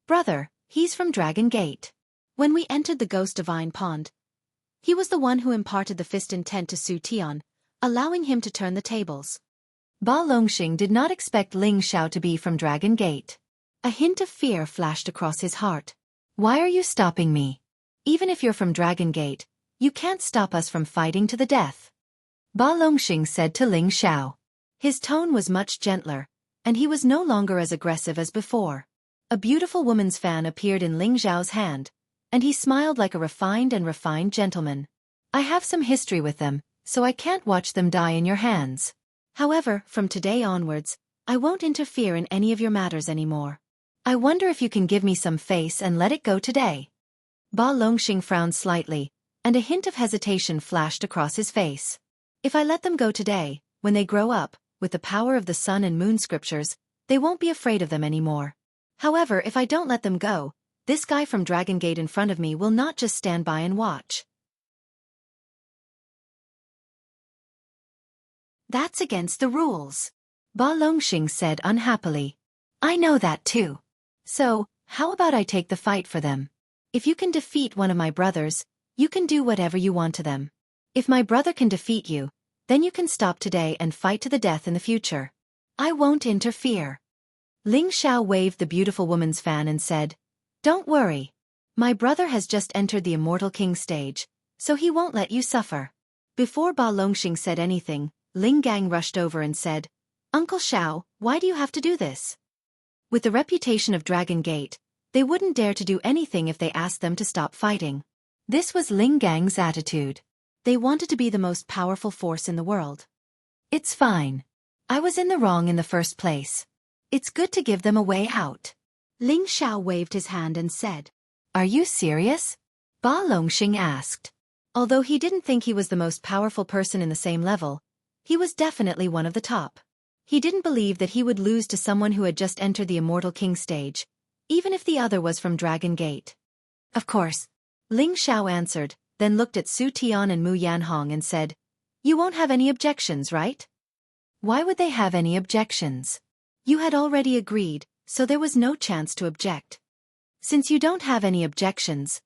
Brother, he's from Dragon Gate. When we entered the Ghost Divine Pond, he was the one who imparted the fist intent to Su Tian, allowing him to turn the tables. Ba Longxing did not expect Ling Xiao to be from Dragon Gate. A hint of fear flashed across his heart. Why are you stopping me? Even if you're from Dragon Gate, you can't stop us from fighting to the death. Ba Longxing said to Ling Xiao. His tone was much gentler, and he was no longer as aggressive as before. A beautiful woman's fan appeared in Ling Xiao's hand, and he smiled like a refined gentleman. I have some history with them, so I can't watch them die in your hands. However, from today onwards, I won't interfere in any of your matters anymore. I wonder if you can give me some face and let it go today. Ba Longxing frowned slightly, and a hint of hesitation flashed across his face. If I let them go today, when they grow up, with the power of the sun and moon scriptures, they won't be afraid of them anymore. However, if I don't let them go, this guy from Dragon Gate in front of me will not just stand by and watch. That's against the rules. Ba Longxing said unhappily. I know that too. So, how about I take the fight for them? If you can defeat one of my brothers, you can do whatever you want to them. If my brother can defeat you, then you can stop today and fight to the death in the future. I won't interfere. Ling Xiao waved the beautiful woman's fan and said, Don't worry. My brother has just entered the Immortal King stage, so he won't let you suffer. Before Ba Longxing said anything, Ling Gang rushed over and said, Uncle Xiao, why do you have to do this? With the reputation of Dragon Gate, they wouldn't dare to do anything if they asked them to stop fighting. This was Ling Gang's attitude. They wanted to be the most powerful force in the world. It's fine. I was in the wrong in the first place. It's good to give them a way out. Ling Xiao waved his hand and said, Are you serious? Ba Longxing asked. Although he didn't think he was the most powerful person in the same level, he was definitely one of the top. He didn't believe that he would lose to someone who had just entered the Immortal King stage, even if the other was from Dragon Gate. Of course. Ling Xiao answered, then looked at Su Tian and Mu Yanhong and said, "You won't have any objections, right?" Why would they have any objections? You had already agreed, so there was no chance to object. Since you don't have any objections,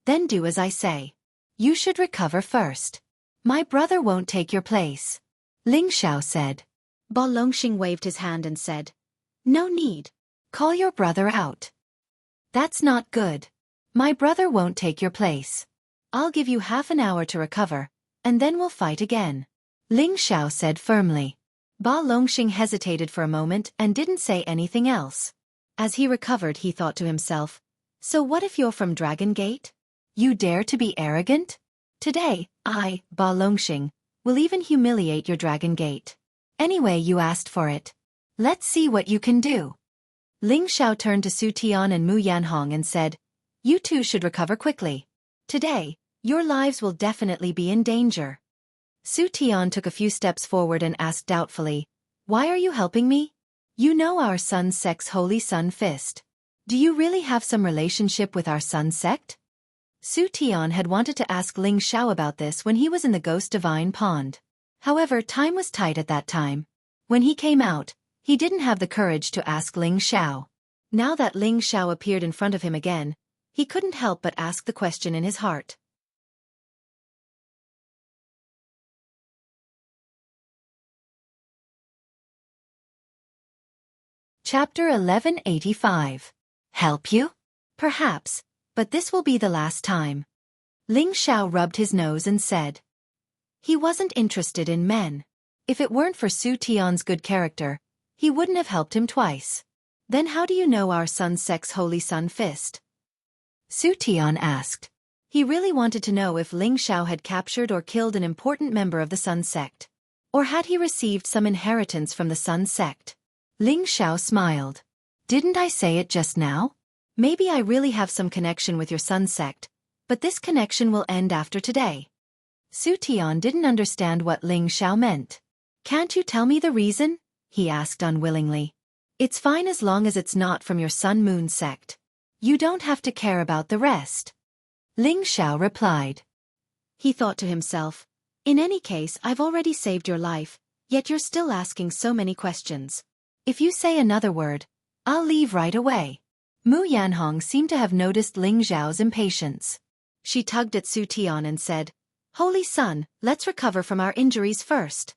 then do as I say. You should recover first. My brother won't take your place. Ling Xiao said. Ba Longxing waved his hand and said, "No need. Call your brother out." "That's not good. My brother won't take your place. I'll give you half an hour to recover, and then we'll fight again," Ling Xiao said firmly. Ba Longxing hesitated for a moment and didn't say anything else. As he recovered, he thought to himself, "So what if you're from Dragon Gate? You dare to be arrogant? Today, I, Ba Longxing, will even humiliate your Dragon Gate. Anyway, you asked for it. Let's see what you can do." Ling Xiao turned to Su Tian and Mu Yanhong and said, "You two should recover quickly. Today, your lives will definitely be in danger." Su Tian took a few steps forward and asked doubtfully, "Why are you helping me? You know our Sun Sect's Holy Sun Fist. Do you really have some relationship with our Sun Sect?" Su Tian had wanted to ask Ling Xiao about this when he was in the Ghost Divine Pond. However, time was tight at that time. When he came out, he didn't have the courage to ask Ling Xiao. Now that Ling Xiao appeared in front of him again, he couldn't help but ask the question in his heart. Chapter 1185. Help you? Perhaps, but this will be the last time. Ling Xiao rubbed his nose and said. He wasn't interested in men. If it weren't for Su Tian's good character, he wouldn't have helped him twice. Then how do you know our Sun Sect's Holy Sun Fist? Su Tian asked. He really wanted to know if Ling Xiao had captured or killed an important member of the Sun Sect. Or had he received some inheritance from the Sun Sect? Ling Xiao smiled. Didn't I say it just now? Maybe I really have some connection with your Sun Sect, but this connection will end after today. Su Tian didn't understand what Ling Xiao meant. Can't you tell me the reason? He asked unwillingly. It's fine as long as it's not from your Sun Moon Sect. You don't have to care about the rest. Ling Xiao replied. He thought to himself, in any case, I've already saved your life, yet you're still asking so many questions. If you say another word, I'll leave right away. Mu Yanhong seemed to have noticed Ling Xiao's impatience. She tugged at Su Tian and said, Holy Sun, let's recover from our injuries first.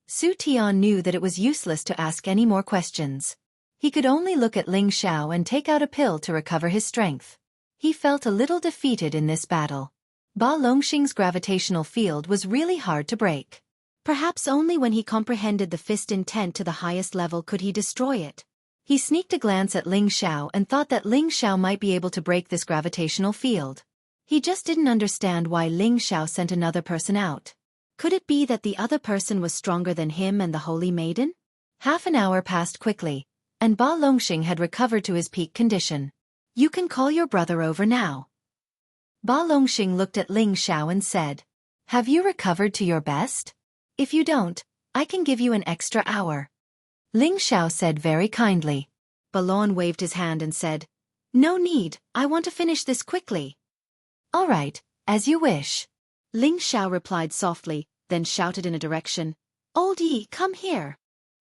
Su Tian knew that it was useless to ask any more questions. He could only look at Ling Xiao and take out a pill to recover his strength. He felt a little defeated in this battle. Ba Longxing's gravitational field was really hard to break. Perhaps only when he comprehended the fist intent to the highest level could he destroy it. He sneaked a glance at Ling Xiao and thought that Ling Xiao might be able to break this gravitational field. He just didn't understand why Ling Xiao sent another person out. Could it be that the other person was stronger than him and the Holy Maiden? Half an hour passed quickly, and Ba Longxing had recovered to his peak condition. You can call your brother over now. Ba Longxing looked at Ling Xiao and said, Have you recovered to your best? If you don't, I can give you an extra hour. Ling Xiao said very kindly. Ba Lon waved his hand and said, No need, I want to finish this quickly. All right, as you wish. Ling Xiao replied softly, then shouted in a direction, Old Yi, come here.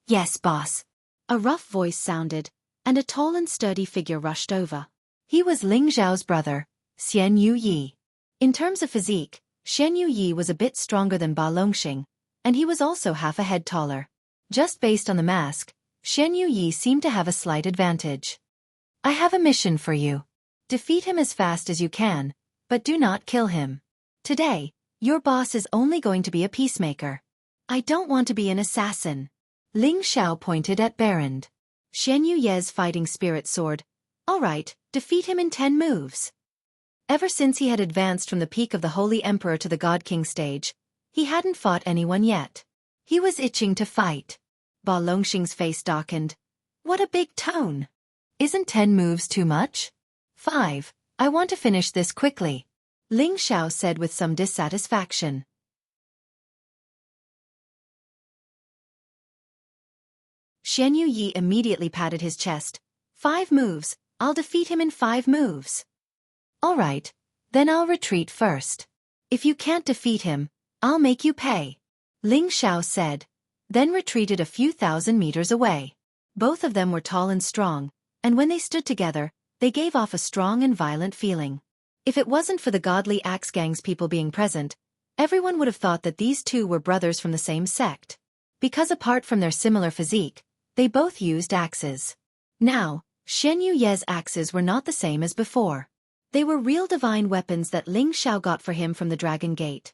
Yes, boss. A rough voice sounded, and a tall and sturdy figure rushed over. He was Ling Xiao's brother, Xianyu Yi. In terms of physique, Xianyu Yi was a bit stronger than Ba Longxing, and he was also half a head taller. Just based on the mask, Xianyu Yi seemed to have a slight advantage. I have a mission for you. Defeat him as fast as you can, but do not kill him. Today, your boss is only going to be a peacemaker. I don't want to be an assassin. Ling Xiao pointed at Barond. Xianyu Ye's fighting spirit soared. All right, defeat him in 10 moves. Ever since he had advanced from the peak of the Holy Emperor to the God King stage, he hadn't fought anyone yet. He was itching to fight. Ba Longxing's face darkened. What a big tone. Isn't 10 moves too much? 5. I want to finish this quickly. Ling Xiao said with some dissatisfaction. Xianxia immediately patted his chest. 5 moves, I'll defeat him in 5 moves. Alright, then I'll retreat first. If you can't defeat him, I'll make you pay. Ling Xiao said, then retreated a few thousand meters away. Both of them were tall and strong, and when they stood together, they gave off a strong and violent feeling. If it wasn't for the godly axe gang's people being present, everyone would have thought that these two were brothers from the same sect. Because apart from their similar physique, they both used axes. Now, Xianxu's axes were not the same as before. They were real divine weapons that Ling Xiao got for him from the Dragon Gate.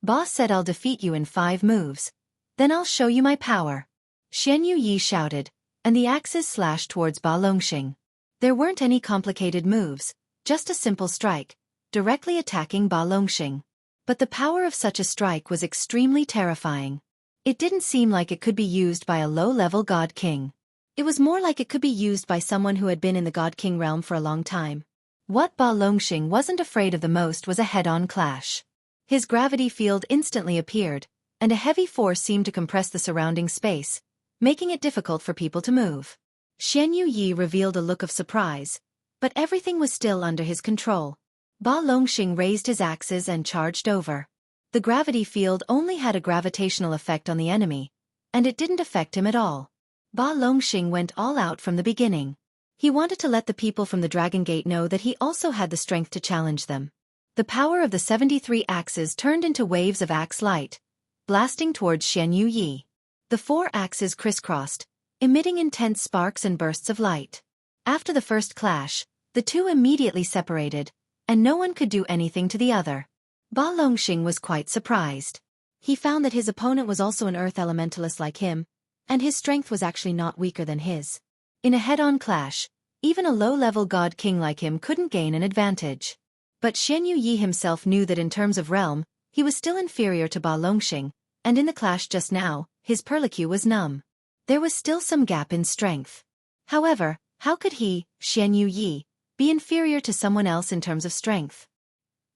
Boss said I'll defeat you in 5 moves. Then I'll show you my power. Xianxia shouted, and the axes slashed towards Ba Longxing. There weren't any complicated moves, just a simple strike, directly attacking Ba Longxing. But the power of such a strike was extremely terrifying. It didn't seem like it could be used by a low-level God King. It was more like it could be used by someone who had been in the God King realm for a long time. What Ba Longxing wasn't afraid of the most was a head-on clash. His gravity field instantly appeared, and a heavy force seemed to compress the surrounding space, making it difficult for people to move. Xianxia revealed a look of surprise, but everything was still under his control. Ba Longxing raised his axes and charged over. The gravity field only had a gravitational effect on the enemy, and it didn't affect him at all. Ba Longxing went all out from the beginning. He wanted to let the people from the Dragon Gate know that he also had the strength to challenge them. The power of the 73 axes turned into waves of axe light, blasting towards Xianxia. The 4 axes crisscrossed, emitting intense sparks and bursts of light. After the first clash, the two immediately separated, and no one could do anything to the other. Ba Longxing was quite surprised. He found that his opponent was also an earth elementalist like him, and his strength was actually not weaker than his. In a head-on clash, even a low-level God King like him couldn't gain an advantage. But Xianxia himself knew that in terms of realm, he was still inferior to Ba Longxing, and in the clash just now, his perlicue was numb. There was still some gap in strength. However, how could he, Xianxia, be inferior to someone else in terms of strength?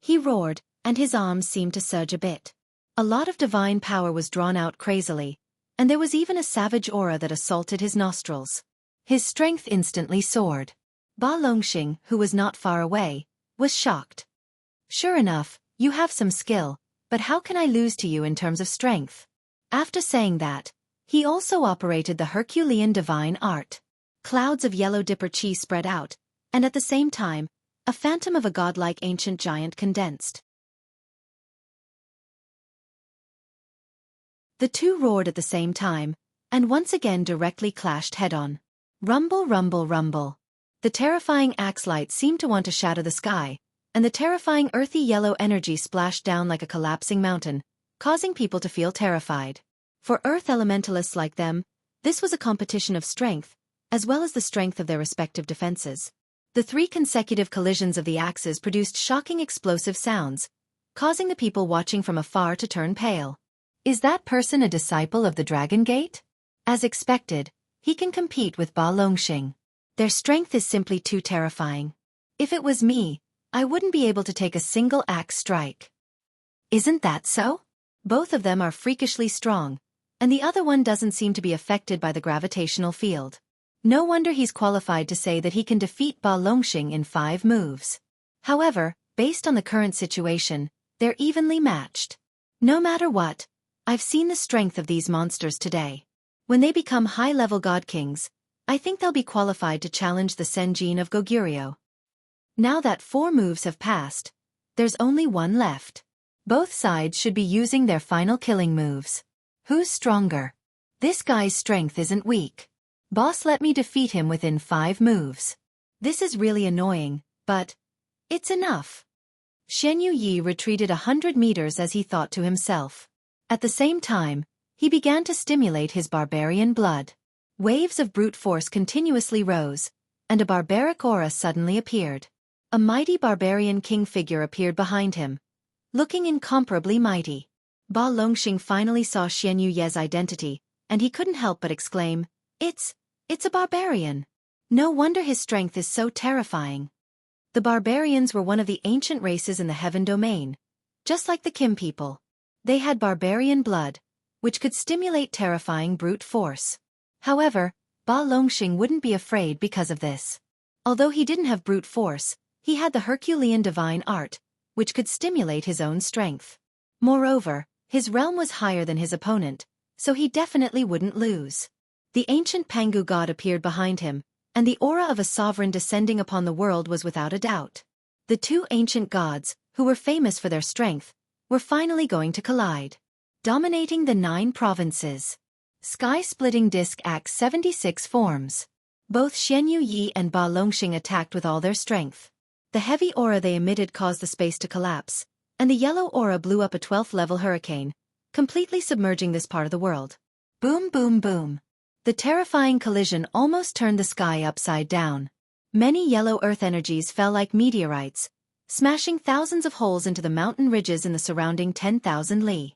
He roared, and his arms seemed to surge a bit. A lot of divine power was drawn out crazily, and there was even a savage aura that assaulted his nostrils. His strength instantly soared. Ba Longxing, who was not far away, was shocked. Sure enough, you have some skill, but how can I lose to you in terms of strength? After saying that, he also operated the Herculean divine art. Clouds of yellow dipper chi spread out, and at the same time, a phantom of a godlike ancient giant condensed. The two roared at the same time, and once again directly clashed head-on. Rumble, rumble, rumble. The terrifying axe light seemed to want to shatter the sky, and the terrifying earthy yellow energy splashed down like a collapsing mountain, causing people to feel terrified. For earth elementalists like them, this was a competition of strength, as well as the strength of their respective defenses. The 3 consecutive collisions of the axes produced shocking explosive sounds, causing the people watching from afar to turn pale. Is that person a disciple of the Dragon Gate? As expected, he can compete with Ba Longxing. Their strength is simply too terrifying. If it was me, I wouldn't be able to take a single axe strike. Isn't that so? Both of them are freakishly strong, and the other one doesn't seem to be affected by the gravitational field. No wonder he's qualified to say that he can defeat Ba Longxing in 5 moves. However, based on the current situation, they're evenly matched. No matter what, I've seen the strength of these monsters today. When they become high-level God Kings, I think they'll be qualified to challenge the Senjin of Goguryeo. Now that 4 moves have passed, there's only 1 left. Both sides should be using their final killing moves. Who's stronger? This guy's strength isn't weak. Boss let me defeat him within 5 moves. This is really annoying, but it's enough. Xianxia retreated 100 meters as he thought to himself. At the same time, he began to stimulate his barbarian blood. Waves of brute force continuously rose, and a barbaric aura suddenly appeared. A mighty barbarian king figure appeared behind him, looking incomparably mighty. Ba Longxing finally saw Xianxu's identity, and he couldn't help but exclaim, It's a barbarian. No wonder his strength is so terrifying. The barbarians were one of the ancient races in the Heaven Domain, just like the Kim people. They had barbarian blood, which could stimulate terrifying brute force. However, Ba Longxing wouldn't be afraid because of this. Although he didn't have brute force, he had the Herculean divine art, which could stimulate his own strength. Moreover, his realm was higher than his opponent, so he definitely wouldn't lose. The ancient Pangu god appeared behind him, and the aura of a sovereign descending upon the world was without a doubt. The two ancient gods, who were famous for their strength, were finally going to collide. Dominating the 9 provinces. Sky-splitting disc acts 76 forms. Both Xianyu Yi and Ba Longxing attacked with all their strength. The heavy aura they emitted caused the space to collapse, and the yellow aura blew up a 12th-level hurricane, completely submerging this part of the world. Boom, boom, boom. The terrifying collision almost turned the sky upside down. Many yellow earth energies fell like meteorites, smashing thousands of holes into the mountain ridges in the surrounding 10,000 li.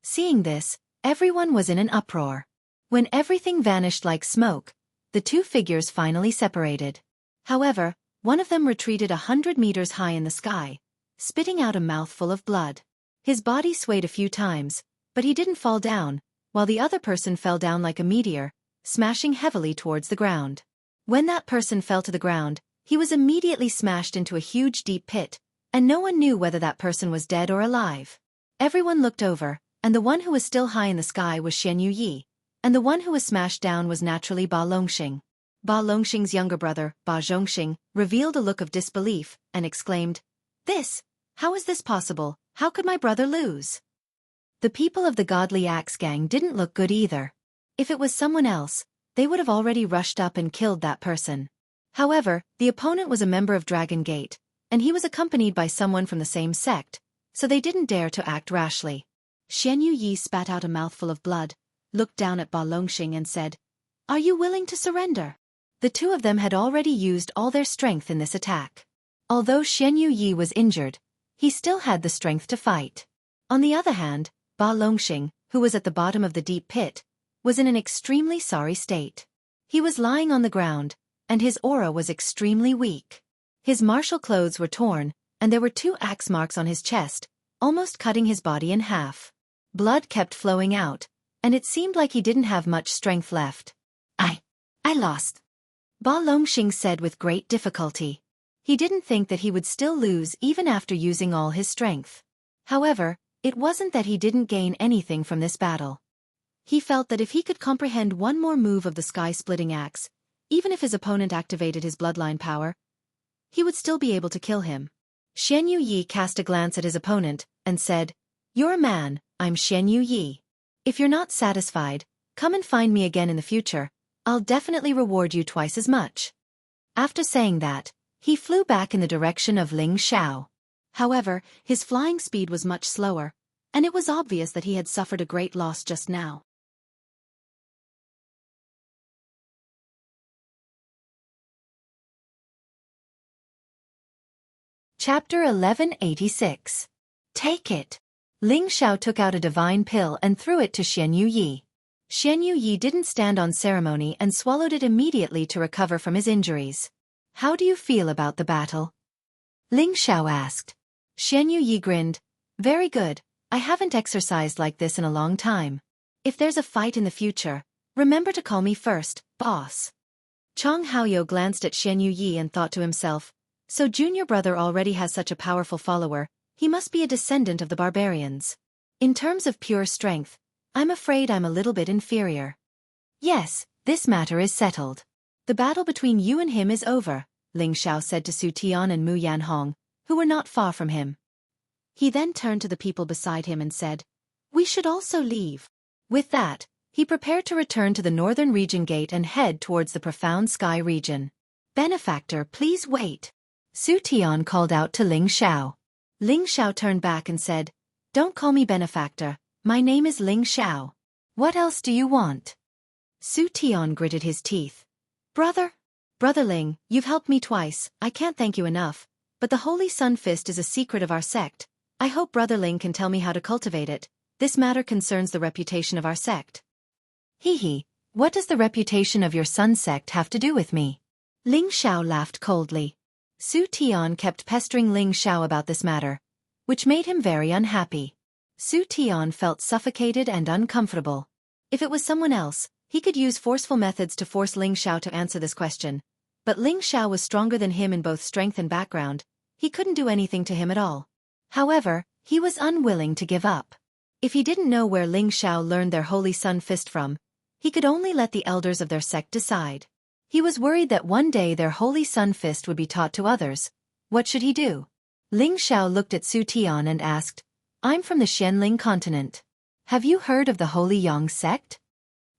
Seeing this, everyone was in an uproar. When everything vanished like smoke, the two figures finally separated. However, one of them retreated 100 meters high in the sky, spitting out a mouthful of blood. His body swayed a few times, but he didn't fall down, while the other person fell down like a meteor, smashing heavily towards the ground. When that person fell to the ground, he was immediately smashed into a huge deep pit, and no one knew whether that person was dead or alive. Everyone looked over, and the one who was still high in the sky was Xianyu Yi, and the one who was smashed down was naturally Ba Longxing. Ba Longxing's younger brother, Ba Zhongxing, revealed a look of disbelief, and exclaimed, How is this possible? How could my brother lose? The people of the Godly Axe Gang didn't look good either. If it was someone else, they would have already rushed up and killed that person. However, the opponent was a member of Dragon Gate, and he was accompanied by someone from the same sect, so they didn't dare to act rashly. Xianyu Yi spat out a mouthful of blood, looked down at Ba Longxing and said, Are you willing to surrender? The two of them had already used all their strength in this attack. Although Xianyu Yi was injured, he still had the strength to fight. On the other hand, Ba Longxing, who was at the bottom of the deep pit, was in an extremely sorry state. He was lying on the ground, and his aura was extremely weak. His martial clothes were torn, and there were 2 axe marks on his chest, almost cutting his body in half. Blood kept flowing out, and it seemed like he didn't have much strength left. I lost. Ba Longxing said with great difficulty. He didn't think that he would still lose even after using all his strength. However, it wasn't that he didn't gain anything from this battle. He felt that if he could comprehend one more move of the sky-splitting axe, even if his opponent activated his bloodline power, he would still be able to kill him. Xianyu Yi cast a glance at his opponent, and said, You're a man, I'm Xianyu Yi. If you're not satisfied, come and find me again in the future, I'll definitely reward you twice as much. After saying that, he flew back in the direction of Ling Xiao. However, his flying speed was much slower, and it was obvious that he had suffered a great loss just now. Chapter 1186. Take it. Ling Xiao took out a divine pill and threw it to Xianyu Yi. Xianyu Yi didn't stand on ceremony and swallowed it immediately to recover from his injuries. How do you feel about the battle? Ling Xiao asked. Xianyu Yi grinned. Very good, I haven't exercised like this in a long time. If there's a fight in the future, remember to call me first, boss. Chong Haoyou glanced at Xianyu Yi and thought to himself, so junior brother already has such a powerful follower, he must be a descendant of the barbarians. In terms of pure strength, I'm afraid I'm a little bit inferior. Yes, this matter is settled. The battle between you and him is over, Ling Xiao said to Su Tian and Mu Yanhong, who were not far from him. He then turned to the people beside him and said, We should also leave. With that, he prepared to return to the northern region gate and head towards the profound sky region. Benefactor, please wait. Su Tian called out to Ling Xiao. Ling Xiao turned back and said, Don't call me benefactor, my name is Ling Xiao. What else do you want? Su Tian gritted his teeth. Brother Ling, you've helped me twice, I can't thank you enough, but the Holy Sun Fist is a secret of our sect. I hope Brother Ling can tell me how to cultivate it. This matter concerns the reputation of our sect. Hee, what does the reputation of your Sun sect have to do with me? Ling Xiao laughed coldly. Su Tian kept pestering Ling Xiao about this matter, which made him very unhappy. Su Tian felt suffocated and uncomfortable. If it was someone else, he could use forceful methods to force Ling Xiao to answer this question. But Ling Xiao was stronger than him in both strength and background. He couldn't do anything to him at all. However, he was unwilling to give up. If he didn't know where Ling Xiao learned their Holy Sun Fist from, he could only let the elders of their sect decide. He was worried that one day their Holy Sun Fist would be taught to others. What should he do? Ling Xiao looked at Su Tian and asked, "I'm from the Xianling continent. Have you heard of the Holy Yang sect?"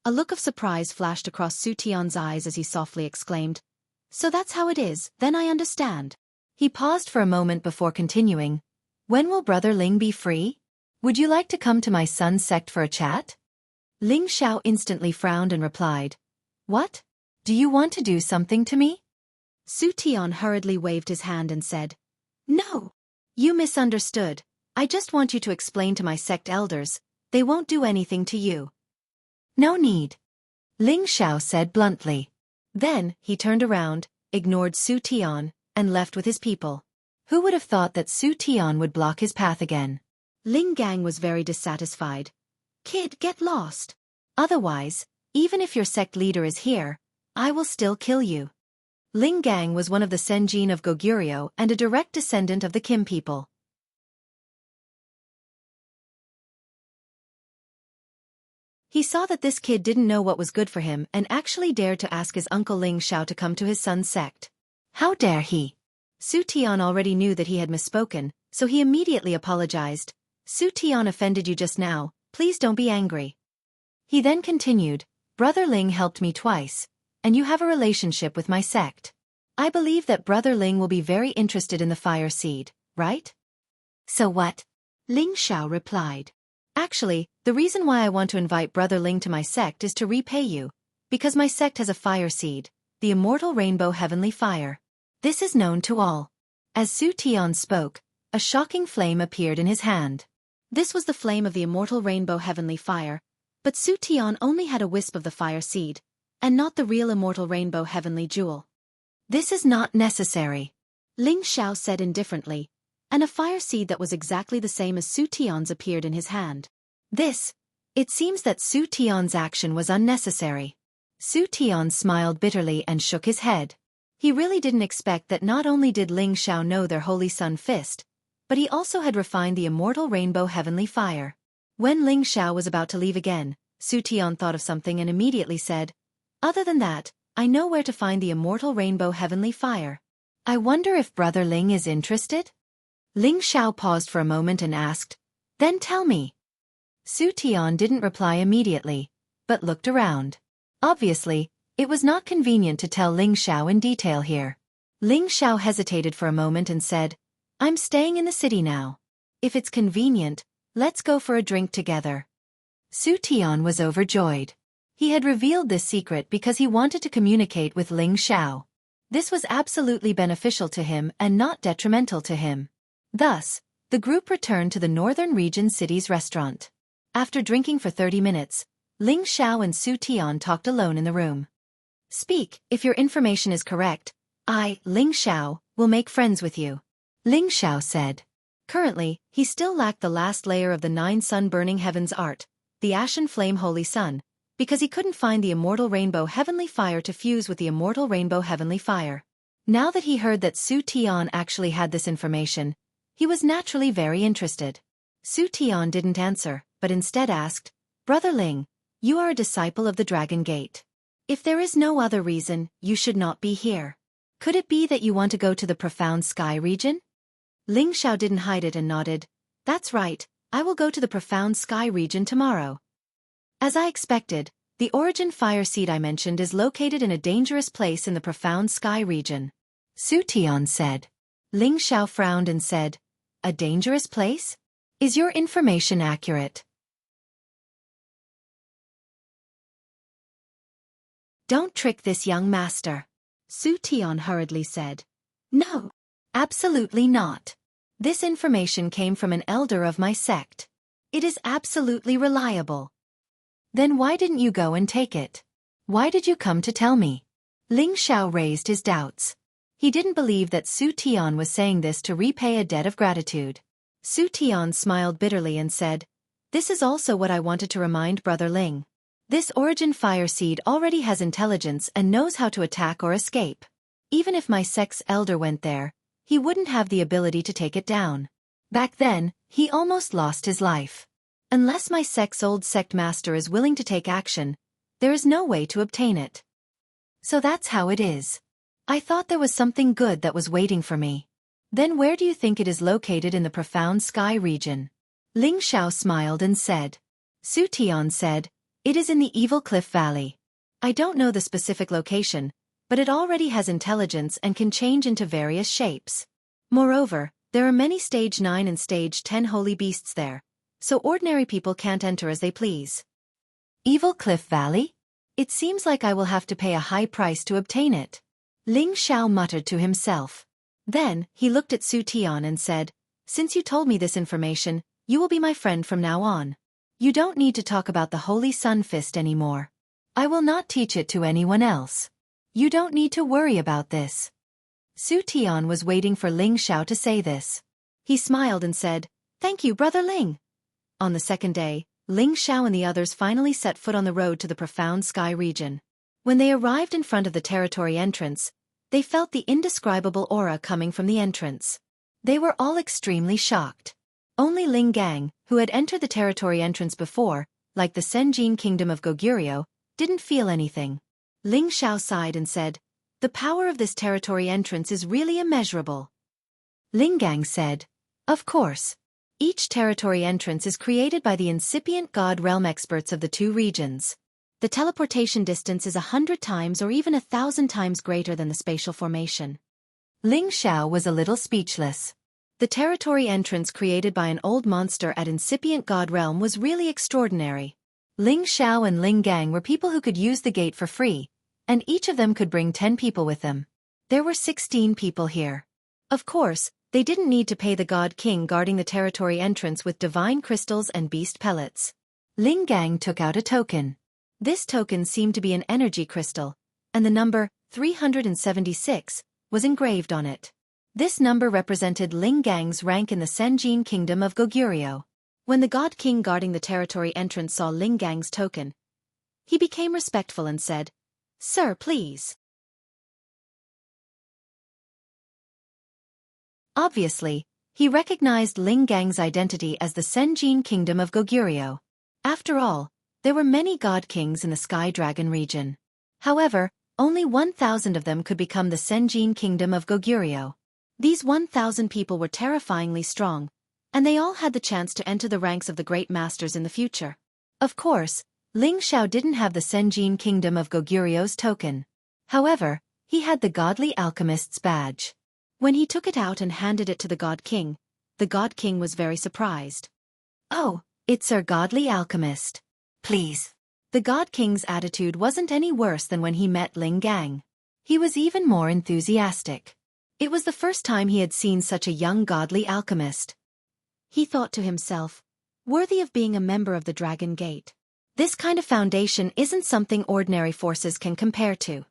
A look of surprise flashed across Su Tian's eyes as he softly exclaimed, "So that's how it is, then I understand." He paused for a moment before continuing, "When will Brother Ling be free? Would you like to come to my son's sect for a chat?" Ling Xiao instantly frowned and replied, "What? Do you want to do something to me?" Su Tian hurriedly waved his hand and said, "No. You misunderstood. I just want you to explain to my sect elders. They won't do anything to you." "No need," Ling Xiao said bluntly. Then, he turned around, ignored Su Tian, and left with his people. Who would have thought that Su Tian would block his path again? Ling Gang was very dissatisfied. "Kid, get lost. Otherwise, even if your sect leader is here, I will still kill you." Ling Gang was one of the Senjin of Goguryeo and a direct descendant of the Kim people. He saw that this kid didn't know what was good for him and actually dared to ask his uncle Ling Xiao to come to his son's sect. How dare he? Su Tian already knew that he had misspoken, so he immediately apologized. "Su Tian offended you just now, please don't be angry." He then continued, "Brother Ling helped me twice, and you have a relationship with my sect. I believe that Brother Ling will be very interested in the fire seed, right?" "So what?" Ling Xiao replied. "Actually, the reason why I want to invite Brother Ling to my sect is to repay you, because my sect has a fire seed, the immortal rainbow heavenly fire. This is known to all." As Su Tian spoke, a shocking flame appeared in his hand. This was the flame of the immortal rainbow heavenly fire, but Su Tian only had a wisp of the fire seed, and not the real immortal rainbow heavenly jewel. "This is not necessary," Ling Xiao said indifferently, and a fire seed that was exactly the same as Su Tian's appeared in his hand. It seems that Su Tian's action was unnecessary. Su Tian smiled bitterly and shook his head. He really didn't expect that not only did Ling Xiao know their Holy Sun Fist, but he also had refined the immortal rainbow heavenly fire. When Ling Xiao was about to leave again, Su Tian thought of something and immediately said, "Other than that, I know where to find the immortal rainbow heavenly fire. I wonder if Brother Ling is interested?" Ling Xiao paused for a moment and asked, "Then tell me." Su Tian didn't reply immediately, but looked around. Obviously, it was not convenient to tell Ling Xiao in detail here. Ling Xiao hesitated for a moment and said, "I'm staying in the city now. If it's convenient, let's go for a drink together." Su Tian was overjoyed. He had revealed this secret because he wanted to communicate with Ling Xiao. This was absolutely beneficial to him and not detrimental to him. Thus, the group returned to the Northern Region City's restaurant. After drinking for 30 minutes, Ling Xiao and Su Tian talked alone in the room. "Speak, if your information is correct. I, Ling Xiao, will make friends with you," Ling Xiao said. Currently, he still lacked the last layer of the 9 sun-burning heavens art, the Ashen Flame Holy Sun, because he couldn't find the immortal rainbow heavenly fire to fuse with the immortal rainbow heavenly fire. Now that he heard that Su Tian actually had this information, he was naturally very interested. Su Tian didn't answer, but instead asked, "Brother Ling, you are a disciple of the Dragon Gate. If there is no other reason, you should not be here. Could it be that you want to go to the profound sky region?" Ling Xiao didn't hide it and nodded. "That's right, I will go to the profound sky region tomorrow." As I expected, the origin fire seed I mentioned is located in a dangerous place in the profound sky region, Su Tian said. Ling Xiao frowned and said, "A dangerous place? Is your information accurate?" "Don't trick this young master," Su Tian hurriedly said. "No, absolutely not. This information came from an elder of my sect. It is absolutely reliable." "Then why didn't you go and take it? Why did you come to tell me?" Ling Xiao raised his doubts. He didn't believe that Su Tian was saying this to repay a debt of gratitude. Su Tian smiled bitterly and said, This is also what I wanted to remind Brother Ling. This origin fire seed already has intelligence and knows how to attack or escape. Even if my sect's elder went there, he wouldn't have the ability to take it down. Back then, he almost lost his life. Unless my sect's old sect master is willing to take action, there is no way to obtain it. So that's how it is. I thought there was something good that was waiting for me. Then where do you think it is located in the profound sky region? Ling Xiao smiled and said. Su Tian said, it is in the Evil Cliff Valley. I don't know the specific location, but it already has intelligence and can change into various shapes. Moreover, there are many stage 9 and stage 10 holy beasts there, so ordinary people can't enter as they please. Evil Cliff Valley? It seems like I will have to pay a high price to obtain it. Ling Xiao muttered to himself. Then, he looked at Su Tian and said, since you told me this information, you will be my friend from now on. You don't need to talk about the Holy Sun Fist anymore. I will not teach it to anyone else. You don't need to worry about this. Su Tian was waiting for Ling Xiao to say this. He smiled and said, thank you, Brother Ling. On the second day, Ling Xiao and the others finally set foot on the road to the profound sky region. When they arrived in front of the territory entrance, they felt the indescribable aura coming from the entrance. They were all extremely shocked. Only Ling Gang, who had entered the territory entrance before, like the Senjin kingdom of Goguryeo, didn't feel anything. Ling Xiao sighed and said, the power of this territory entrance is really immeasurable. Ling Gang said, of course. Each territory entrance is created by the incipient god realm experts of the two regions. The teleportation distance is 100 times or even 1,000 times greater than the spatial formation. Ling Xiao was a little speechless. The territory entrance created by an old monster at incipient god realm was really extraordinary. Ling Xiao and Ling Gang were people who could use the gate for free, and each of them could bring 10 people with them. There were 16 people here. Of course, they didn't need to pay the god king guarding the territory entrance with divine crystals and beast pellets. Ling Gang took out a token. This token seemed to be an energy crystal, and the number 376 was engraved on it. This number represented Ling Gang's rank in the Senjin kingdom of Goguryeo. When the god king guarding the territory entrance saw Ling Gang's token, he became respectful and said, Sir, please. Obviously, he recognized Ling Gang's identity as the Senjin kingdom of Goguryeo. After all, there were many god kings in the Sky Dragon region. However, only 1,000 of them could become the Senjin kingdom of Goguryeo. These 1,000 people were terrifyingly strong, and they all had the chance to enter the ranks of the great masters in the future. Of course, Ling Xiao didn't have the Senjin kingdom of Goguryeo's token. However, he had the godly alchemist's badge. When he took it out and handed it to the god king was very surprised. Oh, it's our godly alchemist. Please. The god king's attitude wasn't any worse than when he met Ling Gang. He was even more enthusiastic. It was the first time he had seen such a young godly alchemist. He thought to himself, worthy of being a member of the Dragon Gate. This kind of foundation isn't something ordinary forces can compare to.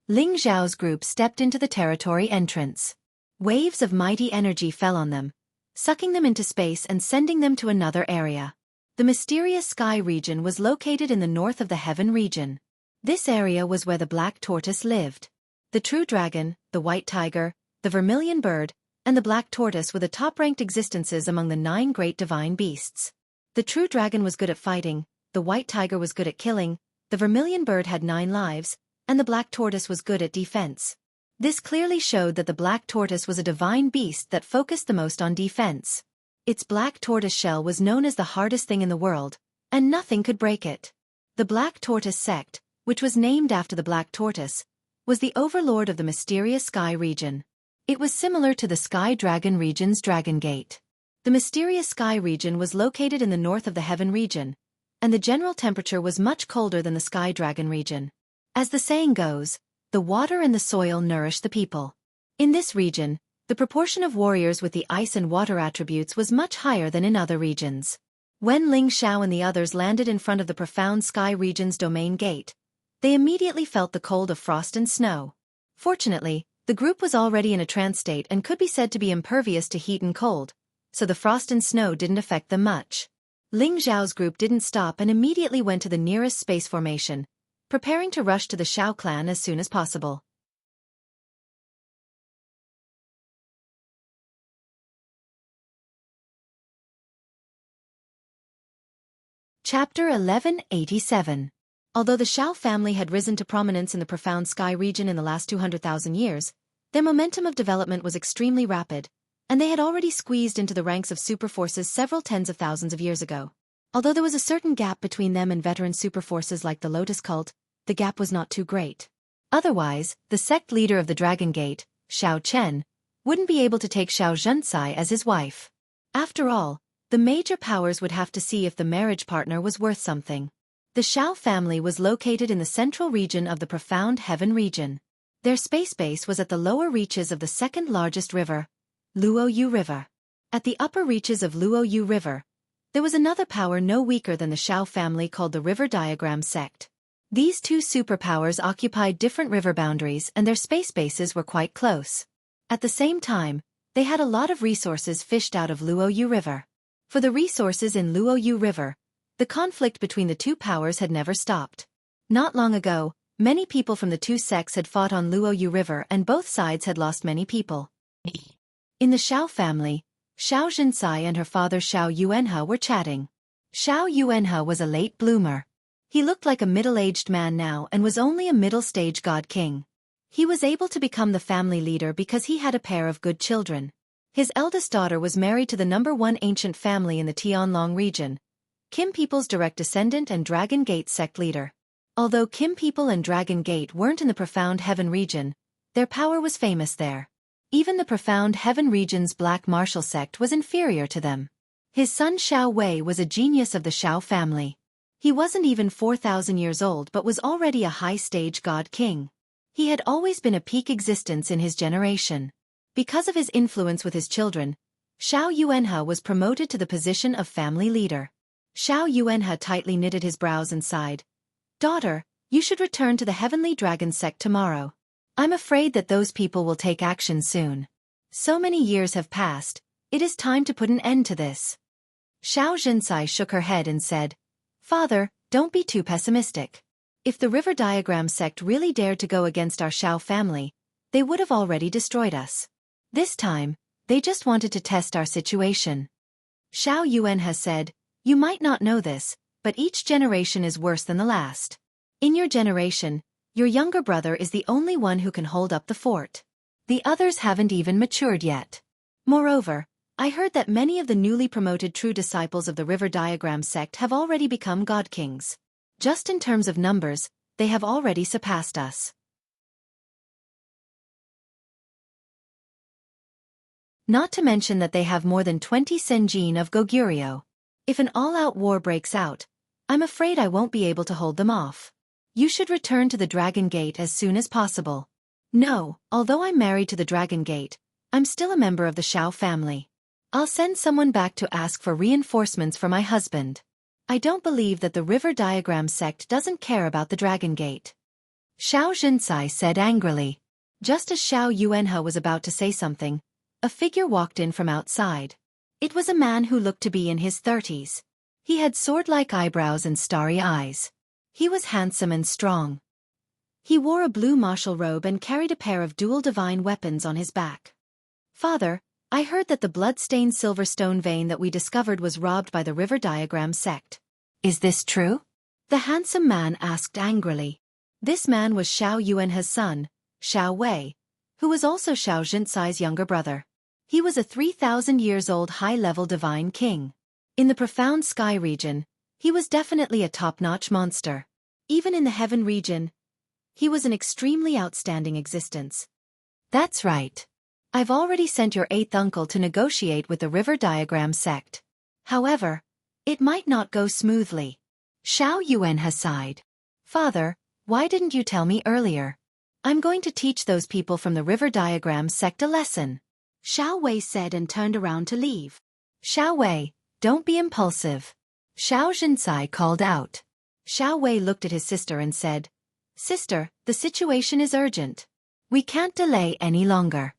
Ling Xiao's group stepped into the territory entrance. Waves of mighty energy fell on them, sucking them into space and sending them to another area. The mysterious sky region was located in the north of the heaven region. This area was where the black tortoise lived. The true dragon, the white tiger, the vermilion bird, and the black tortoise were the top-ranked existences among the 9 great divine beasts. The true dragon was good at fighting, the white tiger was good at killing, the vermilion bird had 9 lives, and the black tortoise was good at defense. This clearly showed that the black tortoise was a divine beast that focused the most on defense. Its black tortoise shell was known as the hardest thing in the world, and nothing could break it. The Black Tortoise sect, which was named after the black tortoise, was the overlord of the mysterious sky region. It was similar to the Sky Dragon region's Dragon Gate. The mysterious sky region was located in the north of the heaven region, and the general temperature was much colder than the Sky Dragon region. As the saying goes, the water and the soil nourish the people. In this region, the proportion of warriors with the ice and water attributes was much higher than in other regions. When Ling Xiao and the others landed in front of the profound sky region's domain gate, they immediately felt the cold of frost and snow. Fortunately, the group was already in a trance state and could be said to be impervious to heat and cold, so the frost and snow didn't affect them much. Ling Zhao's group didn't stop and immediately went to the nearest space formation, preparing to rush to the Xiao clan as soon as possible. Chapter 1187. Although the Xiao family had risen to prominence in the profound sky region in the last 200,000 years, their momentum of development was extremely rapid, and they had already squeezed into the ranks of superforces several tens of thousands of years ago. Although there was a certain gap between them and veteran superforces like the Lotus Cult, the gap was not too great. Otherwise, the sect leader of the Dragon Gate, Xiao Chen, wouldn't be able to take Xianxia as his wife. After all, the major powers would have to see if the marriage partner was worth something. The Xiao family was located in the central region of the profound heaven region. Their space base was at the lower reaches of the second largest river, Luoyu River. At the upper reaches of Luoyu River, there was another power no weaker than the Xiao family called the River Diagram Sect. These two superpowers occupied different river boundaries and their space bases were quite close. At the same time, they had a lot of resources fished out of Luoyu River. For the resources in Luoyu River, the conflict between the two powers had never stopped. Not long ago, many people from the two sects had fought on Luoyu River and both sides had lost many people. In the Xiao family, Xianxia and her father Xiao Yuanhe were chatting. Xiao Yuanhe was a late bloomer. He looked like a middle-aged man now and was only a middle-stage god king. He was able to become the family leader because he had a pair of good children. His eldest daughter was married to the #1 ancient family in the Tianlong region, Kim people's direct descendant and Dragon Gate sect leader. Although Kim people and Dragon Gate weren't in the profound heaven region, their power was famous there. Even the profound heaven region's black martial sect was inferior to them. His son Xiao Wei was a genius of the Xiao family. He wasn't even 4,000 years old but was already a high-stage god king. He had always been a peak existence in his generation. Because of his influence with his children, Xiao Yuanhe was promoted to the position of family leader. Xiao Yuanhe tightly knitted his brows and sighed. "Daughter, you should return to the Heavenly Dragon sect tomorrow. I'm afraid that those people will take action soon. So many years have passed, it is time to put an end to this." Xianxia shook her head and said, "Father, don't be too pessimistic. If the River Diagram sect really dared to go against our Xiao family, they would have already destroyed us. This time, they just wanted to test our situation." Xiao Yuanhe said, "You might not know this, but each generation is worse than the last. In your generation, your younger brother is the only one who can hold up the fort. The others haven't even matured yet. Moreover, I heard that many of the newly promoted true disciples of the River Diagram sect have already become god kings. Just in terms of numbers, they have already surpassed us. Not to mention that they have more than 20 senjin of Goguryeo. If an all-out war breaks out, I'm afraid I won't be able to hold them off. You should return to the Dragon Gate as soon as possible." "No, although I'm married to the Dragon Gate, I'm still a member of the Xiao family. I'll send someone back to ask for reinforcements for my husband. I don't believe that the River Diagram sect doesn't care about the Dragon Gate." Xianxia said angrily. Just as Xiao Yuanhe was about to say something, a figure walked in from outside. It was a man who looked to be in his 30s. He had sword-like eyebrows and starry eyes. He was handsome and strong. He wore a blue martial robe and carried a pair of dual divine weapons on his back. "Father, I heard that the blood-stained silverstone vein that we discovered was robbed by the River Diagram sect. Is this true?" the handsome man asked angrily. This man was Xiao Yuanhe's son, Xiao Wei, who was also Xianxia's younger brother. He was a 3,000 years old high-level divine king. In the profound sky region, he was definitely a top-notch monster. Even in the heaven region, he was an extremely outstanding existence. "That's right. I've already sent your 8th uncle to negotiate with the River Diagram sect. However, it might not go smoothly." Xiao Yuanhe sighed. "Father, why didn't you tell me earlier? I'm going to teach those people from the River Diagram sect a lesson." Xiao Wei said and turned around to leave. "Xiao Wei, don't be impulsive," Xianxia called out. Xiao Wei looked at his sister and said, "Sister, the situation is urgent. We can't delay any longer."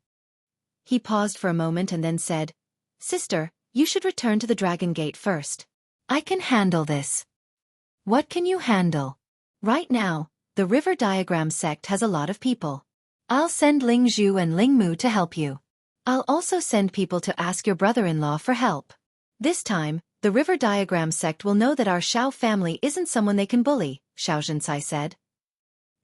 He paused for a moment and then said, "Sister, you should return to the Dragon Gate first. I can handle this. What can you handle? Right now, the river diagram sect has a lot of people. I'll send Ling Zhu and Ling Mu to help you. I'll also send people to ask your brother-in-law for help. This time, the river diagram sect will know that our Xiao family isn't someone they can bully, Xianxia said.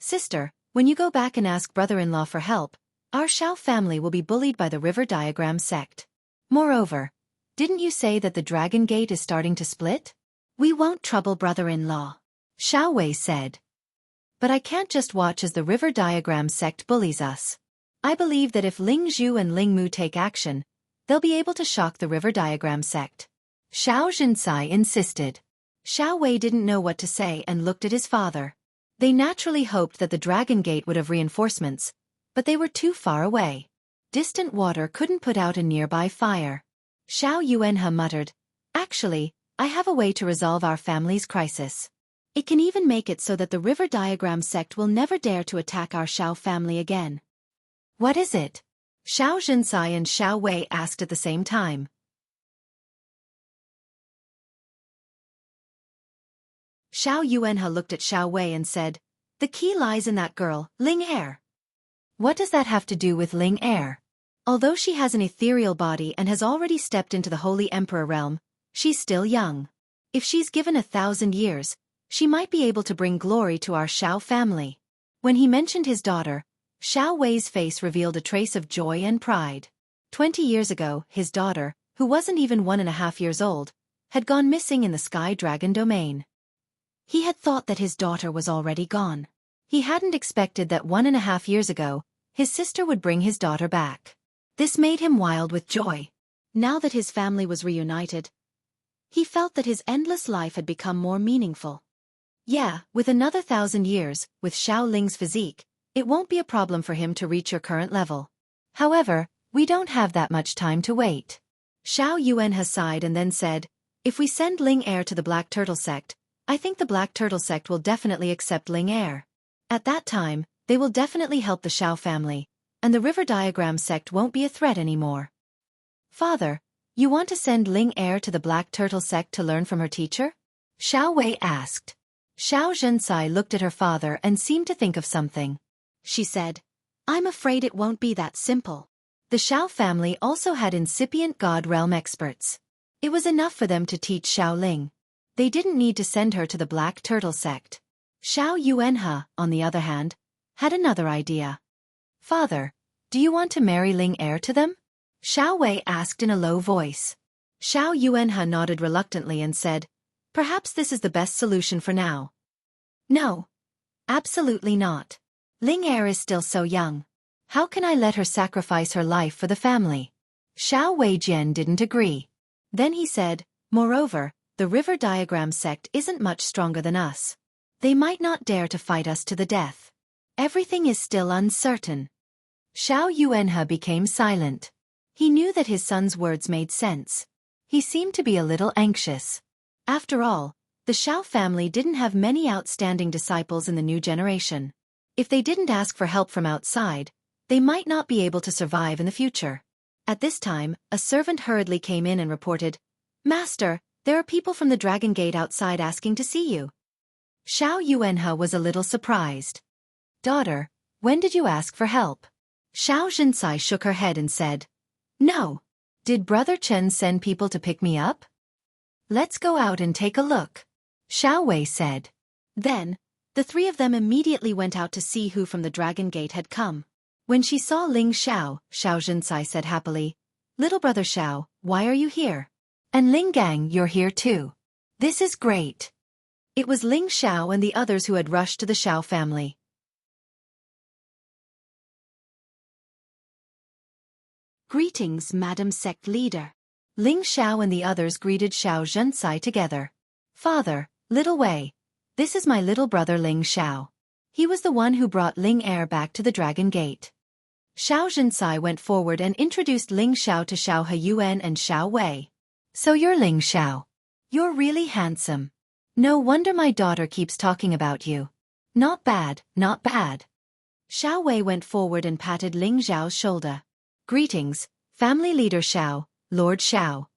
Sister, when you go back and ask brother-in-law for help, our Xiao family will be bullied by the river diagram sect. Moreover, didn't you say that the Dragon Gate is starting to split? We won't trouble brother-in-law, Xiao Wei said. But I can't just watch as the river diagram sect bullies us. I believe that if Ling Zhu and Ling Mu take action, they'll be able to shock the river diagram sect. Xianxia insisted. Xiao Wei didn't know what to say and looked at his father. They naturally hoped that the Dragon Gate would have reinforcements, but they were too far away. Distant water couldn't put out a nearby fire. Xiao Yuanhe muttered, Actually, I have a way to resolve our family's crisis. It can even make it so that the river diagram sect will never dare to attack our Xiao family again. What is it? Xianxia and Xiao Wei asked at the same time. Xiao Yuanhe looked at Xiao Wei and said, The key lies in that girl, Ling Er. What does that have to do with Ling Er? Although she has an ethereal body and has already stepped into the Holy Emperor realm, she's still young. If she's given 1,000 years, she might be able to bring glory to our Xiao family. When he mentioned his daughter, Xiao Wei's face revealed a trace of joy and pride. 20 years ago, his daughter, who wasn't even 1.5 years old, had gone missing in the Sky Dragon domain. He had thought that his daughter was already gone. He hadn't expected that 1.5 years ago, his sister would bring his daughter back. This made him wild with joy. Now that his family was reunited, he felt that his endless life had become more meaningful. Yeah, with another 1,000 years, with Xiao Ling's physique, it won't be a problem for him to reach your current level. However, we don't have that much time to wait. Xiao Yuanhe sighed and then said, If we send Ling Er to the Black Turtle sect, I think the Black Turtle sect will definitely accept Ling Er. At that time, they will definitely help the Xiao family, and the river diagram sect won't be a threat anymore. Father, you want to send Ling Er to the Black Turtle sect to learn from her teacher? Xiao Wei asked. Xianxia looked at her father and seemed to think of something. She said, I'm afraid it won't be that simple. The Xiao family also had incipient God Realm experts. It was enough for them to teach Xiao Ling. They didn't need to send her to the Black Turtle sect. Xiao Yuanhe, on the other hand, had another idea. Father, do you want to marry Ling Er to them? Xiao Wei asked in a low voice. Xiao Yuanhe nodded reluctantly and said, Perhaps this is the best solution for now. No. Absolutely not. Ling Er is still so young. How can I let her sacrifice her life for the family? Xiao Weijian didn't agree. Then he said, Moreover, the river diagram sect isn't much stronger than us. They might not dare to fight us to the death. Everything is still uncertain. Xiao Yuanhe became silent. He knew that his son's words made sense. He seemed to be a little anxious. After all, the Xiao family didn't have many outstanding disciples in the new generation. If they didn't ask for help from outside, they might not be able to survive in the future. At this time, a servant hurriedly came in and reported, Master, there are people from the Dragon Gate outside asking to see you. Xiao Yuanhe was a little surprised. Daughter, when did you ask for help? Xianxia shook her head and said, No. Did Brother Chen send people to pick me up? Let's go out and take a look, Xiao Wei said. Then, the three of them immediately went out to see who from the Dragon Gate had come. When she saw Ling Xiao, Xianxia said happily, Little brother Xiao, why are you here? And Ling Gang, you're here too. This is great. It was Ling Xiao and the others who had rushed to the Xiao family. Greetings, Madam Sect Leader. Ling Xiao and the others greeted Xianxia together. Father, Little Wei, this is my little brother Ling Xiao. He was the one who brought Ling Er back to the Dragon Gate. Xianxia went forward and introduced Ling Xiao to Xiao Huyuan and Xiao Wei. So you're Ling Xiao. You're really handsome. No wonder my daughter keeps talking about you. Not bad, not bad. Xiao Wei went forward and patted Ling Xiao's shoulder. Greetings, Family Leader Xiao, Lord Xiao.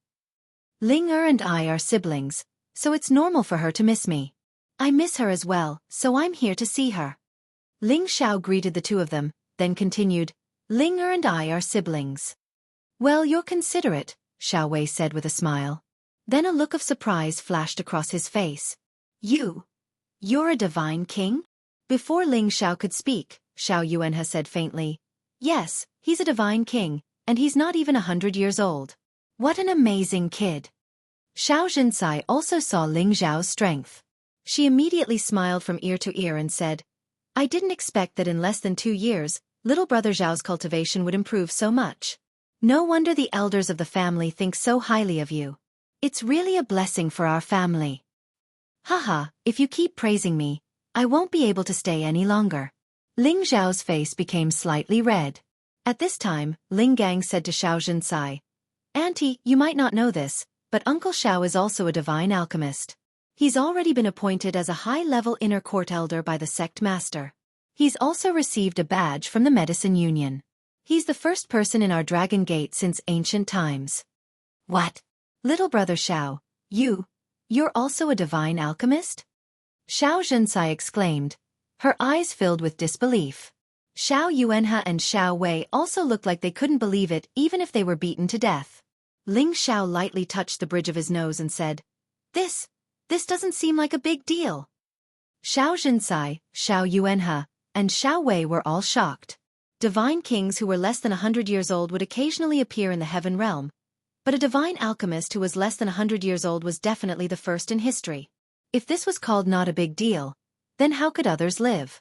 Ling Er and I are siblings, so it's normal for her to miss me. I miss her as well, so I'm here to see her. Ling Xiao greeted the two of them, then continued, Ling Er and I are siblings. Well, you're considerate, Xiao Wei said with a smile. Then a look of surprise flashed across his face. You're a divine king? Before Ling Xiao could speak, Xiao Yuanhe said faintly, Yes, he's a divine king, and he's not even 100 years old. What an amazing kid. Xiao Jinsai also saw Ling Xiao's strength. She immediately smiled from ear to ear and said, I didn't expect that in less than 2 years, little brother Zhao's cultivation would improve so much. No wonder the elders of the family think so highly of you. It's really a blessing for our family. Haha, if you keep praising me, I won't be able to stay any longer. Ling Zhao's face became slightly red. At this time, Ling Gang said to Xiao Jinsai, Auntie, you might not know this, but Uncle Xiao is also a divine alchemist. He's already been appointed as a high-level inner court elder by the sect master. He's also received a badge from the Medicine Union. He's the first person in our Dragon Gate since ancient times. What? Little brother Xiao, you're also a divine alchemist? Xiao Jinsai exclaimed. Her eyes filled with disbelief. Xiao Yuanhe and Xiao Wei also looked like they couldn't believe it even if they were beaten to death. Ling Xiao lightly touched the bridge of his nose and said, This doesn't seem like a big deal. Xiao Jinsai, Xiao Yuanhe, and Xiao Wei were all shocked. Divine kings who were less than 100 years old would occasionally appear in the heaven realm, but a divine alchemist who was less than 100 years old was definitely the first in history. If this was called not a big deal, then how could others live?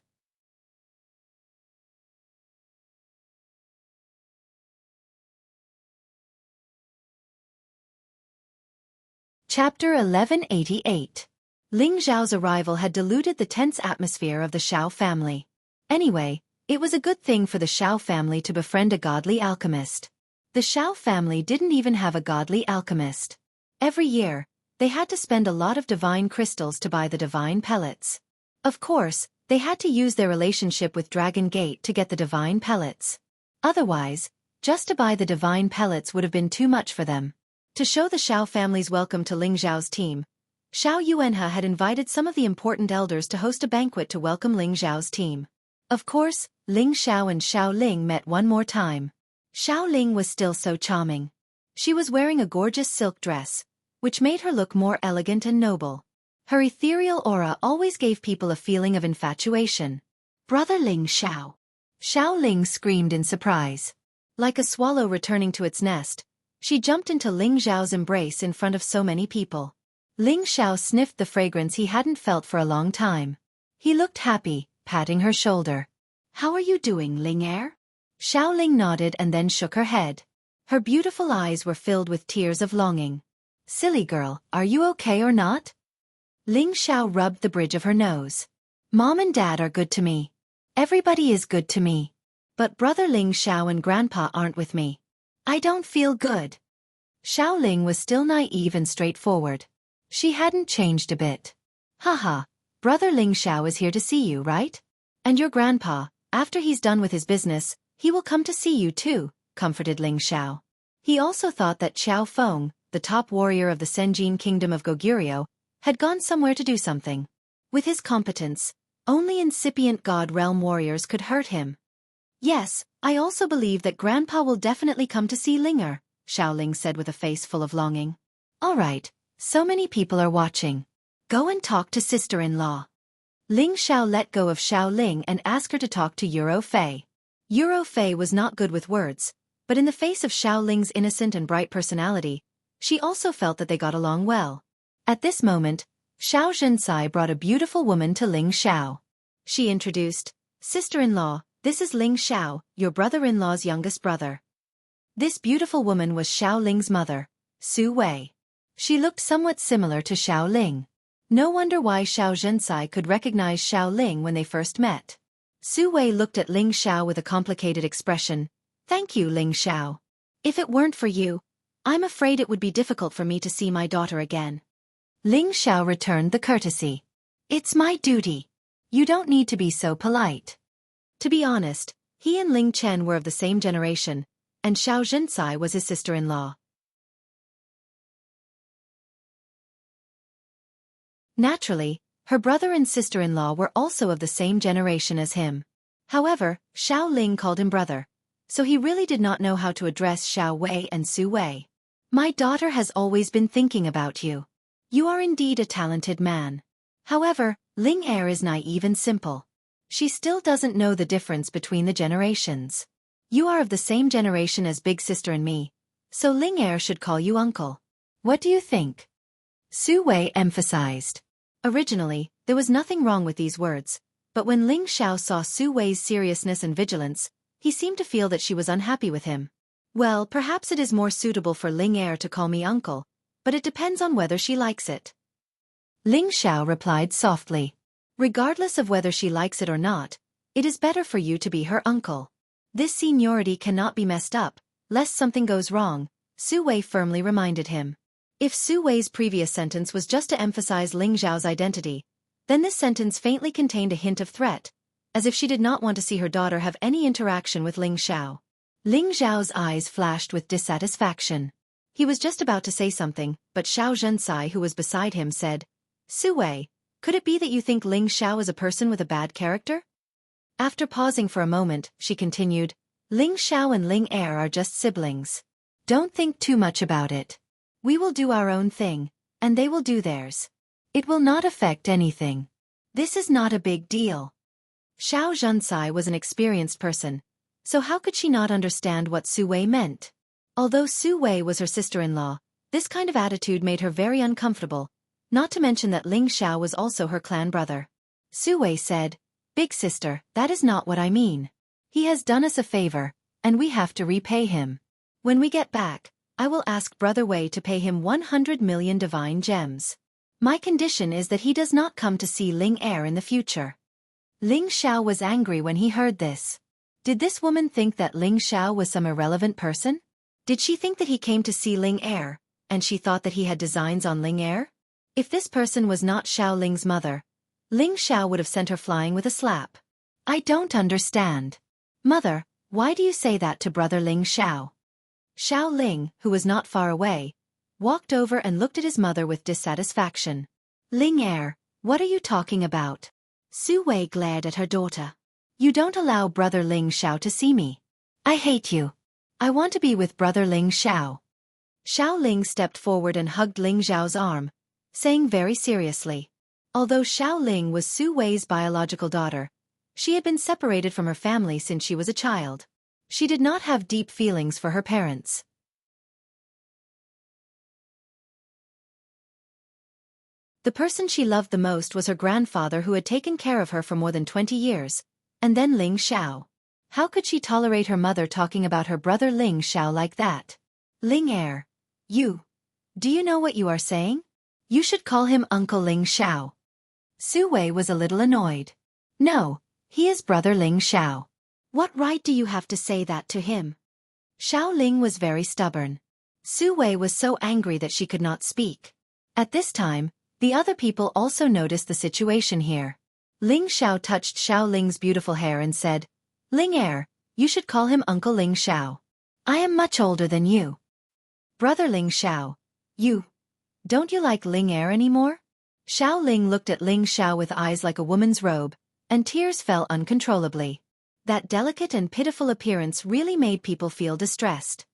Chapter 1188. Ling Zhao's arrival had diluted the tense atmosphere of the Xiao family. Anyway, it was a good thing for the Xiao family to befriend a godly alchemist. The Xiao family didn't even have a godly alchemist. Every year, they had to spend a lot of divine crystals to buy the divine pellets. Of course, they had to use their relationship with Dragon Gate to get the divine pellets. Otherwise, just to buy the divine pellets would have been too much for them. To show the Xiao family's welcome to Ling Zhao's team, Xiao Yuanhe had invited some of the important elders to host a banquet to welcome Ling Zhao's team. Of course, Ling Xiao and Xiao Ling met one more time. Xiao Ling was still so charming. She was wearing a gorgeous silk dress, which made her look more elegant and noble. Her ethereal aura always gave people a feeling of infatuation. Brother Ling Xiao. Xiao Ling screamed in surprise. Like a swallow returning to its nest, she jumped into Ling Zhao's embrace in front of so many people. Ling Xiao sniffed the fragrance he hadn't felt for a long time. He looked happy, patting her shoulder. How are you doing, Ling Er? Xiao Ling nodded and then shook her head. Her beautiful eyes were filled with tears of longing. Silly girl, are you okay or not? Ling Xiao rubbed the bridge of her nose. Mom and Dad are good to me. Everybody is good to me. But brother Ling Xiao and Grandpa aren't with me. I don't feel good. Xiao Ling was still naive and straightforward. She hadn't changed a bit. Haha, brother Ling Xiao is here to see you, right? And your grandpa, after he's done with his business, he will come to see you too, comforted Ling Xiao. He also thought that Xiao Feng, the top warrior of the Senjin kingdom of Goguryeo, had gone somewhere to do something. With his competence, only incipient God Realm warriors could hurt him. Yes, I also believe that Grandpa will definitely come to see Linger, Xiao Ling said with a face full of longing. All right, so many people are watching. Go and talk to sister-in-law. Ling Xiao let go of Xiao Ling and asked her to talk to Euro Fei. Euro Fei was not good with words, but in the face of Xiao Ling's innocent and bright personality, she also felt that they got along well. At this moment, Xiao Jinsai brought a beautiful woman to Ling Xiao. She introduced, Sister-in-law, this is Ling Xiao, your brother-in-law's youngest brother. This beautiful woman was Xiao Ling's mother, Su Wei. She looked somewhat similar to Xiao Ling. No wonder why Xiao Jinsai could recognize Xiao Ling when they first met. Su Wei looked at Ling Xiao with a complicated expression. Thank you, Ling Xiao. If it weren't for you, I'm afraid it would be difficult for me to see my daughter again. Ling Xiao returned the courtesy. It's my duty. You don't need to be so polite. To be honest, he and Ling Chen were of the same generation, and Xiao Jinsai was his sister-in-law. Naturally, her brother and sister-in-law were also of the same generation as him. However, Xiao Ling called him brother, so he really did not know how to address Xiao Wei and Su Wei. My daughter has always been thinking about you. You are indeed a talented man. However, Ling Er is naive and simple. She still doesn't know the difference between the generations. You are of the same generation as big sister and me, so Ling Er should call you uncle. What do you think? Su Wei emphasized. Originally, there was nothing wrong with these words, but when Ling Xiao saw Su Wei's seriousness and vigilance, he seemed to feel that she was unhappy with him. Well, perhaps it is more suitable for Ling Er to call me uncle, but it depends on whether she likes it. Ling Xiao replied softly. Regardless of whether she likes it or not, it is better for you to be her uncle. This seniority cannot be messed up, lest something goes wrong, Su Wei firmly reminded him. If Su Wei's previous sentence was just to emphasize Ling Xiao's identity, then this sentence faintly contained a hint of threat, as if she did not want to see her daughter have any interaction with Ling Xiao. Ling Xiao's eyes flashed with dissatisfaction. He was just about to say something, but Xiao Zhensai, who was beside him, said, Su Wei, could it be that you think Ling Xiao is a person with a bad character? After pausing for a moment, she continued, Ling Xiao and Ling Er are just siblings. Don't think too much about it. We will do our own thing, and they will do theirs. It will not affect anything. This is not a big deal. Xiao Zhensai was an experienced person, so how could she not understand what Su Wei meant? Although Su Wei was her sister-in-law, this kind of attitude made her very uncomfortable, not to mention that Ling Xiao was also her clan brother. Su Wei said, Big sister, that is not what I mean. He has done us a favor, and we have to repay him. When we get back, I will ask Brother Wei to pay him 100 million divine gems. My condition is that he does not come to see Ling Er in the future. Ling Xiao was angry when he heard this. Did this woman think that Ling Xiao was some irrelevant person? Did she think that he came to see Ling Er, and she thought that he had designs on Ling Er? If this person was not Xiao Ling's mother, Ling Xiao would have sent her flying with a slap. I don't understand. Mother, why do you say that to brother Ling Xiao? Xiao Ling, who was not far away, walked over and looked at his mother with dissatisfaction. Ling Er, what are you talking about? Su Wei glared at her daughter. You don't allow brother Ling Xiao to see me. I hate you. I want to be with brother Ling Xiao. Xiao Ling stepped forward and hugged Ling Xiao's arm, saying very seriously. Although Xiao Ling was Su Wei's biological daughter, she had been separated from her family since she was a child. She did not have deep feelings for her parents. The person she loved the most was her grandfather, who had taken care of her for more than 20 years, and then Ling Xiao. How could she tolerate her mother talking about her brother Ling Xiao like that? Ling Er, do you know what you are saying? You should call him Uncle Ling Xiao. Su Wei was a little annoyed. No, he is brother Ling Xiao. What right do you have to say that to him? Xiao Ling was very stubborn. Su Wei was so angry that she could not speak. At this time, the other people also noticed the situation here. Ling Xiao touched Xiao Ling's beautiful hair and said, Ling Er, you should call him Uncle Ling Xiao. I am much older than you. Brother Ling Xiao, don't you like Ling Er anymore? Xiao Ling looked at Ling Xiao with eyes like a woman's robe, and tears fell uncontrollably. That delicate and pitiful appearance really made people feel distressed.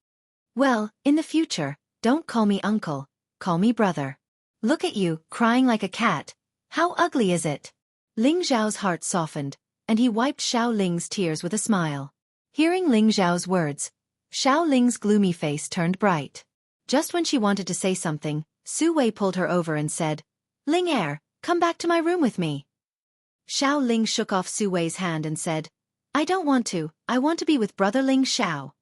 Well, in the future, don't call me uncle, call me brother. Look at you, crying like a cat. How ugly is it? Ling Xiao's heart softened, and he wiped Xiao Ling's tears with a smile. Hearing Ling Xiao's words, Xiao Ling's gloomy face turned bright. Just when she wanted to say something, Su Wei pulled her over and said, Ling Er, come back to my room with me. Xiao Ling shook off Su Wei's hand and said, I don't want to, I want to be with brother Ling Xiao.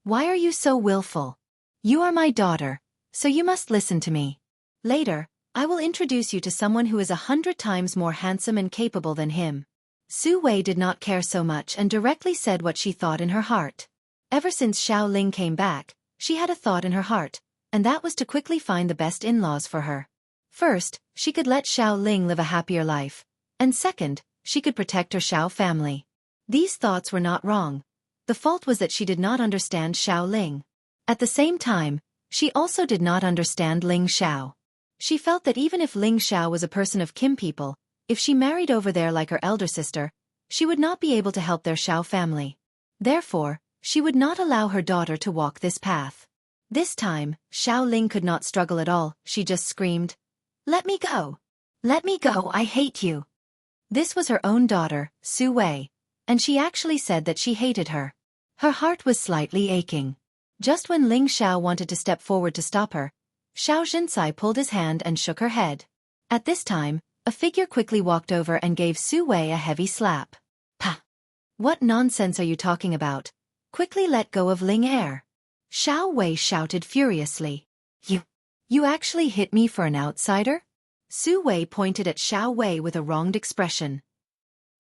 Why are you so willful? You are my daughter, so you must listen to me. Later, I will introduce you to someone who is 100 times more handsome and capable than him. Su Wei did not care so much and directly said what she thought in her heart. Ever since Xiao Ling came back, she had a thought in her heart, and that was to quickly find the best in-laws for her. First, she could let Xiao Ling live a happier life, and second, she could protect her Xiao family. These thoughts were not wrong. The fault was that she did not understand Xiao Ling. At the same time, she also did not understand Ling Xiao. She felt that even if Ling Xiao was a person of Kim people, if she married over there like her elder sister, she would not be able to help their Xiao family. Therefore, she would not allow her daughter to walk this path. This time, Xiao Ling could not struggle at all, she just screamed, "Let me go! Let me go, I hate you!" This was her own daughter, Su Wei, and she actually said that she hated her. Her heart was slightly aching. Just when Ling Xiao wanted to step forward to stop her, Xiao Jinsai pulled his hand and shook her head. At this time, a figure quickly walked over and gave Su Wei a heavy slap. "Pah! What nonsense are you talking about? Quickly let go of Ling Er!" Xiao Wei shouted furiously. You actually hit me for an outsider?" Su Wei pointed at Xiao Wei with a wronged expression.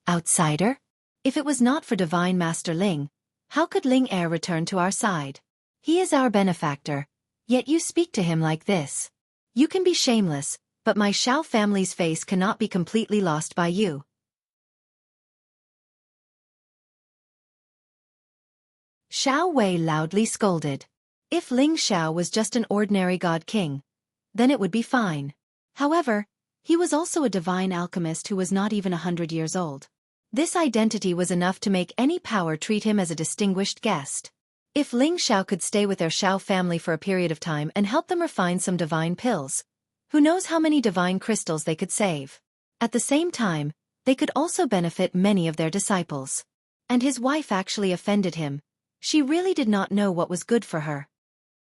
"Outsider? If it was not for Divine Master Ling, how could Ling Er return to our side? He is our benefactor, yet you speak to him like this. You can be shameless, but my Xiao family's face cannot be completely lost by you." Xiao Wei loudly scolded. If Ling Xiao was just an ordinary god king, then it would be fine. However, he was also a divine alchemist who was not even 100 years old. This identity was enough to make any power treat him as a distinguished guest. If Ling Xiao could stay with their Xiao family for a period of time and help them refine some divine pills, who knows how many divine crystals they could save. At the same time, they could also benefit many of their disciples. And his wife actually offended him. She really did not know what was good for her.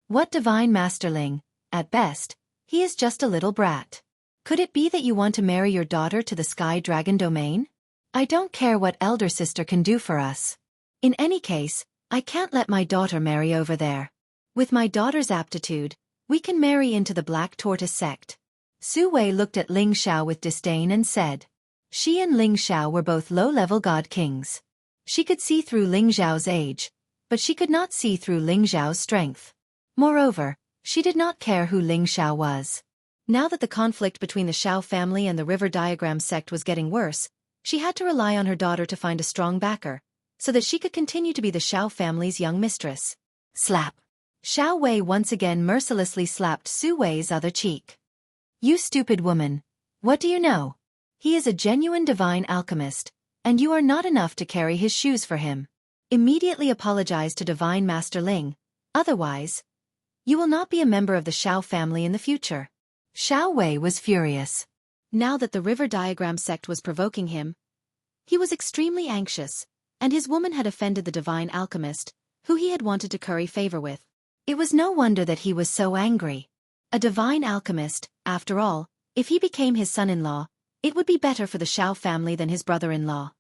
What Divine Master Ling? At best, he is just a little brat. Could it be that you want to marry your daughter to the Sky Dragon domain? I don't care what elder sister can do for us. In any case, I can't let my daughter marry over there. With my daughter's aptitude, we can marry into the Black Tortoise sect. Su Wei looked at Ling Xiao with disdain and said. She and Ling Xiao were both low-level god kings. She could see through Ling Xiao's age, but she could not see through Ling Xiao's strength. Moreover, she did not care who Ling Xiao was. Now that the conflict between the Xiao family and the River Diagram sect was getting worse, she had to rely on her daughter to find a strong backer, so that she could continue to be the Xiao family's young mistress. Slap! Xiao Wei once again mercilessly slapped Su Wei's other cheek. You stupid woman! What do you know? He is a genuine divine alchemist, and you are not enough to carry his shoes for him. Immediately apologize to Divine Master Ling, otherwise, you will not be a member of the Xiao family in the future. Xiao Wei was furious. Now that the River Diagram sect was provoking him, he was extremely anxious, and his woman had offended the divine alchemist, who he had wanted to curry favor with. It was no wonder that he was so angry. A divine alchemist, after all, if he became his son-in-law, it would be better for the Xiao family than his brother-in-law.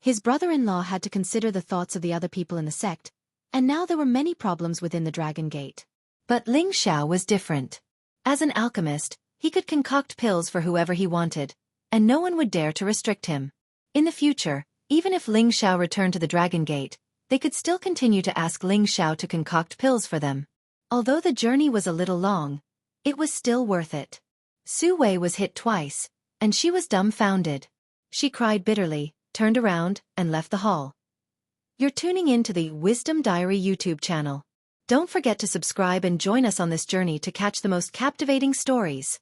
His brother-in-law had to consider the thoughts of the other people in the sect, and now there were many problems within the Dragon Gate. But Ling Xiao was different. As an alchemist, he could concoct pills for whoever he wanted, and no one would dare to restrict him. In the future, even if Ling Xiao returned to the Dragon Gate, they could still continue to ask Ling Xiao to concoct pills for them. Although the journey was a little long, it was still worth it. Su Wei was hit twice, and she was dumbfounded. She cried bitterly, turned around, and left the hall. You're tuning in to the Wisdom Diary YouTube channel. Don't forget to subscribe and join us on this journey to catch the most captivating stories.